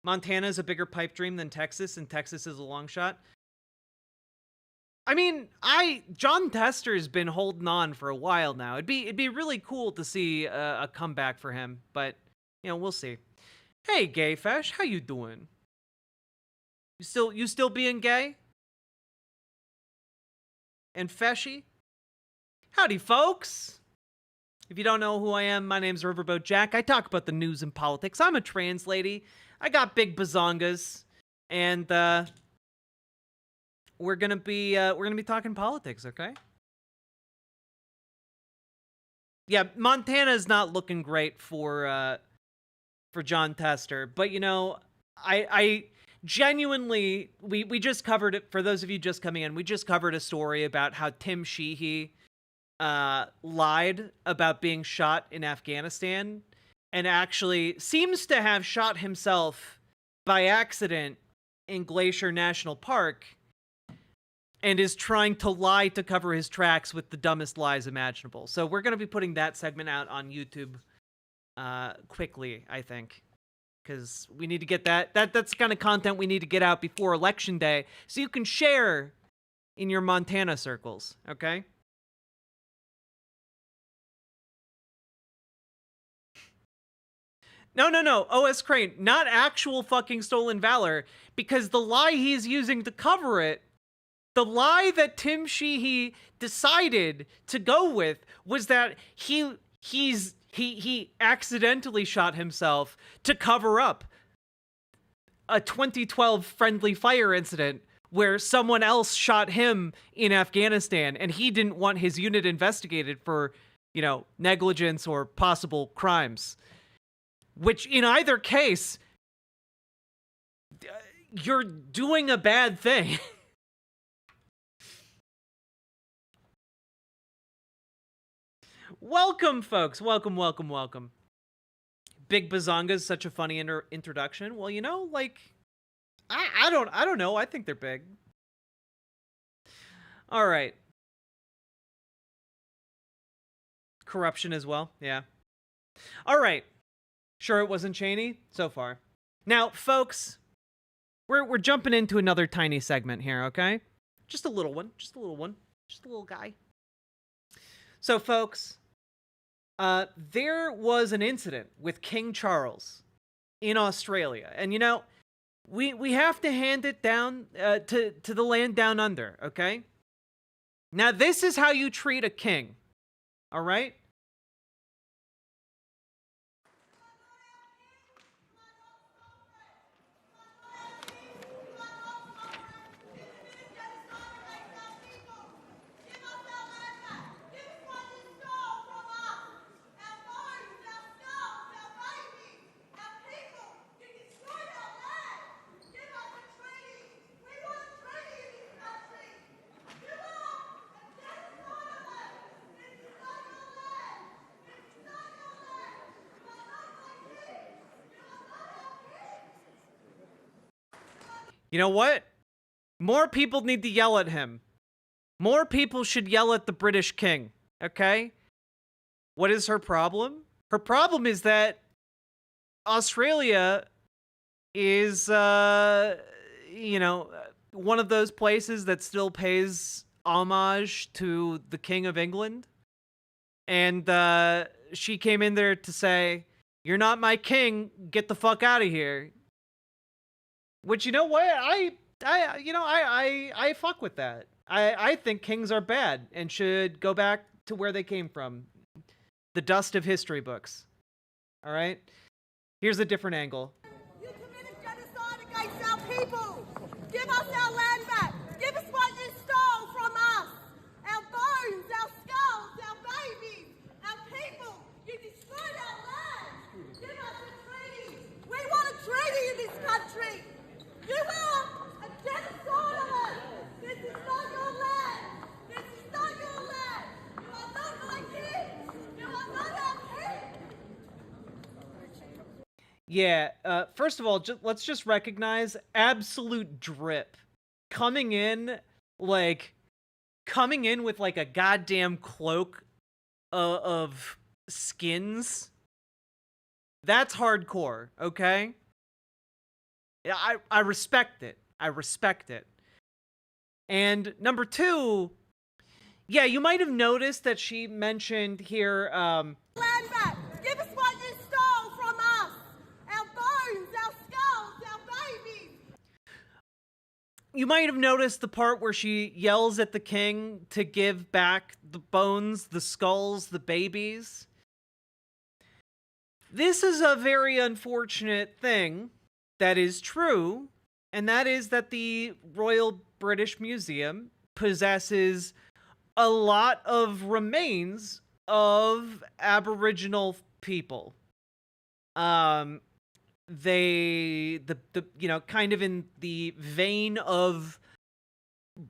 Montana is a bigger pipe dream than Texas, and Texas is a long shot. I mean, John Tester's been holding on for a while now. It'd be really cool to see a comeback for him, but you know, we'll see. Hey, Gay Fesh, how you doing? You still being gay? And Feshy? Howdy, folks. If you don't know who I am, my name's Riverboat Jack. I talk about the news and politics. I'm a trans lady. I got big bazongas, and we're gonna be talking politics, okay? Yeah, Montana's not looking great for John Tester, but you know, I genuinely, we just covered it. For those of you just coming in, we just covered a story about how Tim Sheehy lied about being shot in Afghanistan, and actually seems to have shot himself by accident in Glacier National Park, and is trying to lie to cover his tracks with the dumbest lies imaginable. So we're going to be putting that segment out on YouTube quickly, I think. Because we need to get that's the kind of content we need to get out before Election Day, so you can share in your Montana circles, okay? No, OS Crane, not actual fucking stolen valor, because the lie he's using to cover it, the lie that Tim Sheehy decided to go with, was that he accidentally shot himself to cover up a 2012 friendly fire incident where someone else shot him in Afghanistan, and he didn't want his unit investigated for you know, negligence or possible crimes. Which, in either case, you're doing a bad thing. Welcome, folks. Welcome, welcome, welcome. Big Bazonga is such a funny introduction. Well, you know, like, I don't know. I think they're big. All right. Corruption as well. Yeah. All right. Sure, it wasn't Cheney so far. Now, folks, we're jumping into another tiny segment here. Okay, just a little one. Just a little one. Just a little guy. So, folks, there was an incident with King Charles in Australia, and you know, we have to hand it down to the land down under. Okay. Now, this is how you treat a king. All right. You know what? More people need to yell at him. More people should yell at the British king, okay? What is her problem? Her problem is that Australia is, you know, one of those places that still pays homage to the King of England. And she came in there to say, "You're not my king, get the fuck out of here." Which, you know what, I fuck with that. I think kings are bad and should go back to where they came from. The dust of history books. All right? Here's a different angle. You committed genocide against our people. Give us our land back. Give us what you stole from us. Our bones, our skulls, our babies, our people. You destroyed our land. Give us a treaty. We want a treaty in this country. You are a genocider. This is not your land. This is not your land. You are not my kids. You are not our kids. Yeah, first of all, let's just recognize absolute drip. Coming in with like a goddamn cloak of skins. That's hardcore, okay? Yeah, I respect it. I respect it. And number two, yeah, you might have noticed that she mentioned here, Land back. Give us what you stole from us. Our bones, our skulls, our babies. you might have noticed the part where she yells at the king to give back the bones, the skulls, the babies. This is a very unfortunate thing that is true, and that is that the Royal British Museum possesses a lot of remains of Aboriginal people. They, you know, kind of in the vein of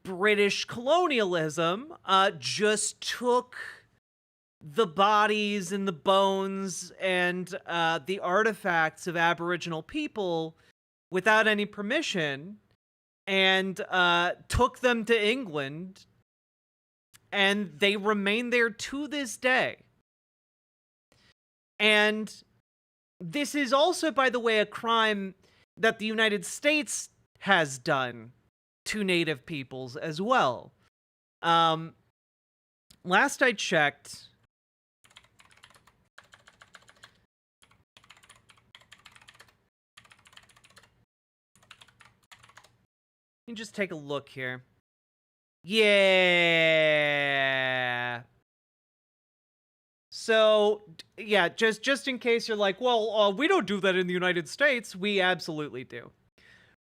British colonialism, just took the bodies and the bones and the artifacts of Aboriginal people without any permission and took them to England, and they remain there to this day. And this is also, by the way, a crime that the United States has done to Native peoples as well. Last I checked, let me just take a look here. Yeah. So, yeah, just in case you're like, well, we don't do that in the United States. We absolutely do.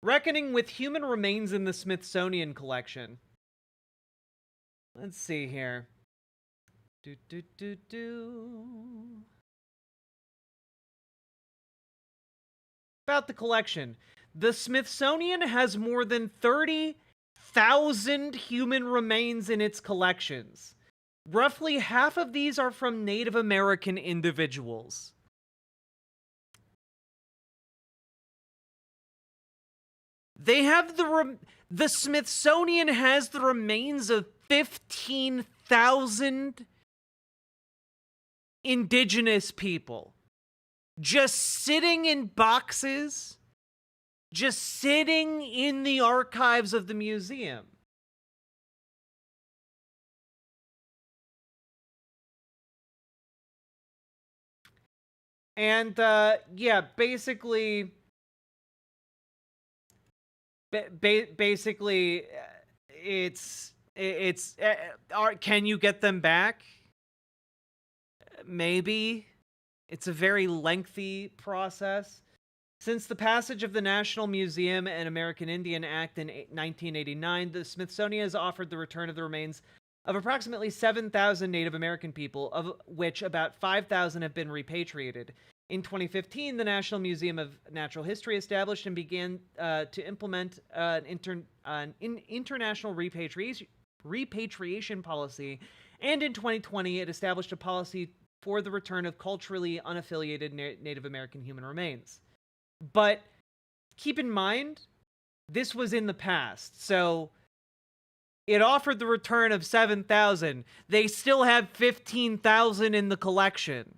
Reckoning with human remains in the Smithsonian collection. Let's see here. About the collection. The Smithsonian has more than 30,000 human remains in its collections. Roughly half of these are from Native American individuals. They have the Smithsonian has the remains of 15,000 indigenous people just sitting in boxes, just sitting in the archives of the museum. And yeah, basically basically it's can you get them back? Maybe. It's a very lengthy process. Since the passage of the National Museum and American Indian Act in 1989, the Smithsonian has offered the return of the remains of approximately 7,000 Native American people, of which about 5,000 have been repatriated. In 2015, the National Museum of Natural History established and began to implement an international repatriation policy, and in 2020, it established a policy for the return of culturally unaffiliated Native American human remains. But keep in mind, this was in the past, so it offered the return of 7,000. They still have 15,000 in the collection.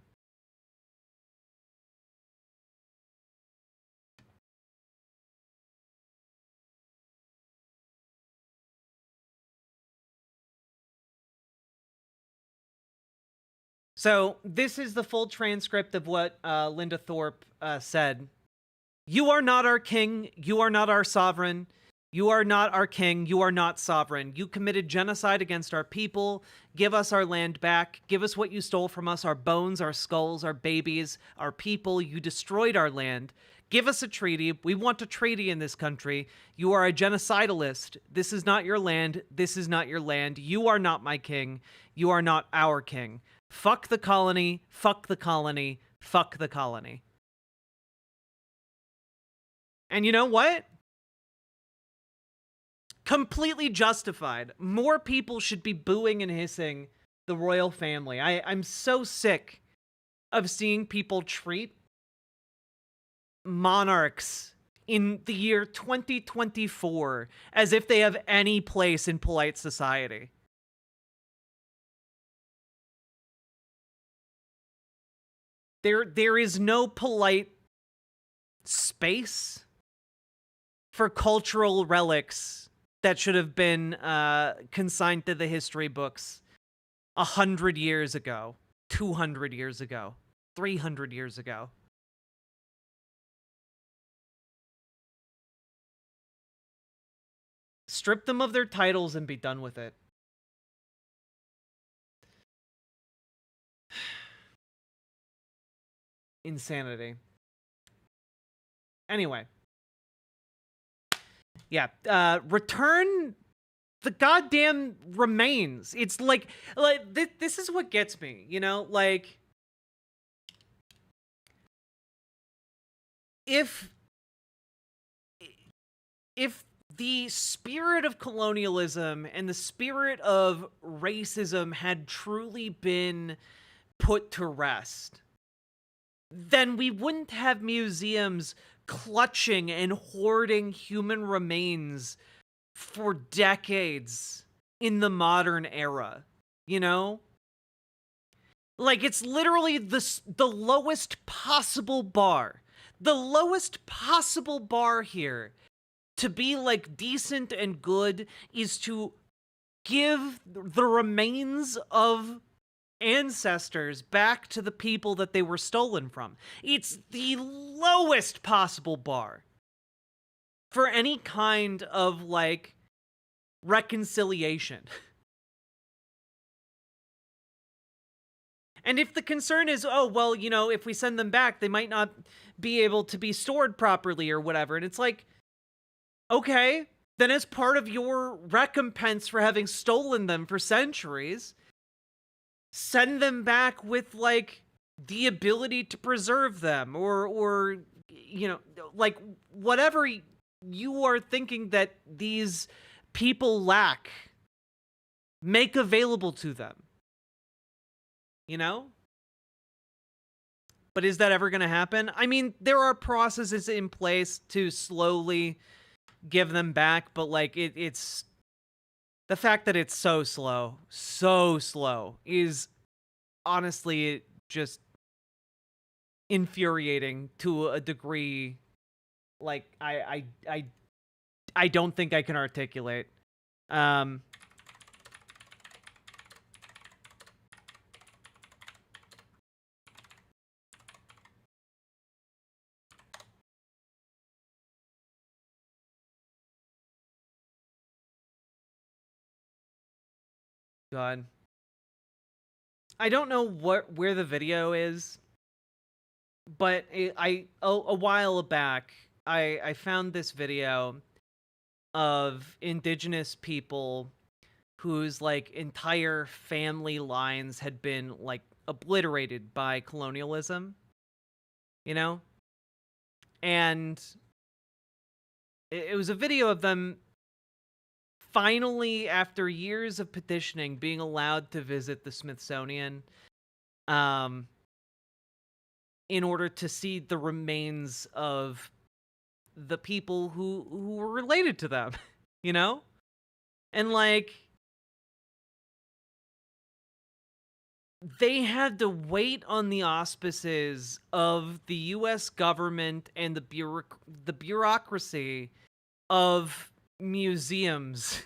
So this is the full transcript of what Linda Thorpe said. You are not our king. You are not our sovereign. You are not our king. You are not sovereign. You committed genocide against our people. Give us our land back. Give us what you stole from us, our bones, our skulls, our babies, our people. You destroyed our land. Give us a treaty. We want a treaty in this country. You are a genocidalist. This is not your land. This is not your land. You are not my king. You are not our king. Fuck the colony. Fuck the colony. Fuck the colony. And you know what? Completely justified. More people should be booing and hissing the royal family. I'm so sick of seeing people treat monarchs in the year 2024 as if they have any place in polite society. There is no polite space for cultural relics that should have been consigned to the history books 100 years ago, 200 years ago, 300 years ago. Strip them of their titles and be done with it. Insanity. Anyway. Yeah, return the goddamn remains. It's like this is what gets me, you know? Like, if the spirit of colonialism and the spirit of racism had truly been put to rest, then we wouldn't have museums clutching and hoarding human remains for decades in the modern era, you know? Like, it's literally the lowest possible bar. The lowest possible bar here to be, like, decent and good is to give the remains of ancestors back to the people that they were stolen from. It's the lowest possible bar for any kind of, like, reconciliation. And if the concern is, oh, well, you know, if we send them back, they might not be able to be stored properly or whatever. And it's like, okay, then as part of your recompense for having stolen them for centuries, send them back with like the ability to preserve them, or you know, like whatever you are thinking that these people lack, make available to them. You know? But is that ever going to happen? I mean, there are processes in place to slowly give them back, but like it's the fact that it's so slow is honestly just infuriating to a degree like I don't think I can articulate. God. I don't know where the video is, but a while back I found this video of indigenous people whose like entire family lines had been like obliterated by colonialism, you know? And it was a video of them finally, after years of petitioning, being allowed to visit the Smithsonian in order to see the remains of the people who were related to them, you know? And like, they had to wait on the auspices of the US government and the bureaucracy of museums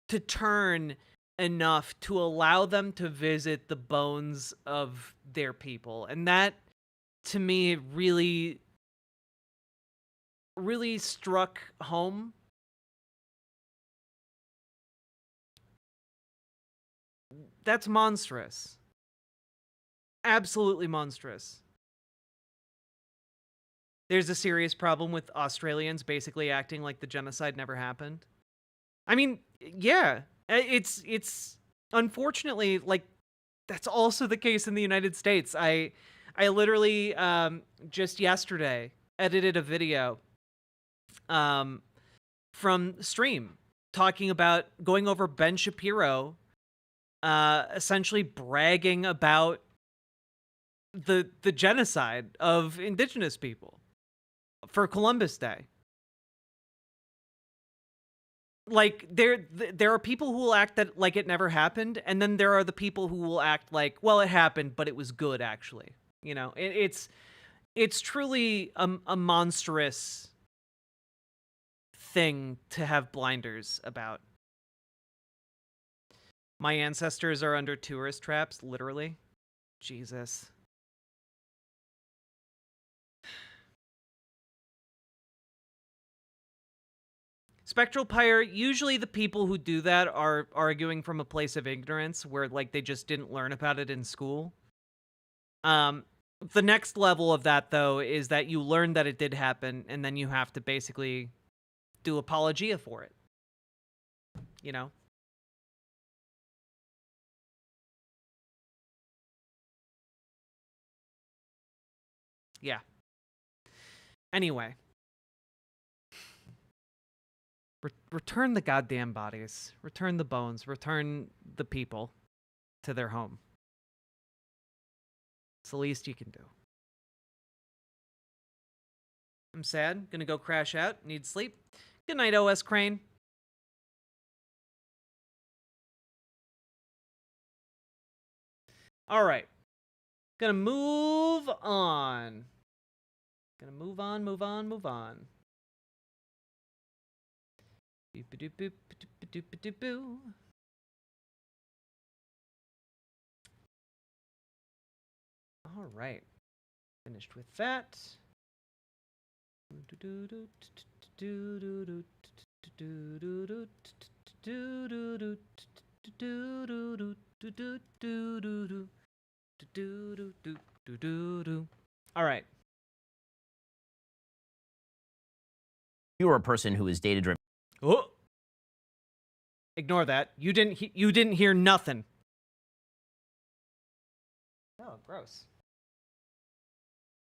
to turn enough to allow them to visit the bones of their people. And that, to me, really struck home. That's monstrous. Absolutely monstrous. There's a serious problem with Australians basically acting like the genocide never happened. I mean, yeah, it's unfortunately like that's also the case in the United States. I literally just yesterday edited a video from Stream talking about going over Ben Shapiro essentially bragging about the genocide of indigenous people for Columbus Day. Like there are people who will act that like it never happened, and then there are the people who will act like, well, it happened, but it was good actually. You know, it's truly a monstrous thing to have blinders about. My ancestors are under tourist traps, literally. Jesus. Spectral Pyre, usually the people who do that are arguing from a place of ignorance where like they just didn't learn about it in school. The next level of that though is that you learn that it did happen and then you have to basically do apologia for it. You know? Yeah. Anyway. Return the goddamn bodies. Return the bones. Return the people to their home. It's the least you can do. I'm sad. Gonna go crash out. Need sleep. Good night, OS Crane. All right. Gonna move on. Move on. Boop-a-doop-boop-a-doop-a-doop-a-doo. All right. Finished with that. All right. You were a person who was data driven. Oh. Ignore that. You didn't hear nothing. Gross.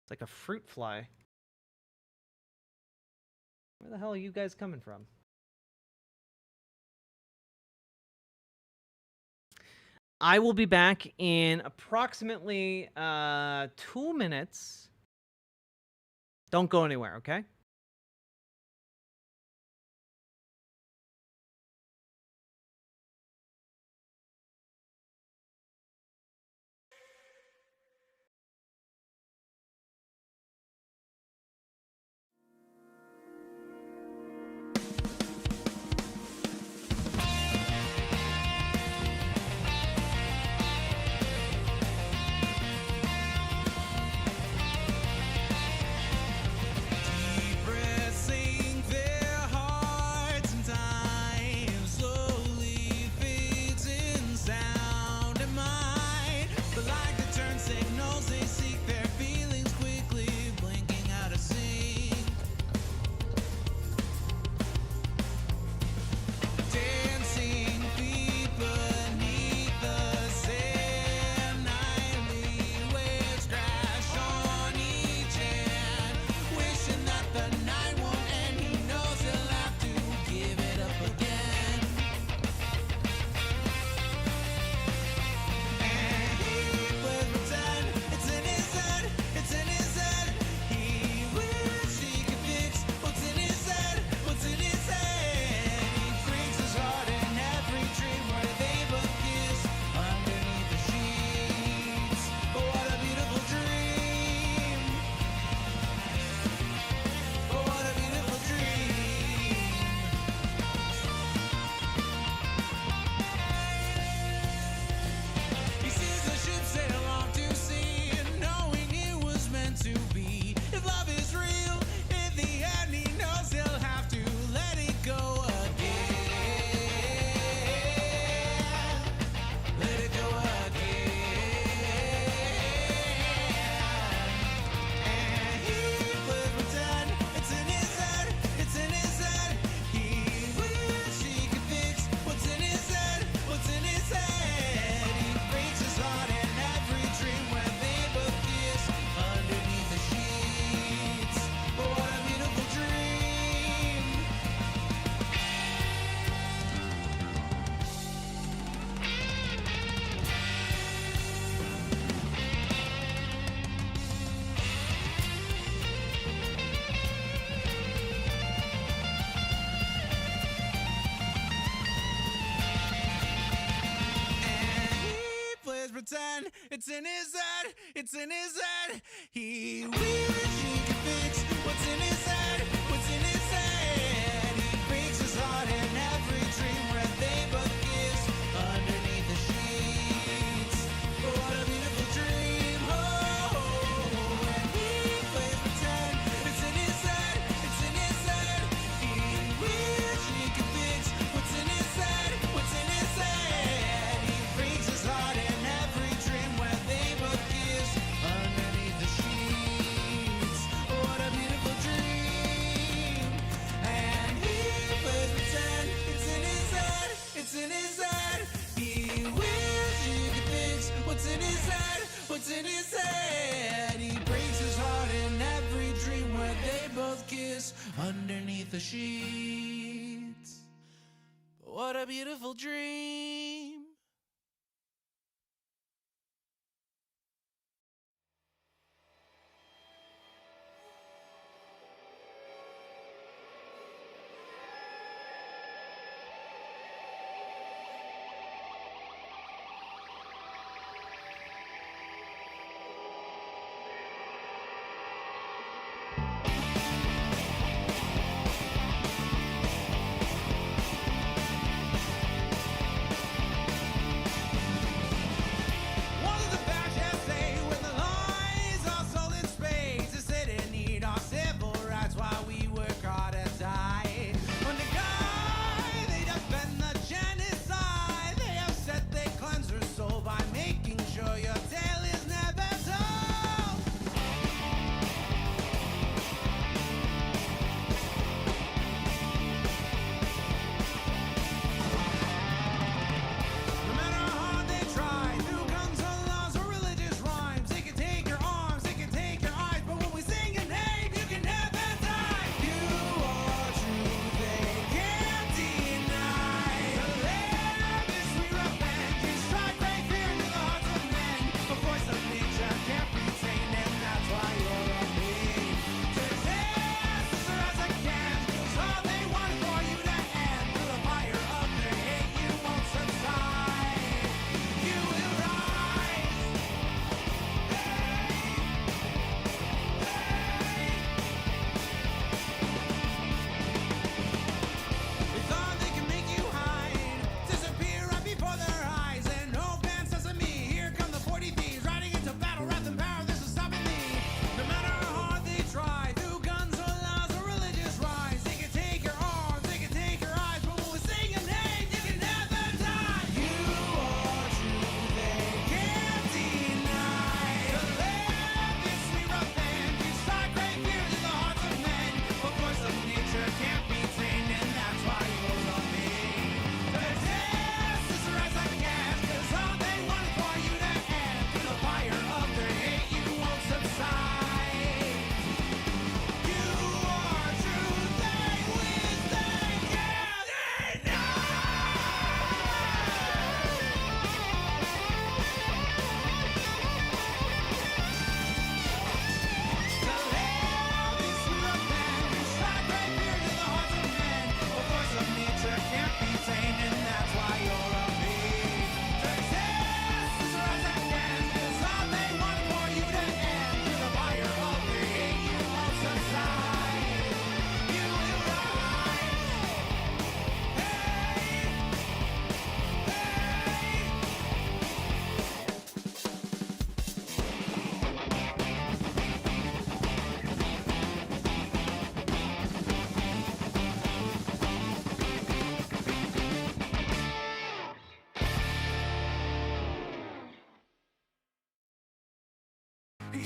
It's like a fruit fly. Where the hell are you guys coming from? I will be back in approximately 2 minutes. Don't go anywhere, okay? Pressing their hearts and time slowly fades in sound and mind. But like the turn signals, they seek their feelings quickly, blinking out of sync. Dancing feet beneath the sand, nightly waves crash on each hand. Wishing that the night won't end, he knows he'll have to give it up again. And he plays pretend, it's in his head, it's in his head. He wishes he could fix what's in his head, what's in his head. He breaks his heart in every dream where they both kiss underneath the sheets. Oh, what a beautiful dream. Oh, what a beautiful dream. He sees the ship sail off to sea, and knowing it was meant to be. If love is real, in the end he knows he'll have to let it go again. Let it go again. And he plays pretend, it's in his head, it's in his head. He wishes he could fix what's in his head, what's in his head. He breaks his heart in every dream when they both kiss underneath the sheets. Oh, what a beautiful dream. He plays pretend, it's in his head, it's in his head. He wishes he could fix what's in his head, what's in his head. He breaks his heart in every dream where they both kiss underneath the sheets. Oh, what a beautiful dream. Oh, and he plays pretend, it's in his head, it's in his head. He wishes he could fix what's in his head, what's in his head. He breaks his heart in every dream where they both kiss underneath the sheets. Oh, what a beautiful dream. And he plays pretend, it's in his head, it's in his head. He wishes he could fix what's in his head, what's in his head. He breaks his heart in every dream where they both kiss underneath the sheets. What a beautiful dream.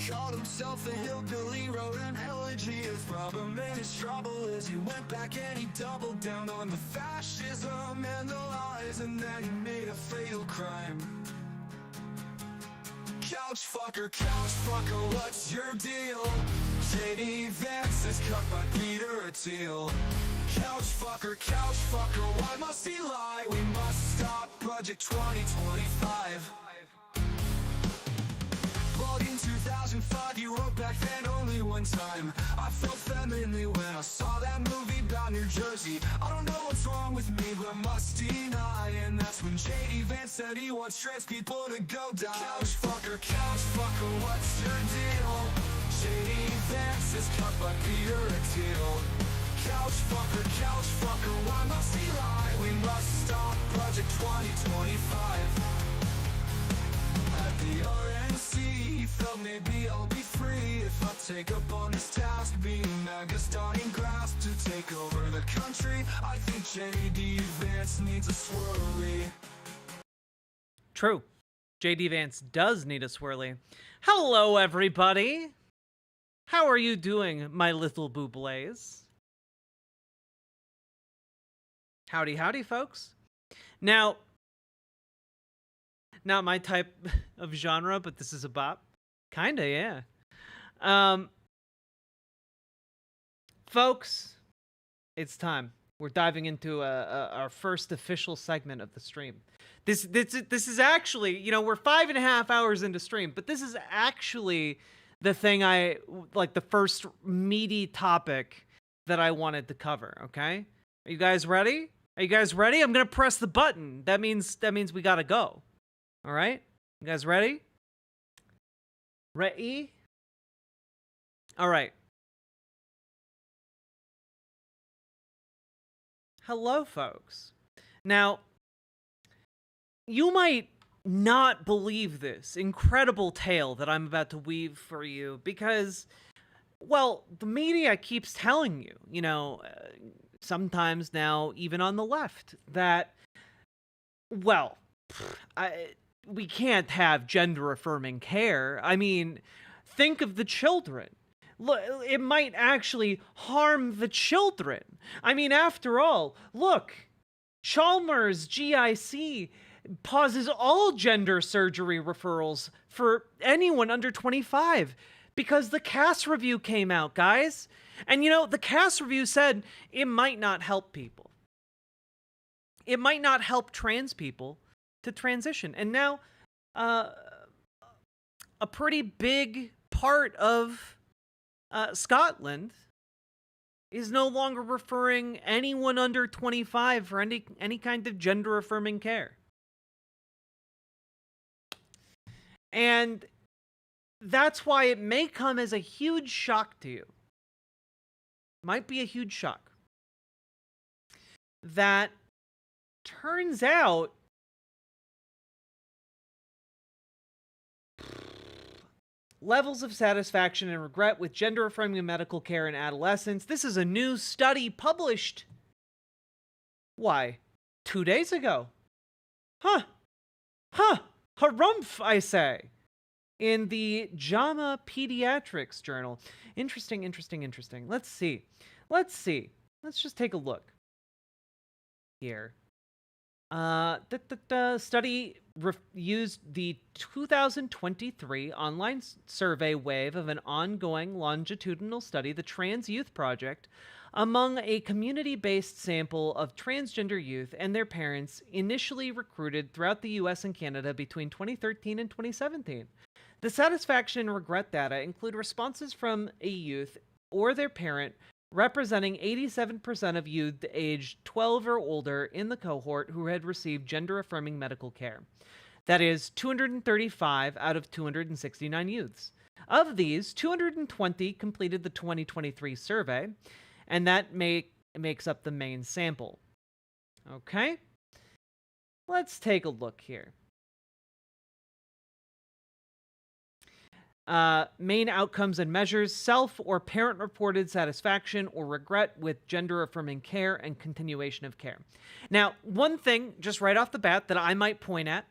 called himself a hillbilly, wrote an elegy. His problem and his trouble is he went back and he doubled down on the fascism and the lies, and then he made a fatal crime. Couch fucker, what's your deal? JD Vance is cut by Peter Attil. Couch fucker, why must he lie? We must stop Project 2025. But in 2005 you wrote back then only one time. I felt femininely when I saw that movie about New Jersey. I don't know what's wrong with me, but I must deny. And that's when J.D. Vance said he wants trans people to go die. Couch fucker, what's your deal? J.D. Vance is cut by Peter Attil. Couch fucker, why must he lie? We must stop Project 2025. At the RNC, he felt maybe I'll be free if I take up on this task, being MAGA starting grass to take over the country. I think J.D. Vance needs a swirly. True. J.D. Vance does need a swirly. Hello, everybody. How are you doing, my little boobles? Howdy, howdy, folks. Now, not my type of genre, but this is a bop. Kinda, yeah. Folks, it's time. We're diving into our first official segment of the stream. This is actually, you know, we're 5.5 hours into stream, but this is actually the thing the first meaty topic that I wanted to cover, okay? Are you guys ready? Are you guys ready? I'm gonna press the button. That means we gotta go. All right? You guys ready? Ready? All right. Hello, folks. Now, you might not believe this incredible tale that I'm about to weave for you because, well, the media keeps telling you, you know, sometimes now even on the left, that, well, we can't have gender-affirming care. I mean, think of the children. Look, it might actually harm the children. I mean, after all, look, Chalmers GIC pauses all gender surgery referrals for anyone under 25 because the Cass review came out, guys. And you know, the Cass review said it might not help people. It might not help trans people to transition. And now, a pretty big part of Scotland is no longer referring anyone under 25 for any kind of gender-affirming care. And that's why it may come as a huge shock to you. Might be a huge shock. That turns out levels of satisfaction and regret with gender-affirming medical care in adolescents. This is a new study published, why, 2 days ago. Huh. Harumph, I say. In the JAMA Pediatrics Journal. Interesting. Let's see. Let's just take a look here. Study used the 2023 online survey wave of an ongoing longitudinal study, the Trans Youth Project, among a community-based sample of transgender youth and their parents initially recruited throughout the US and Canada between 2013 and 2017. The satisfaction and regret data include responses from a youth or their parent representing 87% of youth aged 12 or older in the cohort who had received gender-affirming medical care. That is 235 out of 269 youths. Of these, 220 completed the 2023 survey, and that makes up the main sample. Okay? Let's take a look here. Main outcomes and measures: self or parent-reported satisfaction or regret with gender-affirming care and continuation of care. Now, one thing, just right off the bat, that I might point at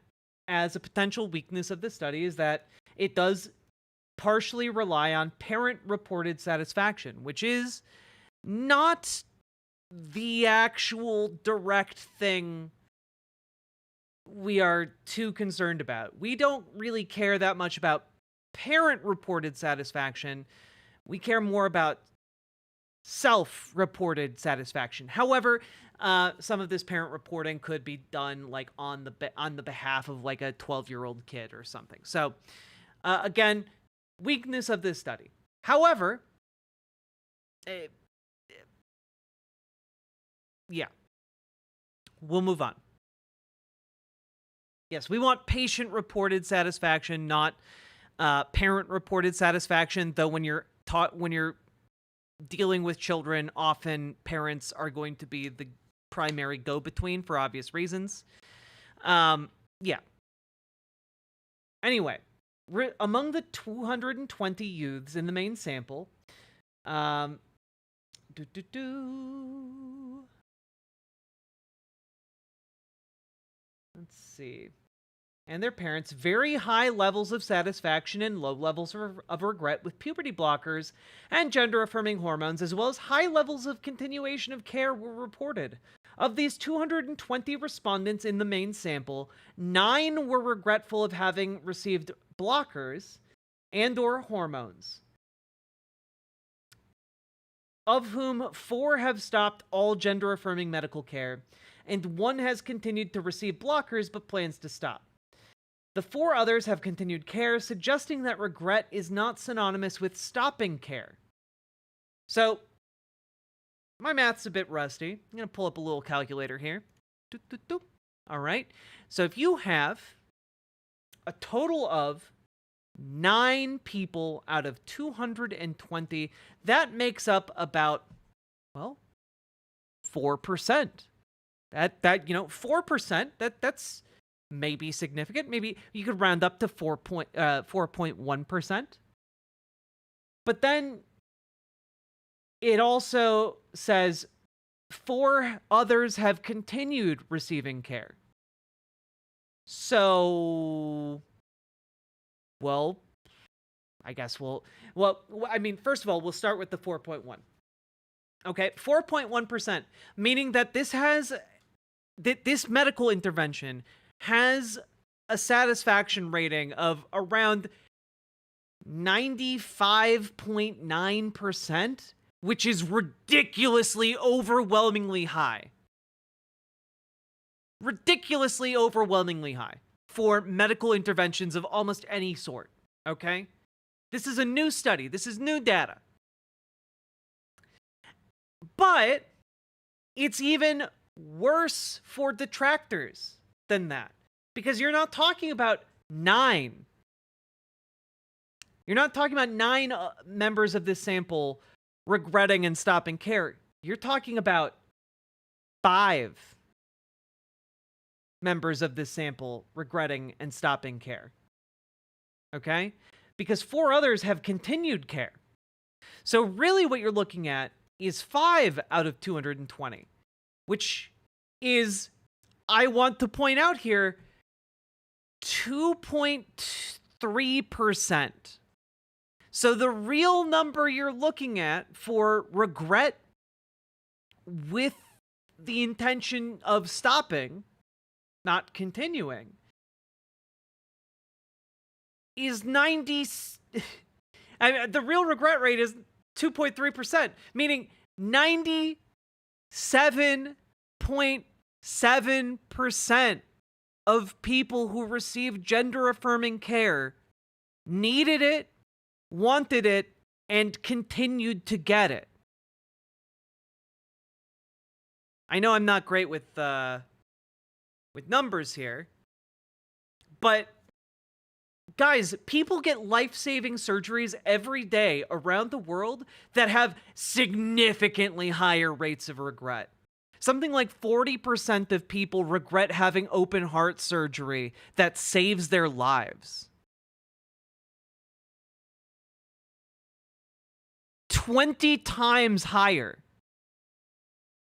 as a potential weakness of this study is that it does partially rely on parent-reported satisfaction, which is not the actual direct thing we are too concerned about. We don't really care that much about parent-reported satisfaction. We care more about self-reported satisfaction. However, some of this parent reporting could be done like on the behalf of like a 12-year-old kid or something. So, again, weakness of this study. However, yeah, we'll move on. Yes, we want patient-reported satisfaction, not parent-reported satisfaction. Though when you're dealing with children, often parents are going to be the primary go-between for obvious reasons. Yeah. Anyway, among the 220 youths in the main sample, let's see. And their parents, very high levels of satisfaction and low levels of regret with puberty blockers and gender-affirming hormones, as well as high levels of continuation of care were reported. Of these 220 respondents in the main sample, 9 were regretful of having received blockers and/or hormones, of whom 4 have stopped all gender-affirming medical care, and 1 has continued to receive blockers but plans to stop. The 4 others have continued care, suggesting that regret is not synonymous with stopping care. So, my math's a bit rusty. I'm going to pull up a little calculator here. All right. So if you have a total of 9 people out of 220, that makes up about, well, 4%. That 4%, that's maybe significant. Maybe you could round up to 4.1%. But then it also says 4 others have continued receiving care. So, well, I guess first of all, we'll start with the 4.1. Okay, 4.1%, meaning that this medical intervention has a satisfaction rating of around 95.9%, which is ridiculously overwhelmingly high. Ridiculously overwhelmingly high for medical interventions of almost any sort, okay? This is a new study. This is new data. But it's even worse for detractors than that, because you're not talking about 9. You're not talking about 9 members of this sample regretting and stopping care. You're talking about 5 members of this sample regretting and stopping care. Okay? Because 4 others have continued care. So really what you're looking at is 5 out of 220, which is, I want to point out here, 2.3%. So the real number you're looking at for regret with the intention of stopping, not continuing, is 90. The real regret rate is 2.3%, meaning 97.7% of people who received gender-affirming care needed it, wanted it, and continued to get it. I know I'm not great with numbers here, but guys, people get life-saving surgeries every day around the world that have significantly higher rates of regret. Something like 40% of people regret having open heart surgery that saves their lives. 20 times higher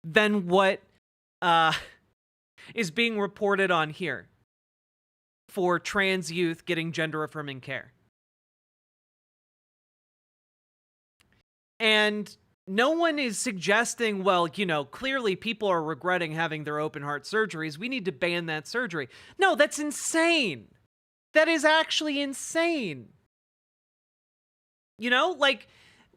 than what is being reported on here for trans youth getting gender-affirming care. And no one is suggesting, well, you know, clearly people are regretting having their open heart surgeries. We need to ban that surgery. No, that's insane. That is actually insane. You know, like,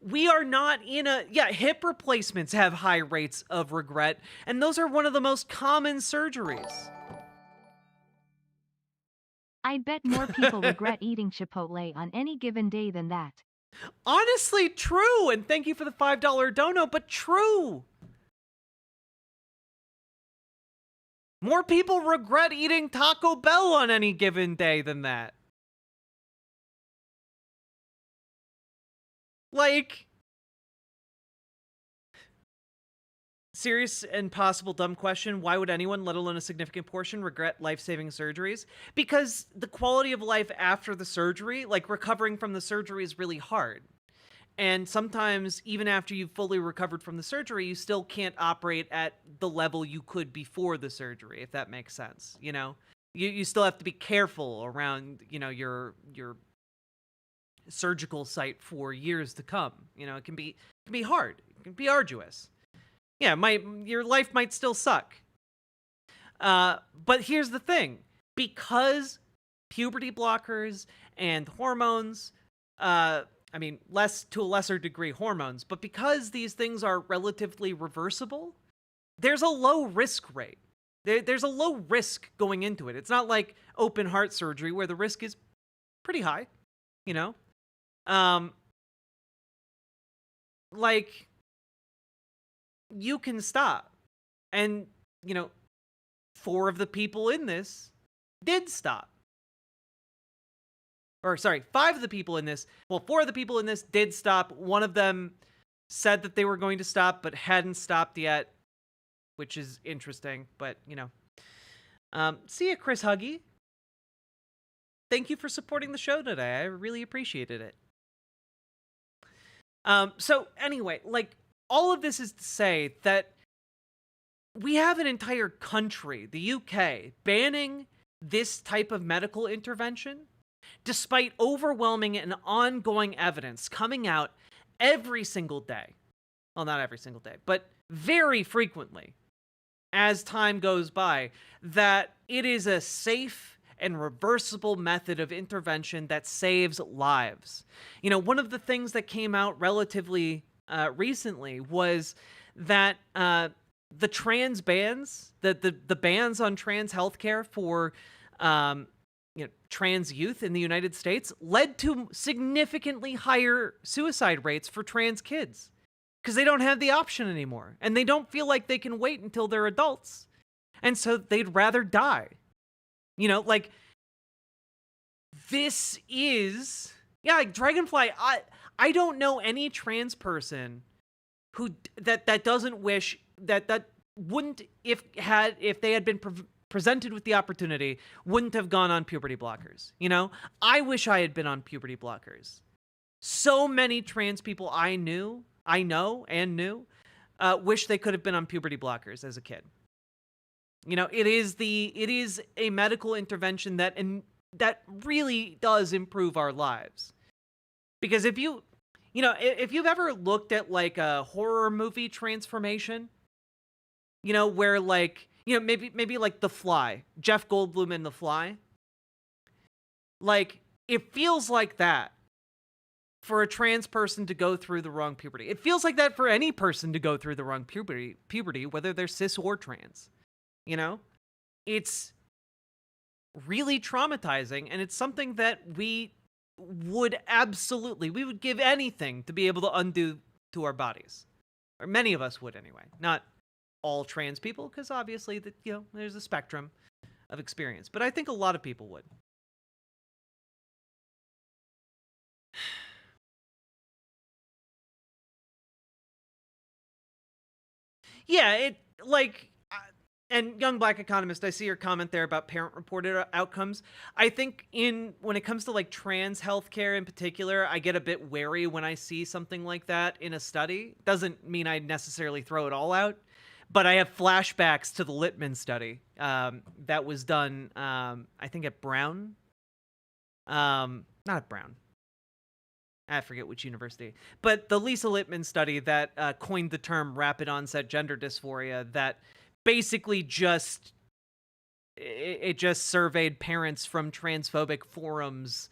we are not in a... Yeah, hip replacements have high rates of regret, and those are one of the most common surgeries. I'd bet more people regret eating Chipotle on any given day than that. Honestly, true, and thank you for the $5 dono, but true. More people regret eating Taco Bell on any given day than that. Like, serious and possible dumb question, why would anyone, let alone a significant portion, regret life-saving surgeries? Because the quality of life after the surgery, like recovering from the surgery, is really hard. And sometimes, even after you've fully recovered from the surgery, you still can't operate at the level you could before the surgery, if that makes sense, you know? You still have to be careful around, you know, your surgical site for years to come. You know, it can be hard. It can be arduous. Yeah, your life might still suck. But here's the thing. Because puberty blockers and hormones, I mean, to a lesser degree hormones, but because these things are relatively reversible, there's a low risk rate. There's a low risk going into it. It's not like open heart surgery where the risk is pretty high, you know? Like, you can stop. And, you know, 4 of the people in this did stop. Or, sorry, 5 of the people in this, well, 4 of the people in this did stop. One of them said that they were going to stop, but hadn't stopped yet, which is interesting, but, you know. See ya, Chris Huggy. Thank you for supporting the show today. I really appreciated it. So anyway, like, all of this is to say that we have an entire country, the UK, banning this type of medical intervention, despite overwhelming and ongoing evidence coming out every single day. Well, not every single day, but very frequently as time goes by, that it is a safe and reversible method of intervention that saves lives. You know, one of the things that came out relatively recently was that the trans bans, the bans on trans healthcare for you know, trans youth in the United States led to significantly higher suicide rates for trans kids because they don't have the option anymore and they don't feel like they can wait until they're adults, and so they'd rather die. You know, like, this is, yeah, like Dragonfly, I don't know any trans person who that doesn't wish that wouldn't, if they had been presented with the opportunity, wouldn't have gone on puberty blockers. You know, I wish I had been on puberty blockers. So many trans people I know and knew wish they could have been on puberty blockers as a kid. You know, it is a medical intervention that really does improve our lives. Because if you've ever looked at like a horror movie transformation, you know, where like, you know, maybe like The Fly, Jeff Goldblum in The Fly, like, it feels like that for a trans person to go through the wrong puberty. It feels like that for any person to go through the wrong puberty, whether they're cis or trans. You know, it's really traumatizing, and it's something that we would give anything to be able to undo to our bodies. Or many of us would anyway. Not all trans people, because obviously there's a spectrum of experience. But I think a lot of people would. Yeah, and Young Black Economist, I see your comment there about parent-reported outcomes. I think when it comes to like trans healthcare in particular, I get a bit wary when I see something like that in a study. Doesn't mean I necessarily throw it all out, but I have flashbacks to the Littman study that was done, I think at Brown. Not at Brown. I forget which university, but the Lisa Littman study that coined the term rapid onset gender dysphoria, that basically just surveyed parents from transphobic forums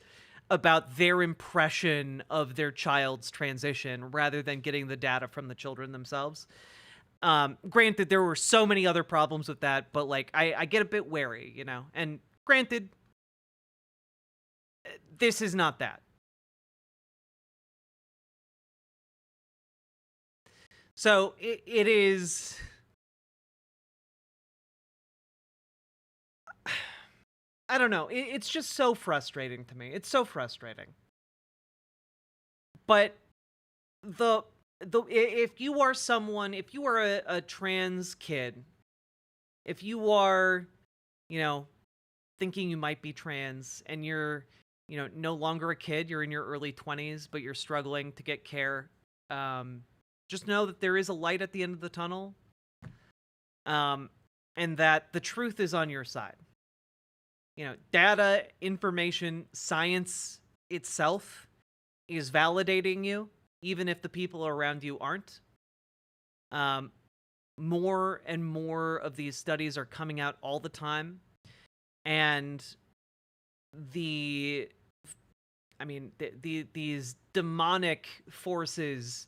about their impression of their child's transition rather than getting the data from the children themselves. Granted, there were so many other problems with that, but like I get a bit wary, you know, and granted, this is not that. So it is. I don't know. It's just so frustrating to me. It's so frustrating. But if you are someone, if you are a trans kid, if you are, you know, thinking you might be trans and you're, you know, no longer a kid, you're in your early 20s, but you're struggling to get care, just know that there is a light at the end of the tunnel, and that the truth is on your side. You know, data, information, science itself is validating you, even if the people around you aren't. More and more of these studies are coming out all the time. And these demonic forces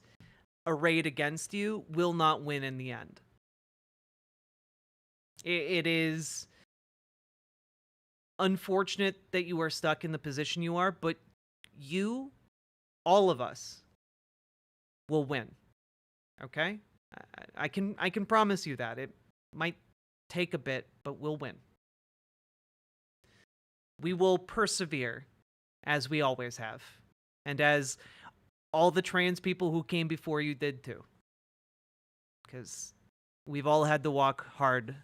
arrayed against you will not win in the end. It is unfortunate that you are stuck in the position you are, but you, all of us, will win. Okay? I can promise you that. It might take a bit, but we'll win. We will persevere, as we always have, and as all the trans people who came before you did too. Because we've all had to walk hard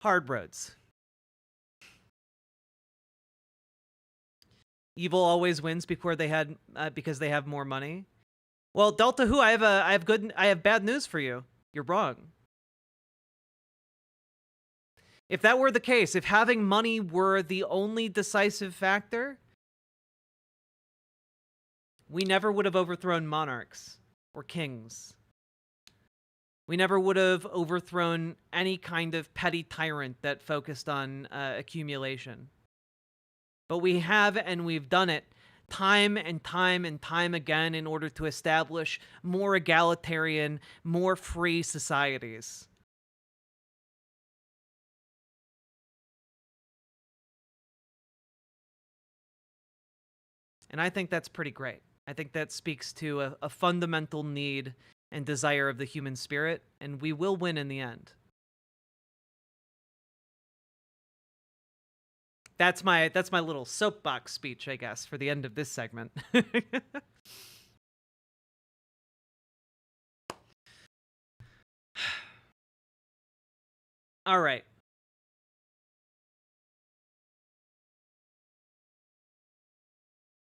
roads. Evil always wins because they have more money. Well, Delta Who, I have bad news for you. You're wrong. If that were the case, if having money were the only decisive factor, we never would have overthrown monarchs or kings. We never would have overthrown any kind of petty tyrant that focused on accumulation. But we have, and we've done it time and time and time again in order to establish more egalitarian, more free societies. And I think that's pretty great. I think that speaks to a fundamental need and desire of the human spirit, and we will win in the end. That's my little soapbox speech, I guess, for the end of this segment. All right.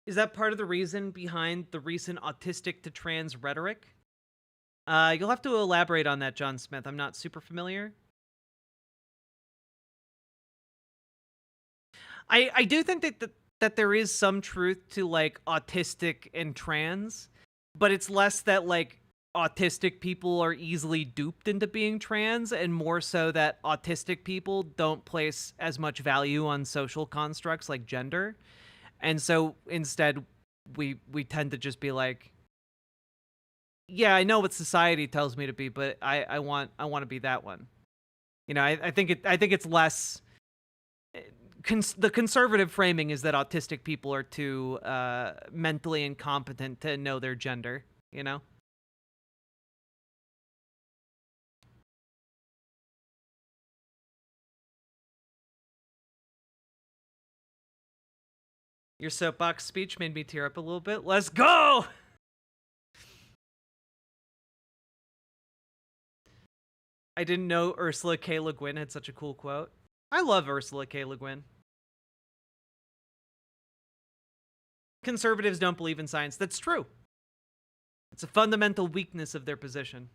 Is that part of the reason behind the recent autistic to trans rhetoric? You'll have to elaborate on that, John Smith. I'm not super familiar. I do think that there is some truth to like autistic and trans, but it's less that like autistic people are easily duped into being trans, and more so that autistic people don't place as much value on social constructs like gender. And so instead we tend to just be like, yeah, I know what society tells me to be, but I want to be that one. You know, I think it's less. The conservative framing is that autistic people are too mentally incompetent to know their gender. You know. Your soapbox speech made me tear up a little bit. Let's go! I didn't know Ursula K. Le Guin had such a cool quote. I love Ursula K. Le Guin. Conservatives don't believe in science. That's true. It's a fundamental weakness of their position.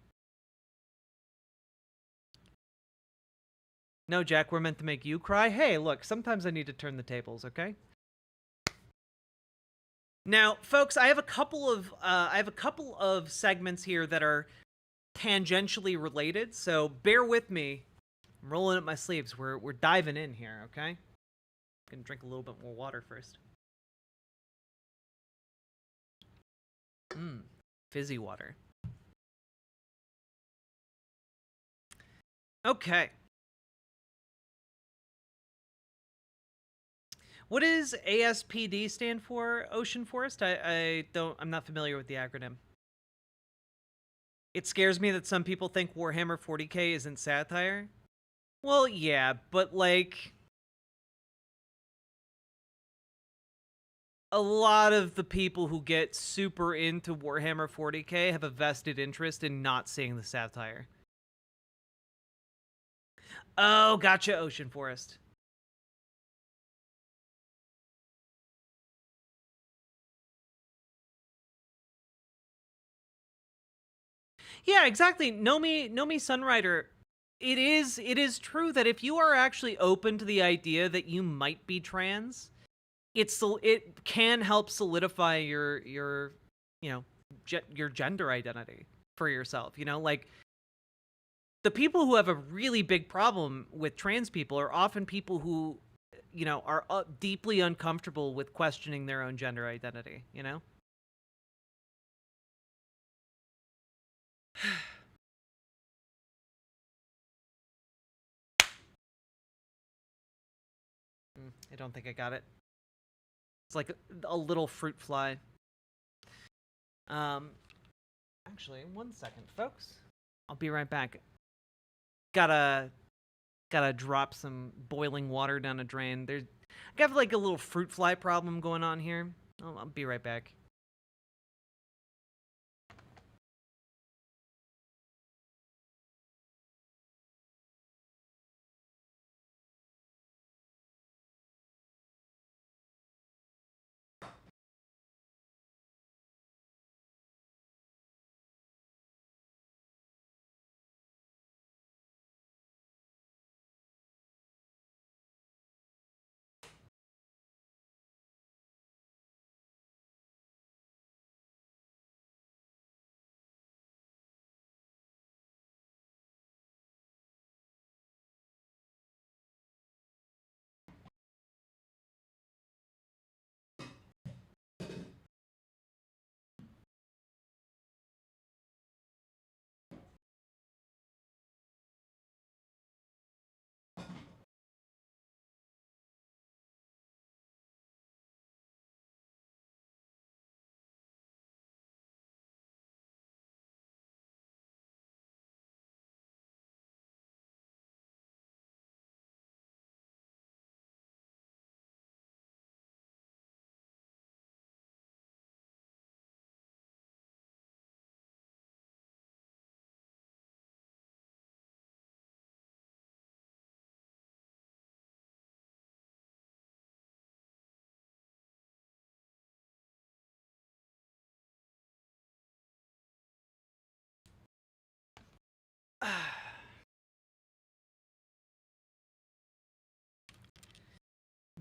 No, Jack, we're meant to make you cry. Hey, look, sometimes I need to turn the tables, okay? Now, folks, I have a couple of segments here that are tangentially related, so bear with me. I'm rolling up my sleeves. We're diving in here, okay? I'm gonna drink a little bit more water first. Fizzy water. Okay. What does ASPD stand for, Ocean Forest? I'm not familiar with the acronym. It scares me that some people think Warhammer 40K isn't satire. Well, yeah, but like, a lot of the people who get super into Warhammer 40K have a vested interest in not seeing the satire. Oh, gotcha, Ocean Forest. Yeah, exactly. Nomi Sunrider. It is true that if you are actually open to the idea that you might be trans, it can help solidify your your gender identity for yourself. You know, like, the people who have a really big problem with trans people are often people who, you know, are deeply uncomfortable with questioning their own gender identity, you know? I don't think I got it. It's like a little fruit fly. Actually, 1 second, folks. I'll be right back. Gotta drop some boiling water down a drain. I got like a little fruit fly problem going on here. I'll be right back.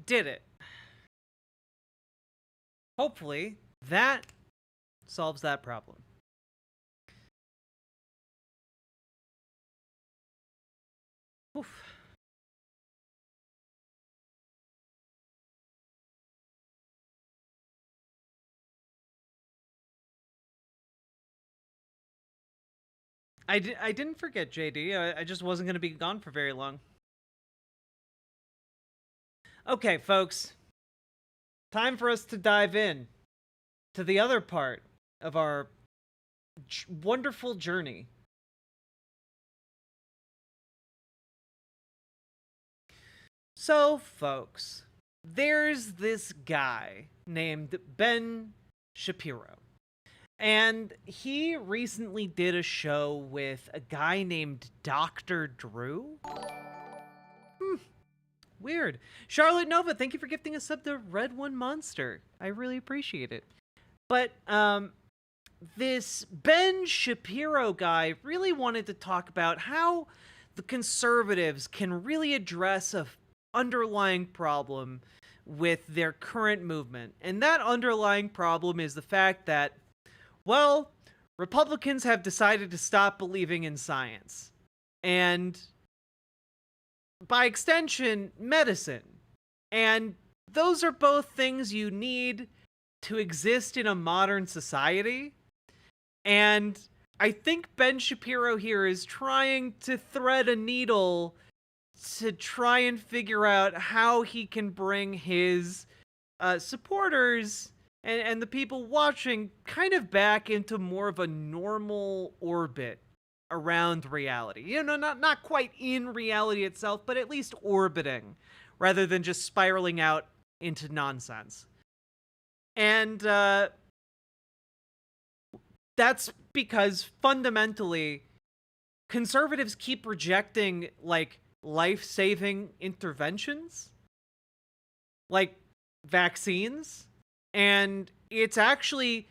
Did it. Hopefully, that solves that problem. Oof. I didn't forget, JD. I just wasn't going to be gone for very long. Okay, folks. Time for us to dive in to the other part of our wonderful journey. So, folks, there's this guy named Ben Shapiro. And he recently did a show with a guy named Dr. Drew. Weird. Charlotte Nova, thank you for gifting a sub to Red One Monster. I really appreciate it. But this Ben Shapiro guy really wanted to talk about how the conservatives can really address a underlying problem with their current movement. And that underlying problem is the fact that, well, Republicans have decided to stop believing in science. And by extension, medicine. And those are both things you need to exist in a modern society. And I think Ben Shapiro here is trying to thread a needle to try and figure out how he can bring his supporters and the people watching kind of back into more of a normal orbit around reality. You know, not quite in reality itself, but at least orbiting, rather than just spiraling out into nonsense. And that's because fundamentally, conservatives keep rejecting, like, life-saving interventions, like vaccines, and it's actually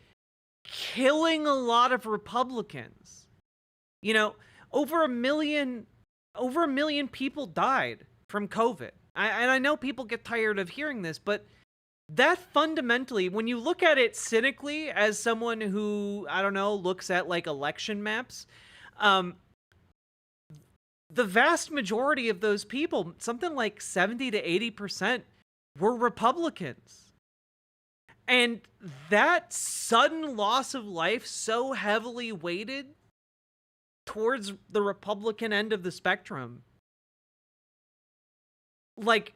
killing a lot of Republicans. You know, over a million people died from COVID. And I know people get tired of hearing this, but that fundamentally, when you look at it cynically as someone who, I don't know, looks at like election maps, the vast majority of those people, something like 70 to 80%, were Republicans. And that sudden loss of life so heavily weighted towards the Republican end of the spectrum, like,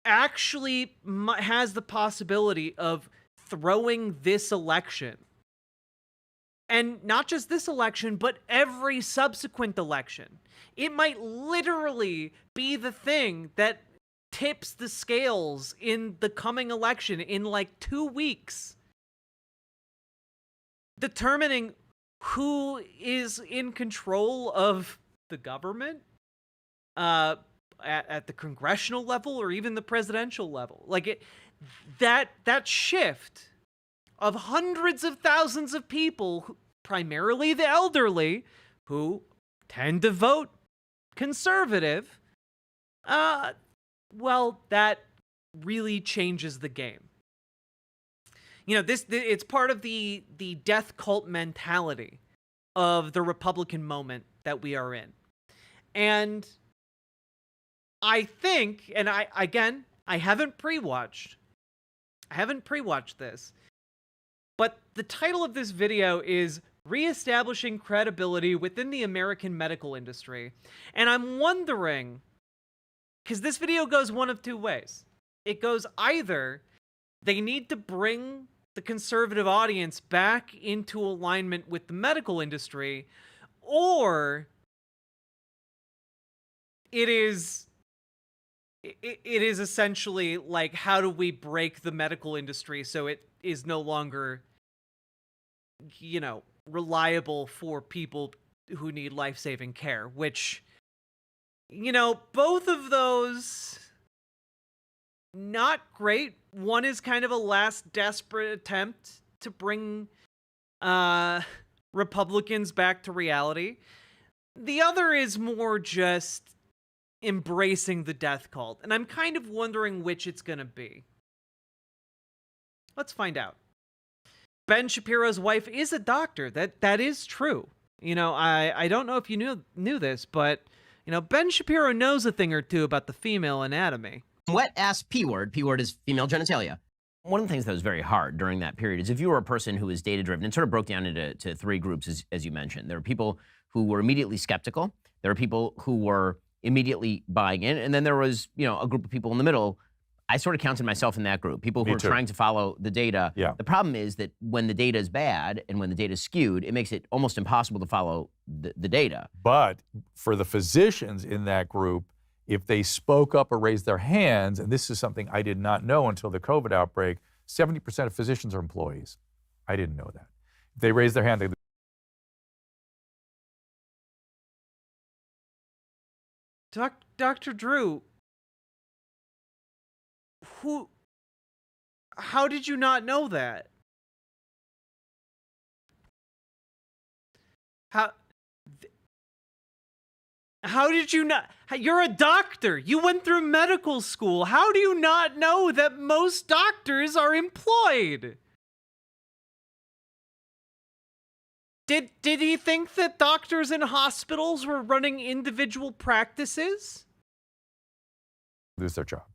actually has the possibility of throwing this election. And not just this election, but every subsequent election. It might literally be the thing that tips the scales in the coming election in like 2 weeks, determining who is in control of the government, at the congressional level or even the presidential level. Like, that shift of hundreds of thousands of people, primarily the elderly, who tend to vote conservative, well, that really changes the game. You know, it's part of the death cult mentality of the Republican moment that we are in. And I think, and I haven't pre-watched this, but the title of this video is Reestablishing Credibility Within the American Medical Industry. And I'm wondering, because this video goes one of two ways. It goes either they need to bring the conservative audience back into alignment with the medical industry, or it is essentially like, how do we break the medical industry so it is no longer, you know, reliable for people who need life-saving care, which, you know, both of those, not great. One is kind of a last desperate attempt to bring Republicans back to reality. The other is more just embracing the death cult, and I'm kind of wondering which it's gonna be. Let's find out. Ben Shapiro's wife is a doctor. That is true. You know, I don't know if you knew this, but, you know, Ben Shapiro knows a thing or two about the female anatomy. Wet-ass P-word. P-word is female genitalia. One of the things that was very hard during that period is if you were a person who was data-driven, and sort of broke down into three groups, as you mentioned. There were people who were immediately skeptical. There were people who were immediately buying in. And then there was, you know, a group of people in the middle. I sort of counted myself in that group, people who are trying to follow the data. Yeah. The problem is that when the data is bad and when the data is skewed, it makes it almost impossible to follow the data. But for the physicians in that group, if they spoke up or raised their hands, and this is something I did not know until the COVID outbreak, 70% of physicians are employees. I didn't know that. If they raised their hand, they Dr. Drew, how did you not know that? How did you not? You're a doctor. You went through medical school. How do you not know that most doctors are employed? Did he think that doctors in hospitals were running individual practices? Lose their job.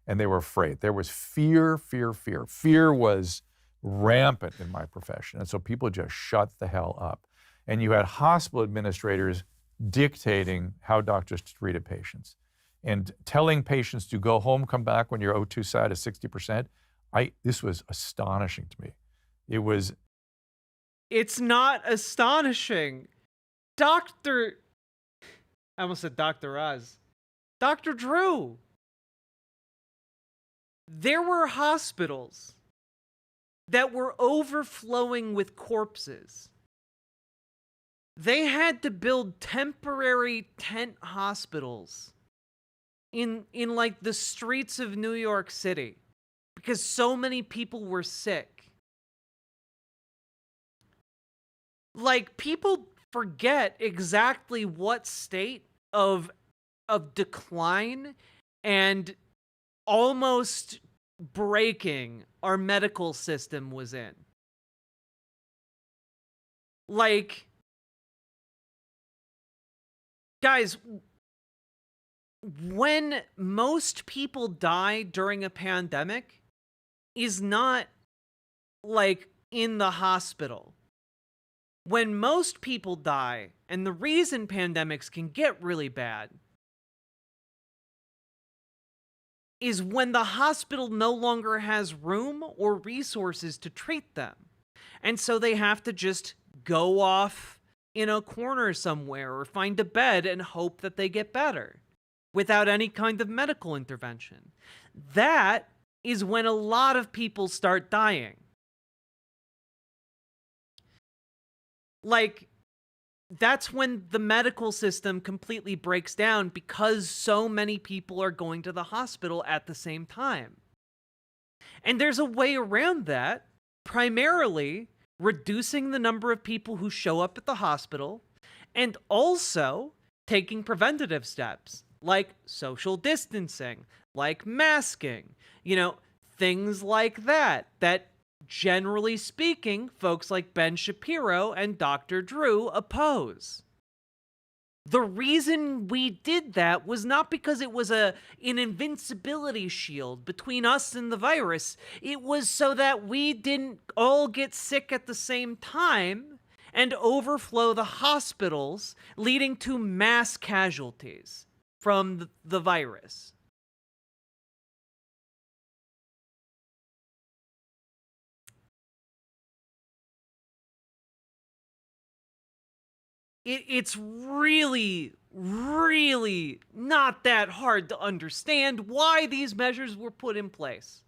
And they were afraid. There was fear, fear, fear. Fear was rampant in my profession. And so people just shut the hell up. And you had hospital administrators dictating how doctors treated patients and telling patients to go home, come back when your O2 sat is 60%. This was astonishing to me. It's not astonishing. I almost said Dr. Oz. Dr. Drew. There were hospitals that were overflowing with corpses. They had to build temporary tent hospitals in like the streets of New York City because so many people were sick. Like, people forget exactly what state of decline and almost breaking our medical system was in. Like, guys, when most people die during a pandemic is not like in the hospital. When most people die, and the reason pandemics can get really bad is when the hospital no longer has room or resources to treat them. And so they have to just go off in a corner somewhere or find a bed and hope that they get better without any kind of medical intervention. That is when a lot of people start dying. Like, that's when the medical system completely breaks down because so many people are going to the hospital at the same time. And there's a way around that, primarily reducing the number of people who show up at the hospital and also taking preventative steps like social distancing, like masking, things like that, generally speaking, folks like Ben Shapiro and Dr. Drew oppose. The reason we did that was not because it was an invincibility shield between us and the virus. It was so that we didn't all get sick at the same time and overflow the hospitals, leading to mass casualties from the virus. It's really, really not that hard to understand why these measures were put in place.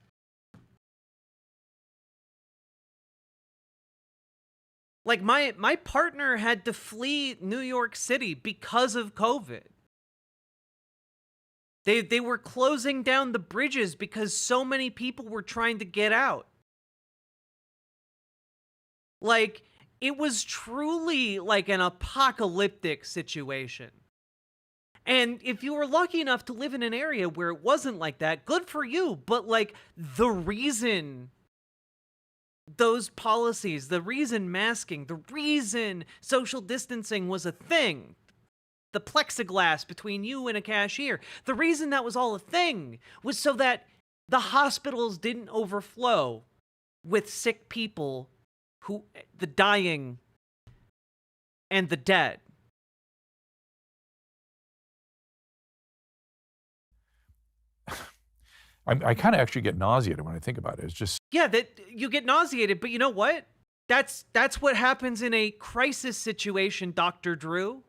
Like, my partner had to flee New York City because of COVID. They were closing down the bridges because so many people were trying to get out. Like, it was truly like an apocalyptic situation. And if you were lucky enough to live in an area where it wasn't like that, good for you. But like, the reason those policies, the reason masking, the reason social distancing was a thing, the plexiglass between you and a cashier, the reason that was all a thing was so that the hospitals didn't overflow with sick people, the dying and the dead. I kind of actually get nauseated when I think about it. It's just... Yeah, that you get nauseated, but you know what? That's what happens in a crisis situation, Dr. Drew.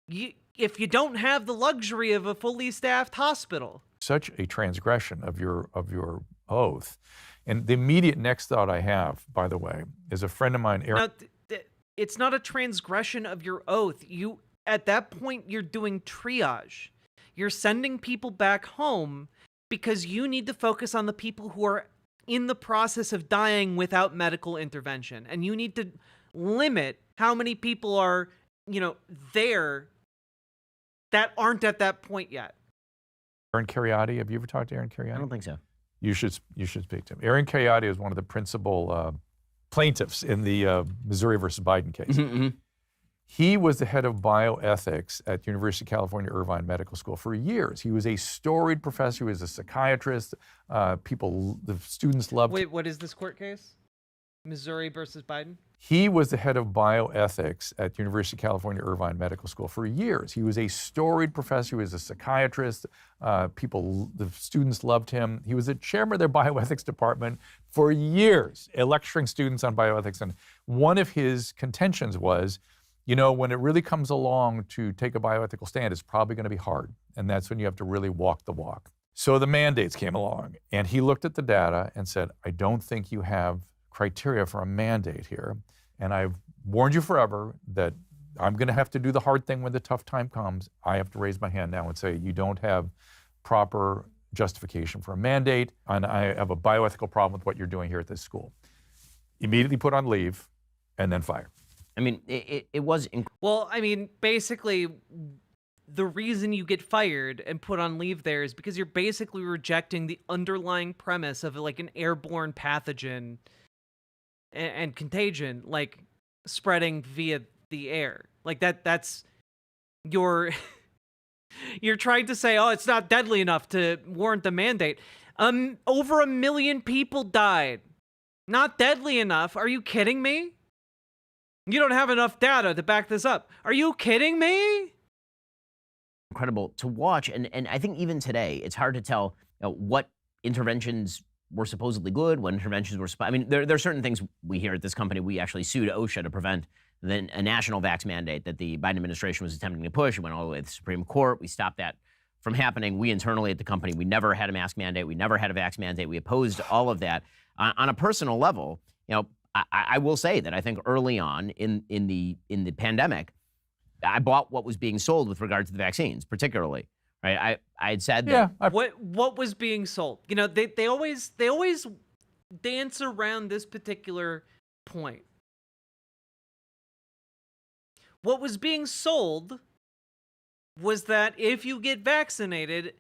If you don't have the luxury of a fully staffed hospital. Such a transgression of your oath. And the immediate next thought I have, by the way, is a friend of mine, Aaron. Now, it's not a transgression of your oath. At that point, you're doing triage. You're sending people back home because you need to focus on the people who are in the process of dying without medical intervention. And you need to limit how many people are, there that aren't at that point yet. Aaron Kheriaty, have you ever talked to Aaron Kheriaty? I don't think so. You should speak to him. Aaron Kheriaty is one of the principal plaintiffs in the Missouri versus Biden case. He was the head of bioethics at University of California, Irvine Medical School for years. He was a storied professor. He was a psychiatrist. The students loved him. Wait, what is this court case? Missouri versus Biden? He was the head of bioethics at University of California, Irvine Medical School for years. He was a storied professor. He was a psychiatrist. The students loved him. He was the chairman of their bioethics department for years, lecturing students on bioethics. And one of his contentions was, you know, when it really comes along to take a bioethical stand, it's probably going to be hard. And that's when you have to really walk the walk. So the mandates came along, and he looked at the data and said, I don't think you have criteria for a mandate here. And I've warned you forever that I'm going to have to do the hard thing when the tough time comes. I have to raise my hand now and say, you don't have proper justification for a mandate, and I have a bioethical problem with what you're doing here at this school. Immediately put on leave, and then fire. I mean, it was... Well, I mean, basically, the reason you get fired and put on leave there is because you're basically rejecting the underlying premise of like an airborne pathogen and contagion, like spreading via the air. Like that's your... You're trying to say, oh, it's not deadly enough to warrant the mandate. Over 1 million people died. Not deadly enough. Are you kidding me? You don't have enough data to back this up. Are you kidding me? Incredible to watch. And I think even today, it's hard to tell what interventions were supposedly good, what interventions were... I mean, there are certain things we hear at this company. We actually sued OSHA to prevent a national vax mandate that the Biden administration was attempting to push. It went all the way to the Supreme Court. We stopped that from happening. We internally at the company, we never had a mask mandate. We never had a vax mandate. We opposed all of that. On a personal level, you know, I will say that I think early on in the pandemic, I bought what was being sold with regard to the vaccines, particularly. Right? I had said that. Yeah. What was being sold? You know, they always dance around this particular point. What was being sold was that if you get vaccinated,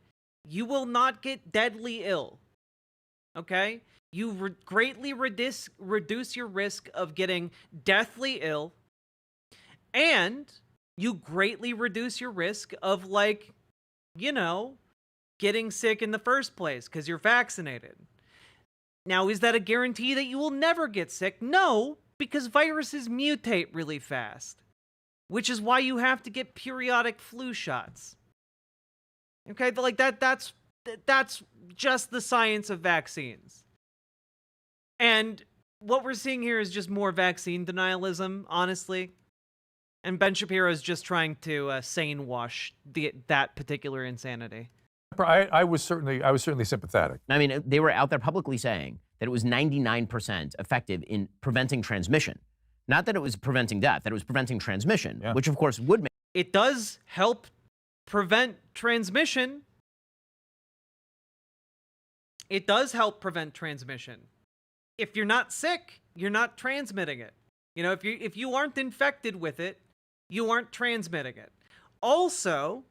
you will not get deadly ill. Okay? You greatly reduce your risk of getting deathly ill, and you greatly reduce your risk of, like, you know, getting sick in the first place because you're vaccinated. Now, is that a guarantee that you will never get sick? No, because viruses mutate really fast, which is why you have to get periodic flu shots. Okay, but like that's just the science of vaccines. And what we're seeing here is just more vaccine denialism, honestly. And Ben Shapiro is just trying to sane wash that particular insanity. I was certainly sympathetic. I mean, they were out there publicly saying that it was 99% effective in preventing transmission. Not that it was preventing death, that it was preventing transmission, which of course would make... It does help prevent transmission. It does help prevent transmission. If you're not sick, you're not transmitting it. You know, if you aren't infected with it, you aren't transmitting it. Also,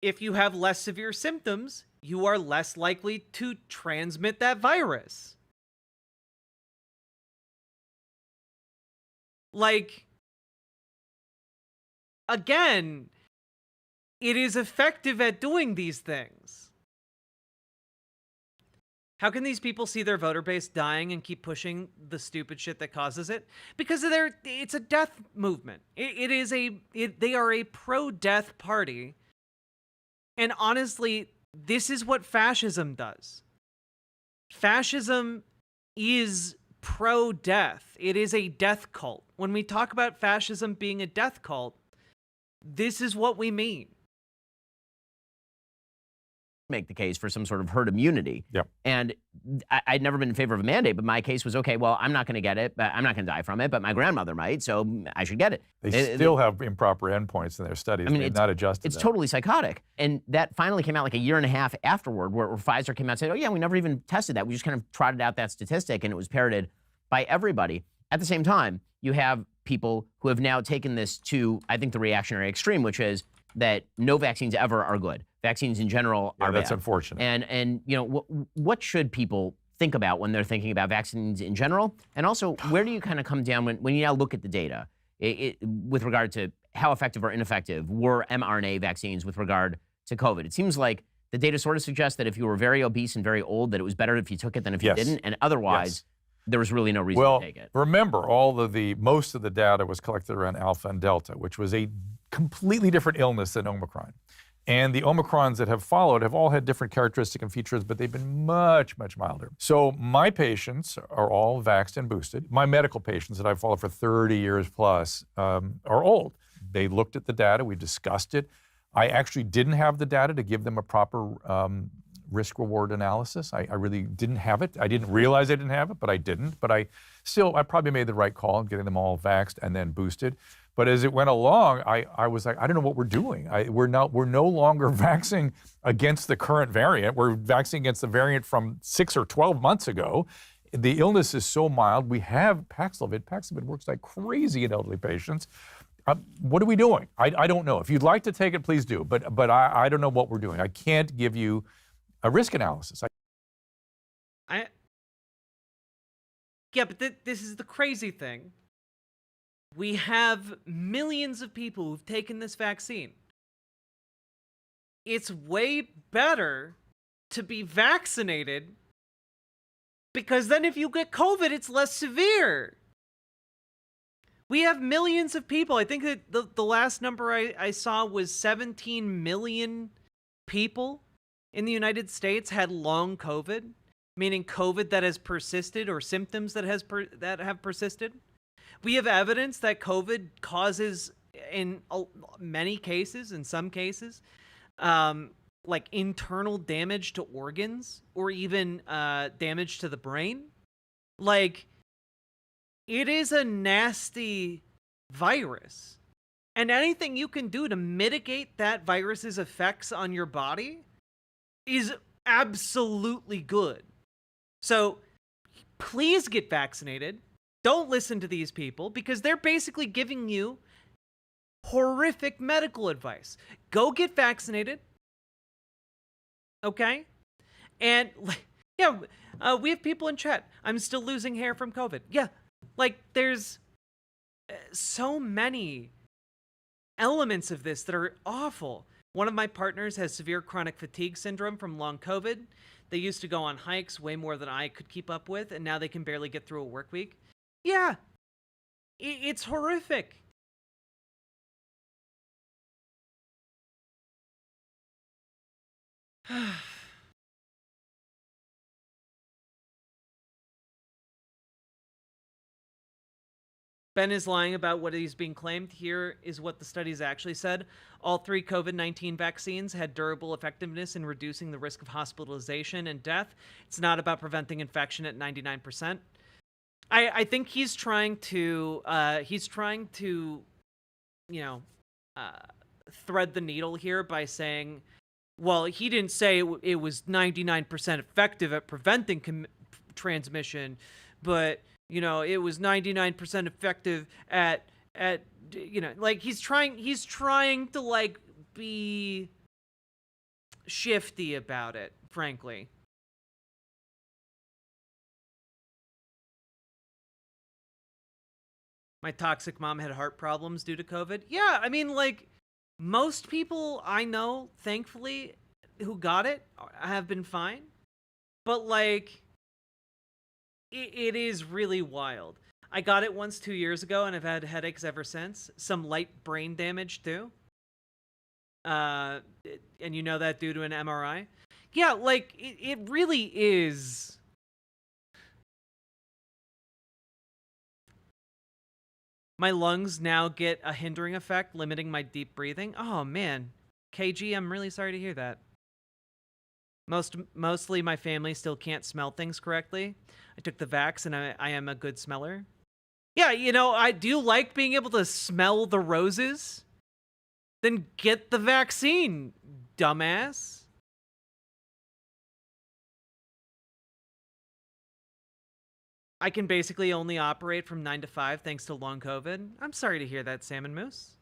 if you have less severe symptoms, you are less likely to transmit that virus. Like, again, it is effective at doing these things. How can these people see their voter base dying and keep pushing the stupid shit that causes it? Because it's a death movement. They are a pro-death party. And honestly, this is what fascism does. Fascism is pro-death. It is a death cult. When we talk about fascism being a death cult, this is what we mean. Make the case for some sort of herd immunity. Yep. And I'd never been in favor of a mandate, but my case was, okay, well, I'm not going to get it, but I'm not going to die from it, but my grandmother might, so I should get it. They still have improper endpoints in their studies. I mean, they've not adjusted It's that. totally psychotic. And that finally came out like a year and a half afterward, where Pfizer came out and said, oh yeah, we never even tested that. We just kind of trotted out that statistic, and it was parroted by everybody. At the same time, you have people who have now taken this to, I think, the reactionary extreme, which is, that no vaccines ever are good. Vaccines in general are that's bad. unfortunate. And you know, what should people think about when they're thinking about vaccines in general? And also, where do you kind of come down when you now look at the data with regard to how effective or ineffective were mRNA vaccines with regard to COVID? It seems like the data sort of suggests that if you were very obese and very old, that it was better if you took it than if you didn't, and otherwise, there was really no reason to take it. Remember, most of the data was collected around Alpha and Delta, which was a completely different illness than Omicron. And the Omicrons that have followed have all had different characteristics and features, but they've been much, much milder. So my patients are all vaxxed and boosted. My medical patients that I've followed for 30 years plus are old. They looked at the data, we discussed it. I actually didn't have the data to give them a proper risk-reward analysis. I really didn't have it. I didn't realize I didn't have it, but I didn't. But I probably made the right call in getting them all vaxxed and then boosted. But as it went along, I was like, I don't know what we're doing. We're no longer vaccinating against the current variant. We're vaccinating against the variant from 6 or 12 months ago. The illness is so mild. We have Paxlovid. Paxlovid works like crazy in elderly patients. What are we doing? I don't know. If you'd like to take it, please do. But I don't know what we're doing. I can't give you a risk analysis. Yeah, but this is the crazy thing. We have millions of people who've taken this vaccine. It's way better to be vaccinated because then if you get COVID, it's less severe. We have millions of people. I think that the last number I saw was 17 million people in the United States had long COVID, meaning COVID that has persisted or symptoms that have persisted. We have evidence that COVID causes, in many cases, in some cases, like internal damage to organs or even damage to the brain. Like, it is a nasty virus. And anything you can do to mitigate that virus's effects on your body is absolutely good. So please get vaccinated. Don't listen to these people because they're basically giving you horrific medical advice. Go get vaccinated. Okay? And yeah, we have people in chat. I'm still losing hair from COVID. Yeah, like there's so many elements of this that are awful. One of my partners has severe chronic fatigue syndrome from long COVID. They used to go on hikes way more than I could keep up with, and now they can barely get through a work week. Yeah, it's horrific. Ben is lying about what is being claimed. Here is what the studies actually said. All 3 COVID-19 vaccines had durable effectiveness in reducing the risk of hospitalization and death. It's not about preventing infection at 99%. I think he's trying to, you know, thread the needle here by saying, well, he didn't say it was 99% effective at preventing transmission, but, you know, it was 99% effective at, you know, like he's trying to like be shifty about it, frankly. My toxic mom had heart problems due to COVID. Yeah, I mean, like, most people I know, thankfully, who got it have been fine. But, like, it is really wild. I got it once 2 years ago, and I've had headaches ever since. Some light brain damage, too. And you know that due to an MRI. Yeah, like, it really is... My lungs now get a hindering effect, limiting my deep breathing. Oh, man. KG, I'm really sorry to hear that. Mostly my family still can't smell things correctly. I took the vax, and I am a good smeller. Yeah, you know, I do like being able to smell the roses. Then get the vaccine, dumbass. I can basically only operate from 9 to 5 thanks to long COVID. I'm sorry to hear that, Salmon Moose.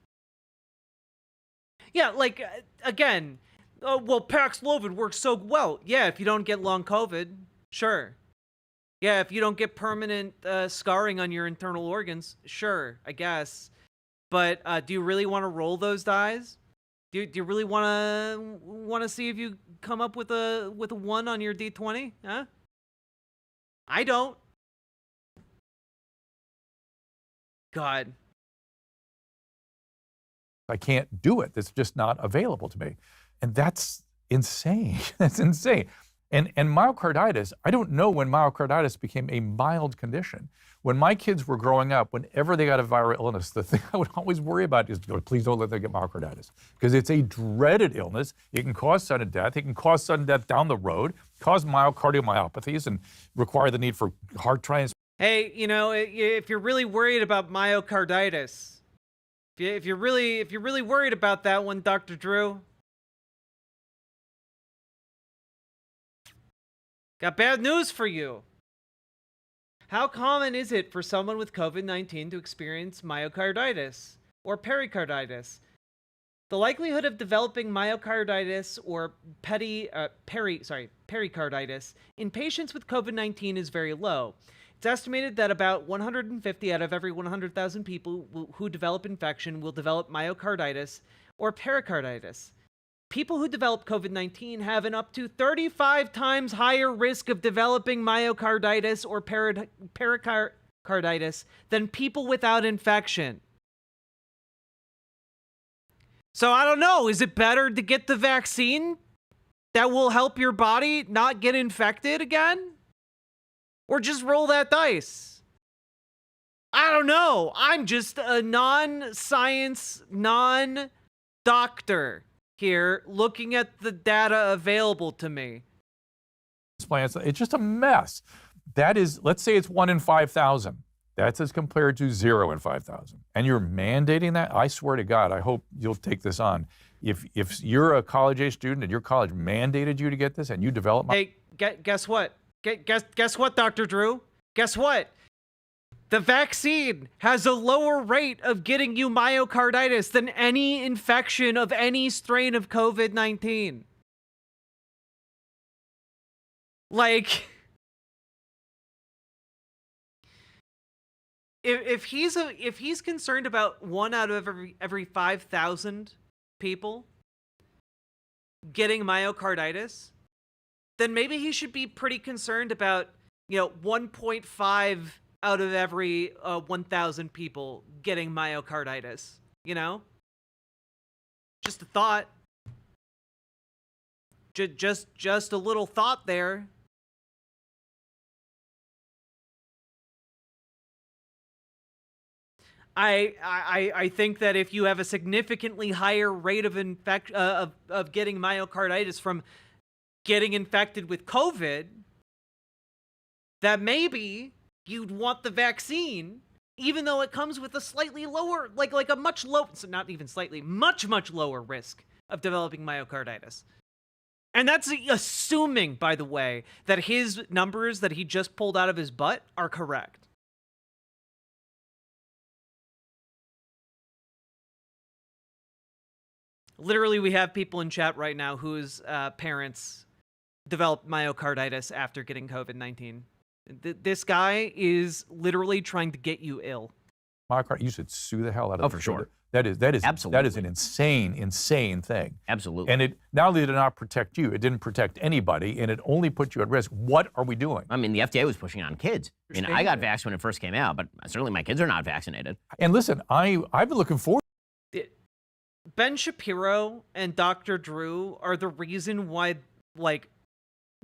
Yeah, like, again, well, Paxlovid works so well. Yeah, if you don't get long COVID, sure. Yeah, if you don't get permanent scarring on your internal organs, sure, I guess. But do you really want to roll those dice? Do you really want to see if you come up with a 1 on your D20? Huh? I don't. God. I can't do it. It's just not available to me. And that's insane. That's insane. And myocarditis, I don't know when myocarditis became a mild condition. When my kids were growing up, whenever they got a viral illness, the thing I would always worry about is, please don't let them get myocarditis, because it's a dreaded illness. It can cause sudden death. It can cause sudden death down the road, cause myocardiomyopathies, and require the need for heart transplants. Hey, you know, if you're really worried about myocarditis, if you're really worried about that one, Dr. Drew, got bad news for you. How common is it for someone with COVID-19 to experience myocarditis or pericarditis? The likelihood of developing myocarditis or pericarditis in patients with COVID-19 is very low. It's estimated that about 150 out of every 100,000 people who develop infection will develop myocarditis or pericarditis. People who develop COVID-19 have an up to 35 times higher risk of developing myocarditis or pericarditis than people without infection. So I don't know, is it better to get the vaccine that will help your body not get infected again? Or just roll that dice? I don't know. I'm just a non-science, non-doctor here looking at the data available to me. It's just a mess. That is, let's say it's 1 in 5,000. That's as compared to 0 in 5,000. And you're mandating that? I swear to God, I hope you'll take this on. If you're a college-age student and your college mandated you to get this and you develop... Hey, guess what? Guess what, Dr. Drew? Guess what? The vaccine has a lower rate of getting you myocarditis than any infection of any strain of COVID-19. Like, if he's concerned about 1 out of every 5,000 people getting myocarditis, then maybe he should be pretty concerned about, 1.5 out of every 1,000 people getting myocarditis, Just a thought. Just a little thought there. I think that if you have a significantly higher rate of of getting myocarditis from getting infected with COVID, that maybe you'd want the vaccine, even though it comes with a slightly lower, like a much low, so not even slightly, much lower risk of developing myocarditis. And that's assuming, by the way, that his numbers that he just pulled out of his butt are correct. Literally, we have people in chat right now whose parents developed myocarditis after getting COVID-19. This guy is literally trying to get you ill. Myocarditis, you should sue the hell out of Oh, for sure. That is Absolutely. That is an insane thing. Absolutely. And it not only did it not protect you, it didn't protect anybody, and it only put you at risk. What are we doing? I mean, the FDA was pushing on kids. I mean, I got vaxxed when it first came out, but certainly my kids are not vaccinated. And listen, I've been looking forward. Ben Shapiro and Dr. Drew are the reason why,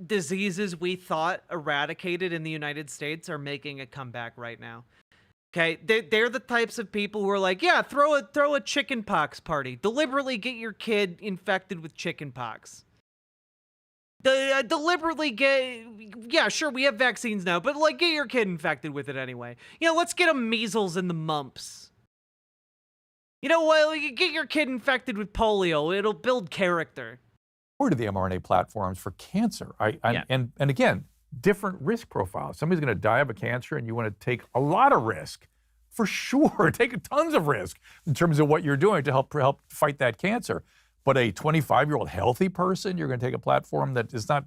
diseases we thought eradicated in the United States are making a comeback right now. Okay, they're the types of people who are like, yeah, throw a chicken pox party. Deliberately get your kid infected with chicken pox. Deliberately yeah, sure, we have vaccines now, but get your kid infected with it anyway. Let's get them measles and the mumps. You get your kid infected with polio. It'll build character. To the mRNA platforms for cancer. And again, different risk profiles. Somebody's going to die of a cancer and you want to take a lot of risk for sure. Take tons of risk in terms of what you're doing to help fight that cancer. But a 25-year-old healthy person, you're going to take a platform that is not,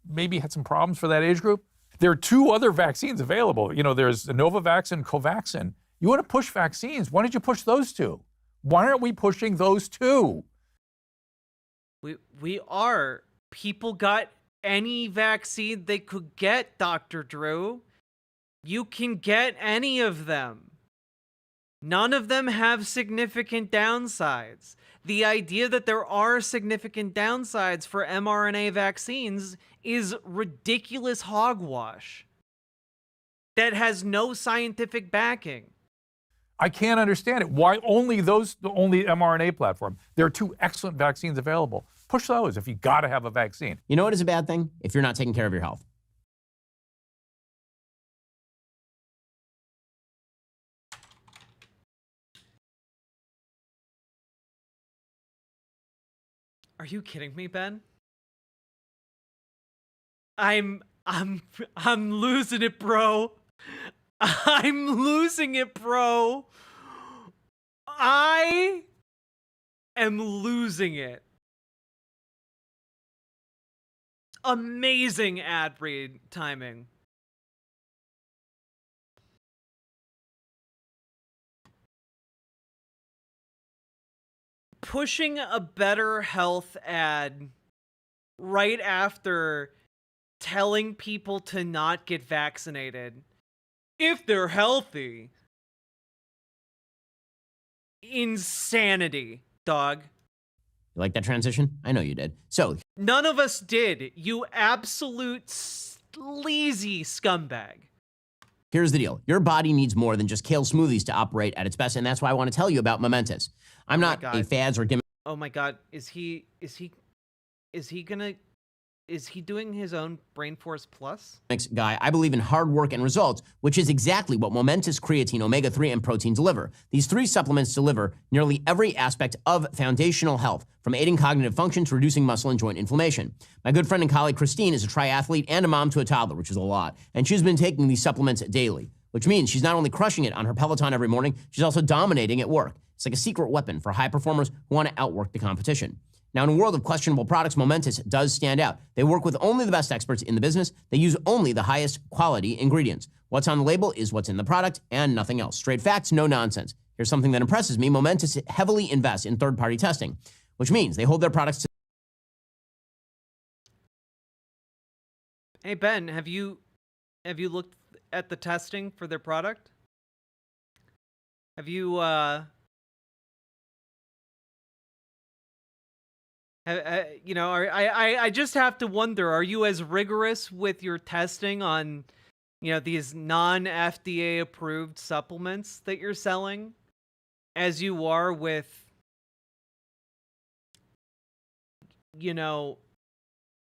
maybe had some problems for that age group. There are 2 other vaccines available. You know, there's Novavax and Covaxin. You want to push vaccines. Why don't you push those 2? Why aren't we pushing those 2? We are. People got any vaccine they could get, Dr. Drew. You can get any of them. None of them have significant downsides. The idea that there are significant downsides for mRNA vaccines is ridiculous hogwash that has no scientific backing. I can't understand it. Why only the only mRNA platform? There are 2 excellent vaccines available. Push those if you got to have a vaccine. You know what is a bad thing? If you're not taking care of your health. Are you kidding me, Ben? I'm losing it, bro. I'm losing it, bro. I am losing it. Amazing ad read timing. Pushing a better health ad right after telling people to not get vaccinated if they're healthy. Insanity, dog. You like that transition? I know you did. So none of us did, you absolute sleazy scumbag. Here's the deal. Your body needs more than just kale smoothies to operate at its best, and that's why I want to tell you about Momentous. I'm not a fads or gimmick. Oh my God, is he doing his own Brain Force Plus guy. I believe in hard work and results, which is exactly what Momentous creatine, omega-3, and protein deliver. These 3 supplements deliver nearly every aspect of foundational health, from aiding cognitive function to reducing muscle and joint inflammation. My good friend and colleague Christine is a triathlete and a mom to a toddler, which is a lot, and she's been taking these supplements daily, which means she's not only crushing it on her Peloton every morning, she's also dominating at work. It's like a secret weapon for high performers who want to outwork the competition. Now, in a world of questionable products, Momentous does stand out. They work with only the best experts in the business. They use only the highest quality ingredients. What's on the label is what's in the product and nothing else. Straight facts, no nonsense. Here's something that impresses me. Momentous heavily invests in third-party testing, which means they hold their products to... Hey, Ben, have you looked at the testing for their product? Have you, you know, I just have to wonder, are you as rigorous with your testing on, you know, these non-FDA approved supplements that you're selling as you are with, you know,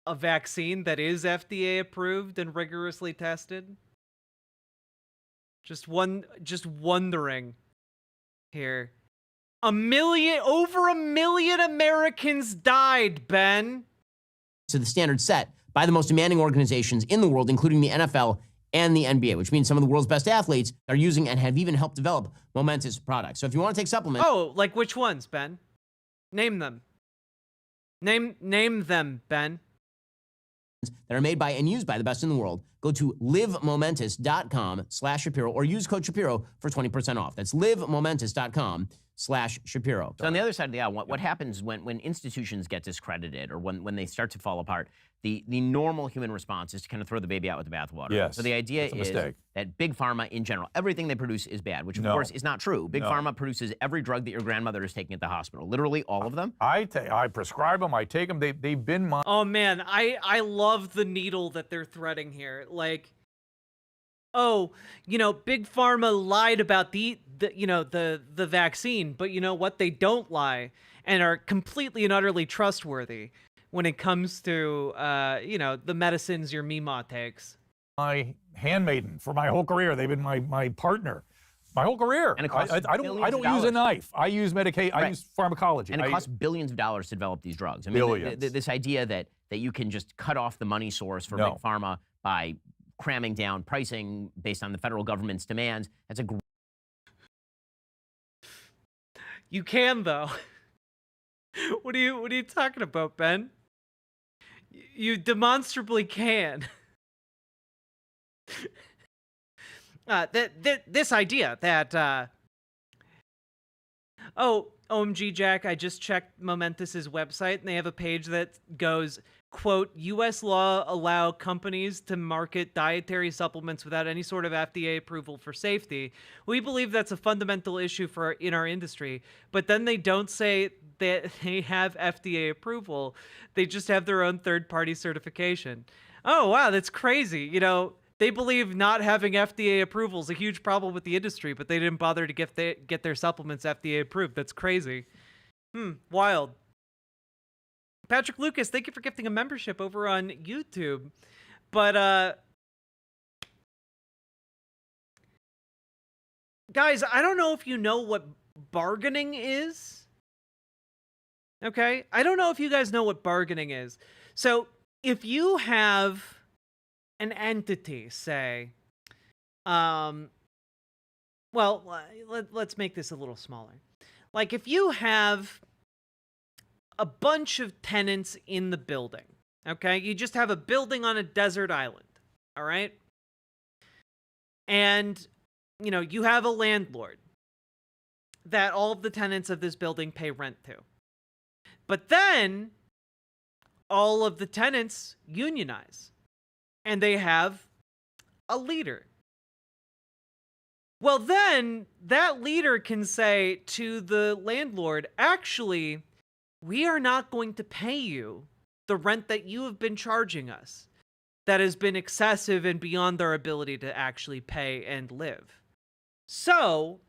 a vaccine that is FDA approved and rigorously tested? Just wondering here. Over a million Americans died, Ben. To the standard set by the most demanding organizations in the world, including the NFL and the NBA, which means some of the world's best athletes are using and have even helped develop Momentous products. So if you want to take supplements... Oh, like which ones, Ben? Name them. Name them, Ben. That are made by and used by the best in the world. Go to livemomentous.com/Shapiro or use code Shapiro for 20% off. That's livemomentous.com/Shapiro. So on the other side of the aisle, what happens when institutions get discredited or when they start to fall apart, the normal human response is to kind of throw the baby out with the bathwater. Yes, so the idea is that Big Pharma in general, everything they produce is bad, which of course is not true. Big Pharma produces every drug that your grandmother is taking at the hospital, literally all of them. I prescribe them, I take them, they've been my... Oh man, I love the needle that they're threading here. Like, oh, you know, Big Pharma lied about the vaccine, but you know what? They don't lie and are completely and utterly trustworthy when it comes to, you know, the medicines your Mima takes. My handmaiden for my whole career. They've been my partner my whole career. And it costs I don't use a knife. I use medication. I use pharmacology. And it costs billions of dollars to develop these drugs. I mean, billions. This idea that you can just cut off the money source for Big Pharma by cramming down pricing based on the federal government's demands, that's a You can, though. What are you talking about, Ben? You demonstrably can. This idea that oh, OMG Jack, I just checked Momentous's website and they have a page that goes, quote, US law allow companies to market dietary supplements without any sort of FDA approval for safety. We believe that's a fundamental issue in our industry, but then they don't say that they have FDA approval. They just have their own third-party certification. Oh, wow, that's crazy. You know, they believe not having FDA approval is a huge problem with the industry, but they didn't bother to get their supplements FDA approved. That's crazy. Wild. Patrick Lucas, thank you for gifting a membership over on YouTube. But, guys, I don't know if you know what bargaining is. Okay? I don't know if you guys know what bargaining is. So, if you have an entity, say, well, let's make this a little smaller. Like, if you have a bunch of tenants in the building, okay? You just have a building on a desert island, all right? And, you know, you have a landlord that all of the tenants of this building pay rent to. But then all of the tenants unionize and they have a leader. Well, then that leader can say to the landlord, actually, we are not going to pay you the rent that you have been charging us. That has been excessive and beyond our ability to actually pay and live. So,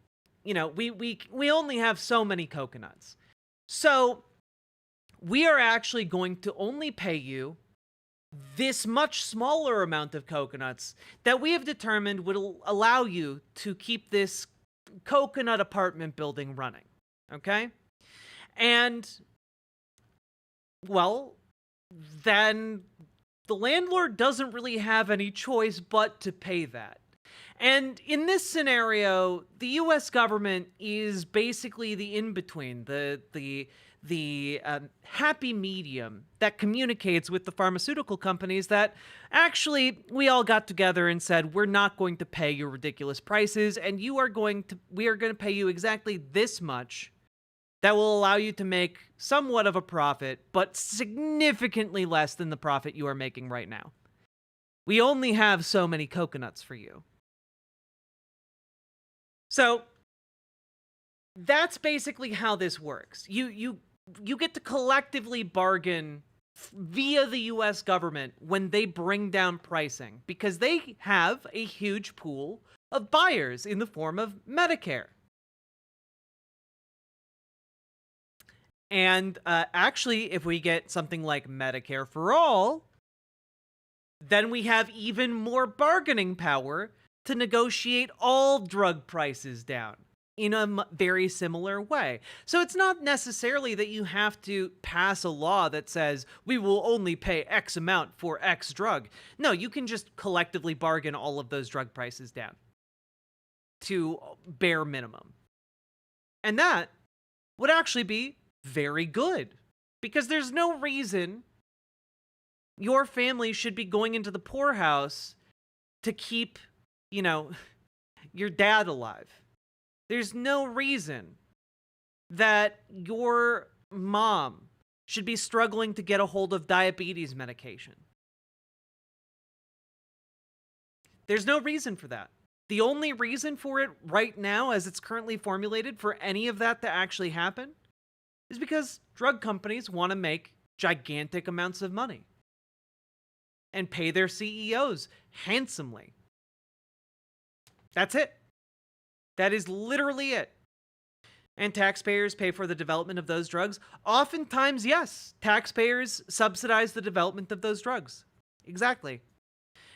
you know, we only have so many coconuts. So, we are actually going to only pay you this much smaller amount of coconuts that we have determined would allow you to keep this coconut apartment building running. Okay? And, well, then the landlord doesn't really have any choice but to pay that. And in this scenario, the US government is basically the in-between, the happy medium that communicates with the pharmaceutical companies that actually we all got together and said, we're not going to pay your ridiculous prices and we are going to pay you exactly this much that will allow you to make somewhat of a profit, but significantly less than the profit you are making right now. We only have so many coconuts for you. So that's basically how this works. You get to collectively bargain via the US government when they bring down pricing because they have a huge pool of buyers in the form of Medicare. And actually, if we get something like Medicare for all, then we have even more bargaining power to negotiate all drug prices down in a very similar way. So it's not necessarily that you have to pass a law that says we will only pay X amount for X drug. No, you can just collectively bargain all of those drug prices down to bare minimum. And that would actually be very good because there's no reason your family should be going into the poorhouse to keep, you know, your dad alive. There's no reason that your mom should be struggling to get a hold of diabetes medication. There's no reason for that. The only reason for it right now, as it's currently formulated, for any of that to actually happen, is because drug companies want to make gigantic amounts of money and pay their CEOs handsomely. That's it. That is literally it. And taxpayers pay for the development of those drugs. Oftentimes, yes, taxpayers subsidize the development of those drugs. Exactly.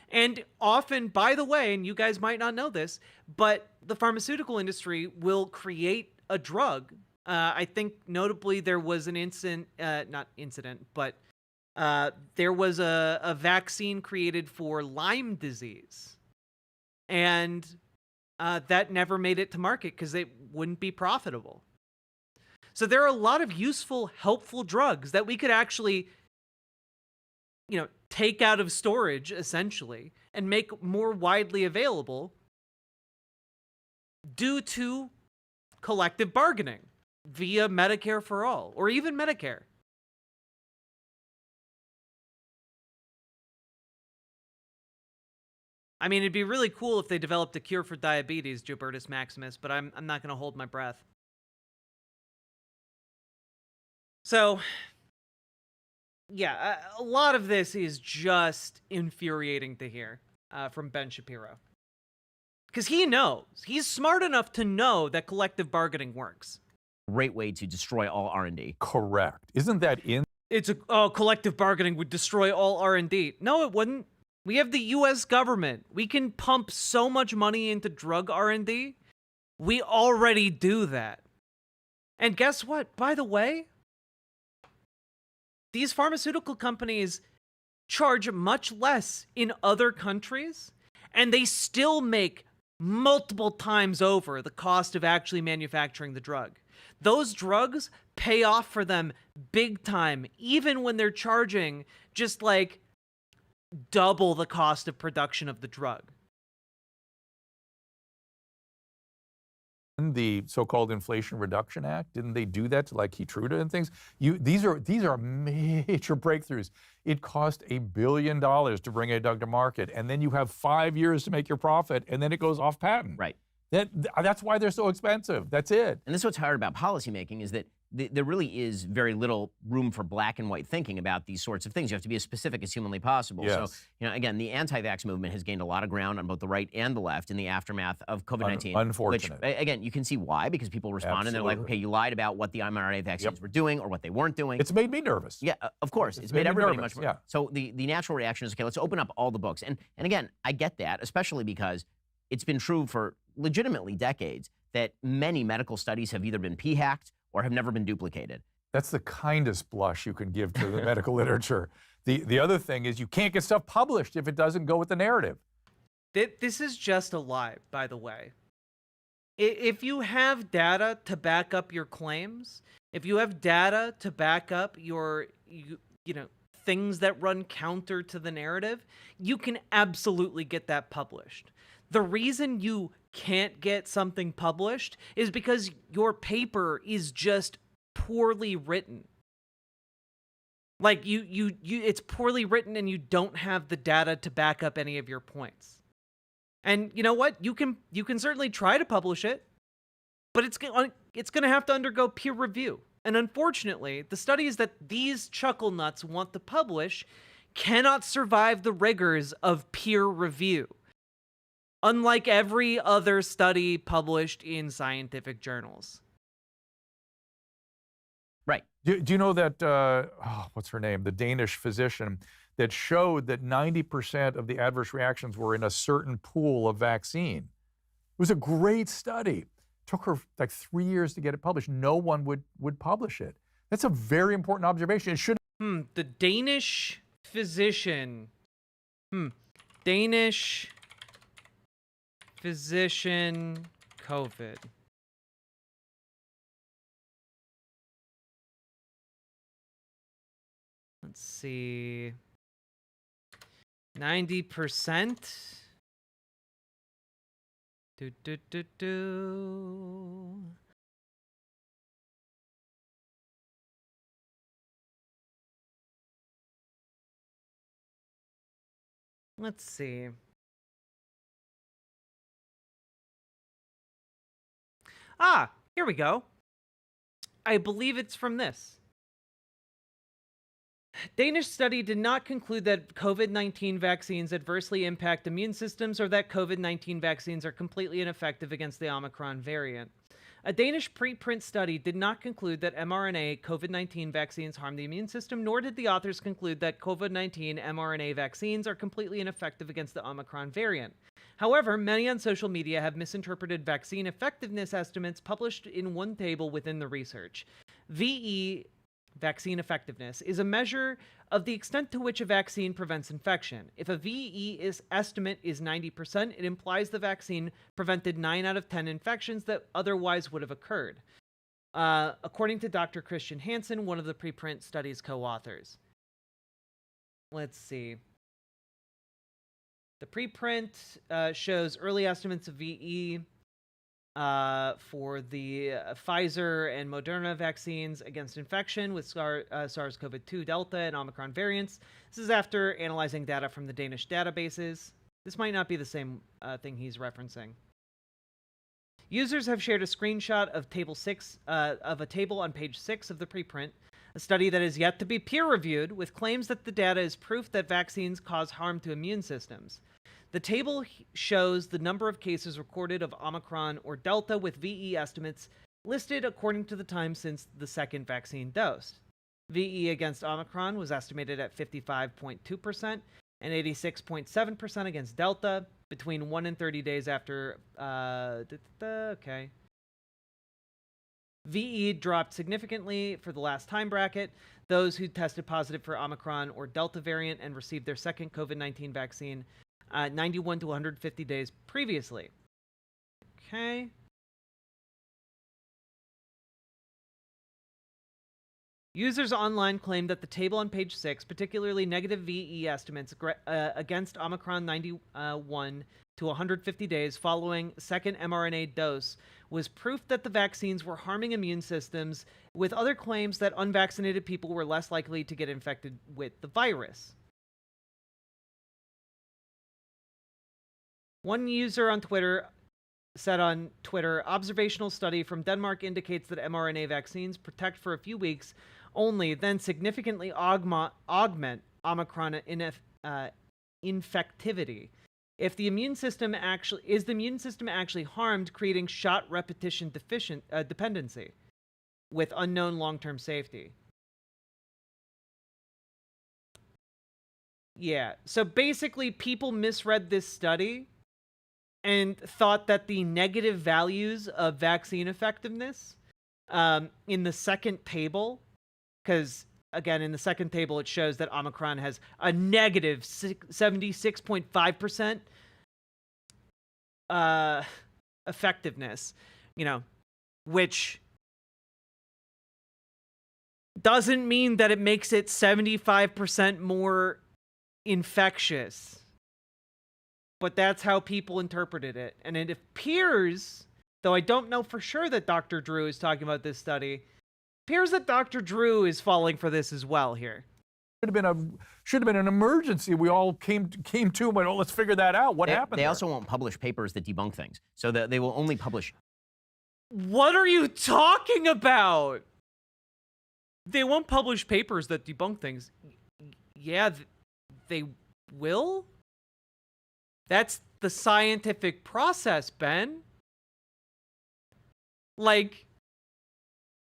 And often, by the way, and you guys might not know this, but the pharmaceutical industry will create a drug. I think notably there was an there was a vaccine created for Lyme disease. And that never made it to market because it wouldn't be profitable. So there are a lot of useful, helpful drugs that we could actually, take out of storage, essentially, and make more widely available due to collective bargaining via Medicare for All, or even Medicare. I mean, it'd be really cool if they developed a cure for diabetes, Gilbertus Maximus, but I'm not going to hold my breath. So, yeah, a lot of this is just infuriating to hear from Ben Shapiro. Because he knows. He's smart enough to know that collective bargaining works. Great way to destroy all R&D. Correct. Isn't that in? Collective bargaining would destroy all R&D. No, it wouldn't. We have the U.S. government. We can pump so much money into drug R&D. We already do that. And guess what? By the way, these pharmaceutical companies charge much less in other countries, and they still make multiple times over the cost of actually manufacturing the drug. Those drugs pay off for them big time, even when they're charging just like double the cost of production of the drug. The so-called Inflation Reduction Act, didn't they do that to like Keytruda and things? These are major breakthroughs. It cost $1 billion to bring a drug to market, and then you have 5 years to make your profit, and then it goes off patent. Right. That's why they're so expensive. That's it. And this is what's hard about policymaking is that there really is very little room for black and white thinking about these sorts of things. You have to be as specific as humanly possible. Yes. So, again, the anti-vax movement has gained a lot of ground on both the right and the left in the aftermath of COVID-19. Unfortunate. Which, again, you can see why, because people respond and they're like, okay, you lied about what the mRNA vaccines were doing or what they weren't doing. It's made me nervous. Yeah, of course. It's made everybody much more. So the natural reaction is, okay, let's open up all the books. And again, I get that, especially because it's been true for legitimately decades that many medical studies have either been p-hacked or have never been duplicated. That's the kindest blush you can give to the medical literature. The other thing is you can't get stuff published if it doesn't go with the narrative. This is just a lie, by the way. If you have data to back up your claims, if you have data to back up your, things that run counter to the narrative, you can absolutely get that published. The reason you can't get something published is because your paper is just poorly written. Like it's poorly written and you don't have the data to back up any of your points. And you know what? You can certainly try to publish it, but it's going to have to undergo peer review. And unfortunately, the studies that these chuckle nuts want to publish cannot survive the rigors of peer review. Unlike every other study published in scientific journals. Right. Do you know that, what's her name? The Danish physician that showed that 90% of the adverse reactions were in a certain pool of vaccine. It was a great study. It took her like 3 years to get it published. No one would publish it. That's a very important observation. It should. The Danish physician. Danish physician COVID. Let's see. 90%. Let's see. Here we go. I believe it's from this. Danish study did not conclude that COVID-19 vaccines adversely impact immune systems or that COVID-19 vaccines are completely ineffective against the Omicron variant. A Danish preprint study did not conclude that mRNA COVID-19 vaccines harm the immune system, nor did the authors conclude that COVID-19 mRNA vaccines are completely ineffective against the Omicron variant. However, many on social media have misinterpreted vaccine effectiveness estimates published in one table within the research. VE, vaccine effectiveness, is a measure of the extent to which a vaccine prevents infection. If a VE estimate is 90%, it implies the vaccine prevented 9 out of 10 infections that otherwise would have occurred. according to Dr. Christian Hansen, one of the preprint study's co-authors. Let's see. The preprint shows early estimates of VE for the Pfizer and Moderna vaccines against infection with SARS-CoV-2 Delta and Omicron variants. This is after analyzing data from the Danish databases. This might not be the same thing he's referencing. Users have shared a screenshot of a table on page 6 of the preprint, a study that is yet to be peer-reviewed, with claims that the data is proof that vaccines cause harm to immune systems. The table shows the number of cases recorded of Omicron or Delta, with VE estimates listed according to the time since the second vaccine dose. VE against Omicron was estimated at 55.2% and 86.7% against Delta between 1 and 30 days after. Okay. VE dropped significantly for the last time bracket. Those who tested positive for Omicron or Delta variant and received their second COVID-19 vaccine 91 to 150 days previously. Okay. Users online claim that the table on page 6, particularly negative VE estimates against Omicron 91 to 150 days following second mRNA dose, was proof that the vaccines were harming immune systems, with other claims that unvaccinated people were less likely to get infected with the virus. One user on Twitter said on Twitter, observational study from Denmark indicates that mRNA vaccines protect for a few weeks only, then significantly augment Omicron infectivity. If the immune system actually harmed, creating shot repetition dependency with unknown long-term safety? Yeah, so basically people misread this study and thought that the negative values of vaccine effectiveness in the second table, because again, in the second table, it shows that Omicron has a negative 76.5% effectiveness, which doesn't mean that it makes it 75% more infectious. But that's how people interpreted it. And it appears, though I don't know for sure that Dr. Drew is talking about this study, appears that Dr. Drew is falling for this as well here. Should have been an emergency. We all came to and went, oh, let's figure that out. What happened? They also won't publish papers that debunk things. So that they will only publish. What are you talking about? They won't publish papers that debunk things. Yeah, they will? That's the scientific process, Ben. Like,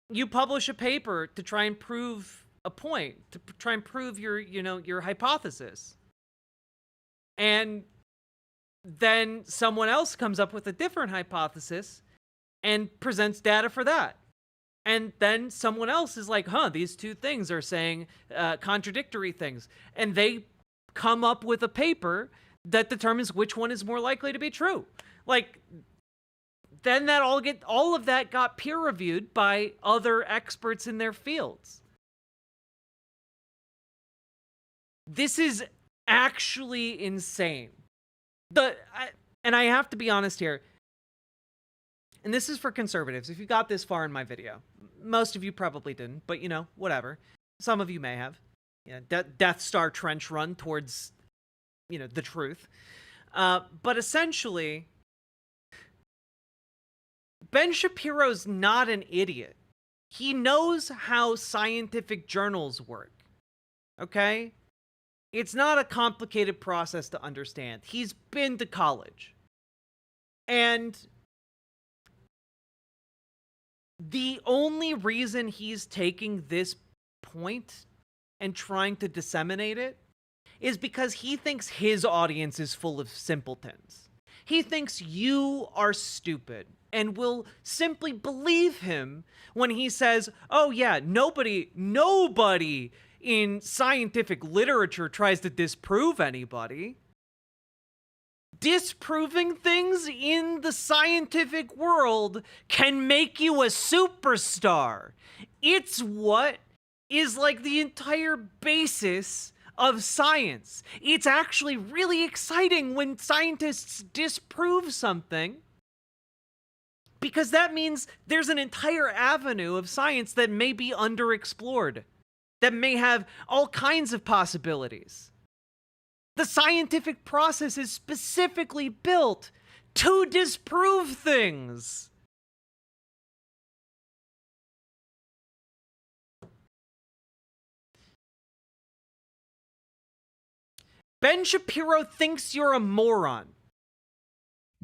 you publish a paper to try and prove a point, to try and prove your hypothesis. And then someone else comes up with a different hypothesis and presents data for that. And then someone else is like, these two things are saying contradictory things. And they come up with a paper that determines which one is more likely to be true. Like, then all of that got peer reviewed by other experts in their fields. This is actually insane. And I have to be honest here, and this is for conservatives. If you got this far in my video, most of you probably didn't, but whatever. Some of you may have. Death Star trench run towards the truth. But essentially, Ben Shapiro's not an idiot. He knows how scientific journals work. Okay? It's not a complicated process to understand. He's been to college. And the only reason he's taking this point and trying to disseminate it is because he thinks his audience is full of simpletons. He thinks you are stupid and will simply believe him when he says, oh yeah, nobody in scientific literature tries to disprove anybody. Disproving things in the scientific world can make you a superstar. It's what is like the entire basis of science. It's actually really exciting when scientists disprove something, because that means there's an entire avenue of science that may be underexplored, that may have all kinds of possibilities. The scientific process is specifically built to disprove things. Ben Shapiro thinks you're a moron.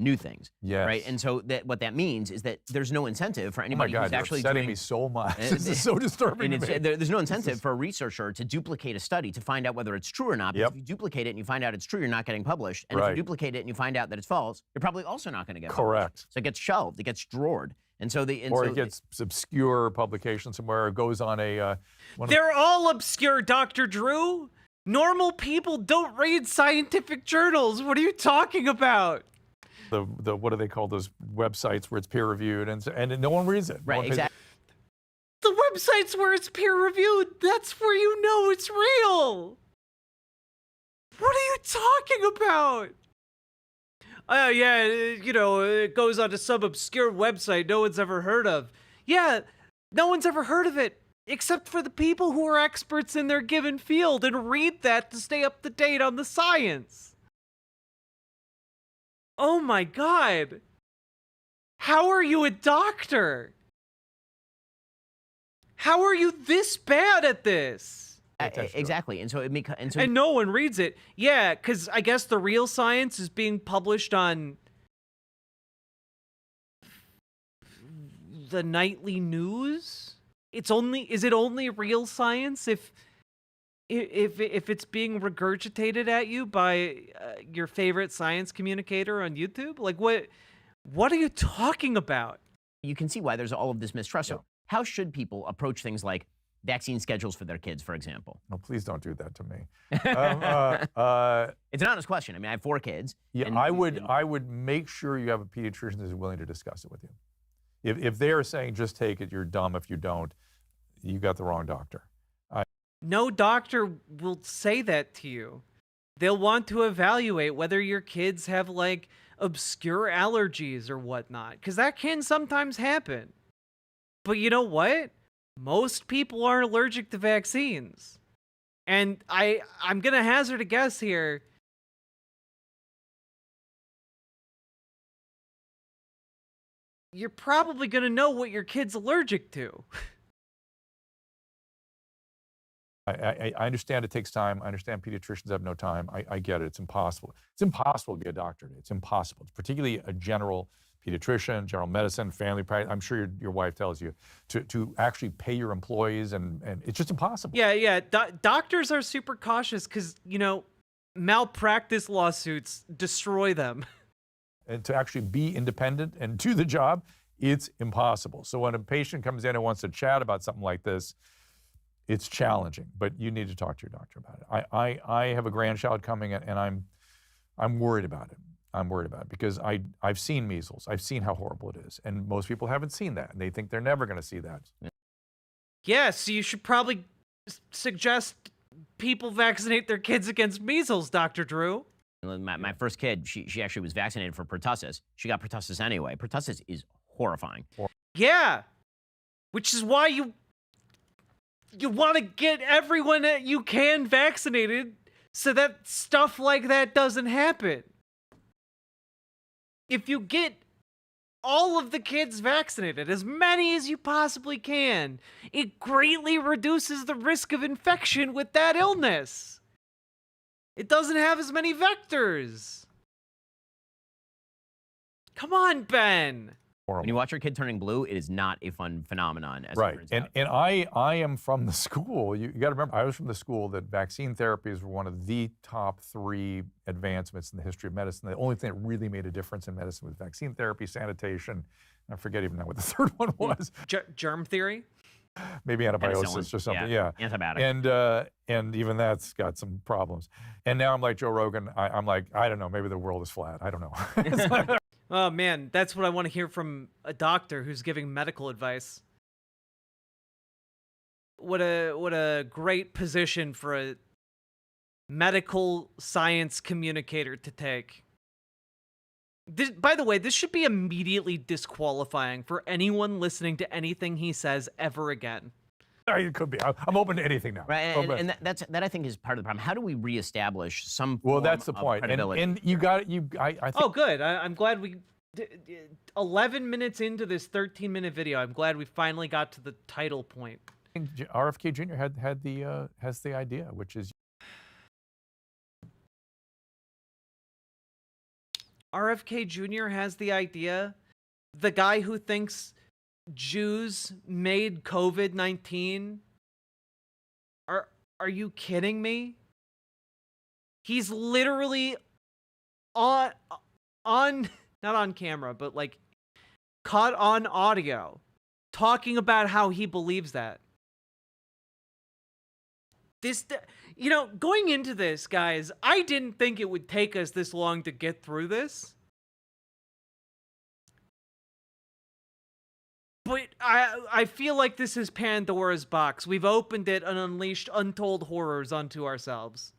New things. Yes. Right? And so what that means is that there's no incentive for anybody God, who's you're actually upsetting doing... me so much. This is so disturbing to me. There's no incentive for a researcher to duplicate a study to find out whether it's true or not. Because if you duplicate it and you find out it's true, you're not getting published. And if you duplicate it and you find out that it's false, you're probably also not going to get published. So it gets shelved, it gets drawered. And so it gets obscure publication somewhere, or goes on a... They're all obscure, Dr. Drew. Normal people don't read scientific journals. What are you talking about? The what do they call those websites where it's peer reviewed and no one reads it. Right, exactly. The websites where it's peer reviewed, that's where you know it's real. What are you talking about? Yeah, you know, it goes on to some obscure website no one's ever heard of. Yeah, no one's ever heard of it, except for the people who are experts in their given field and read that to stay up to date on the science. Oh my God. How are you a doctor? How are you this bad at this? Exactly. And so and no one reads it. Yeah, because I guess the real science is being published on the nightly news. Is it only real science if it's being regurgitated at you by your favorite science communicator on YouTube? Like, what are you talking about? You can see why there's all of this mistrust. So how should people approach things like vaccine schedules for their kids, for example? No, please don't do that to me. It's an honest question. I mean, I have 4 kids. Yeah, I would make sure you have a pediatrician that's willing to discuss it with you. If they are saying, just take it, you're dumb if you don't, you got the wrong doctor. No doctor will say that to you. They'll want to evaluate whether your kids have like obscure allergies or whatnot, because that can sometimes happen. But you know what? Most people aren't allergic to vaccines. And I'm going to hazard a guess here. You're probably going to know what your kid's allergic to. I understand it takes time. I understand pediatricians have no time. I get it. It's impossible. It's impossible to be a doctor. It's impossible. It's particularly a general pediatrician, general medicine, family practice. I'm sure your wife tells you to actually pay your employees, and it's just impossible. Yeah. Doctors are super cautious because, you know, malpractice lawsuits destroy them. And to actually be independent and do the job, it's impossible. So when a patient comes in and wants to chat about something like this, it's challenging, but you need to talk to your doctor about it. I have a grandchild coming, and I'm worried about it. I'm worried about it because I've seen measles. I've seen how horrible it is, and most people haven't seen that, and they think they're never going to see that. Yeah, so you should probably suggest people vaccinate their kids against measles, Dr. Drew. My first kid, she actually was vaccinated for pertussis. She got pertussis anyway. Pertussis is horrifying. Yeah, which is why you want to get everyone that you can vaccinated so that stuff like that doesn't happen. If you get all of the kids vaccinated, as many as you possibly can, it greatly reduces the risk of infection with that illness. It doesn't have as many vectors. Come on, Ben. When you watch your kid turning blue, it is not a fun phenomenon. As right, and I am from the school. You got to remember, I was from the school that vaccine therapies were one of the top 3 advancements in the history of medicine. The only thing that really made a difference in medicine was vaccine therapy, sanitation. I forget even now what the third one was. Germ theory. maybe antibiosis Penicillin, or something. yeah, Yeah, antibiotic. And even that's got some problems. And now I'm like Joe Rogan. I'm like, I don't know. Maybe the world is flat. I don't know. Oh man, that's what I want to hear from a doctor who's giving medical advice. What a great position for a medical science communicator to take. This, by the way, this should be immediately disqualifying for anyone listening to anything he says ever again. It could be. I'm open to anything now. Right, and that I think is part of the problem. How do we reestablish some Well, form that's the of point. credibility? And you got it. I think. Oh, good. I'm glad we. 11 minutes into this 13-minute video, I'm glad we finally got to the title point. RFK Jr. has the idea, which is. RFK Jr. has the idea. The guy who thinks Jews made COVID-19. Are you kidding me? He's literally on not on camera, but like caught on audio talking about how he believes that. This, you know, going into this, guys, I didn't think it would take us this long to get through this. But I feel like this is Pandora's box. We've opened it and unleashed untold horrors onto ourselves.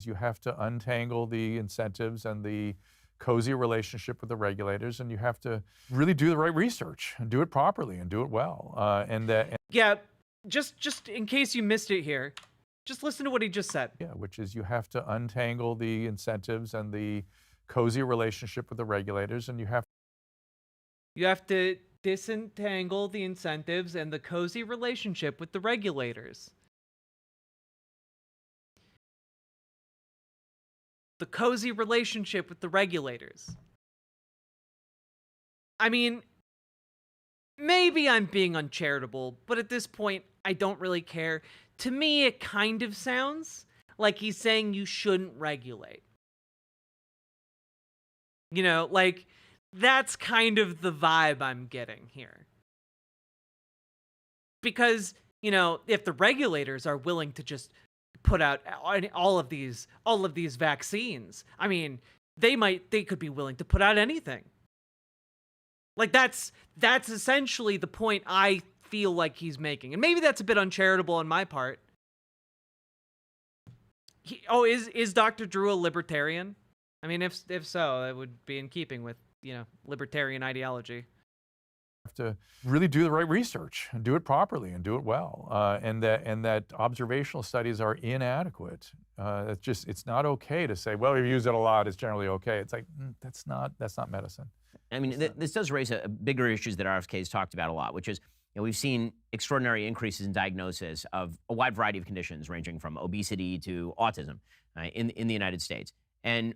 You have to untangle the incentives and the cozy relationship with the regulators, and you have to really do the right research and do it properly and do it well. Yeah, just in case you missed it here, just listen to what he just said. Yeah, which is you have to untangle the incentives and the cozy relationship with the regulators, and you have to disentangle the incentives and the cozy relationship with the regulators. The cozy relationship with the regulators. I mean, maybe I'm being uncharitable, but at this point, I don't really care. To me, it kind of sounds like he's saying you shouldn't regulate. You know, like, that's kind of the vibe I'm getting here. Because, you know, if the regulators are willing to just put out all of these vaccines, I mean, they could be willing to put out anything. Like that's essentially the point I feel like he's making. And maybe that's a bit uncharitable on my part. Is Dr. Drew a libertarian? I mean, if so, that would be in keeping with, you know, libertarian ideology. have to really do the right research and do it properly and do it well, and that observational studies are inadequate. It's not okay to say, well, we've used it a lot, it's generally okay. It's like, that's not medicine. I mean, this does raise a bigger issues that RFK has talked about a lot, which is, you know, we've seen extraordinary increases in diagnosis of a wide variety of conditions, ranging from obesity to autism in the United States. And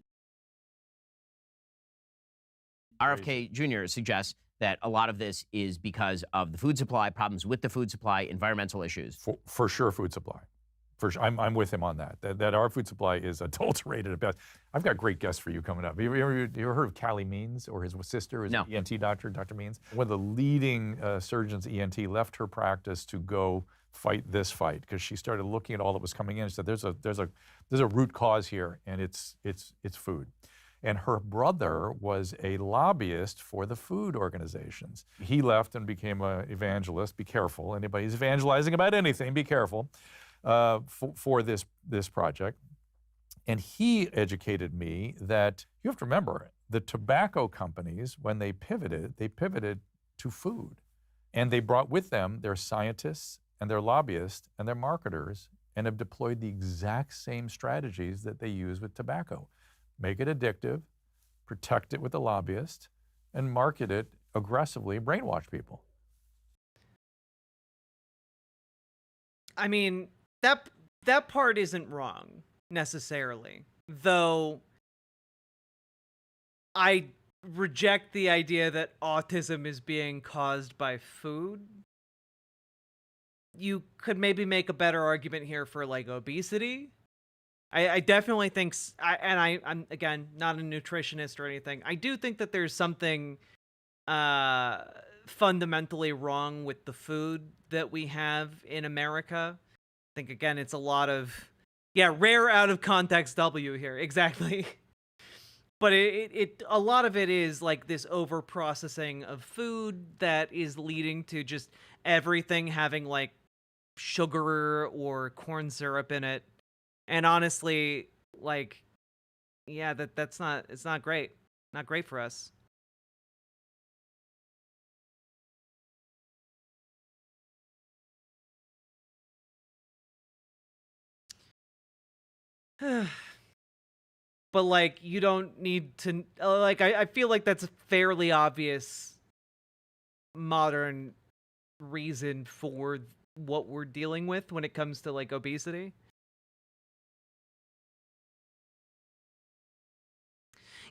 RFK Jr. suggests that a lot of this is because of the food supply, problems with the food supply, environmental issues. For sure, food supply. For sure, I'm with him on that. That our food supply is adulterated at best. I've got great guests for you coming up. You ever heard of Callie Means or his sister, his ENT doctor, Dr. Means? One of the leading surgeons, ENT, left her practice to go fight this fight because she started looking at all that was coming in. She said, "There's a root cause here, and it's food." And her brother was a lobbyist for the food organizations. He left and became an evangelist. Be careful. Anybody who's evangelizing about anything, be careful for this project. And he educated me that you have to remember, the tobacco companies, when they pivoted to food. And they brought with them their scientists and their lobbyists and their marketers and have deployed the exact same strategies that they use with tobacco. Make it addictive, protect it with the lobbyist, and market it aggressively, brainwash people. I mean, that part isn't wrong, necessarily. Though, I reject the idea that autism is being caused by food. You could maybe make a better argument here for, like, obesity. I definitely think, I'm, again, not a nutritionist or anything. I do think that there's something fundamentally wrong with the food that we have in America. I think, again, it's a lot of, rare out of context W here. Exactly. But a lot of it is like this over processing of food that is leading to just everything having like sugar or corn syrup in it. And honestly, like, yeah, it's not great. Not great for us. But like, you don't need to, like, I feel like that's a fairly obvious modern reason for what we're dealing with when it comes to like obesity.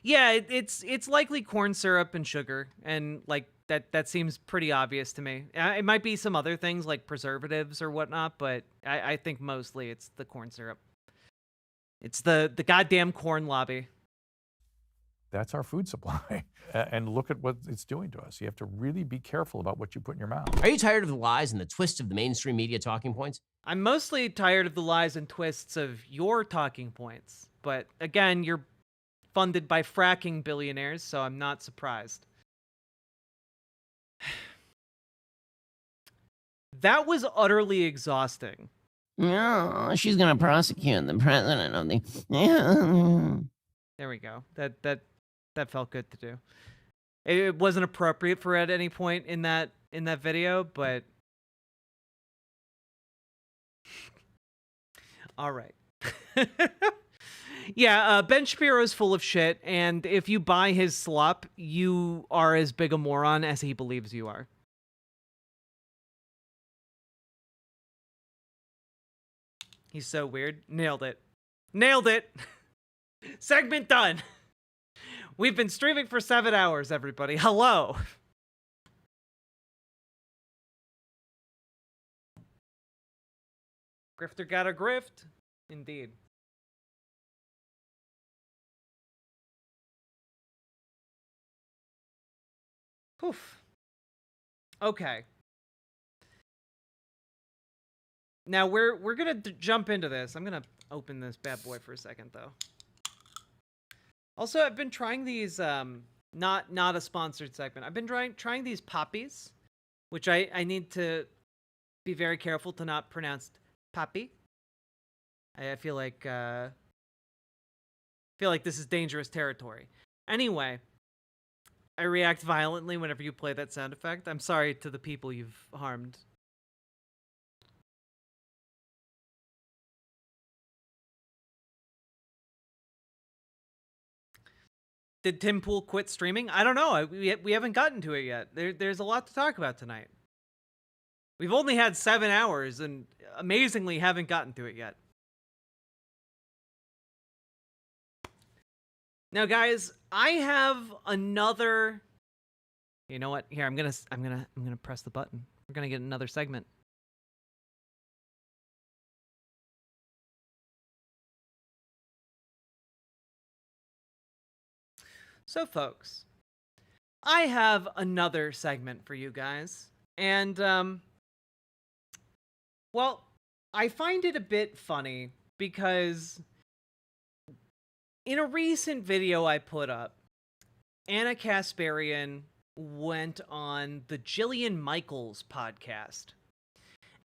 Yeah, it's likely corn syrup and sugar, and like that seems pretty obvious to me. It might be some other things like preservatives or whatnot, but I think mostly it's the corn syrup. It's the goddamn corn lobby. That's our food supply. And look at what it's doing to us. You have to really be careful about what you put in your mouth. Are you tired of the lies and the twists of the mainstream media talking points? I'm mostly tired of the lies and twists of your talking points. But again, you're funded by fracking billionaires, so I'm not surprised. That was utterly exhausting. No, she's gonna prosecute the president of the. There we go. That felt good to do. It wasn't appropriate for at any point in that video, but all right. Yeah, Ben Shapiro is full of shit, and if you buy his slop, you are as big a moron as he believes you are. He's so weird. Nailed it. Nailed it! Segment done! We've been streaming for 7 hours, everybody. Hello! Grifter got a grift. Indeed. Poof. Okay. Now we're gonna jump into this. I'm gonna open this bad boy for a second, though. Also, I've been trying these, not a sponsored segment. I've been trying these poppies, which I need to be very careful to not pronounce poppy. I feel like this is dangerous territory. Anyway, I react violently whenever you play that sound effect. I'm sorry to the people you've harmed. Did Tim Pool quit streaming? I don't know. We haven't gotten to it yet. There's a lot to talk about tonight. We've only had 7 hours and amazingly haven't gotten to it yet. Now, guys, I have another. You know what? Here, I'm gonna press the button. We're gonna get another segment. So, folks, I have another segment for you guys, and well, I find it a bit funny because in a recent video I put up, Anna Kasparian went on the Jillian Michaels podcast.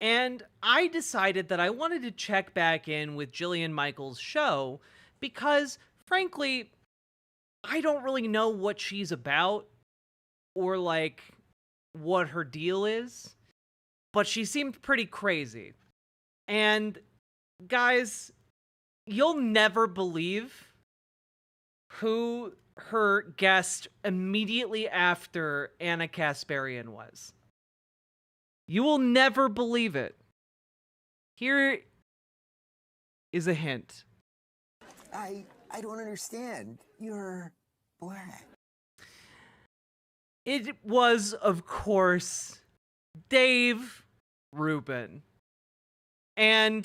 And I decided that I wanted to check back in with Jillian Michaels' show because, frankly, I don't really know what she's about or, like, what her deal is. But she seemed pretty crazy. And, guys, you'll never believe who her guest immediately after Anna Kasparian was. You will never believe it. Here is a hint. I don't understand. You're black. It was, of course, Dave Rubin. And,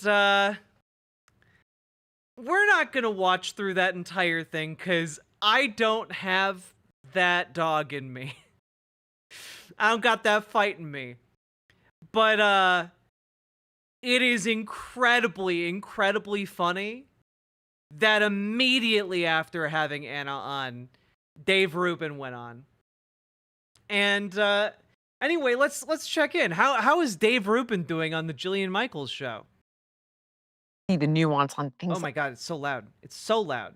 we're not gonna watch through that entire thing, because I don't have that dog in me. I don't got that fight in me. But it is incredibly funny that immediately after having Anna on, Dave Rubin went on. And anyway, let's check in. How is Dave Rubin doing on the Jillian Michaels show? See the nuance on things. Oh my God, it's so loud. It's so loud.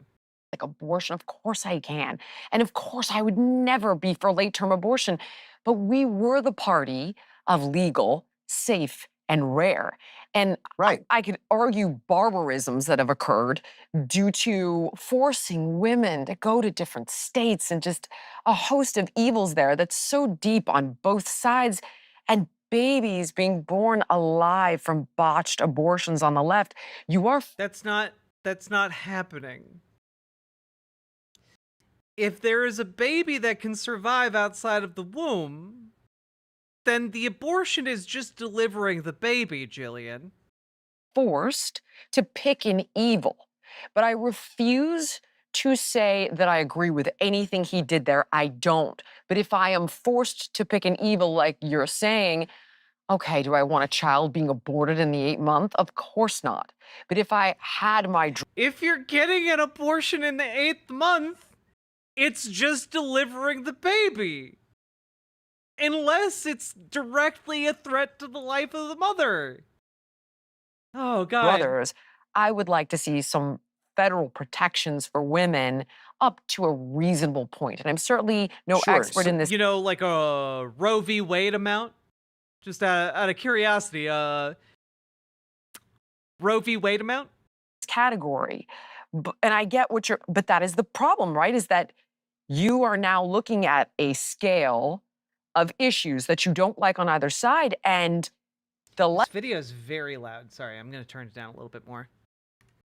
Like abortion, of course I can. And of course I would never be for late-term abortion. But we were the party of legal, safe, and rare. And I could argue barbarisms that have occurred due to forcing women to go to different states and just a host of evils there that's so deep on both sides. And babies being born alive from botched abortions on the left. You are... That's not happening. If there is a baby that can survive outside of the womb, then the abortion is just delivering the baby, Jillian. Forced to pick an evil. But I refuse to say that I agree with anything he did there. I don't. But if I am forced to pick an evil like you're saying, okay, do I want a child being aborted in the 8th month? Of course not. But if I had my... If you're getting an abortion in the 8th month, it's just delivering the baby. Unless it's directly a threat to the life of the mother. Oh, God. Brothers, I would like to see some federal protections for women up to a reasonable point. And I'm certainly no expert in this. You know, like a Roe v. Wade amount? Just out of curiosity, Roe v. Wade amount? Category. And I get what you're... But that is the problem, right? Is that you are now looking at a scale of issues that you don't like on either side, and the left... This video is very loud. Sorry, I'm going to turn it down a little bit more.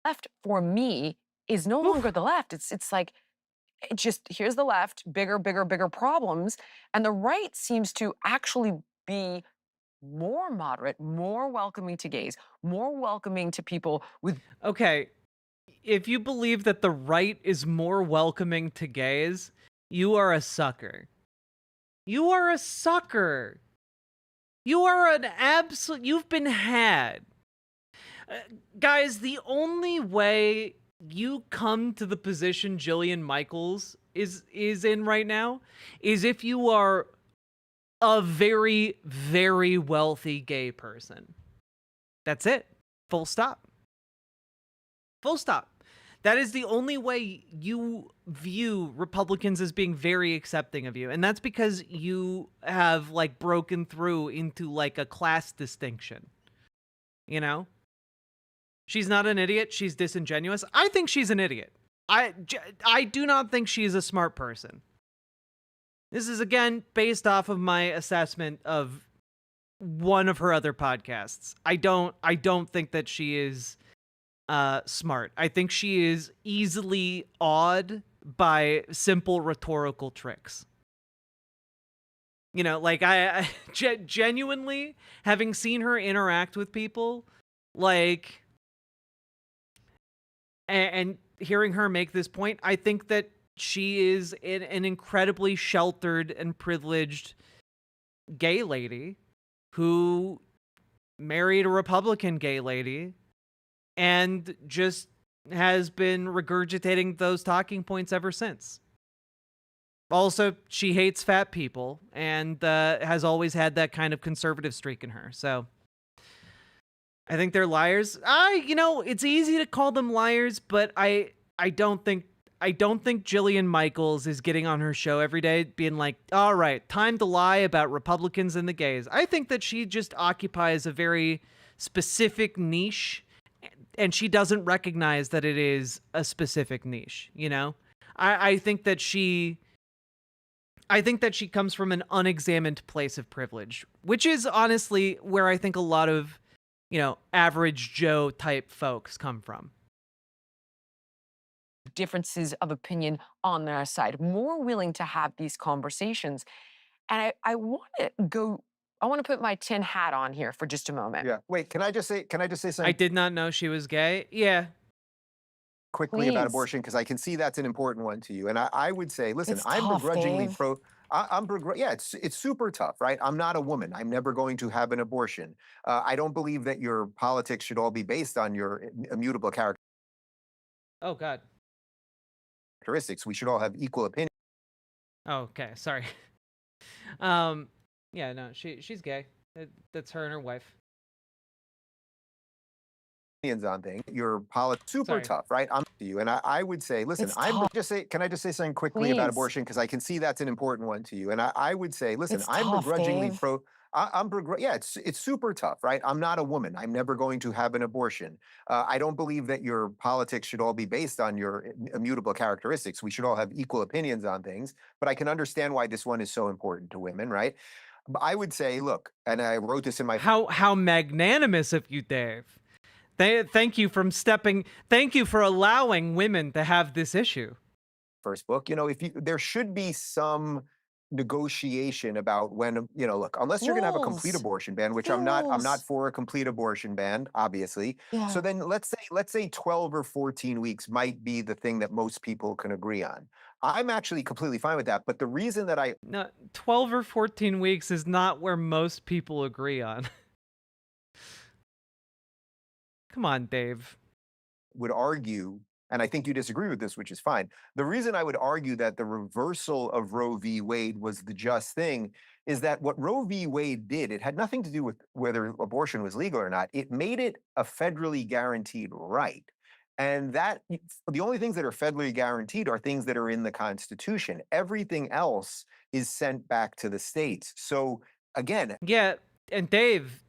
Left, for me, is no longer the left. It's like, it just, here's the left, bigger problems, and the right seems to actually be more moderate, more welcoming to gays, more welcoming to people with... Okay, if you believe that the right is more welcoming to gays, you are a sucker. You are a sucker. You are an absolute... You've been had. Guys, the only way you come to the position Jillian Michaels is in right now is if you are a very, very wealthy gay person. That's it. Full stop. Full stop. That is the only way you view Republicans as being very accepting of you. And that's because you have, like, broken through into, like, a class distinction. You know? She's not an idiot. She's disingenuous. I think she's an idiot. I do not think she's a smart person. This is, again, based off of my assessment of one of her other podcasts. I don't think that she is... smart. I think she is easily awed by simple rhetorical tricks. You know, like I genuinely, having seen her interact with people, like, and hearing her make this point, I think that she is an incredibly sheltered and privileged gay lady who married a Republican gay lady and just has been regurgitating those talking points ever since. Also, she hates fat people and has always had that kind of conservative streak in her. So I think they're liars. You know, it's easy to call them liars, but I don't think Jillian Michaels is getting on her show every day being like, all right, time to lie about Republicans and the gays. I think that she just occupies a very specific niche, and she doesn't recognize that it is a specific niche, you know? I think that she comes from an unexamined place of privilege, which is honestly where I think a lot of, you know, average Joe type folks come from. Differences of opinion on their side, more willing to have these conversations. And I want to put my tin hat on here for just a moment. Yeah. Wait, can I just say something? I did not know she was gay. Yeah. Quickly about abortion, because I can see that's an important one to you. And I would say, listen, I'm begrudgingly Yeah, it's super tough, right? I'm not a woman. I'm never going to have an abortion. I don't believe that your politics should all be based on your immutable Oh God. characteristics. We should all have equal opinions Oh, okay. Sorry. Yeah, no, she's gay. That's her and her wife. on things. Your politics super Sorry. tough, right? I'm to you, and I would say, listen, It's I'm tough. just say, can I just say something quickly about Please. abortion because I can see that's an important one to you, and I would say, listen, It's I'm tough, begrudgingly Dave. pro. Yeah, it's super tough, right? I'm not a woman. I'm never going to have an abortion. I don't believe that your politics should all be based on your immutable characteristics. We should all have equal opinions on things, but I can understand why this one is so important to women, right? I would say, look, and I wrote this in my How magnanimous of you, Dave. Thank you thank you for allowing women to have this issue. first book. There should be some negotiation about when, look, unless you're going to have a complete Rules. abortion ban, which I'm not Rules. for a complete abortion ban, obviously. Yeah. So then let's say 12 or 14 weeks might be the thing that most people can agree on. I'm actually completely fine with that. But the reason that I No, 12 or 14 weeks is not where most people agree on. Come on, Dave. would argue, and I think you disagree with this, which is fine. The reason I would argue that the reversal of Roe v. Wade was the just thing is that what Roe v. Wade did, it had nothing to do with whether abortion was legal or not. It made it a federally guaranteed right. And the only things that are federally guaranteed are things that are in the Constitution. Everything else is sent back to the states. So again, Yeah, and Dave,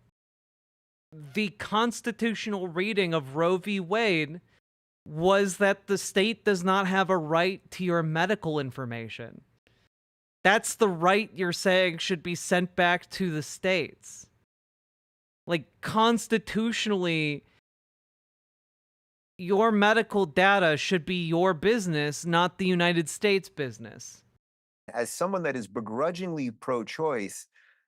the constitutional reading of Roe v. Wade was that the state does not have a right to your medical information. That's the right you're saying should be sent back to the states. Like, constitutionally, your medical data should be your business, not the United States business. as someone that is begrudgingly pro-choice,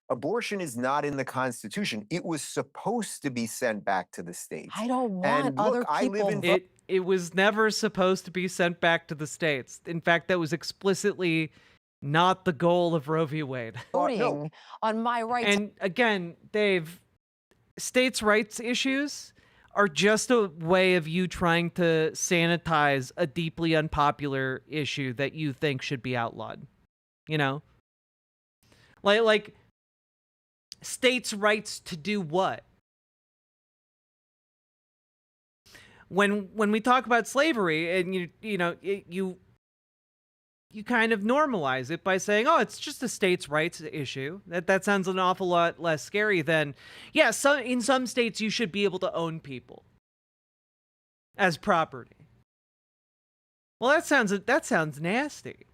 abortion is not in the Constitution. It was supposed to be sent back to the states. I don't want And look, other I live people. in It was never supposed to be sent back to the states. In fact, that was explicitly not the goal of Roe v. Wade. Voting on my right. And again, Dave, states' rights issues are just a way of you trying to sanitize a deeply unpopular issue that you think should be outlawed. You know? Like states' rights to do what? When we talk about slavery and you kind of normalize it by saying, "Oh, it's just a states' rights issue." That sounds an awful lot less scary than, yeah, in some states you should be able to own people as property. Well, that sounds nasty.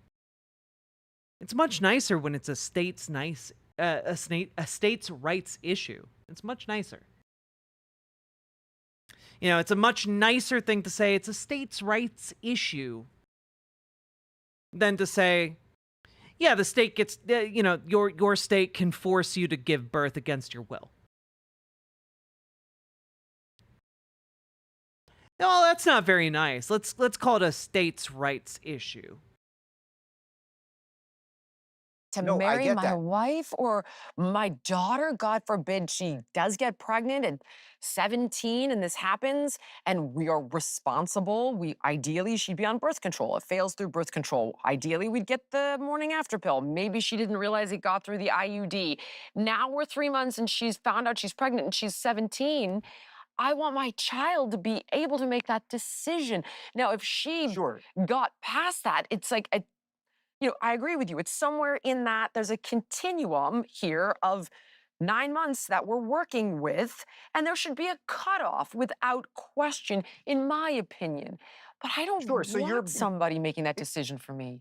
It's much nicer when it's a states' rights issue. It's much nicer. It's a much nicer thing to say it's a states' rights issue than to say, yeah, the state gets, your state can force you to give birth against your will. No, that's not very nice. Let's call it a states' rights issue. To No, I marry get my that. wife or my daughter, God forbid she does get pregnant at 17 and this happens and we are responsible. Ideally she'd be on birth control. It fails through birth control. Ideally we'd get the morning after pill. Maybe she didn't realize it got through the IUD. Now we're 3 months and she's found out she's pregnant and she's 17. I want my child to be able to make that decision. Now, if she got past that, it's like I agree with you. It's somewhere in that there's a continuum here of 9 months that we're working with, and there should be a cutoff without question, in my opinion. But I don't want somebody making that decision for me.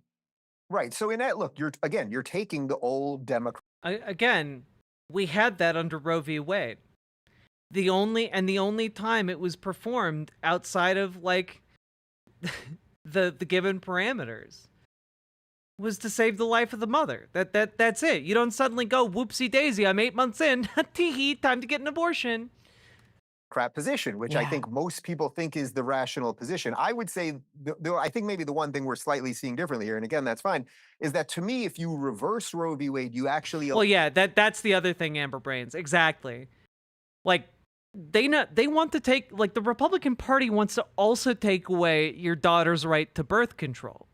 Right. So in that, look, you're taking the old Democrat. Again, we had that under Roe v. Wade. The only time it was performed outside of like the given parameters was to save the life of the mother. That's it. You don't suddenly go, whoopsie daisy, I'm 8 months in, tee-hee, time to get an abortion. crap position, which I think most people think is the rational position. I would say, I think maybe the one thing we're slightly seeing differently here, and again, that's fine, is that to me, if you reverse Roe v. Wade, you actually... Well, yeah, that's the other thing, Amber Brains. Exactly. Like, they want to take, like, the Republican Party wants to also take away your daughter's right to birth control.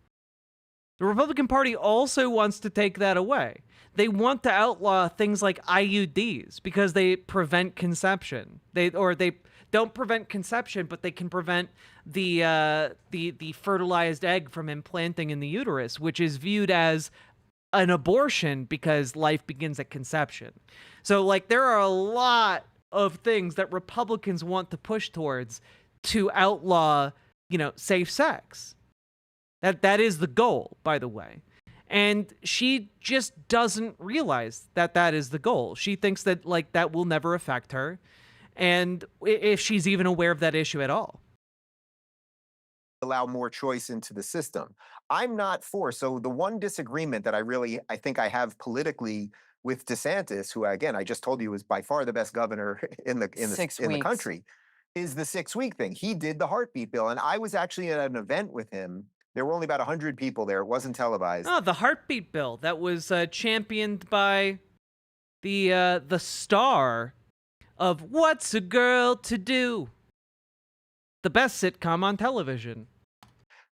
The Republican Party also wants to take that away. They want to outlaw things like IUDs because they prevent conception. They don't prevent conception, but they can prevent the fertilized egg from implanting in the uterus, which is viewed as an abortion because life begins at conception. So, like, there are a lot of things that Republicans want to push towards to outlaw, you know, safe sex. That is the goal, by the way. And she just doesn't realize that that is the goal. She thinks that, like, that will never affect her. And if she's even aware of that issue at all. Allow more choice into the system. I'm not for. So the one disagreement that I think I have politically with DeSantis, who, again, I just told you is by far the best governor in the country, is the 6-week thing. He did the heartbeat bill. And I was actually at an event with him. There were only about 100 people there. It wasn't televised. Oh, the heartbeat bill that was championed by the star of What's a Girl to Do? The best sitcom on television.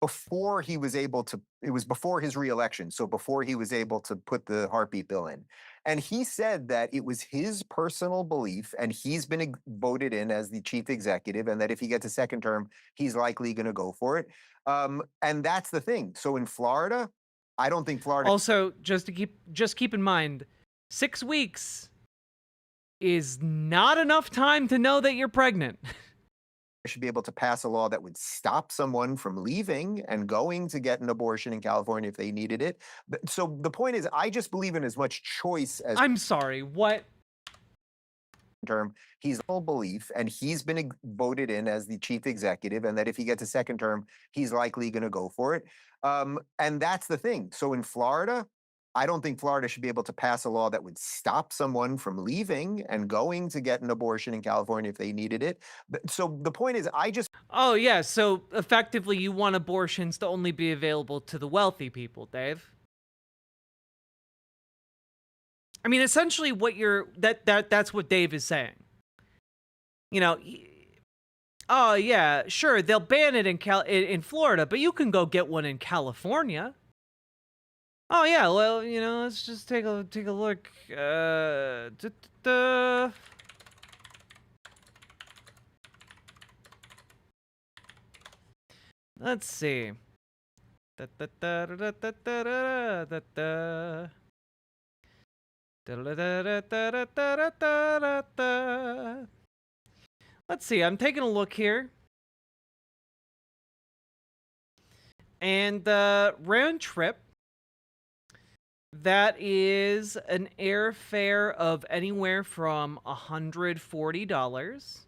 Before he was able to, it was before his reelection, so before he was able to put the heartbeat bill in. And he said that it was his personal belief, and he's been voted in as the chief executive, and that if he gets a second term, he's likely going to go for it. And that's the thing. So in Florida, I don't think Florida... Also, just keep in mind, 6 weeks is not enough time to know that you're pregnant. should be able to pass a law that would stop someone from leaving and going to get an abortion in California if they needed it. So the point is, I just believe in as much choice as... I'm sorry, what? Term, he's all belief, and he's been voted in as the chief executive, and that if he gets a second term, he's likely going to go for it. And that's the thing. So in Florida, I don't think Florida should be able to pass a law that would stop someone from leaving and going to get an abortion in California if they needed it. So the point is, I just... Oh, yeah. So effectively, you want abortions to only be available to the wealthy people, Dave. I mean, essentially what you're... That's what Dave is saying. You know... Oh, yeah, sure, they'll ban it in Florida, but you can go get one in California. Oh yeah, well, you know, let's just take a look. Let's see. Let's see. I'm taking a look here, and round trip. That is an airfare of anywhere from $140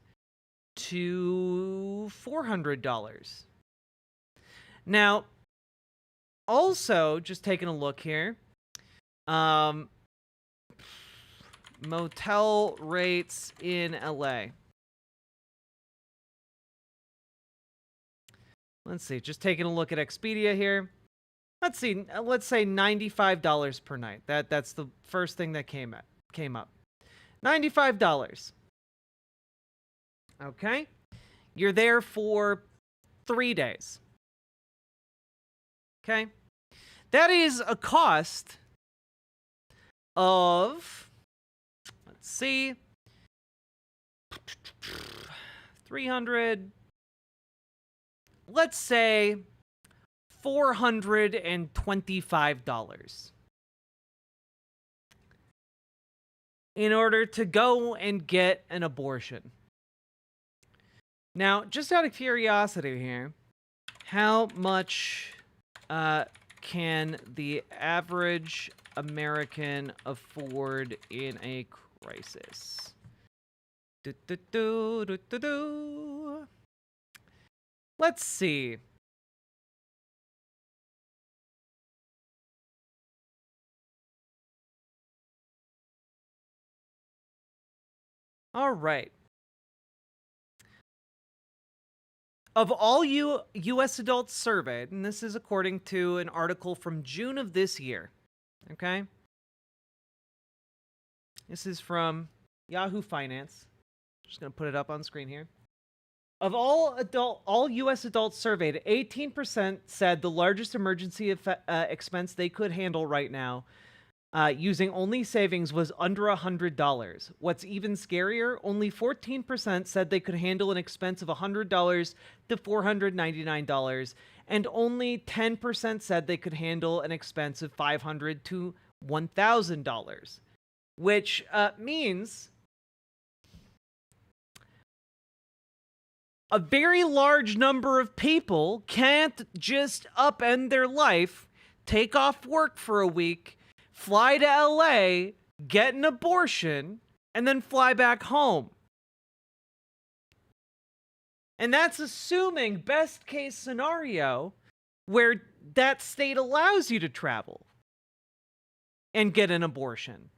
to $400. Now, also, just taking a look here, motel rates in LA. Let's see, just taking a look at Expedia here. Let's see, let's say $95 per night. That's the first thing that came up. $95. Okay? You're there for 3 days. Okay? That is a cost of, let's see, 300, let's say $425 in order to go and get an abortion. Now, just out of curiosity here, how much can the average American afford in a crisis? Let's see. All right. Of all U.S. adults surveyed, and this is according to an article from June of this year, okay? This is from Yahoo Finance. Just going to put it up on screen here. Of all U.S. adults surveyed, 18% said the largest emergency expense they could handle right now, using only savings, was under $100. What's even scarier, only 14% said they could handle an expense of $100 to $499, and only 10% said they could handle an expense of $500 to $1,000, which means a very large number of people can't just upend their life, take off work for a week, fly to LA, get an abortion, and then fly back home. And that's assuming best case scenario where that state allows you to travel and get an abortion.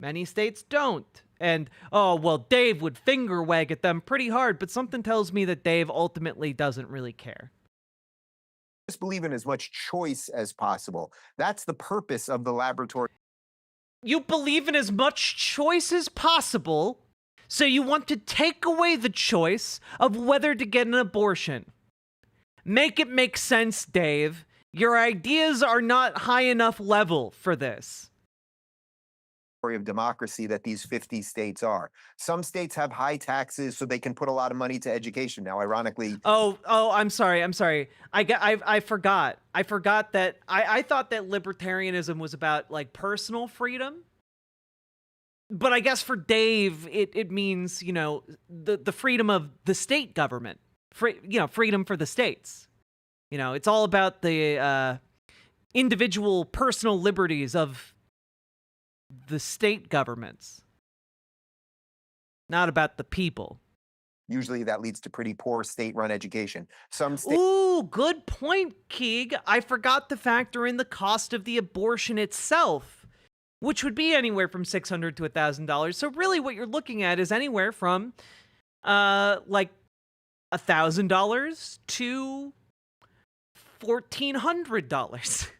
Many states don't. And, oh, well, Dave would finger wag at them pretty hard, but something tells me that Dave ultimately doesn't really care. Just believe in as much choice as possible. That's the purpose of the laboratory. You believe in as much choice as possible, so you want to take away the choice of whether to get an abortion. Make it make sense, Dave. Your ideas are not high enough level for this. Of democracy that these 50 states are. Some states have high taxes so they can put a lot of money to education. Now, ironically... Oh, I'm sorry. I forgot. I thought that libertarianism was about, like, personal freedom. But I guess for Dave, it means, you know, the freedom of the state government. Freedom for the states. You know, it's all about the individual personal liberties of the state governments, not about the people. Usually that leads to pretty poor state-run education. Some states... Ooh, good point, Keeg. I forgot to factor in the cost of the abortion itself, which would be anywhere from $600 to $1,000. So really what you're looking at is anywhere from, like, $1,000 to $1,400.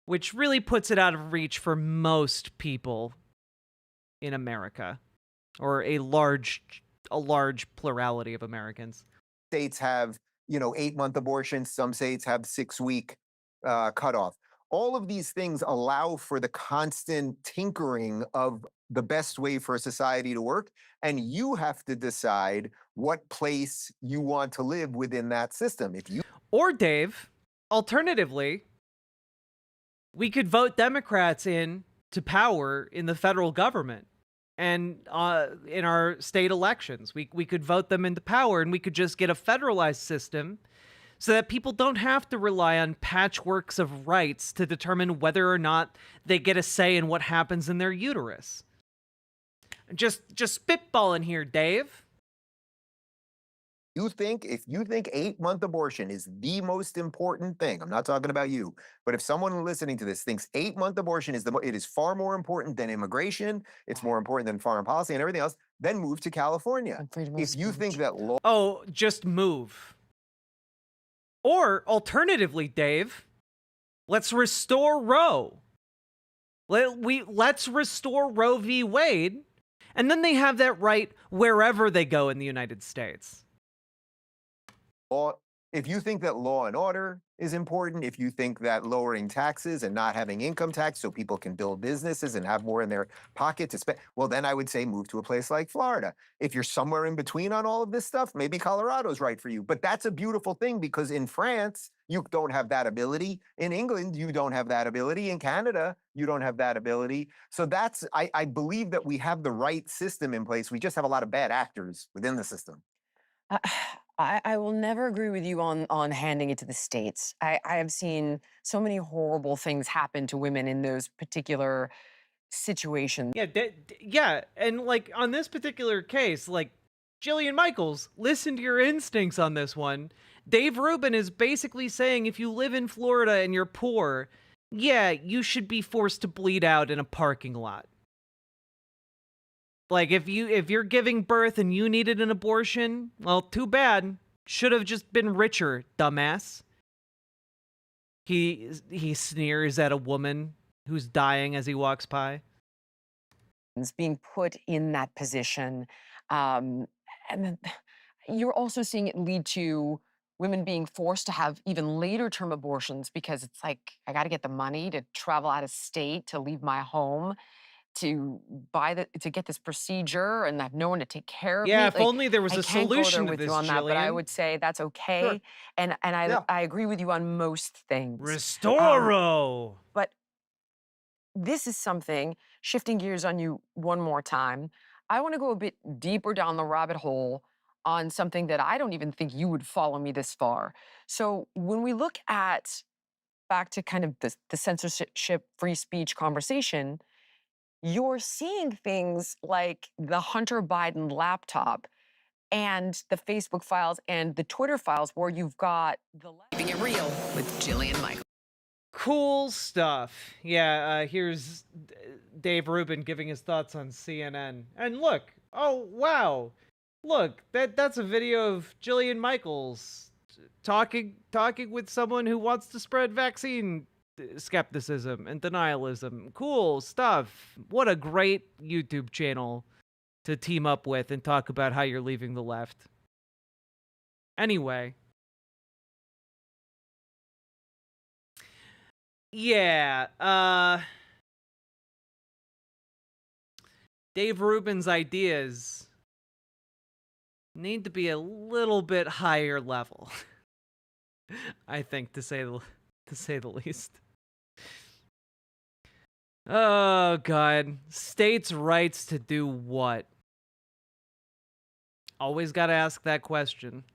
Which really puts it out of reach for most people in America, or a large plurality of Americans. States have, 8-month abortions. Some states have 6-week cutoff. All of these things allow for the constant tinkering of the best way for a society to work, and you have to decide what place you want to live within that system. Or, Dave, alternatively, we could vote Democrats in to power in the federal government and in our state elections. We could vote them into power, and we could just get a federalized system so that people don't have to rely on patchworks of rights to determine whether or not they get a say in what happens in their uterus. Just spitballing here, Dave. If you think 8-month abortion is the most important thing, I'm not talking about you, but if someone listening to this thinks 8-month abortion it is far more important than immigration, it's more important than foreign policy and everything else, then move to California. If you think that law... Oh, just move. Or, alternatively, Dave, let's restore Roe. Let's restore Roe v. Wade, and then they have that right wherever they go in the United States. If you think that law and order is important, if you think that lowering taxes and not having income tax so people can build businesses and have more in their pocket to spend, well, then I would say move to a place like Florida. If you're somewhere in between on all of this stuff, maybe Colorado's right for you. But that's a beautiful thing because in France, you don't have that ability. In England, you don't have that ability. In Canada, you don't have that ability. So I believe that we have the right system in place. We just have a lot of bad actors within the system. I will never agree with you on handing it to the states. I have seen so many horrible things happen to women in those particular situations. Yeah, and like on this particular case, like Jillian Michaels, listen to your instincts on this one. Dave Rubin is basically saying if you live in Florida and you're poor, yeah, you should be forced to bleed out in a parking lot. Like, if you're giving birth and you needed an abortion, well, too bad. Should have just been richer, dumbass. He sneers at a woman who's dying as he walks by. Being put in that position. And then you're also seeing it lead to women being forced to have even later term abortions because it's like, I got to get the money to travel out of state, to leave my home, to get this procedure, and I have no one to take care of me. Yeah, if Like, only there was I a can't go solution there to with you this, on that, but I Jillian. would say that's okay. And I agree with you on most things. Restoro! But this is something, shifting gears on you one more time, I want to go a bit deeper down the rabbit hole on something that I don't even think you would follow me this far. So when we look at back to kind of the censorship free speech conversation, you're seeing things like the Hunter Biden laptop and the Facebook files and the Twitter files where you've got the Keeping It Real with Jillian Michaels. Cool stuff. Yeah, here's Dave Rubin giving his thoughts on CNN. And look, oh wow, look, that's a video of Jillian Michaels talking with someone who wants to spread vaccine skepticism and denialism. Cool stuff. What a great YouTube channel to team up with and talk about how you're leaving the left. Anyway. Yeah, Dave Rubin's ideas need to be a little bit higher level. I think, to say the least. Oh god, states' rights to do what? Always got to ask that question.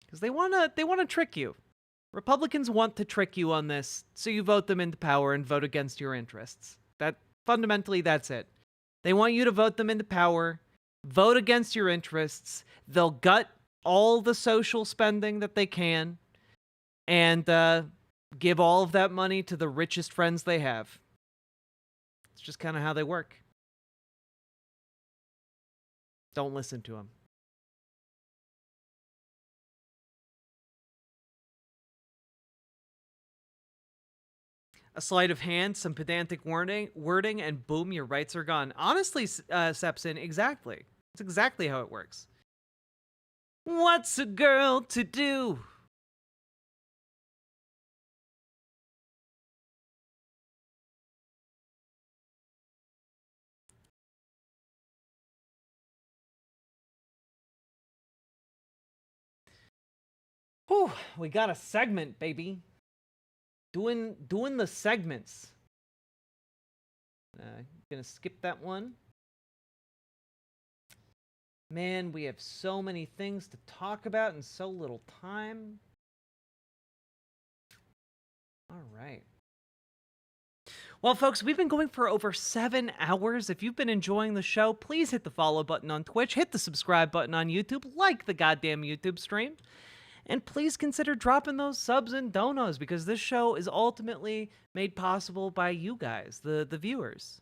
Cuz they want to trick you. Republicans want to trick you on this, so you vote them into power and vote against your interests. Fundamentally, that's it. They want you to vote them into power, vote against your interests. They'll gut all the social spending that they can, and give all of that money to the richest friends they have. It's just kind of how they work. Don't listen to them. A sleight of hand, some pedantic wording, and boom, your rights are gone. Honestly, Sepsin, exactly. It's exactly how it works. What's a girl to do? Whew, we got a segment, baby. Doing the segments. Gonna skip that one. Man, we have so many things to talk about in so little time. All right. Well, folks, we've been going for over 7 hours. If you've been enjoying the show, please hit the follow button on Twitch, hit the subscribe button on YouTube, like the goddamn YouTube stream. And please consider dropping those subs and donos, because this show is ultimately made possible by you guys, the viewers.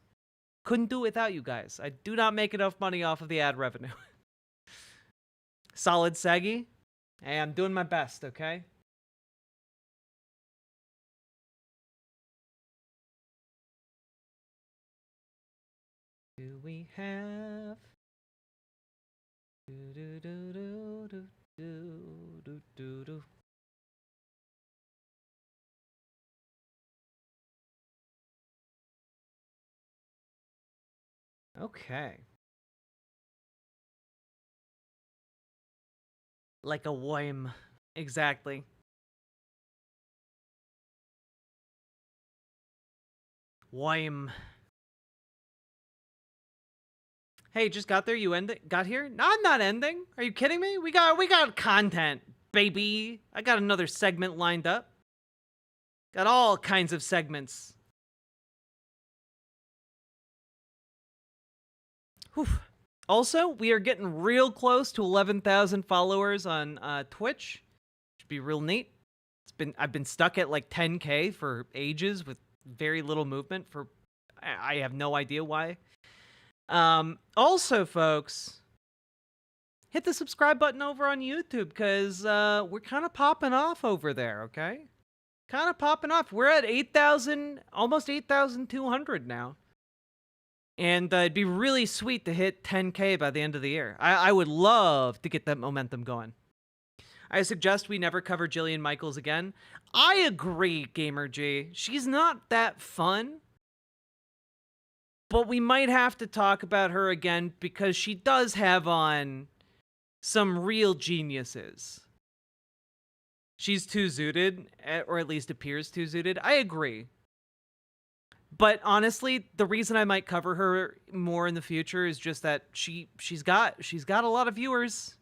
Couldn't do it without you guys. I do not make enough money off of the ad revenue. Solid Seggy. Hey, I'm doing my best, okay? Do we have... Do. Okay. Like a whim. Exactly. Whim. Hey, just got there. You got here? No, I'm not ending. Are you kidding me? We got content, baby. I got another segment lined up. Got all kinds of segments. Whew. Also, we are getting real close to 11,000 followers on Twitch. Should be real neat. I've been stuck at like 10K for ages with very little movement. I have no idea why. Also, folks, hit the subscribe button over on YouTube because we're kind of popping off over there, okay? Kind of popping off. We're at 8,000, almost 8,200 now. And it'd be really sweet to hit 10K by the end of the year. I would love to get that momentum going. I suggest we never cover Jillian Michaels again. I agree, Gamer G. She's not that fun. But we might have to talk about her again because she does have on some real geniuses. She's too zooted, or at least appears too zooted. I agree. But honestly, the reason I might cover her more in the future is just that she's got a lot of viewers.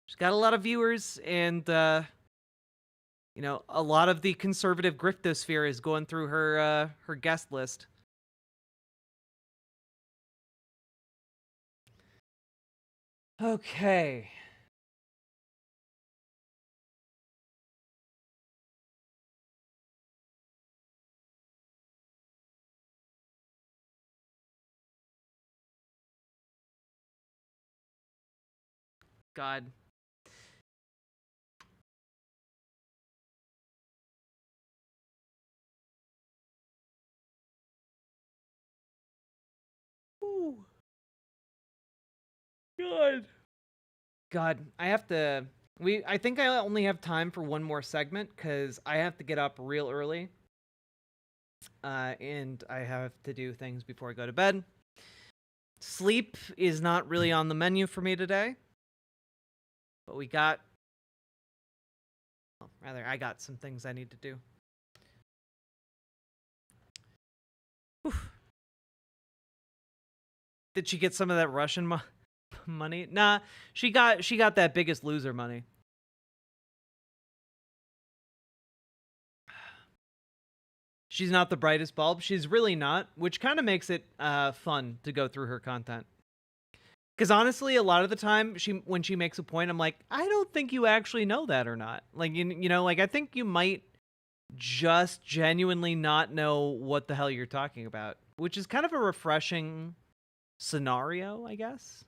She's got a lot of viewers, and you know, a lot of the conservative griftosphere is going through her guest list. Okay. God. Ooh. God. God, I have to... I think I only have time for one more segment because I have to get up real early. And I have to do things before I go to bed. Sleep is not really on the menu for me today. But we got... Well, rather, I got some things I need to do. Oof. Did she get some of that Russian money? Nah, she got that Biggest Loser money. She's not the brightest bulb. She's really not, which kind of makes it fun to go through her content. Because honestly, a lot of the time, when she makes a point, I'm like, I don't think you actually know that or not. Like, you know, like, I think you might just genuinely not know what the hell you're talking about, which is kind of a refreshing scenario, I guess.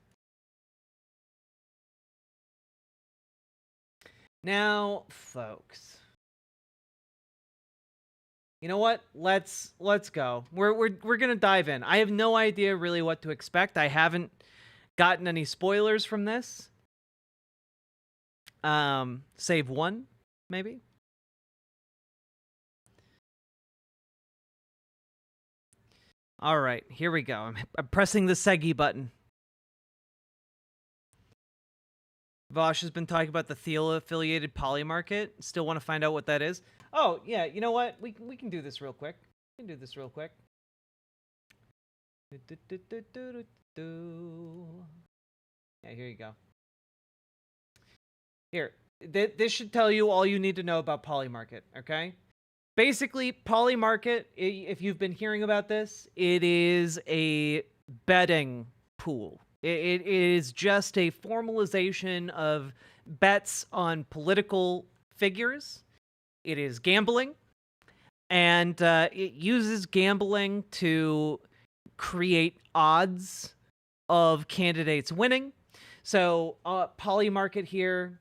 Now, folks, you know what? Let's go. We're gonna dive in. I have no idea really what to expect. I haven't gotten any spoilers from this. Save one, maybe. All right, here we go. I'm pressing the Seggy button. Walsh has been talking about the Thiel-affiliated poly market. Still want to find out what that is. Oh, yeah, you know what? We can do this real quick. We can do this real quick. Yeah, here you go. Here, this should tell you all you need to know about poly market, okay? Basically, poly market, if you've been hearing about this, it is a betting pool. It is just a formalization of bets on political figures. It is gambling, and it uses gambling to create odds of candidates winning. So poly market here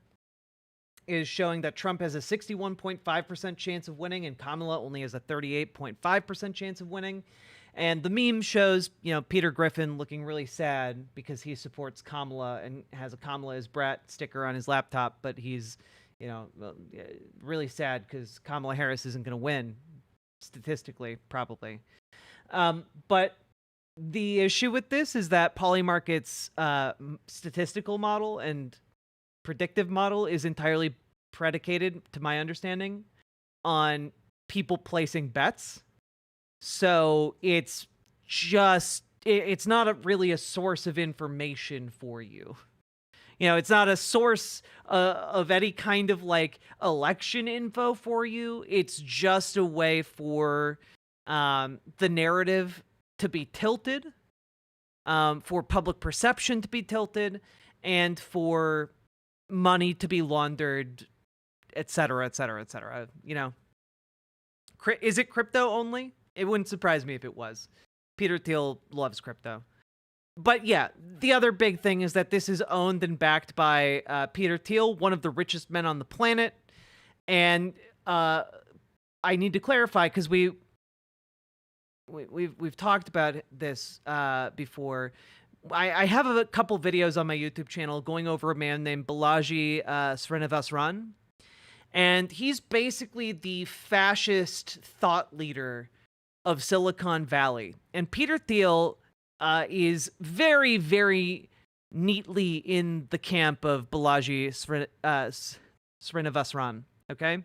is showing that Trump has a 61.5% chance of winning and Kamala only has a 38.5% chance of winning. And the meme shows, you know, Peter Griffin looking really sad because he supports Kamala and has a Kamala is Brat sticker on his laptop, but he's, you know, really sad because Kamala Harris isn't going to win, statistically, probably. But the issue with this is that Polymarket's statistical model and predictive model is entirely predicated, to my understanding, on people placing bets. So it's just, it's not really a source of information for you. You know, it's not a source of any kind of like election info for you. It's just a way for the narrative to be tilted, for public perception to be tilted, and for money to be laundered, et cetera, et cetera, et cetera. You know, is it crypto only? It wouldn't surprise me if it was. Peter Thiel loves crypto. But yeah, the other big thing is that this is owned and backed by Peter Thiel, one of the richest men on the planet. And I need to clarify, because we've talked about this before. I have a couple videos on my YouTube channel going over a man named Balaji Srinivasran. And he's basically the fascist thought leader of Silicon Valley. And Peter Thiel is very, very neatly in the camp of Balaji Srinivasran, okay?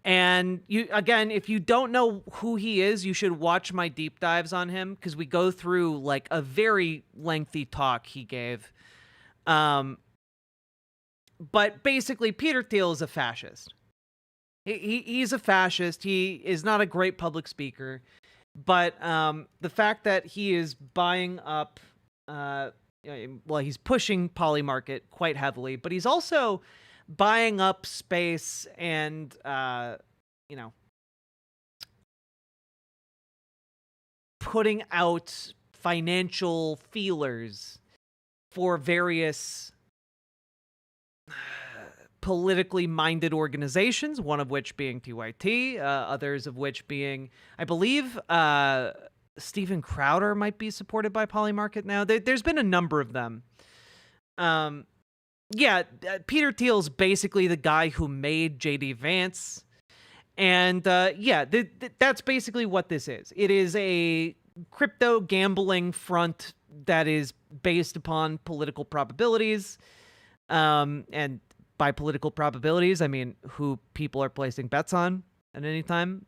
And you, again, if you don't know who he is, you should watch my deep dives on him, because we go through like a very lengthy talk he gave. But basically, Peter Thiel is a fascist. He's a fascist. He is not a great public speaker. But the fact that he is buying up, well, he's pushing Polymarket quite heavily, but he's also buying up space and, you know, putting out financial feelers for various politically minded organizations, one of which being TYT, others of which being, I believe, Steven Crowder might be supported by Polymarket now. There's been a number of them. Yeah, Peter Thiel's basically the guy who made JD Vance. And yeah, that's basically what this is. It is a crypto gambling front that is based upon political probabilities. And by political probabilities, I mean who people are placing bets on at any time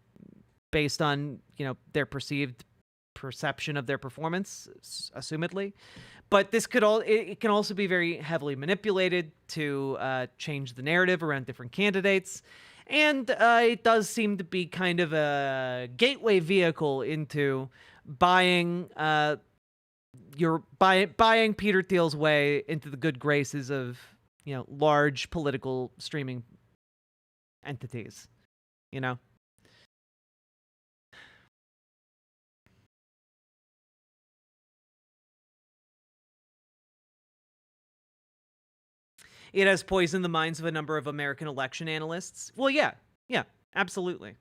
based on, you know, their perceived perception of their performance, assumedly. But this could it can also be very heavily manipulated to change the narrative around different candidates. And it does seem to be kind of a gateway vehicle into buying buying Peter Thiel's way into the good graces of, you know, large political streaming entities, you know? It has poisoned the minds of a number of American election analysts. Well, yeah, absolutely.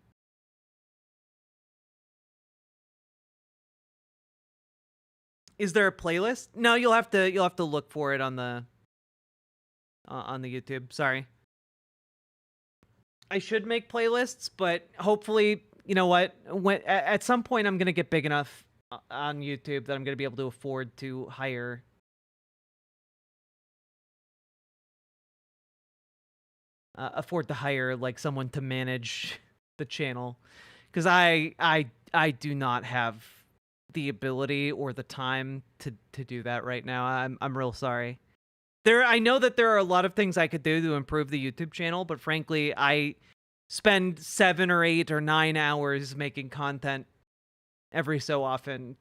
Is there a playlist? No, you'll have to look for it on the YouTube. Sorry. I should make playlists, but hopefully, you know what? At some point, I'm gonna get big enough on YouTube that I'm gonna be able to afford to hire like someone to manage the channel, because I do not have the ability or the time to do that right now. I'm real sorry. I know that there are a lot of things I could do to improve the YouTube channel, but frankly, I spend 7 or 8 or 9 hours making content every so often.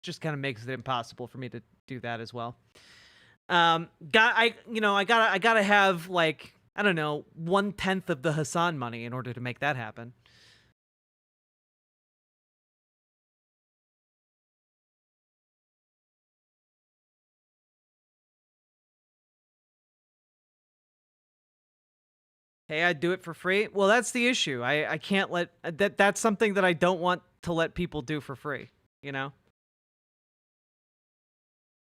Just kind of makes it impossible for me to do that as well. I gotta have, like, I don't know, 1/10 of the Hassan money in order to make that happen. Hey, I'd do it for free. Well, that's the issue. I can't let that's something that I don't want to let people do for free, you know?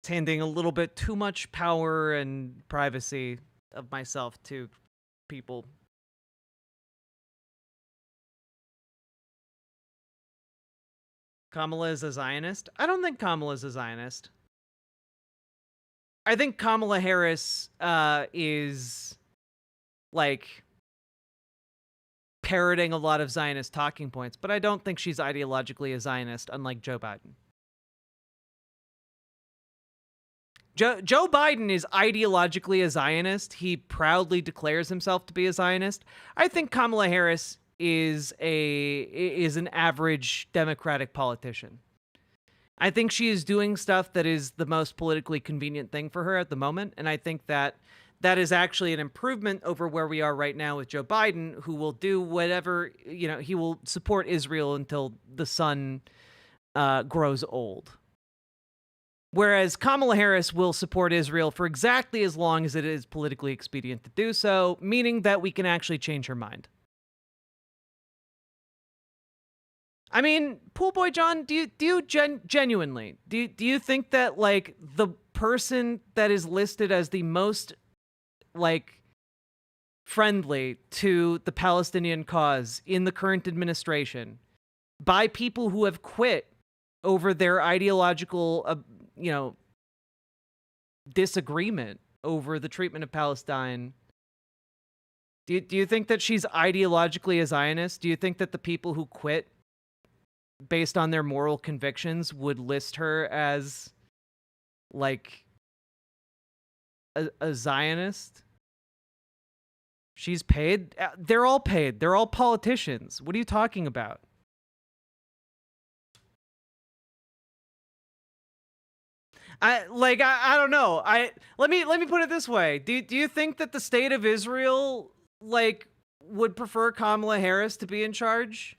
It's handing a little bit too much power and privacy of myself to people. Kamala is a Zionist? I don't think Kamala is a Zionist. I think Kamala Harris is, like, parroting a lot of Zionist talking points, but I don't think she's ideologically a Zionist, unlike Joe Biden. Joe Biden is ideologically a Zionist. He proudly declares himself to be a Zionist. I think Kamala Harris is an average Democratic politician. I think she is doing stuff that is the most politically convenient thing for her at the moment, and I think that is actually an improvement over where we are right now with Joe Biden, who will do whatever, you know, he will support Israel until the son grows old. Whereas Kamala Harris will support Israel for exactly as long as it is politically expedient to do so, meaning that we can actually change her mind. I mean, Pool Boy John, do you genuinely, do you think that, like, the person that is listed as the most, like, friendly to the Palestinian cause in the current administration by people who have quit over their ideological, disagreement over the treatment of Palestine, do you think that she's ideologically a Zionist? Do you think that the people who quit based on their moral convictions would list her as, like, a Zionist? She's paid? They're all paid. They're all politicians. What are you talking about? I don't know. Let me put it this way. Do you think that the state of Israel, like, would prefer Kamala Harris to be in charge?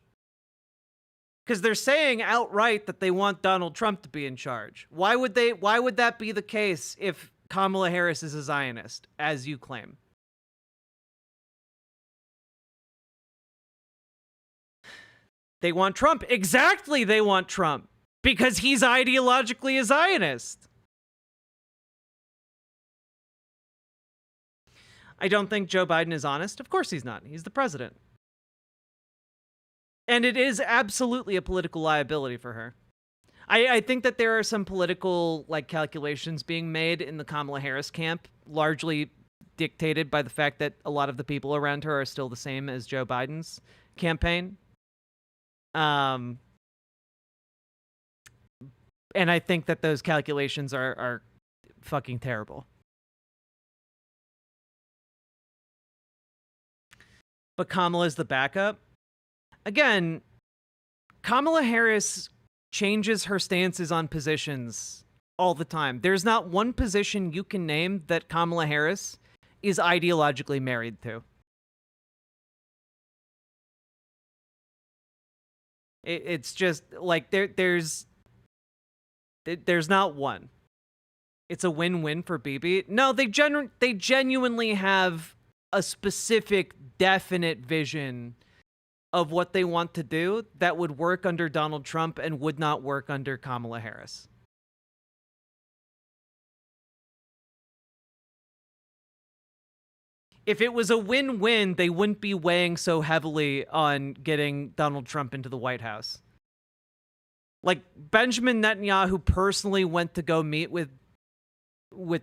Because they're saying outright that they want Donald Trump to be in charge. Why would that be the case if Kamala Harris is a Zionist, as you claim? They want Trump. Exactly, they want Trump. Because he's ideologically a Zionist. I don't think Joe Biden is honest. Of course he's not. He's the president. And it is absolutely a political liability for her. I think that there are some political, like, calculations being made in the Kamala Harris camp, largely dictated by the fact that a lot of the people around her are still the same as Joe Biden's campaign. And I think that those calculations are fucking terrible. But Kamala's the backup. Again, Kamala Harris changes her stances on positions all the time. There's not one position you can name that Kamala Harris is ideologically married to. It's just like there's not one. It's a win-win for Bibi. No, they genuinely have a specific, definite vision of what they want to do that would work under Donald Trump and would not work under Kamala Harris. If it was a win-win, they wouldn't be weighing so heavily on getting Donald Trump into the White House. Like, Benjamin Netanyahu personally went to go meet with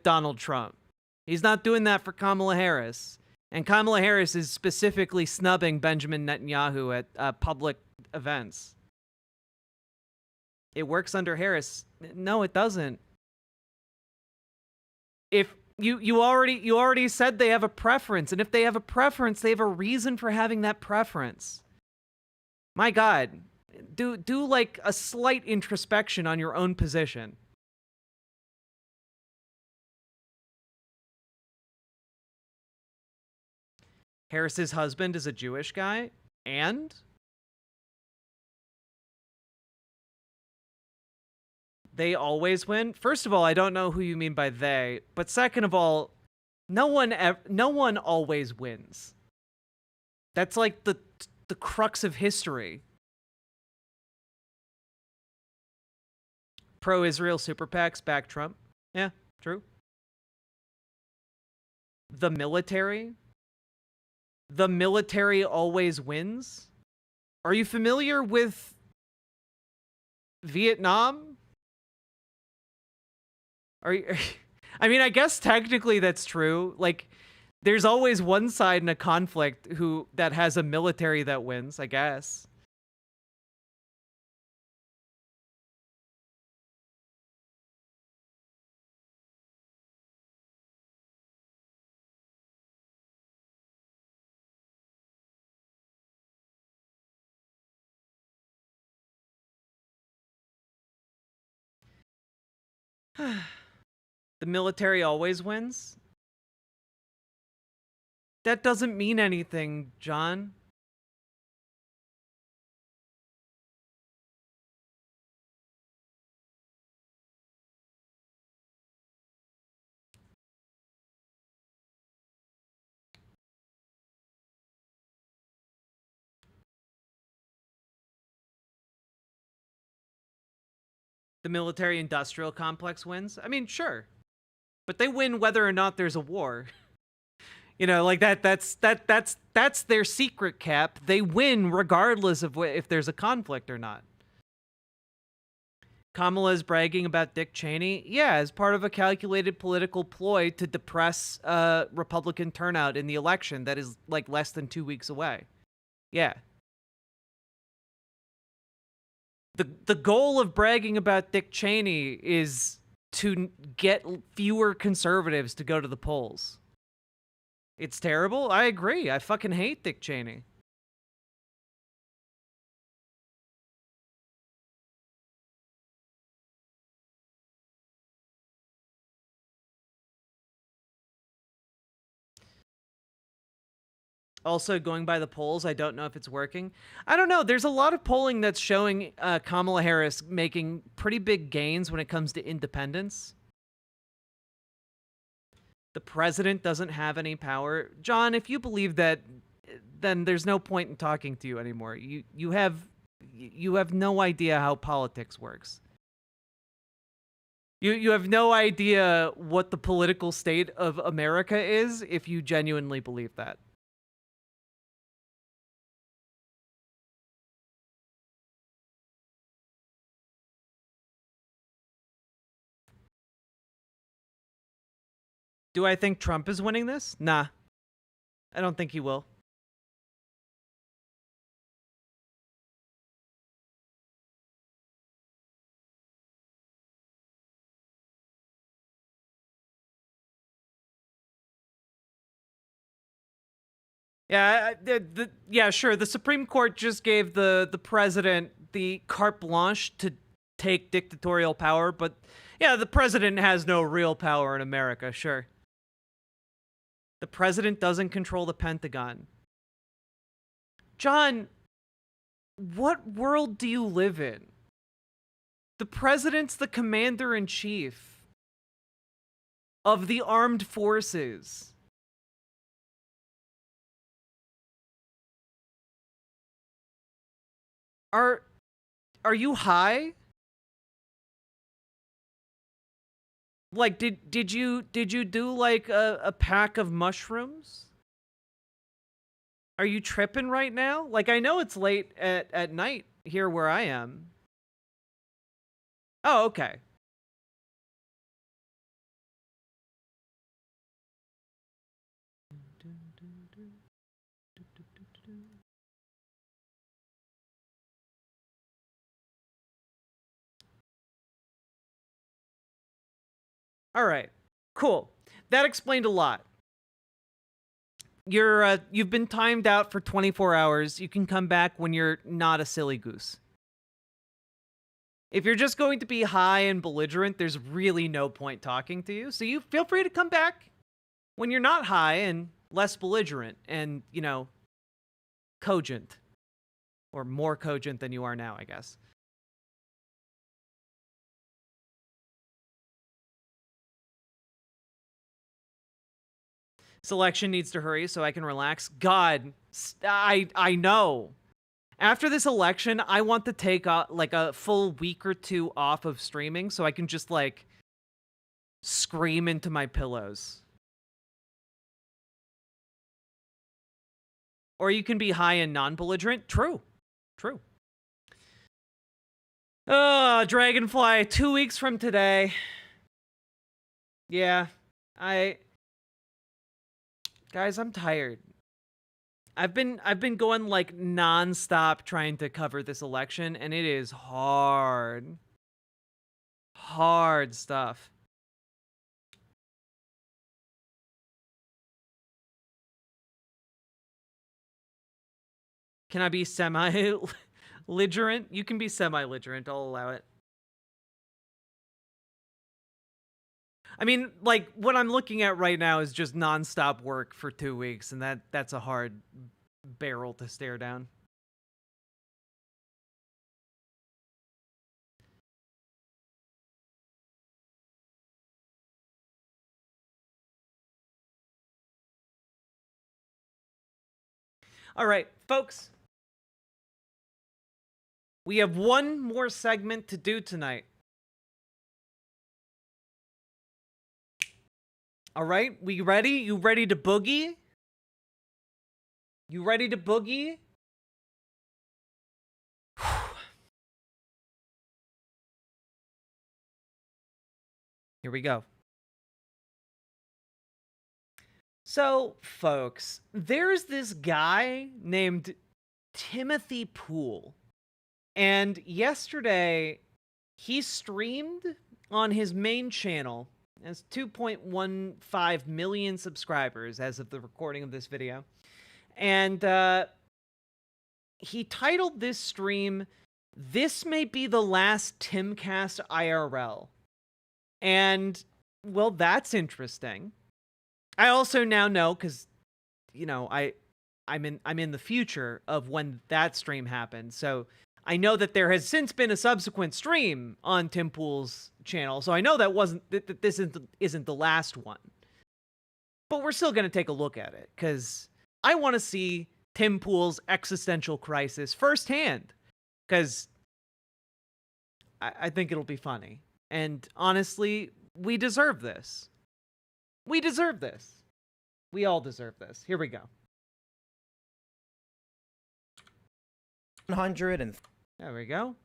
Donald Trump. He's not doing that for Kamala Harris. And Kamala Harris is specifically snubbing Benjamin Netanyahu at public events. It works under Harris. No, it doesn't. If you already said they have a preference, and if they have a preference, they have a reason for having that preference. My God, do like a slight introspection on your own position. Harris's husband is a Jewish guy, and they always win. First of all, I don't know who you mean by they, but second of all, no one always wins. That's like the crux of history. Pro-Israel super PACs back Trump. Yeah, true. The military always wins. Are you familiar with Vietnam? I mean, I guess technically that's true. Like, there's always one side in a conflict that has a military that wins, I guess. The military always wins? That doesn't mean anything, John. military-industrial complex wins. I mean, sure. But they win whether or not there's a war. You know, like that's their secret, Cap. They win regardless of if there's a conflict or not. Kamala's bragging about Dick Cheney. Yeah, as part of a calculated political ploy to depress Republican turnout in the election that is like less than 2 weeks away. Yeah. The goal of bragging about Dick Cheney is to get fewer conservatives to go to the polls. It's terrible. I agree. I fucking hate Dick Cheney. Also, going by the polls, I don't know if it's working. I don't know. There's a lot of polling that's showing Kamala Harris making pretty big gains when it comes to independence. The president doesn't have any power. John, if you believe that, then there's no point in talking to you anymore. You have no idea how politics works. You have no idea what the political state of America is if you genuinely believe that. Do I think Trump is winning this? Nah. I don't think he will. Yeah, yeah, sure. The Supreme Court just gave the president the carte blanche to take dictatorial power, but yeah, the president has no real power in America, sure. The president doesn't control the Pentagon. John, what world do you live in? The president's the commander-in-chief of the armed forces. Are you high? Like, did you do like a pack of mushrooms? Are you tripping right now? Like, I know it's late at night here where I am. Oh, okay. All right, cool. That explained a lot. You've been timed out for 24 hours. You can come back when you're not a silly goose. If you're just going to be high and belligerent, there's really no point talking to you. So you feel free to come back when you're not high and less belligerent and, you know, cogent. Or more cogent than you are now, I guess. Selection needs to hurry so I can relax. God, I know. After this election, I want to take like a full week or two off of streaming so I can just like scream into my pillows. Or you can be high and non-belligerent. True. True. Oh, Dragonfly, 2 weeks from today. Yeah, Guys, I'm tired. I've been going like non-stop trying to cover this election, and it is hard. Hard stuff. Can I be semi-belligerent? You can be semi-belligerent, I'll allow it. I mean, like, what I'm looking at right now is just non-stop work for 2 weeks, and that's a hard barrel to stare down. All right, folks. We have one more segment to do tonight. All right, we ready? You ready to boogie? You ready to boogie? Here we go. So, folks, there's this guy named Timothy Poole. And yesterday, he streamed on his main channel. It has 2.15 million subscribers as of the recording of this video. And he titled this stream, "This May Be the Last Timcast IRL." And, well, that's interesting. I also now know, because, you know, I'm in the future of when that stream happened. So I know that there has since been a subsequent stream on Tim Poole's channel. So I know that this isn't the last one. But we're still going to take a look at it, because I want to see Tim Poole's existential crisis firsthand, because I think it'll be funny. And honestly, we deserve this. We deserve this. We all deserve this. Here we go. 100 and there we go.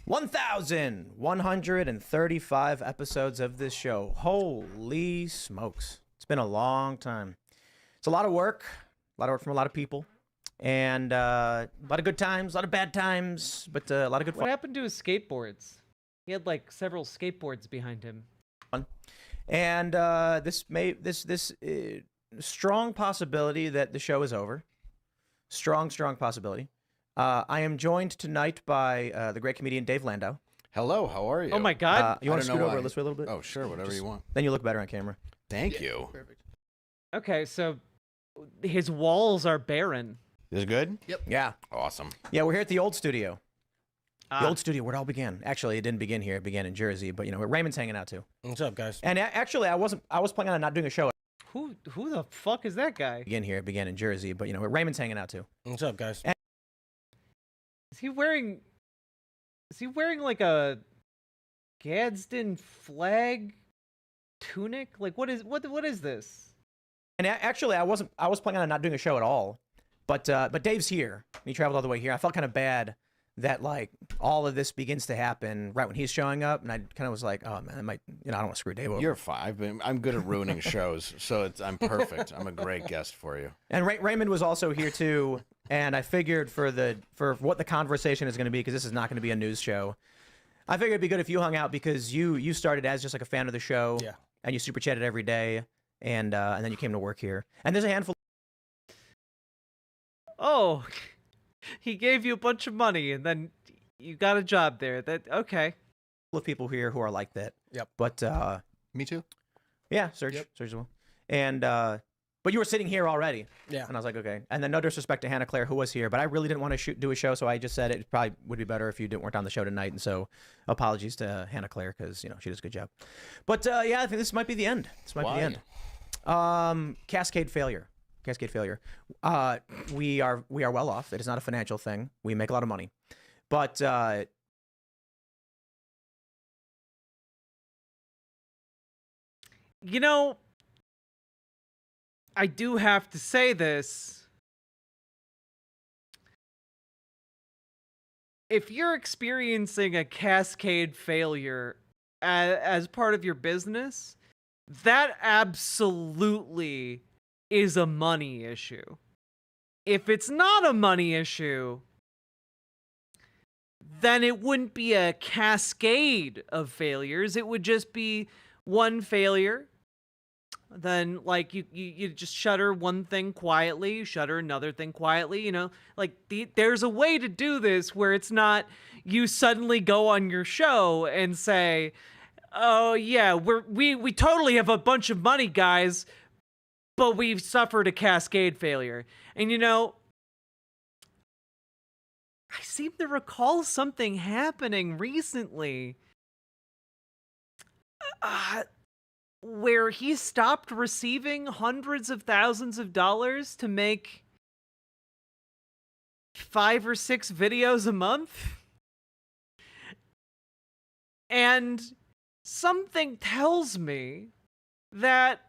1,135 episodes of this show. Holy smokes. It's been a long time. It's a lot of work from a lot of people, and a lot of good times, a lot of bad times, but a lot of good fun. What happened to his skateboards? He had like several skateboards behind him. And this strong possibility that the show is over. Strong possibility. I am joined tonight by the great comedian Dave Landau. Hello, how are you? Oh my God! You want to scoot over this way a little bit? Oh, sure, whatever you want. Then you look better on camera. Thank you. Perfect. Okay, so his walls are barren. Is it good? Yep. Yeah. Awesome. Yeah, we're here at the old studio. The old studio where it all began. Actually, it didn't begin here. It began in Jersey, but you know, Raymond's hanging out too. What's up, guys? And actually, I was planning on not doing a show. Who the fuck is that guy? It began in Jersey, but you know, Raymond's hanging out too. What's up, guys? Is he wearing like a Gadsden flag tunic? Like what is this? And actually, I was planning on not doing a show at all, but Dave's here. He traveled all the way here. I felt kind of bad that like all of this begins to happen right when he's showing up, and I kind of was like, oh man, I might, you know, I don't want to screw Dave over. You're fine. I'm good at ruining shows, so I'm perfect. I'm a great guest for you. And Raymond was also here too, and I figured for what the conversation is going to be, because this is not going to be a news show, I figured it'd be good if you hung out, because you started as just like a fan of the show, yeah, and you super chatted every day, and then you came to work here, and there's a handful. Oh. He gave you a bunch of money, and then you got a job there. Okay. Of people here who are like that. Yep. But me too. Yeah, Serge as well. And but you were sitting here already. Yeah. And I was like, okay. And then no disrespect to Hannah Claire, who was here, but I really didn't want to do a show, so I just said it probably would be better if you weren't on the show tonight. And so apologies to Hannah Claire, because you know she does a good job. But yeah, I think this might be the end. This might be the end. Cascade failure. We are well off. It is not a financial thing. We make a lot of money, but you know, I do have to say this. If you're experiencing a cascade failure as part of your business, that absolutely is a money issue. If it's not a money issue, then it wouldn't be a cascade of failures. It would just be one failure. Then like you just shutter one thing quietly, you shutter another thing quietly, you know, like there's a way to do this where it's not you suddenly go on your show and say, oh yeah, we totally have a bunch of money, guys, but we've suffered a cascade failure. And you know, I seem to recall something happening recently where he stopped receiving hundreds of thousands of dollars to make 5 or 6 videos a month. And something tells me that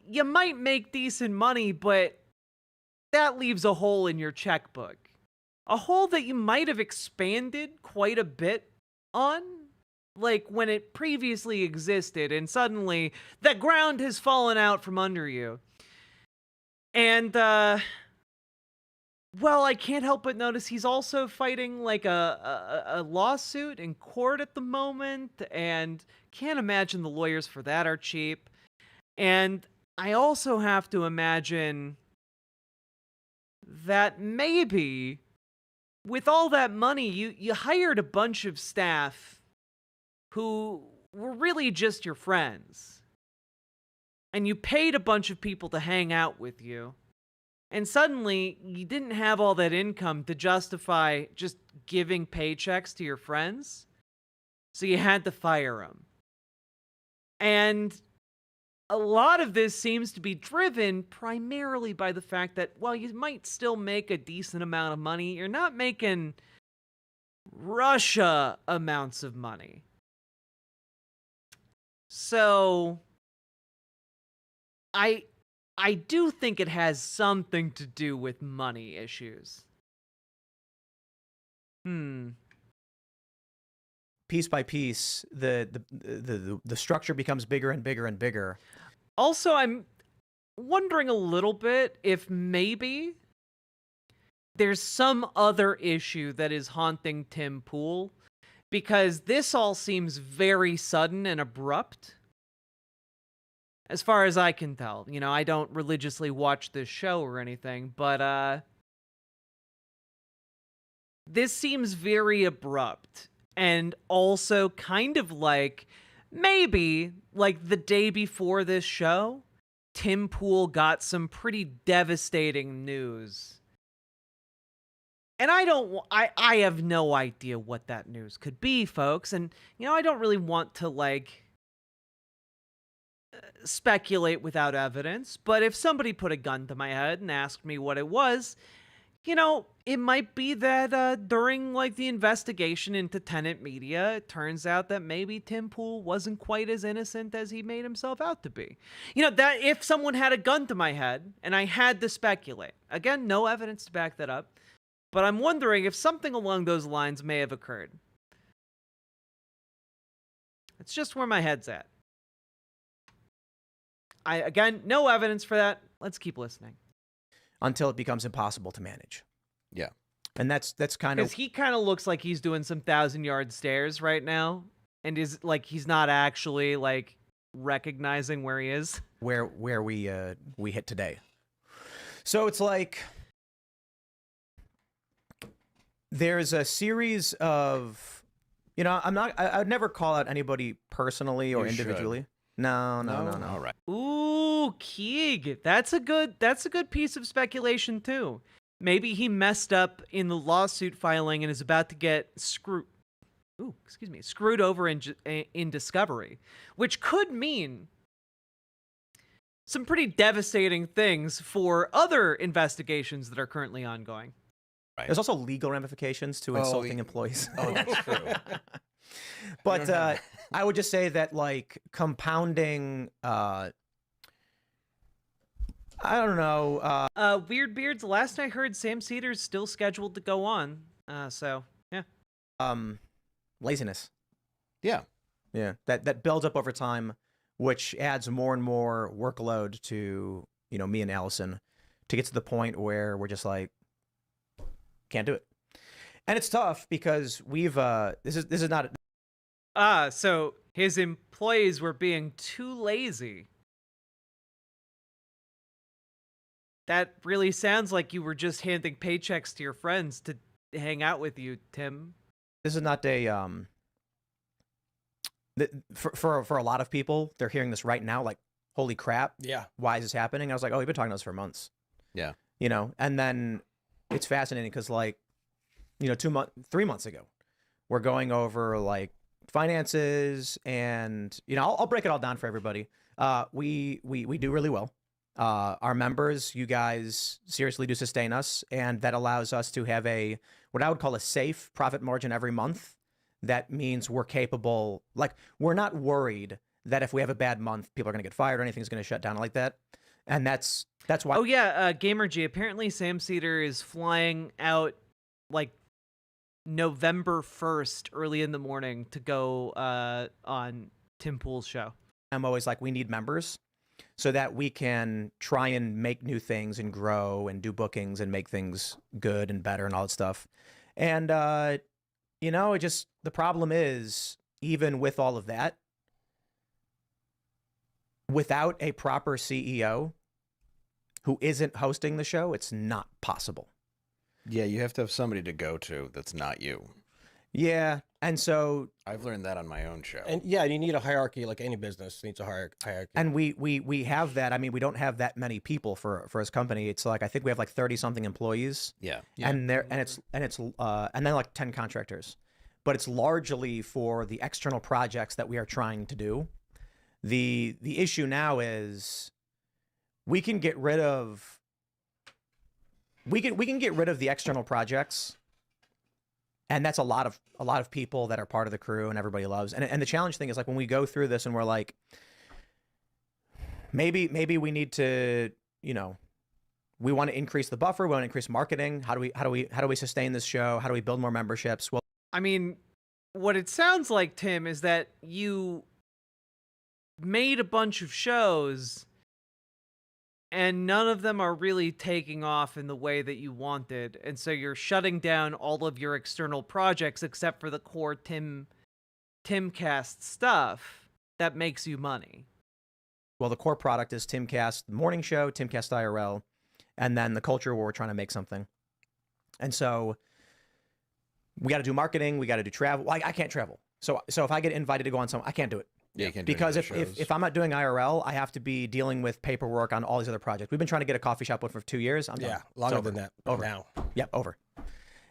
you might make decent money, but that leaves a hole in your checkbook. A hole that you might have expanded quite a bit on, like when it previously existed, and suddenly the ground has fallen out from under you. And, well, I can't help but notice he's also fighting like a lawsuit in court at the moment, and can't imagine the lawyers for that are cheap. And I also have to imagine that maybe with all that money, you hired a bunch of staff who were really just your friends. And you paid a bunch of people to hang out with you. And suddenly, you didn't have all that income to justify just giving paychecks to your friends. So you had to fire them. And a lot of this seems to be driven primarily by the fact that, while you might still make a decent amount of money, you're not making Russia amounts of money. So I do think it has something to do with money issues. Piece by piece, the structure becomes bigger and bigger and bigger. Also, I'm wondering a little bit if maybe there's some other issue that is haunting Tim Pool, because this all seems very sudden and abrupt. As far as I can tell. You know, I don't religiously watch this show or anything, but this seems very abrupt. And also kind of like, maybe, like the day before this show, Tim Pool got some pretty devastating news. And I have no idea what that news could be, folks. And, you know, I don't really want to, like, speculate without evidence. But if somebody put a gun to my head and asked me what it was, you know, it might be that during, like, the investigation into tenant media, it turns out that maybe Tim Pool wasn't quite as innocent as he made himself out to be. You know, that if someone had a gun to my head and I had to speculate, again, no evidence to back that up, but I'm wondering if something along those lines may have occurred. It's just where my head's at. Again, no evidence for that. Let's keep listening. Until it becomes impossible to manage. Yeah. And that's kind of... Because he kind of looks like he's doing some 1,000-yard stares right now. And is like he's not actually like recognizing where he is. Where we hit today. So it's like... There's a series of... You know, I would never call out anybody personally or individually. Should. No. All right. Ooh, Keeg. That's a good piece of speculation too. Maybe he messed up in the lawsuit filing and is about to get screwed over in discovery, which could mean some pretty devastating things for other investigations that are currently ongoing. Right. There's also legal ramifications to insulting employees. Oh, that's true. But I would just say that, like, compounding, I don't know. Weird Beards, last I heard, Sam Cedar's still scheduled to go on. So, yeah. Laziness. Yeah. Yeah. That builds up over time, which adds more and more workload to, you know, me and Allison to get to the point where we're just like, can't do it. And it's tough because we've, this is not... So his employees were being too lazy. That really sounds like you were just handing paychecks to your friends to hang out with you, Tim. This is not a, for a lot of people, they're hearing this right now, like, holy crap. Yeah. Why is this happening? I was like, oh, we've been talking to us for months. Yeah. You know, and then it's fascinating because, like, you know, 3 months ago, we're going over, like, finances, and, you know, I'll break it all down for everybody. We do really well. Our members, you guys seriously do sustain us, and that allows us to have what I would call a safe profit margin every month that means we're capable, like we're not worried that if we have a bad month, people are going to get fired or anything's going to shut down like that. And that's why. Oh yeah, GamerG. Apparently, Sam Cedar is flying out like November 1st, early in the morning, to go on Tim Pool's show. I'm always like, we need members so that we can try and make new things and grow and do bookings and make things good and better and all that stuff. And you know, it just, the problem is, even with all of that, without a proper CEO who isn't hosting the show, it's not possible. Yeah, you have to have somebody to go to that's not you. Yeah, and so I've learned that on my own show. And yeah, you need a hierarchy, like any business needs a hierarchy. And we have that. I mean, we don't have that many people for his company. It's like, I think we have like 30 something employees. Yeah. And it's and then like 10 contractors. But it's largely for the external projects that we are trying to do. The issue now is we can get rid of we can get rid of the external projects. And that's a lot of people that are part of the crew and everybody loves. And the challenge thing is, like, when we go through this and we're like, maybe we need to, you know, we want to increase the buffer, we want to increase marketing. How do we sustain this show? How do we build more memberships? Well, I mean, what it sounds like, Tim, is that you made a bunch of shows and none of them are really taking off in the way that you wanted. And so you're shutting down all of your external projects except for the core Timcast stuff that makes you money. Well, the core product is Timcast Morning Show, Timcast IRL, and then the Culture War, we're trying to make something. And so we got to do marketing, we got to do travel. I can't travel. So if I get invited to go on I can't do it. Yeah, you can't because if I'm not doing IRL, I have to be dealing with paperwork on all these other projects. We've been trying to get a coffee shop open for 2 years. I'm done. Longer than that. Over now. Yep, over.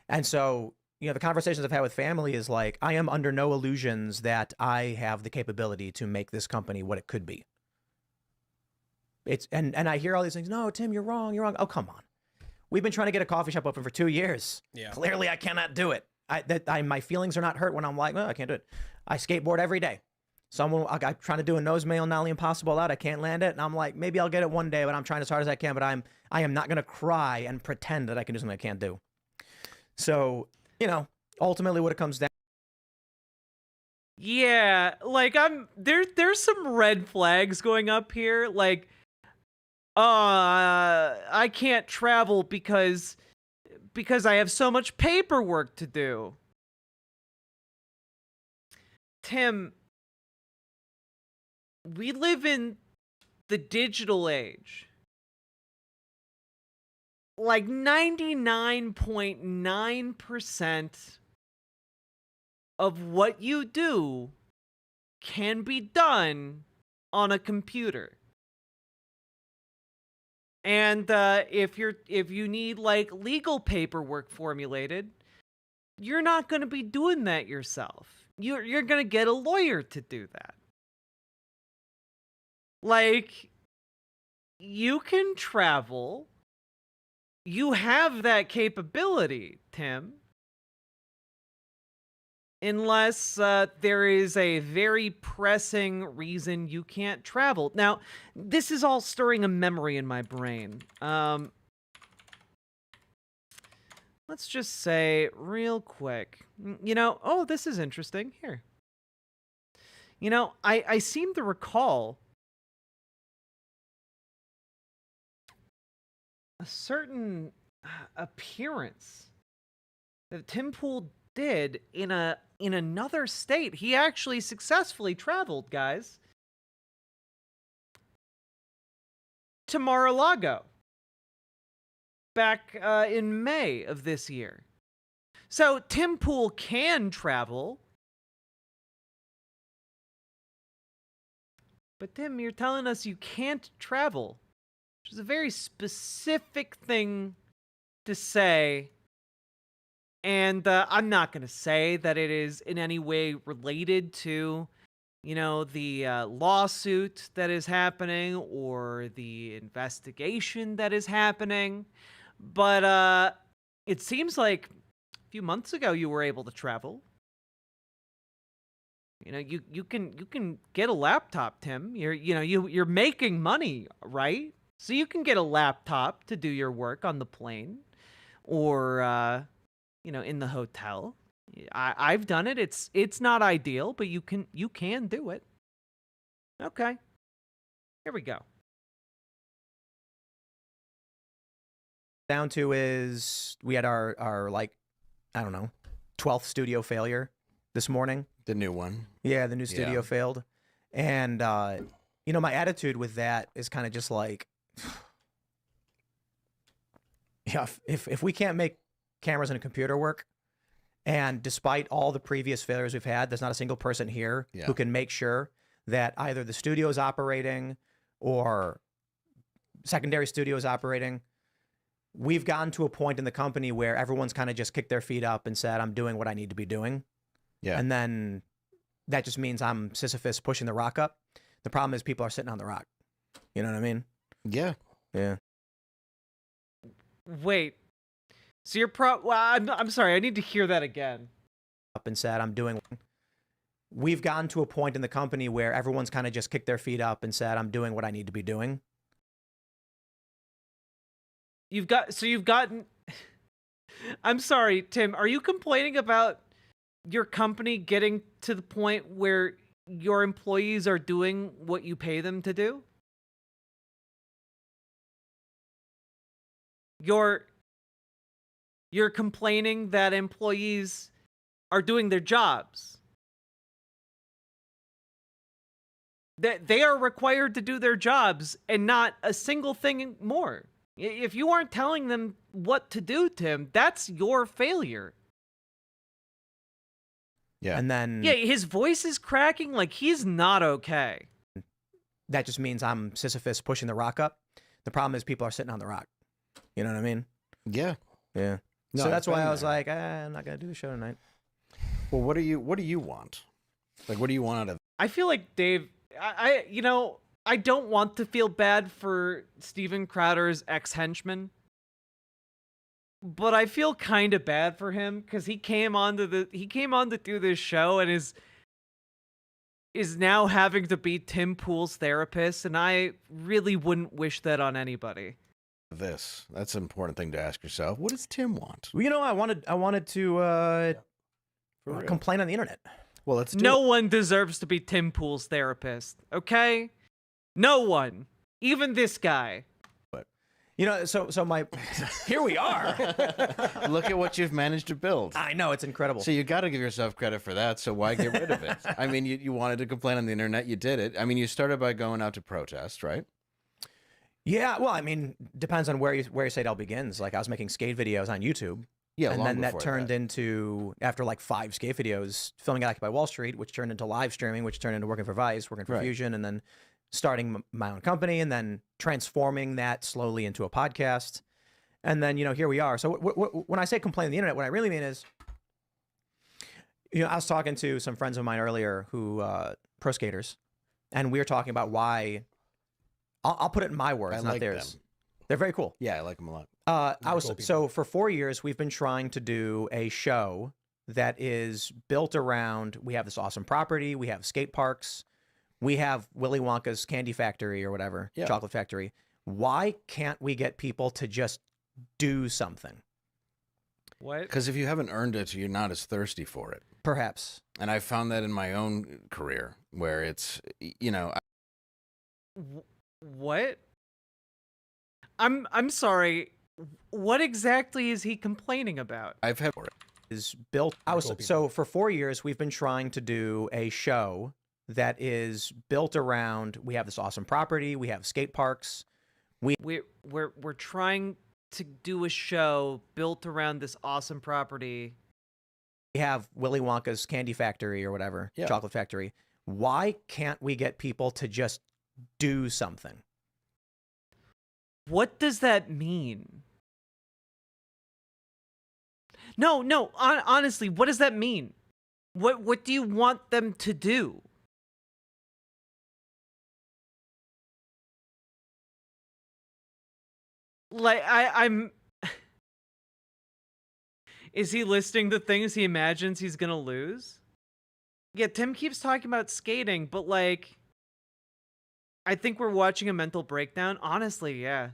And so, you know, the conversations I've had with family is like, I am under no illusions that I have the capability to make this company what it could be. And I hear all these things. No, Tim, you're wrong. You're wrong. Oh, come on. We've been trying to get a coffee shop open for 2 years. Yeah. Clearly, I cannot do it. My feelings are not hurt when I'm like, well, I can't do it. I skateboard every day. I'm trying to do a nose mail nollie impossible out. I can't land it. And I'm like, maybe I'll get it one day, but I'm trying as hard as I can. But I am not going to cry and pretend that I can do something I can't do. So, you know, ultimately what it comes down. Yeah, like there's some red flags going up here. Like, I can't travel because I have so much paperwork to do. Tim, we live in the digital age. Like 99.9% of what you do can be done on a computer. And if you need like legal paperwork formulated, you're not going to be doing that yourself. You're going to get a lawyer to do that. Like, you can travel. You have that capability, Tim. Unless there is a very pressing reason you can't travel. Now, this is all stirring a memory in my brain. Let's just say real quick. You know, oh, this is interesting. Here. You know, I seem to recall a certain appearance that Tim Pool did in another state. He actually successfully traveled, guys, to Mar-a-Lago back in May of this year. So Tim Pool can travel. But Tim, you're telling us you can't travel, which is a very specific thing to say. And I'm not going to say that it is in any way related to, you know, the lawsuit that is happening or the investigation that is happening. But it seems like a few months ago you were able to travel. You know, you can get a laptop, Tim. You're making money, right? So you can get a laptop to do your work on the plane, or in the hotel. I've done it. It's not ideal, but you can do it. Okay, here we go. Down to is we had our like, I don't know, 12th studio failure this morning. The new one. Yeah, the new studio Yeah. failed. And, my attitude with that is kind of just like, yeah, if we can't make cameras and a computer work, and despite all the previous failures we've had, there's not a single person here Yeah. who can make sure that either the studio is operating or secondary studio is operating. We've gotten to a point in the company where everyone's kind of just kicked their feet up and said, I'm doing what I need to be doing. Yeah. And then that just means I'm Sisyphus pushing the rock up. The problem is people are sitting on the rock. You know what I mean? Yeah. Yeah. Wait. So you're well, I'm sorry. I need to hear that again. Up and said, I'm doing. We've gotten to a point in the company where everyone's kind of just kicked their feet up and said, I'm doing what I need to be doing. You've gotten. I'm sorry, Tim. Are you complaining about your company getting to the point where your employees are doing what you pay them to do? You're complaining that employees are doing their jobs. That they are required to do their jobs and not a single thing more. If you aren't telling them what to do, Tim, that's your failure. Yeah. And then Yeah, his voice is cracking like he's not okay. that just means I'm Sisyphus pushing the rock up. The problem is people are sitting on the rock. You know what I mean? Yeah. Yeah. No, So I've that's why been I was there. like, I'm not going to do the show tonight. Well, what do you want? Like, what do you want out of? I feel like Dave, I don't want to feel bad for Steven Crowder's ex-henchman, but I feel kind of bad for him because he came on to do this show and is now having to be Tim Pool's therapist, and I really wouldn't wish that on anybody. That's an important thing to ask yourself. What does Tim want? Well, I wanted to real. complain on the internet. Well, let's do No one deserves to be Tim Pool's therapist, okay? No one. Even this guy. So my here we are. Look at what you've managed to build. I know, it's incredible. So you got to give yourself credit for that. So why get rid of it? I mean, you wanted to complain on the internet. You did it. I mean, you started by going out to protest, right? Yeah, well, I mean, depends on where you say it all begins. Like, I was making skate videos on YouTube. Yeah, and long then that before turned into, after like 5 skate videos, filming at Occupy Wall Street, which turned into live streaming, which turned into working for Vice, working for Right. Fusion, and then starting my own company, and then transforming that slowly into a podcast. And then, here we are. So when I say complain on the internet, what I really mean is, I was talking to some friends of mine earlier who, pro skaters, and we were talking about why, I'll put it in my words, I not like theirs. them. They're very cool. Yeah, I like them a lot. So for 4 years, we've been trying to do a show that is built around, we have this awesome property, we have skate parks, we have Willy Wonka's candy factory or whatever, Yeah. chocolate factory. Why can't we get people to just do something? What? Because if you haven't earned it, you're not as thirsty for it. Perhaps. And I found that in my own career, where it's, What? I'm sorry. What exactly is he complaining about? I've had for it. Is built. So for 4 years, we've been trying to do a show that is built around, we have this awesome property, we have skate parks. We're trying to do a show built around this awesome property. We have Willy Wonka's candy factory or whatever, Yeah. chocolate factory. Why can't we get people to just do something? What does that mean? No, honestly, what does that mean? What do you want them to do? Like, I'm... Is he listing the things he imagines he's gonna lose? Yeah, Tim keeps talking about skating, but like, I think we're watching a mental breakdown. Honestly, yeah.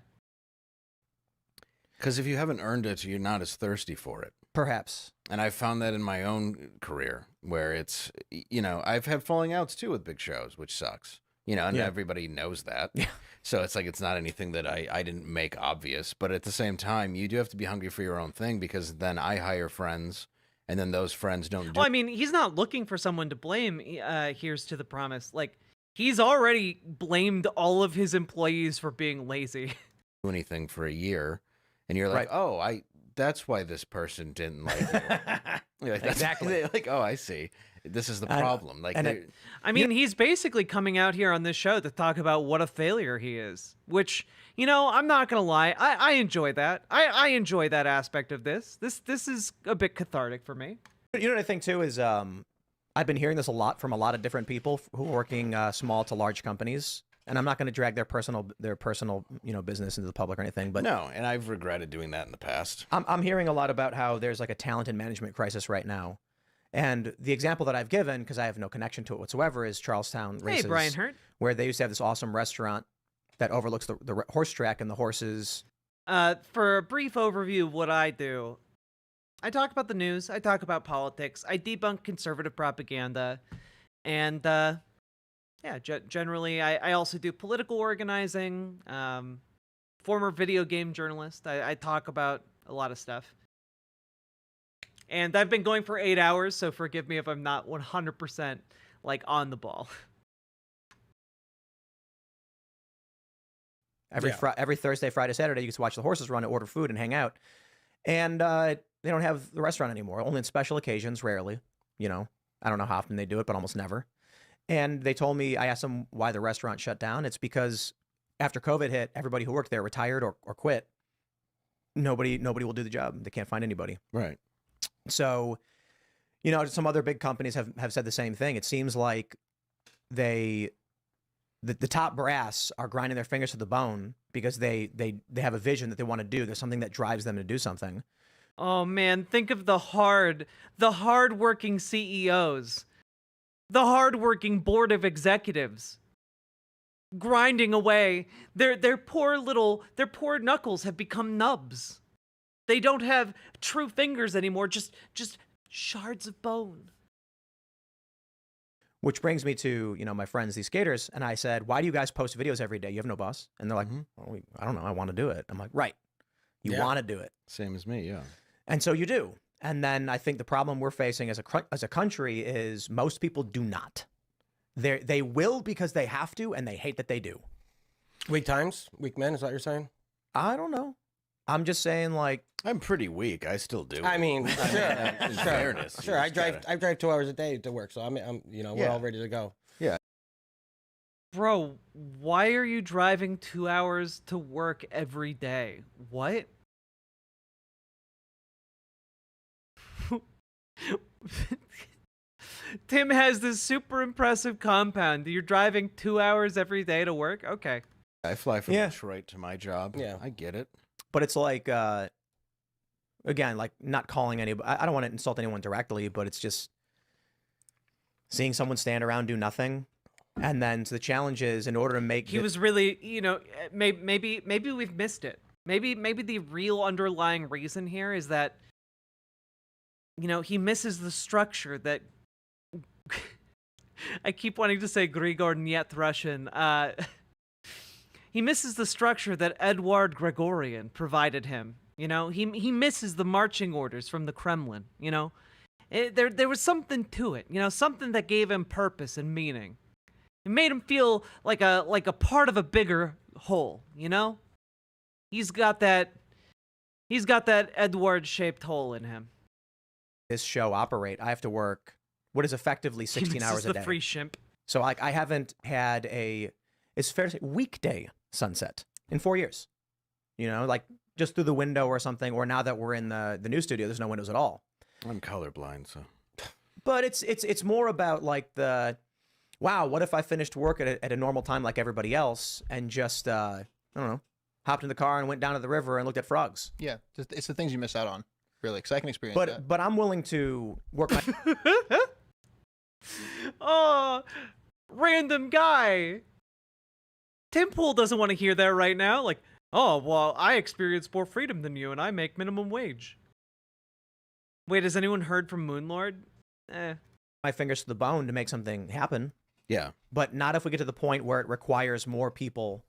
Because if you haven't earned it, you're not as thirsty for it. Perhaps. And I've found that in my own career where it's, you know, I've had falling outs too with big shows, which sucks. You know, and Yeah. everybody knows that. Yeah. So it's like it's not anything that I didn't make obvious. But at the same time, you do have to be hungry for your own thing, because then I hire friends and then those friends don't do Well, I mean, he's not looking for someone to blame. Here's to the promise. Like, he's already blamed all of his employees for being lazy. anything for a year. And you're like, Right. oh, that's why this person didn't like you. You're like, Exactly. Like, oh, I see. This is the problem. Like, I mean, he's basically coming out here on this show to talk about what a failure he is, which, you know, I'm not going to lie. I enjoy that. I enjoy that aspect of this. This is a bit cathartic for me. You know what I think too is I've been hearing this a lot from a lot of different people who are working small to large companies, and I'm not going to drag their personal business into the public or anything, but no, and I've regretted doing that in the past. I'm hearing a lot about how there's like a talent and management crisis right now. And the example that I've given, because I have no connection to it whatsoever, is Charlestown Races. Hey, Brian Hurt. Where they used to have this awesome restaurant that overlooks the horse track and the horses. For a brief overview of what I do, I talk about the news, I talk about politics, I debunk conservative propaganda, and yeah, generally I also do political organizing, former video game journalist. I talk about a lot of stuff. And I've been going for 8 hours, so forgive me if I'm not 100% like on the ball. Every Thursday, Friday, Saturday, you get to watch the horses run and order food and hang out. And they don't have the restaurant anymore, only on special occasions, rarely. You know, I don't know how often they do it, but almost never. And they told me, I asked them why the restaurant shut down. It's because after COVID hit, everybody who worked there retired or quit. Nobody will do the job. They can't find anybody. Right. So, you know, some other big companies have said the same thing. It seems like the top brass are grinding their fingers to the bone because they have a vision that they want to do. There's something that drives them to do something. Oh man, think of the hard-working CEOs, the hard-working board of executives, grinding away. Their poor knuckles have become nubs. They don't have true fingers anymore, just shards of bone. Which brings me to, you know, my friends, these skaters, and I said, why do you guys post videos every day? You have no boss? And they're like, well, I don't know, I want to do it. I'm like, right, you want to do it. Same as me, yeah. And so you do. And then I think the problem we're facing as a country is most people do not. They will because they have to, and they hate that they do. Weak times? Weak men, is that what you're saying? I don't know. I'm just saying, like, I'm pretty weak. I still do. I mean, sure, in fairness, sure. I drive 2 hours a day to work, so I'm you know, we're all ready to go. Yeah. Bro, why are you driving 2 hours to work every day? What? Tim has this super impressive compound. You're driving 2 hours every day to work? Okay. I fly from Detroit to my job. Yeah. I get it. but it's like, again, like not calling anybody. I don't want to insult anyone directly, but it's just seeing someone stand around, do nothing. And then so the challenge is, in order to make he was really, you know, maybe we've missed it. Maybe the real underlying reason here is that, you know, he misses the structure that I keep wanting to say Grigor Niet Russian. He misses the structure that Edward Gregorian provided him. You know, he misses the marching orders from the Kremlin. You know, there was something to it. You know, something that gave him purpose and meaning. It made him feel like a part of a bigger whole. You know, he's got that Edward-shaped hole in him. This show operate, I have to work what is effectively 16 hours a day. The free shimp. So like I haven't had it's fair to say, weekday sunset in 4 years. You know, like just through the window or something. Or now that we're in the new studio, there's no windows at all. I'm colorblind, so. But it's more about like the, wow, what if I finished work at a normal time like everybody else and just I don't know, hopped in the car and went down to the river and looked at frogs. Yeah, it's the things you miss out on, really, because I can experience that. But I'm willing to work my Oh, random guy. Tim Pool doesn't want to hear that right now. Like, oh, well, I experience more freedom than you, and I make minimum wage. Wait, has anyone heard from Moonlord? My fingers to the bone to make something happen. Yeah. But not if we get to the point where it requires more people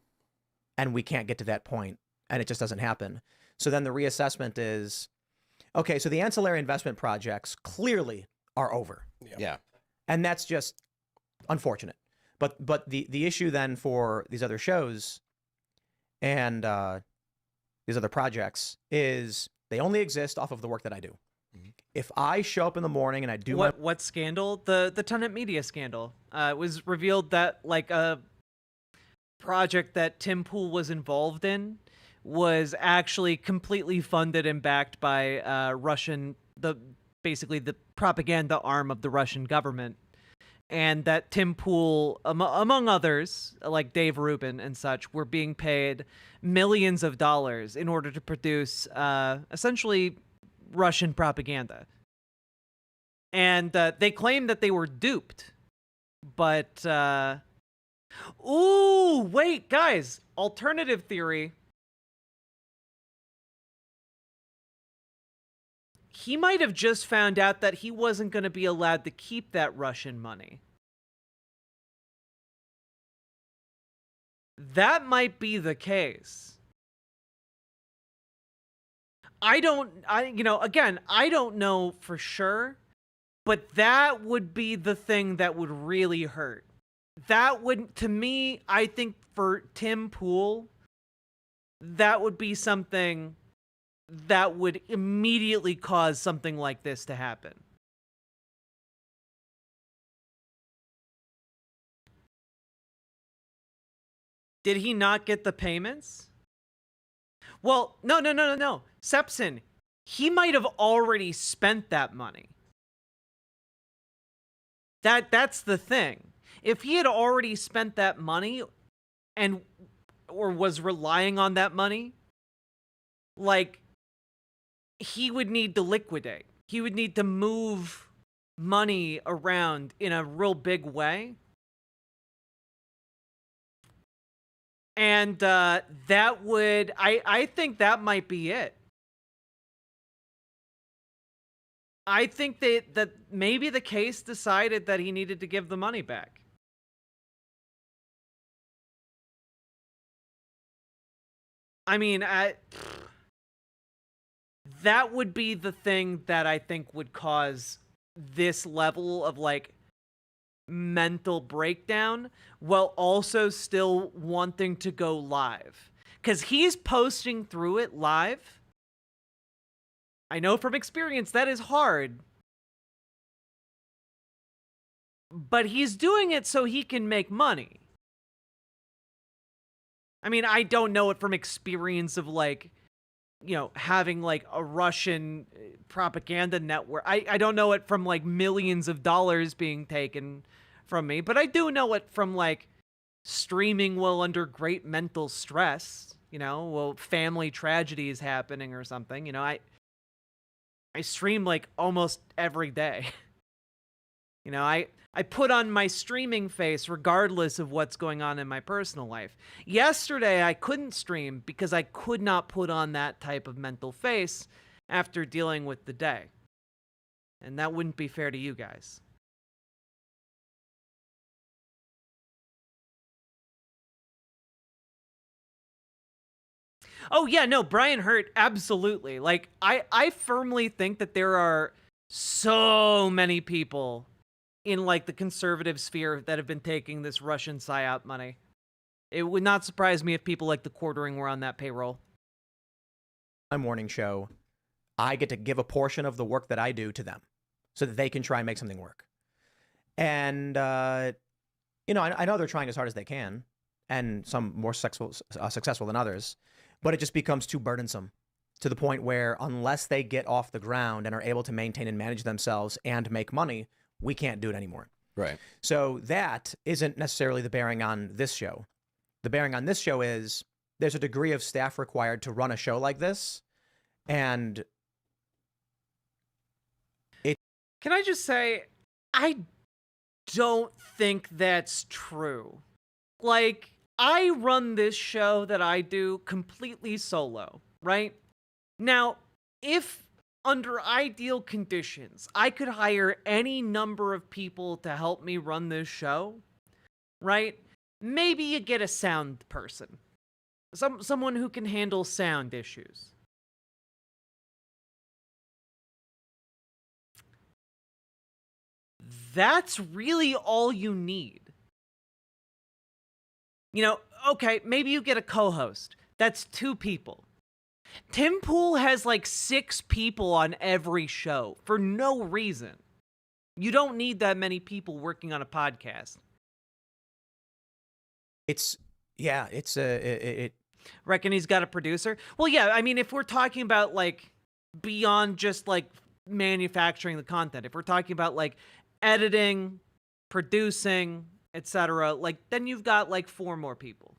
and we can't get to that point and it just doesn't happen. So then the reassessment is, okay, so the ancillary investment projects clearly are over. Yeah. And that's just unfortunate. But the issue then for these other shows and these other projects is they only exist off of the work that I do. If I show up in the morning and I do what scandal? The Tenet Media scandal. It was revealed that like a project that Tim Pool was involved in was actually completely funded and backed by basically the propaganda arm of the Russian government, and that Tim Pool, among others, like Dave Rubin and such, were being paid millions of dollars in order to produce essentially Russian propaganda. And they claim that they were duped. But, ooh, wait, guys, alternative theory. He might have just found out that he wasn't going to be allowed to keep that Russian money. That might be the case. I don't know for sure, but that would be the thing that would really hurt. That would, to me, I think for Tim Pool, that would be something that would immediately cause something like this to happen. Did he not get the payments? Well, no. Sepson, he might have already spent that money. That's the thing. If he had already spent that money or was relying on that money, like, he would need to liquidate. He would need to move money around in a real big way. And that would, I think that might be it. I think that maybe the case decided that he needed to give the money back. I mean, that would be the thing that I think would cause this level of, like, mental breakdown while also still wanting to go live. Because he's posting through it live. I know from experience that is hard. But he's doing it so he can make money. I mean, I don't know it from experience of, like, you know, having, like, a Russian propaganda network. I don't know it from, like, millions of dollars being taken from me, but I do know it from, like, streaming while under great mental stress, you know, while family tragedy is happening or something. You know, I stream, like, almost every day. You know, I put on my streaming face regardless of what's going on in my personal life. Yesterday, I couldn't stream because I could not put on that type of mental face after dealing with the day. And that wouldn't be fair to you guys. Oh, yeah, no, Brian Hurt, absolutely. Like, I firmly think that there are so many people in, like, the conservative sphere that have been taking this Russian PSYOP money. It would not surprise me if people like the Quartering were on that payroll. My morning show, I get to give a portion of the work that I do to them so that they can try and make something work. And, you know, I know they're trying as hard as they can, and some more successful than others, but it just becomes too burdensome to the point where unless they get off the ground and are able to maintain and manage themselves and make money, we can't do it anymore. Right. So that isn't necessarily the bearing on this show. The bearing on this show is there's a degree of staff required to run a show like this. And Can I just say, I don't think that's true. Like, I run this show that I do completely solo, right? Now, if under ideal conditions, I could hire any number of people to help me run this show, right? Maybe you get a sound person. Someone who can handle sound issues. That's really all you need. You know, okay, maybe you get a co-host. That's 2 people. Tim Pool has like 6 people on every show for no reason. You don't need that many people working on a podcast. Reckon he's got a producer? Well, yeah, I mean, if we're talking about like beyond just like manufacturing the content, if we're talking about like editing, producing, etc., like then you've got like 4 more people.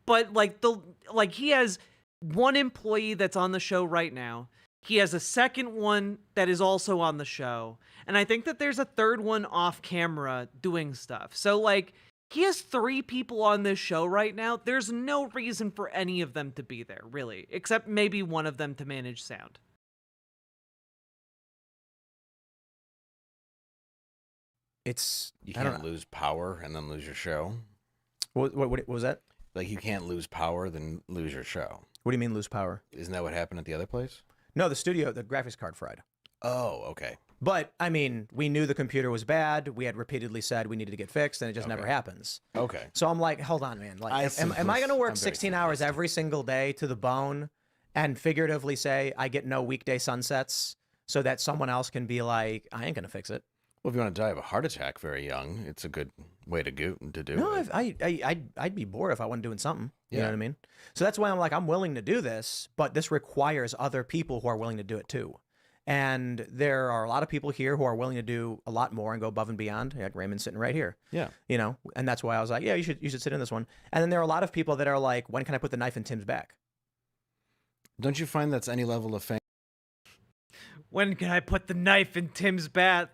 But like he has 1 employee that's on the show right now. He has a second one that is also on the show, and I think that there's a third one off camera doing stuff. So like he has 3 people on this show right now. There's no reason for any of them to be there, really, except maybe one of them to manage sound. You can't lose power and then lose your show. What was that? Like, you can't lose power, then lose your show. What do you mean lose power? Isn't that what happened at the other place? No, the graphics card fried. Oh, okay. But, I mean, we knew the computer was bad. We had repeatedly said we needed to get fixed, and it just never happens. Okay. So I'm like, hold on, man. Like, am I going to work 16 hours every single day to the bone and figuratively say I get no weekday sunsets so that someone else can be like, I ain't going to fix it? Well, if you want to die of a heart attack very young, it's a good way to do No, it. I'd be bored if I wasn't doing something. You Yeah. know what I mean? So that's why I'm like, I'm willing to do this, but this requires other people who are willing to do it too. And there are a lot of people here who are willing to do a lot more and go above and beyond. Like Raymond's sitting right here. Yeah. You know, and that's why I was like, yeah, you should sit in this one. And then there are a lot of people that are like, when can I put the knife in Tim's back? Don't you find that's any level of fame? When can I put the knife in Tim's back?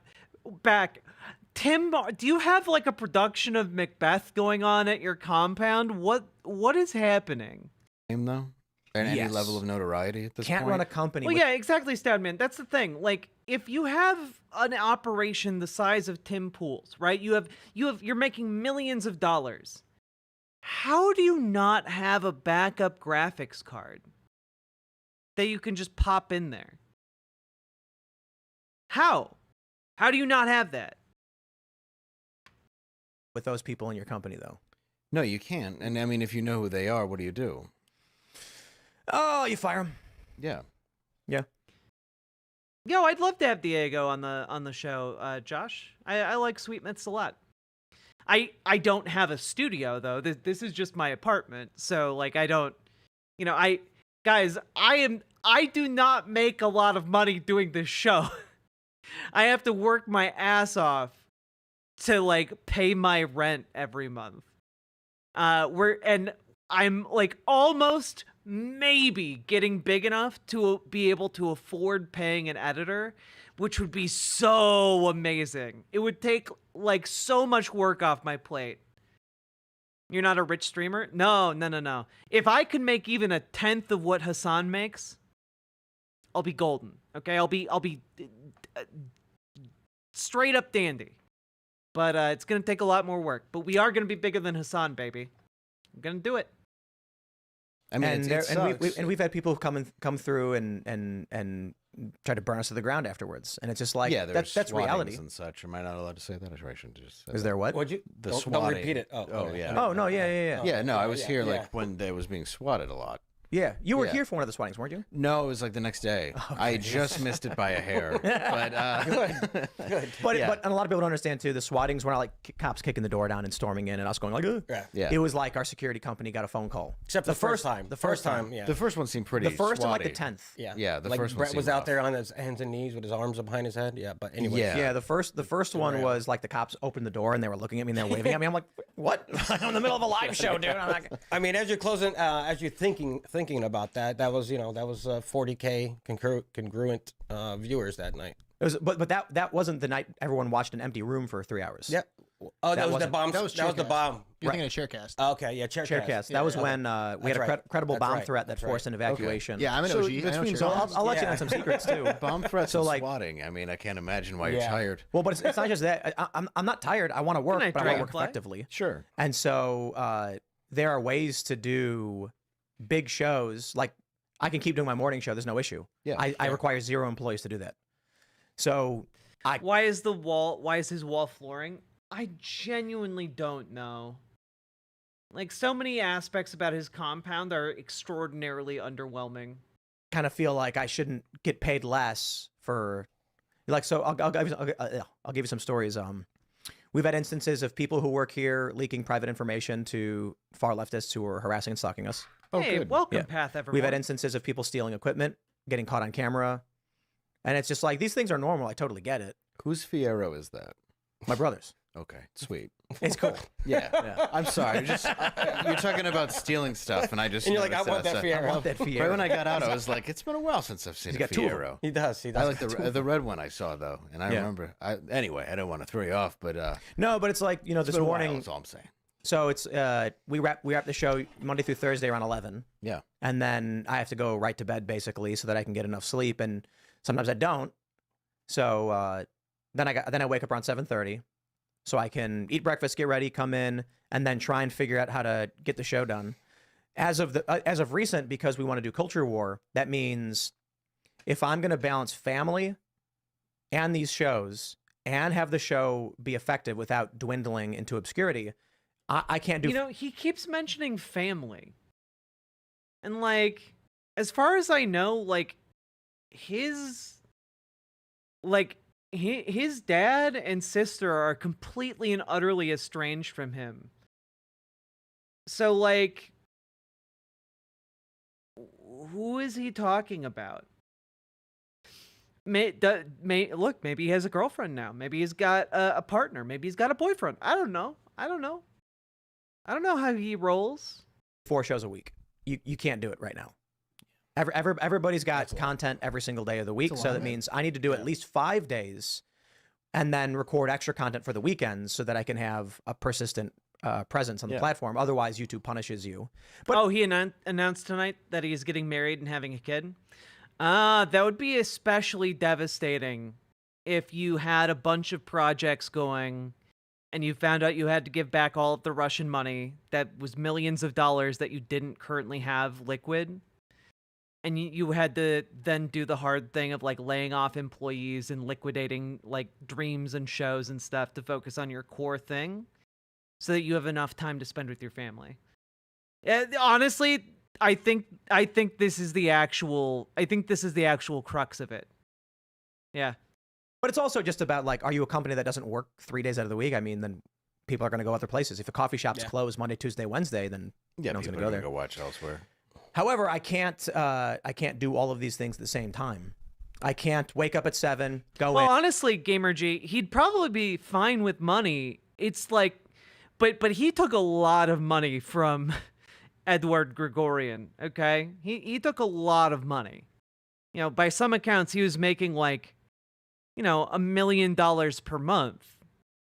Tim, do you have like a production of Macbeth going on at your compound? What is happening? Fame, though? And any level of notoriety at this point? Can't run a company. Well, yeah, exactly, Stoudman. That's the thing. Like, if you have an operation the size of Tim Pool's, right? You're making millions of dollars. How do you not have a backup graphics card that you can just pop in there? How? How do you not have that? With those people in your company, though. No, you can't. And I mean, if you know who they are, what do you do? Oh, you fire them. Yeah. Yeah. Yo, I'd love to have Diego on the show, Josh. I like Sweet Myths a lot. I don't have a studio though. This is just my apartment, so like I don't, you know, I do not make a lot of money doing this show. I have to work my ass off to like pay my rent every month. And I'm like almost maybe getting big enough to be able to afford paying an editor, which would be so amazing. It would take like so much work off my plate. You're not a rich streamer? No. If I could make even 1/10 of what Hassan makes, I'll be golden. Okay, I'll be straight up dandy. But it's gonna take a lot more work. But we are gonna be bigger than Hassan, baby. I'm gonna do it. I mean, and we've had people come through and try to burn us to the ground afterwards, and it's just like that's reality and such. Am I not allowed to say that? Or I shouldn't just. Is there what? What'd you? Don't repeat it. Oh yeah. Oh no, yeah. Yeah, no, I was here like when they was being swatted a lot. Yeah, you were here for one of the swattings, weren't you? No, it was like the next day. Okay. I just missed it by a hair. But Good. But a lot of people don't understand too. The swattings were not like cops kicking the door down and storming in and us going like, ugh. Yeah. It was like our security company got a phone call. Except the first time. The first time. Yeah. The first one seemed pretty. The first and like the swatty. 10th. Yeah. The like first one Brett was seemed out rough. there on his hands and knees with his arms up behind his head. Yeah. But anyway. Yeah. The first one was like the cops opened the door and they were looking at me and they were waving at me. I'm like, what? I'm in the middle of a live show, dude. I'm like, I mean, as you're closing, as you're thinking about that, that was 40K congruent viewers that night. It was, but that wasn't the night everyone watched an empty room for 3 hours. Yeah. Oh, that was the wasn't- bomb. That was That was the Chaircast. bomb. You're Right. thinking of Sharecast. Okay, yeah, Chaircast. That was when we had a credible bomb threat that forced an evacuation. Yeah, I'm an So OG. I know between Sharecast. So I'll let you in on some secrets too. Bomb threats So, and like- swatting. I mean, I can't imagine why you're tired. Well, but it's not just that. I'm not tired. I want to work, Good night, but I want to work Dragonfly. effectively. Sure. And so there are ways to do big shows. Like I can keep doing my morning show. There's no issue. Yeah, I require 0 employees to do that. So Why is his wall flooring? I genuinely don't know. Like, so many aspects about his compound are extraordinarily underwhelming. kind of feel like I shouldn't get paid less for, like, so I'll give you some stories. We've had instances of people who work here leaking private information to far leftists who are harassing and stalking us. Hey, welcome, Path Evermore. We've had instances of people stealing equipment, getting caught on camera. And it's just like, these things are normal. I totally get it. Whose Fiero is that? My brother's. Okay, sweet. It's cool. Yeah. I'm sorry. You're talking about stealing stuff, and I just. And you're like, I noticed want that Fiero. I want that Fiero. Right when I got out, I was like, it's been a while since I've seen He's a got 2 of them. Fiero. He does. I like the red one I saw though, and I Yeah. remember. Anyway, I don't want to throw you off, but No, but it's like, you know, it's this been a while, morning. That's all I'm saying. So it's we wrap the show Monday through Thursday around 11. Yeah. And then I have to go right to bed basically so that I can get enough sleep, and sometimes I don't. So then I wake up around 7:30 so I can eat breakfast, get ready, come in, and then try and figure out how to get the show done. As of recent, because we want to do Culture War, that means if I'm going to balance family and these shows and have the show be effective without dwindling into obscurity, I can't do. You know, he keeps mentioning family. And, like, as far as I know, like, his dad and sister are completely and utterly estranged from him. So, like, who is he talking about? Look, maybe he has a girlfriend now. Maybe he's got a partner. Maybe he's got a boyfriend. I don't know how he rolls. 4 shows a week. You can't do it right now. Everybody's got content every single day of the week, so that means I need to do at least 5 days and then record extra content for the weekends so that I can have a persistent presence on the platform. Otherwise, YouTube punishes you. But he announced tonight that he's getting married and having a kid. That would be especially devastating if you had a bunch of projects going and you found out you had to give back all of the Russian money that was millions of dollars that you didn't currently have liquid. And you had to then do the hard thing of, like, laying off employees and liquidating, like, dreams and shows and stuff to focus on your core thing so that you have enough time to spend with your family. Honestly, I think this is the actual crux of it. Yeah. But it's also just about, like, are you a company that doesn't work 3 days out of the week? I mean, then people are going to go other places. If a coffee shop's closed Monday, Tuesday, Wednesday, then no one's going to go there. Go watch elsewhere. However, I can't do all of these things at the same time. I can't wake up at 7, go Well, in. honestly, Gamer G, he'd probably be fine with money. It's like, but he took a lot of money from Edward Gregorian. Okay, he took a lot of money. You know, by some accounts, he was making, like, you know, $1 million per month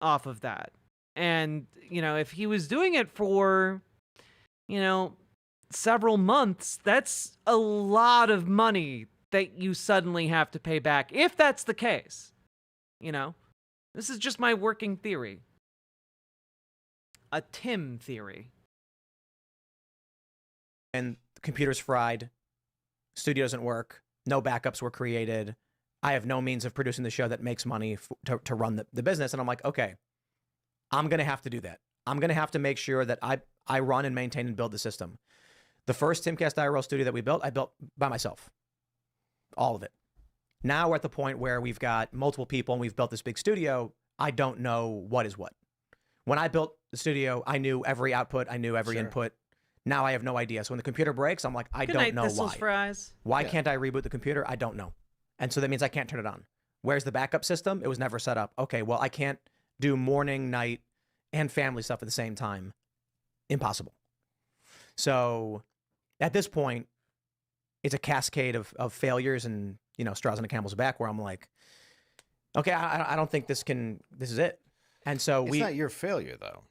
off of that. And, you know, if he was doing it for, you know, several months, that's a lot of money that you suddenly have to pay back, if that's the case. You know, this is just my working theory. A Tim theory. And the computer's fried, studio doesn't work, no backups were created, I have no means of producing the show that makes money to run the business. And I'm like, okay, I'm going to have to do that. I'm going to have to make sure that I run and maintain and build the system. The first Timcast IRL studio that we built, I built by myself. All of it. Now we're at the point where we've got multiple people and we've built this big studio. I don't know what is what. When I built the studio, I knew every output. I knew every input. Now I have no idea. So when the computer breaks, I'm like, I don't know why. Fries. Why can't I reboot the computer? I don't know. And so that means I can't turn it on. Where's the backup system? It was never set up. Okay, well, I can't do morning, night, and family stuff at the same time. Impossible. So at this point, it's a cascade of failures and, you know, straws on a camel's back where I'm like, Okay, I don't think this is it. And so It's not your failure, though.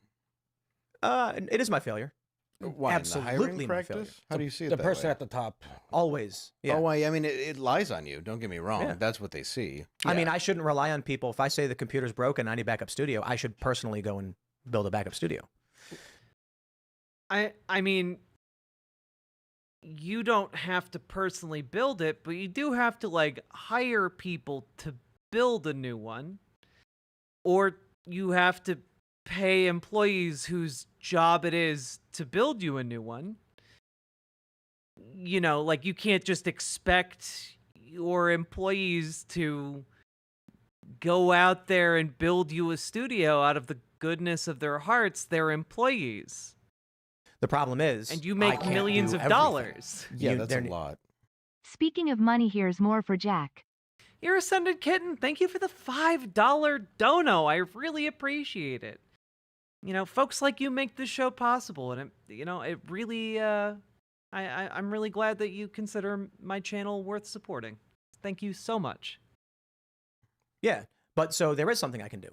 It is my failure. Why, in the hiring Absolutely my failure. practice? How do you see it The that person way? at the top. Always. Yeah. Oh, I mean, it lies on you. Don't get me wrong. Yeah. That's what they see. I mean, I shouldn't rely on people. If I say the computer's broken, I need backup studio, I should personally go and build a backup studio. I mean, you don't have to personally build it, but you do have to like hire people to build a new one, or you have to pay employees whose job it is to build you a new one. You know, like you can't just expect your employees to go out there and build you a studio out of the goodness of their hearts. They're employees. The problem is, and you I make can't millions do of everything. dollars. Yeah, that's a lot. Speaking of money, here's more for Jack. Your Ascended Kitten, thank you for the $5 dono. I really appreciate it. You know, folks like you make this show possible, and it really, I'm really glad that you consider my channel worth supporting. Thank you so much. Yeah, but so there is something I can do.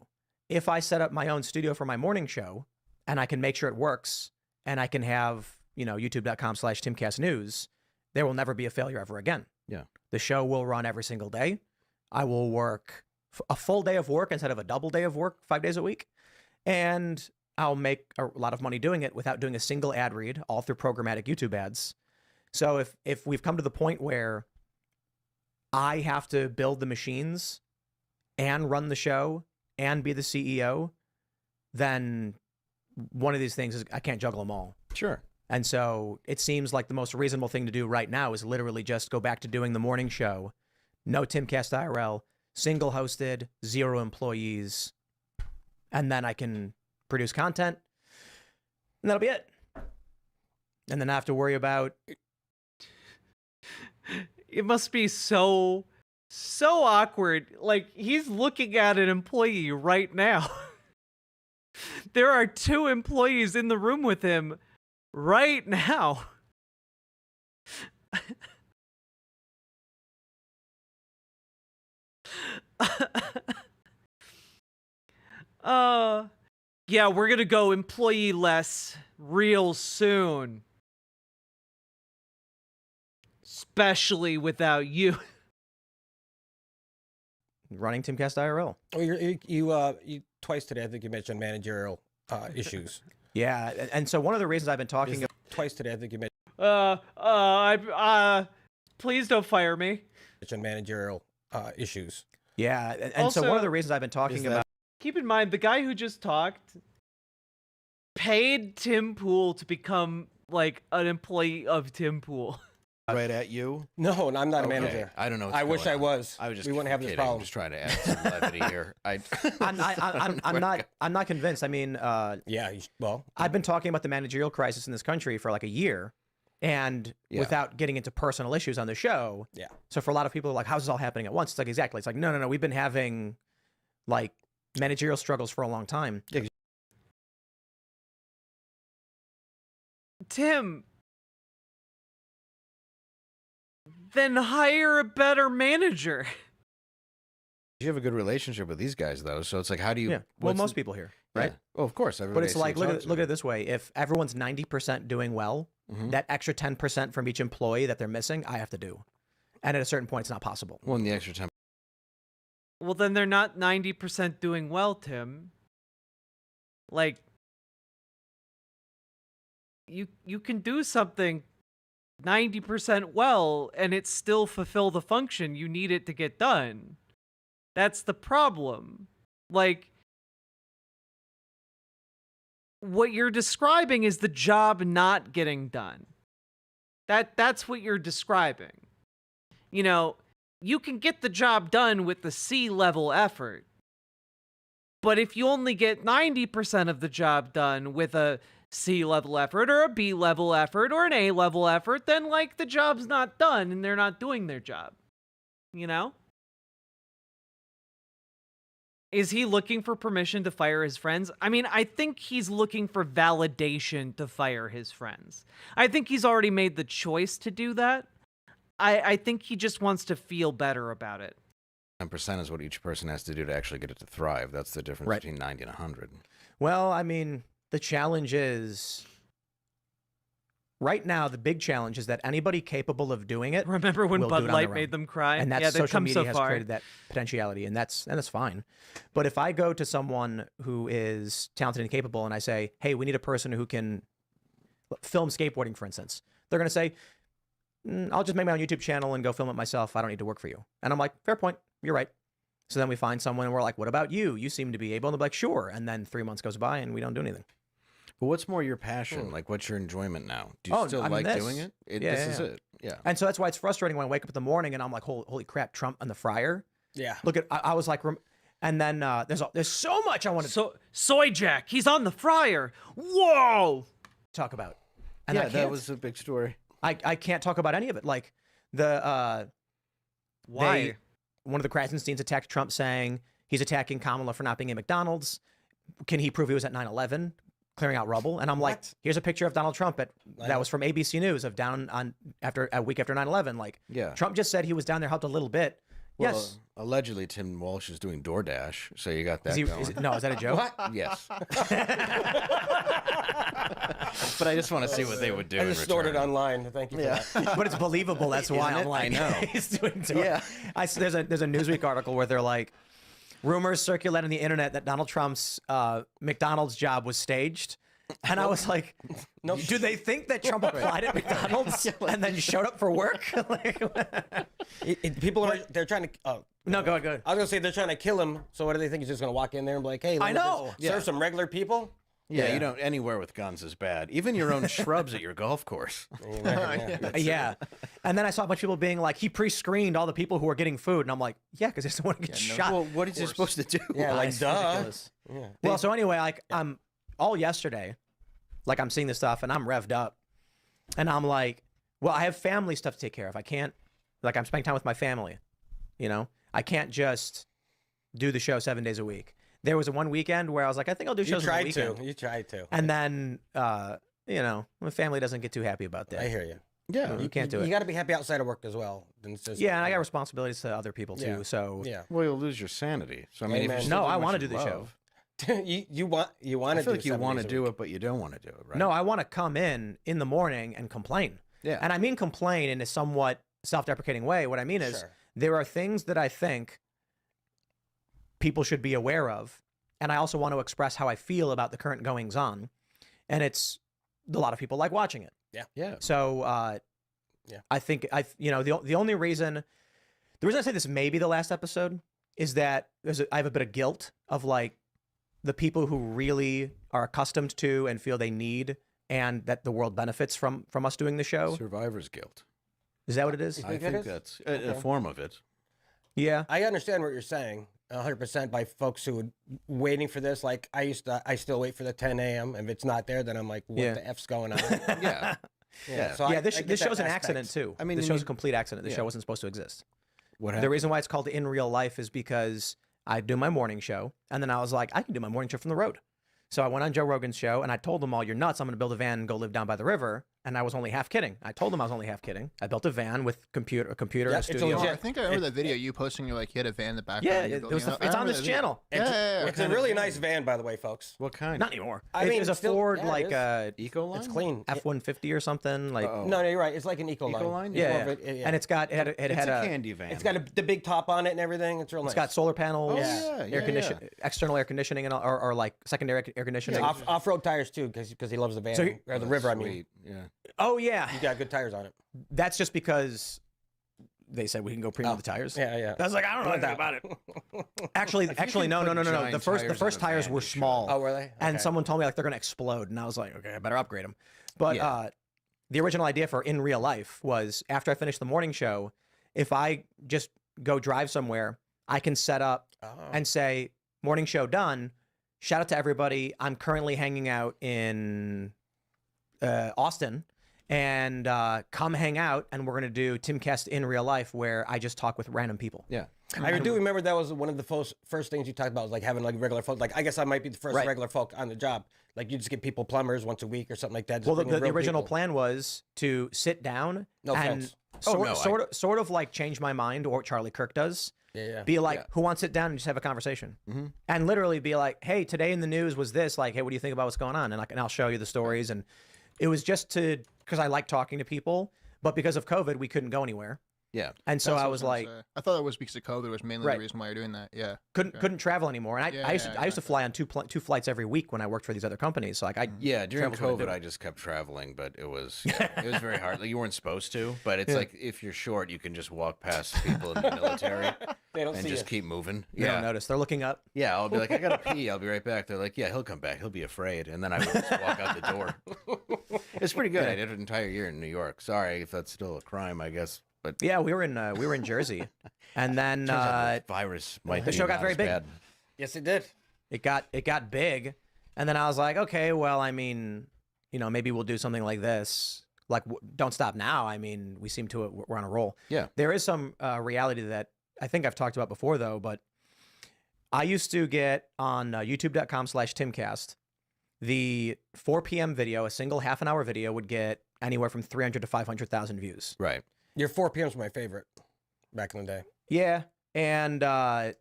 If I set up my own studio for my morning show, and I can make sure it works, and I can have, youtube.com/TimCastNews, there will never be a failure ever again. Yeah. The show will run every single day. I will work a full day of work instead of a double day of work 5 days a week. And I'll make a lot of money doing it without doing a single ad read, all through programmatic YouTube ads. So if we've come to the point where I have to build the machines and run the show and be the CEO, then one of these things is I can't juggle them all. Sure. And so it seems like the most reasonable thing to do right now is literally just go back to doing the morning show. No Timcast IRL, single hosted, 0 employees. And then I can produce content. And that'll be it. And then I have to worry about... It must be so awkward. Like, he's looking at an employee right now. There are 2 employees in the room with him right now. Yeah, we're gonna go employee less real soon. Especially without you. Running Timcast IRL. Oh, you twice today, I think you mentioned managerial issues. Yeah, and so one of the reasons I've been talking... Twice today, I think you mentioned... Please don't fire me. Mentioned managerial issues. Yeah, and so one of the reasons I've been talking about... Keep in mind, the guy who just talked paid Tim Pool to become, like, an employee of Tim Pool. Right at you? No, and I'm not a Okay. manager. I don't know. I wish I was. I was just we wouldn't have this kidding. problem. I'm just trying to add some levity here. I'm not convinced. I mean, yeah. Well, I've been talking about the managerial crisis in this country for like a year, and without getting into personal issues on the show. Yeah. So for a lot of people, like, how's this all happening at once? It's like exactly. It's like no. We've been having like managerial struggles for a long time. Tim, then hire a better manager. You have a good relationship with these guys, though, so it's like, how do you? Yeah. Well, most people here, right? Yeah. Well, of course. But it's like, look at it this way: if everyone's 90% doing well, that extra 10% from each employee that they're missing, I have to do. And at a certain point, it's not possible. Well, in the extra 10. Well, then they're not 90% doing well, Tim. Like, you can do something 90% well, and it still fulfill the function you need it to get done. That's the problem. Like, what you're describing is the job not getting done. That's what you're describing. You know, you can get the job done with the C-level effort. But if you only get 90% of the job done with a C-level effort or a B-level effort or an A-level effort, then, like, the job's not done and they're not doing their job. You know? Is he looking for permission to fire his friends? I mean, I think he's looking for validation to fire his friends. I think he's already made the choice to do that. I think he just wants to feel better about it. 10% is what each person has to do to actually get it to thrive. That's the difference between 90 and 100. Well, I mean, the challenge is right now. The big challenge is that anybody capable of doing it. Remember when will Bud do it on Light their made own. them cry? And that's Yeah, they've social come media so has far. created that potentiality, and that's fine. But if I go to someone who is talented and capable, and I say, "Hey, we need a person who can film skateboarding," for instance, they're going to say, "I'll just make my own YouTube channel and go film it myself. I don't need to work for you." And I'm like, "Fair point. You're right." So then we find someone, and we're like, "What about you? You seem to be able." And they're like, "Sure." And then 3 months goes by, and we don't do anything. But what's more your passion? Like, what's your enjoyment now? Do you still I mean, like this. doing it? Yeah, This is it. Yeah. And so that's why it's frustrating when I wake up in the morning and I'm like, holy crap, Trump on the fryer. Yeah. Look at, I was like, and then there's so much I want to Soy Jack, he's on the fryer. Whoa! talk about. And Yeah, I can't. that was a big story. I can't talk about any of it. Like the Why? One of the Krasensteins attacked Trump saying he's attacking Kamala for not being at McDonald's. Can he prove he was at 9/11 clearing out rubble? And I'm like, here's a picture of Donald Trump that was from ABC News of down on a week after 9/11. Like, Yeah. Trump just said he was down there, helped a little bit. Well, Yes. Allegedly, Tim Walsh is doing DoorDash, so you got that going. No, is that a joke? What? Yes. But I just want to see what they would do. I in just snorted return. online. Thank you for Yeah. that. But it's believable. That's why Isn't I'm it? like, I know. he's doing Yeah. there's a Newsweek article where they're like, rumors circulate on the internet that Donald Trump's McDonald's job was staged. And I was like, do they think that Trump applied at McDonald's and then showed up for work? People are they're trying to. No, go ahead. I was gonna say they're trying to kill him. So what do they think? He's just gonna walk in there and be like, "Hey, I know. serve some regular people." Yeah, you don't anywhere with guns is bad. Even your own shrubs at your golf course. Yeah. And then I saw a bunch of people being like, he pre-screened all the people who were getting food. And I'm like, yeah, because they just want to get shot. Well, what is he supposed to do? Yeah, like It's duh. ridiculous. Yeah. Well, so anyway, like all yesterday, like I'm seeing this stuff and I'm revved up. And I'm like, well, I have family stuff to take care of. I can't, like I'm spending time with my family, you know? I can't just do the show 7 days a week. There was one weekend where I was like, I think I'll do shows on the weekend. You tried to. And then, you know, my family doesn't get too happy about that. I hear you. Yeah. You can't do it. You got to be happy outside of work as well. Yeah, and I got responsibilities to other people too. Yeah. So Yeah. Well, you'll lose your sanity. So I mean, if Amen. you still no, do I what want to you do the show. love- you want I to feel do like you 7 want days to a do week. it, but you don't want to do it, right? No, I want to come in the morning and complain. Yeah. And I mean complain in a somewhat self-deprecating way. What I mean is Sure. there are things that I think people should be aware of, and I also want to express how I feel about the current goings on. And it's a lot of people like watching it. Yeah. Yeah. So Yeah. I think the only reason I say this may be the last episode is that I have a bit of guilt of like the people who really are accustomed to and feel they need and that the world benefits from us doing the show. Survivor's guilt. Is that what it is? I think that's a form of it. Yeah. I understand what you're saying 100% by folks who are waiting for this. Like I still wait for the 10 a.m. If it's not there, then I'm like, what Yeah. the F's going on? Yeah. Yeah. So Yeah, I this get this that show's an aspect. accident too. I mean, this and show's you- a complete accident. The yeah. show wasn't supposed to exist. What The happened? reason why it's called In Real Life is because I do my morning show, and then I was like, I can do my morning show from the road. So I went on Joe Rogan's show, and I told them all, you're nuts. I'm going to build a van and go live down by the river. And I was only half kidding. I told them I was only half kidding. I built a van with a computer, Yeah, a it's studio. legit. I think I remember that video you posting. You're like, you had a van in the background. Yeah, you're it was building the- I it's on remember this that video. channel. It's a really nice van, by the way, folks. What kind? Not anymore. I mean, it was a still- Ford, yeah, it like is. Eco line? It's clean. F-150 or something. Like, No, you're right. It's like an eco line. Eco-line? yeah, More of yeah. it, And it's got it It's had a candy van. It's got the big top on it and everything. It's real nice. It's got solar panels, Oh, yeah, air condition, external air conditioning, and or like secondary air conditioning. off-road tires too, because he loves the van So or the river. I mean, Sweet. Yeah. Oh yeah, you got good tires on it. that's just because they said we can go premium the tires. Yeah, yeah. I was like, I don't know anything about it. Actually, no. put The giant first tires tires on a van, were you should. small. Oh, were they? And Okay. someone told me like they're gonna explode, and I was like, okay, I better upgrade them. But Yeah. the original idea for In Real Life was after I finish the morning show, if I just go drive somewhere, I can set up and say morning show done. Shout out to everybody. I'm currently hanging out in Austin. And come hang out, and we're gonna do Timcast In Real Life, where I just talk with random people. Yeah. I do remember that was one of the first things you talked about was like having like regular folk. Like I guess I might be the first Right. regular folk on the job. Like you just get people plumbers once a week or something like that. Just Well, bring in the real original people. plan was to sit down No and offense. sort of like change my mind, or what Charlie Kirk does, Be like, who wants to sit down and just have a conversation? And literally be like, hey, today in the news was this. Like, hey, what do you think about what's going on? And I'll show you the stories. And it was just because I like talking to people, but because of COVID, we couldn't go anywhere. Yeah. And so That's I what was gonna like, say. I thought it was because of COVID was mainly Right. the reason why you're doing that. Yeah. couldn't travel anymore. And I used to fly on two flights every week when I worked for these other companies. So like during travel's what I COVID, do. I just kept traveling, but it was very hard. Like, you weren't supposed to, but it's like if you're short, you can just walk past people in the military They don't and see just you. keep moving. They don't notice. They're looking up. Yeah, I'll be like, I gotta pee. I'll be right back. They're like, yeah, he'll come back. He'll be afraid, and then I would just walk out the door. It's pretty good. I did an entire year in New York. Sorry if that's still a crime, I guess. But yeah, we were in Jersey, and then turns out the virus might the be show got not very as big. bad. Yes, it did. It got big, and then I was like, okay, well, I mean, maybe we'll do something like this. Like, don't stop now. I mean, we're on a roll. Yeah. There is some reality that I think I've talked about before, though. But I used to get on YouTube.com/Timcast the 4 p.m. video, a single half-an-hour video, would get anywhere from 300 to 500,000 views. Right. Your 4 p.m. was my favorite back in the day. Yeah, and I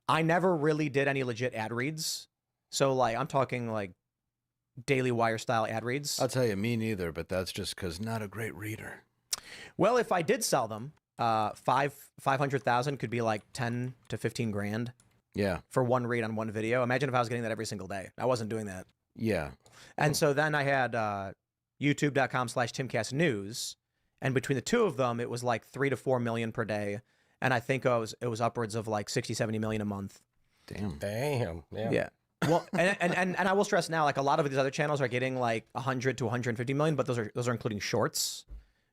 never really did any legit ad reads. So like, I'm talking like Daily Wire style ad reads. I'll tell you, me neither, but that's just because not a great reader. Well, if I did sell them, 500,000 could be like 10 to 15 grand. Yeah. For one read on one video. Imagine if I was getting that every single day. I wasn't doing that. Yeah. And so then I had YouTube.com/Timcast News, and between the two of them, it was like 3 to 4 million per day, and I think it was upwards of like 60-70 million a month. Damn. Yeah. Well, and I will stress now, like a lot of these other channels are getting like 100 to 150 million, but those are including shorts,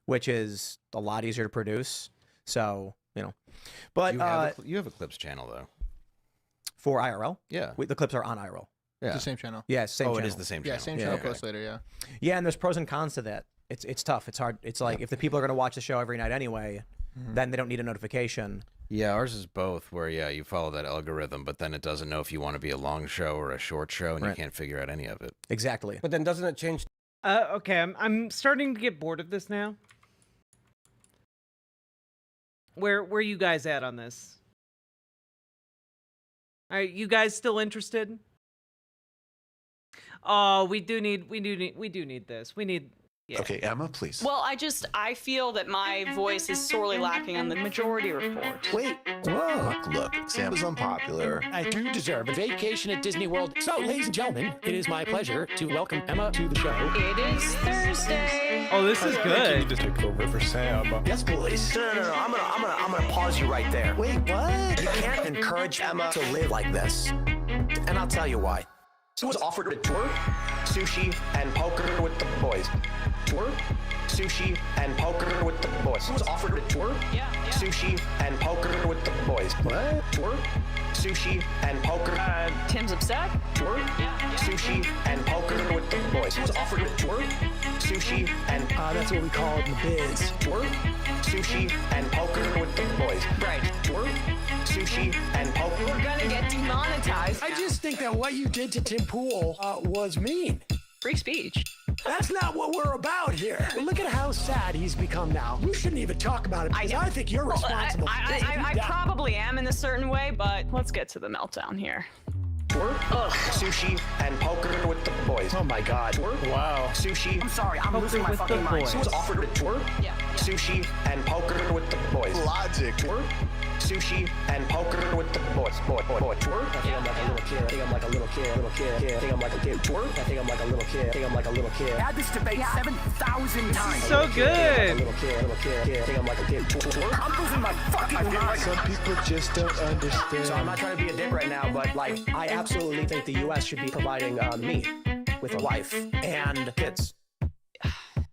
which is a lot easier to produce. So but you have a clips channel though. For IRL. Yeah. The clips are on IRL. Yeah. It's the same channel. Yeah, same channel. It is the same channel. Yeah, same channel. Post later. Yeah. Yeah, and there's pros and cons to that. It's tough. It's hard. It's like if the people are going to watch the show every night anyway, then they don't need a notification. Yeah, ours is both where, you follow that algorithm, but then it doesn't know if you want to be a long show or a short show, and you can't figure out any of it. Exactly. But then doesn't it change? Okay, I'm starting to get bored of this now. Where are you guys at on this? Are you guys still interested? Oh, we do need this. We need. Yeah. Okay, Emma, please. Well, I feel that my voice is sorely lacking on the majority report. Wait. Look, Sam is unpopular. I do deserve a vacation at Disney World. So, ladies and gentlemen, it is my pleasure to welcome Emma to the show. It is Thursday. Oh, this is good. You just took over for Sam. Yes, please. No. I'm gonna pause you right there. Wait, what? You can't encourage Emma to live like this. And I'll tell you why. She was offered a tour, sushi, and poker with the boys. Tour, sushi, and poker with the boys. She was offered a tour, sushi, and poker with the boys. What? Tour, sushi, and poker. Tim's upset? Tour, sushi, and poker with the boys. She was offered a tour, sushi, and... that's what we call it in the biz. Tour, sushi, and poker with the boys. Right. Tour, sushi, and poker. We're gonna get demonetized. I just think that what you did to Tim Pool was mean. Free speech. That's not what we're about here. Look at how sad he's become now. You shouldn't even talk about it because I think you're responsible. I probably am in a certain way, but let's get to the meltdown here. Tour, sushi, and poker with the boys. Oh my God. Tour, wow. Sushi. I'm sorry, I'm losing my fucking mind. She was offered a tour, sushi, and poker with the boys. Logic. Tour, sushi, and poker with the boys. Boy. Tour. I think I'm like a little kid. I think I'm like a little kid. I think I'm like a kid. Tour. I think I'm like a little kid. I think I'm like a little kid. Had this debate 7,000 times. So good. Little kid. I think I'm like a kid. Tour. I'm losing my fucking mind. Some people just don't understand. So I'm not trying to be a dick right now, but like I absolutely think the U.S. should be providing me with a wife and kids.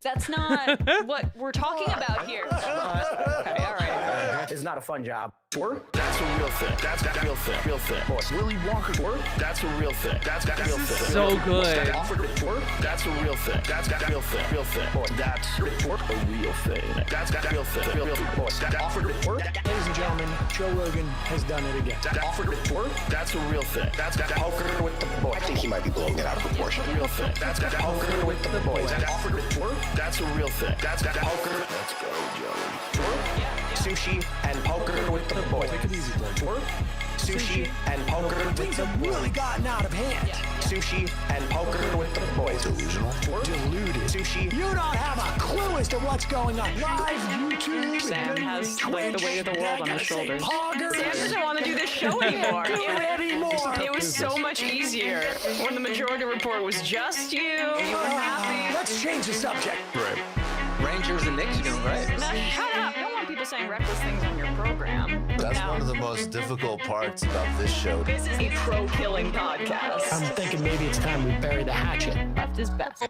That's not what we're talking about here. Okay, all right. It's not a fun job. Tour. That's a real thing. That's real thing. Real thing. Willy Wonka. Tour. That's a real thing. That's real thing. So good. Offered a tour. That's a real thing. That's real thing. Real thing. That's a real thing. That's real thing. Real thing. Offered a tour. Ladies and gentlemen, Joe Rogan has done it again. Offered a tour. That's a real thing. That's poker with the boys. I think he might be blowing it out of proportion. Real thing. That's poker with the boys. Offered a tour. That's a real thing. That's poker. Let's go, Joey. Tour. sushi, and poker with the boys. Take it easy, Blake. Twerk, sushi, and poker with Things the have really boys. gotten out of hand. Sushi and poker with the boys. Delusional. Deluded. Sushi. You don't have a clue as to what's going on. Live YouTube. Sam has like the weight of the world on his shoulders. Poggers. Sam doesn't want to do this show anymore. Do it anymore. It was so much easier when the majority report was just you. You were happy. Let's change the subject. Right. Rangers and Knicks are doing great. Now shut up. You don't want people saying reckless things on your program. That's Now, one of the most difficult parts about this show. This is a pro-killing podcast. I'm thinking maybe it's time we bury the hatchet. Left is best.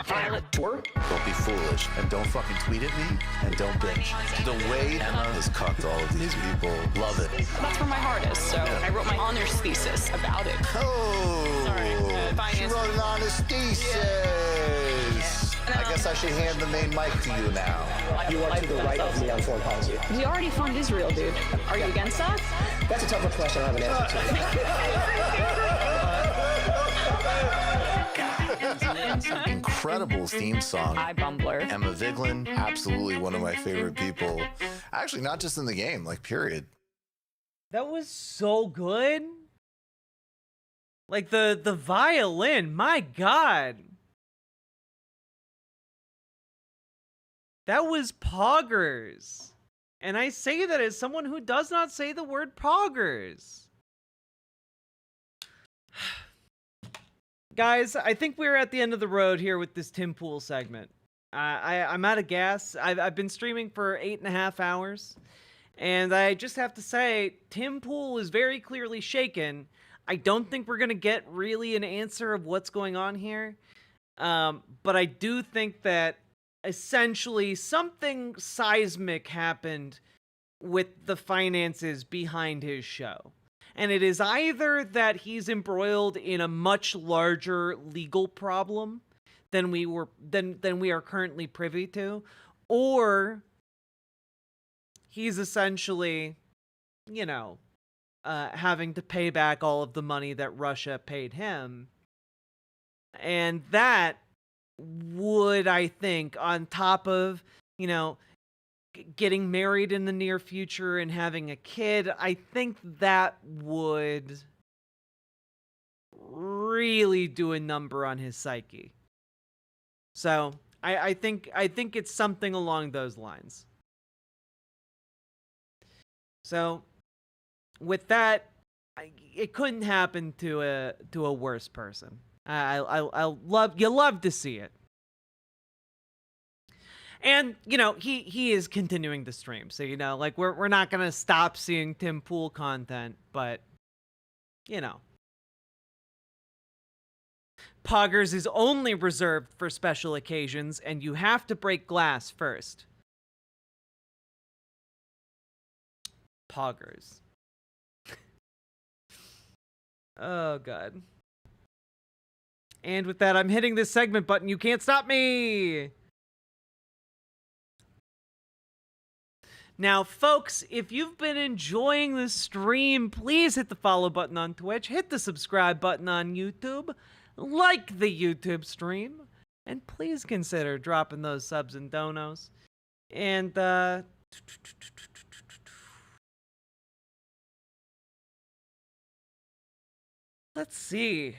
Violet. Don't be foolish, and don't fucking tweet at me, and don't bitch. The way Emma has cucked all of these people, love it. That's where my heart is, so I wrote my honors thesis about it. Oh, Sorry, finance. she wrote an honest thesis. I guess I should hand the main mic to you now. You are to the right of me on foreign policy. We already fund Israel, dude. Are you against that? That's a tougher question I have an answer to. Incredible theme song. Hi, Bumbler. Emma Vigeland, absolutely one of my favorite people. Actually, not just in the game, like, period. That was so good. Like the violin, my God. That was poggers. And I say that as someone who does not say the word poggers. Guys, I think we're at the end of the road here with this Tim Pool segment. I'm out of gas. I've been streaming for 8.5 hours. And I just have to say, Tim Pool is very clearly shaken. I don't think we're going to get really an answer of what's going on here. But I do think that essentially something seismic happened with the finances behind his show. And it is either that he's embroiled in a much larger legal problem than we are currently privy to, or he's essentially, you know, having to pay back all of the money that Russia paid him. And that would, I think, on top of, you know, getting married in the near future and having a kid, I think that would really do a number on his psyche. So I think it's something along those lines. So with that, it couldn't happen to a worse person. You love to see it. And, you know, he is continuing to stream. So, you know, like we're not going to stop seeing Tim Pool content, but, you know. Poggers is only reserved for special occasions, and you have to break glass first. Poggers. Oh, God. And with that, I'm hitting this segment button. You can't stop me! Now, folks, if you've been enjoying the stream, please hit the follow button on Twitch, hit the subscribe button on YouTube, like the YouTube stream, and please consider dropping those subs and donos. And, let's see.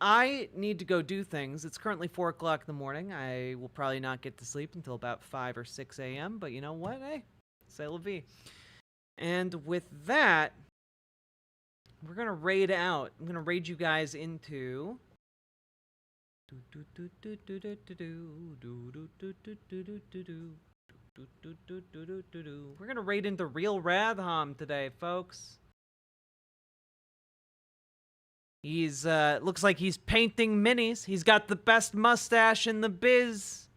I need to go do things. It's currently 4 o'clock in the morning. I will probably not get to sleep until about 5 or 6 a.m. But you know what? Hey, c'est la vie. And with that, we're going to raid out. I'm going to raid you guys into... We're going to raid into Real Radham today, folks. He's, looks like he's painting minis. He's got the best mustache in the biz.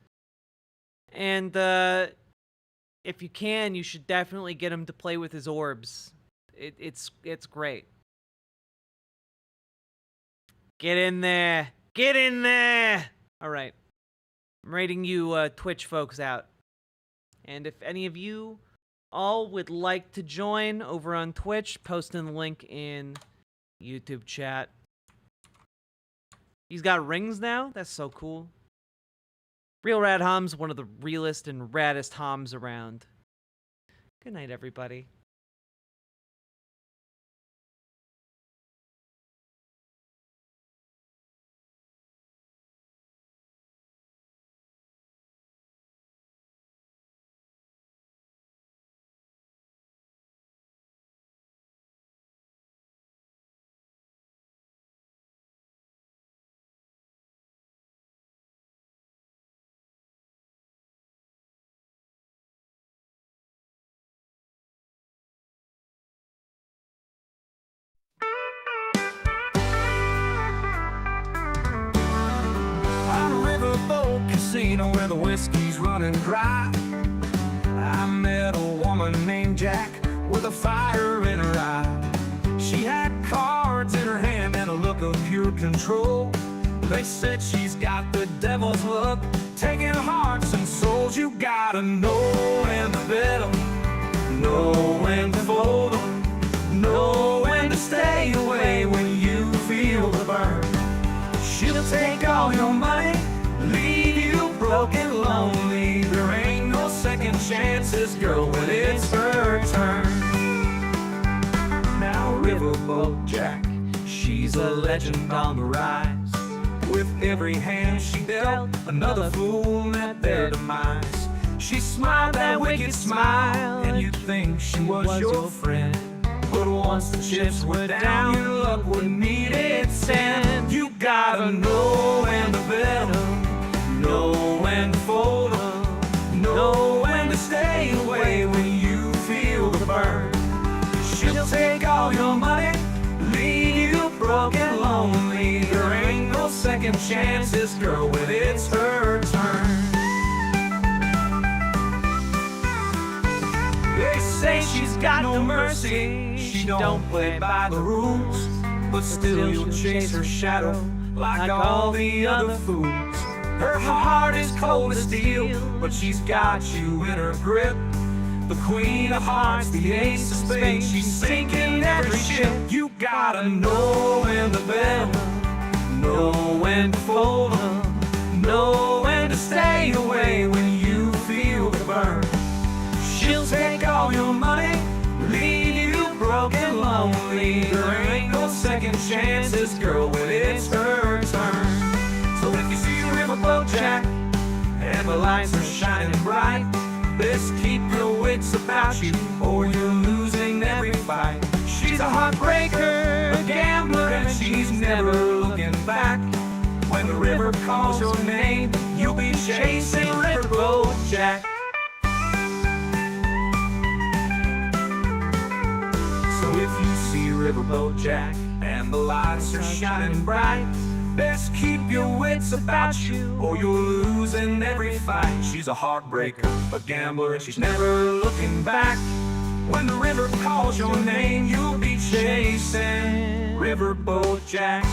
And, if you can, you should definitely get him to play with his orbs. It's great. Get in there. Get in there! Alright. I'm rating you, Twitch folks out. And if any of you all would like to join over on Twitch, posting the link in YouTube chat. He's got rings now? That's so cool. Real Rad Homs, one of the realest and raddest homs around. Good night, everybody. On a riverboat casino where the whiskey's running dry, I met a woman named Jack with a fire in her eye. She had cards in her hand and a look of pure control. They said she's got the devil's look, taking hearts and souls. You gotta know when to bet 'em, know when to fold 'em, know when to stay away when you feel the burn. She'll take all your money, leave you broken, lonely. There ain't no second chances, girl, when it's her turn. Now Riverboat Jack, she's a legend on the rise. With every hand she dealt, another fool met their demise. She smiled that wicked smile, and you'd think she was your friend. But once the chips were down, your luck would meet its end. You gotta know when to bet 'em, know when to fold 'em, know when to stay away when you feel the burn. She'll take all your money, leave you broken, lonely. There ain't no second chances, girl, when it's her turn. They say she's got no mercy, she don't play by the rules, but still you'll chase her shadow like all the other fools. Her heart is cold as steel, but she's got you in her grip. The queen of hearts, the ace of spades, she's sinking every ship. You gotta know when to bet 'em, know when to fold 'em, know when to stay away when you feel the burn. She'll take all your money, leave you broken, lonely. There ain't no second chances, girl, when it's her turn. So if you see a riverboat Jack, and the lights are shining bright, best keep your wits about you, or you're losing every fight. She's a heartbreaker, a gambler, and she's never looking back. When the river calls your name, you'll be chasing Riverboat Jack. So if you see Riverboat Jack and the lights are shining bright, best keep your wits about you, or you're losing every fight. She's a heartbreaker, a gambler, and she's never looking back. When the river calls your name, you'll be chasing Riverboat Jack.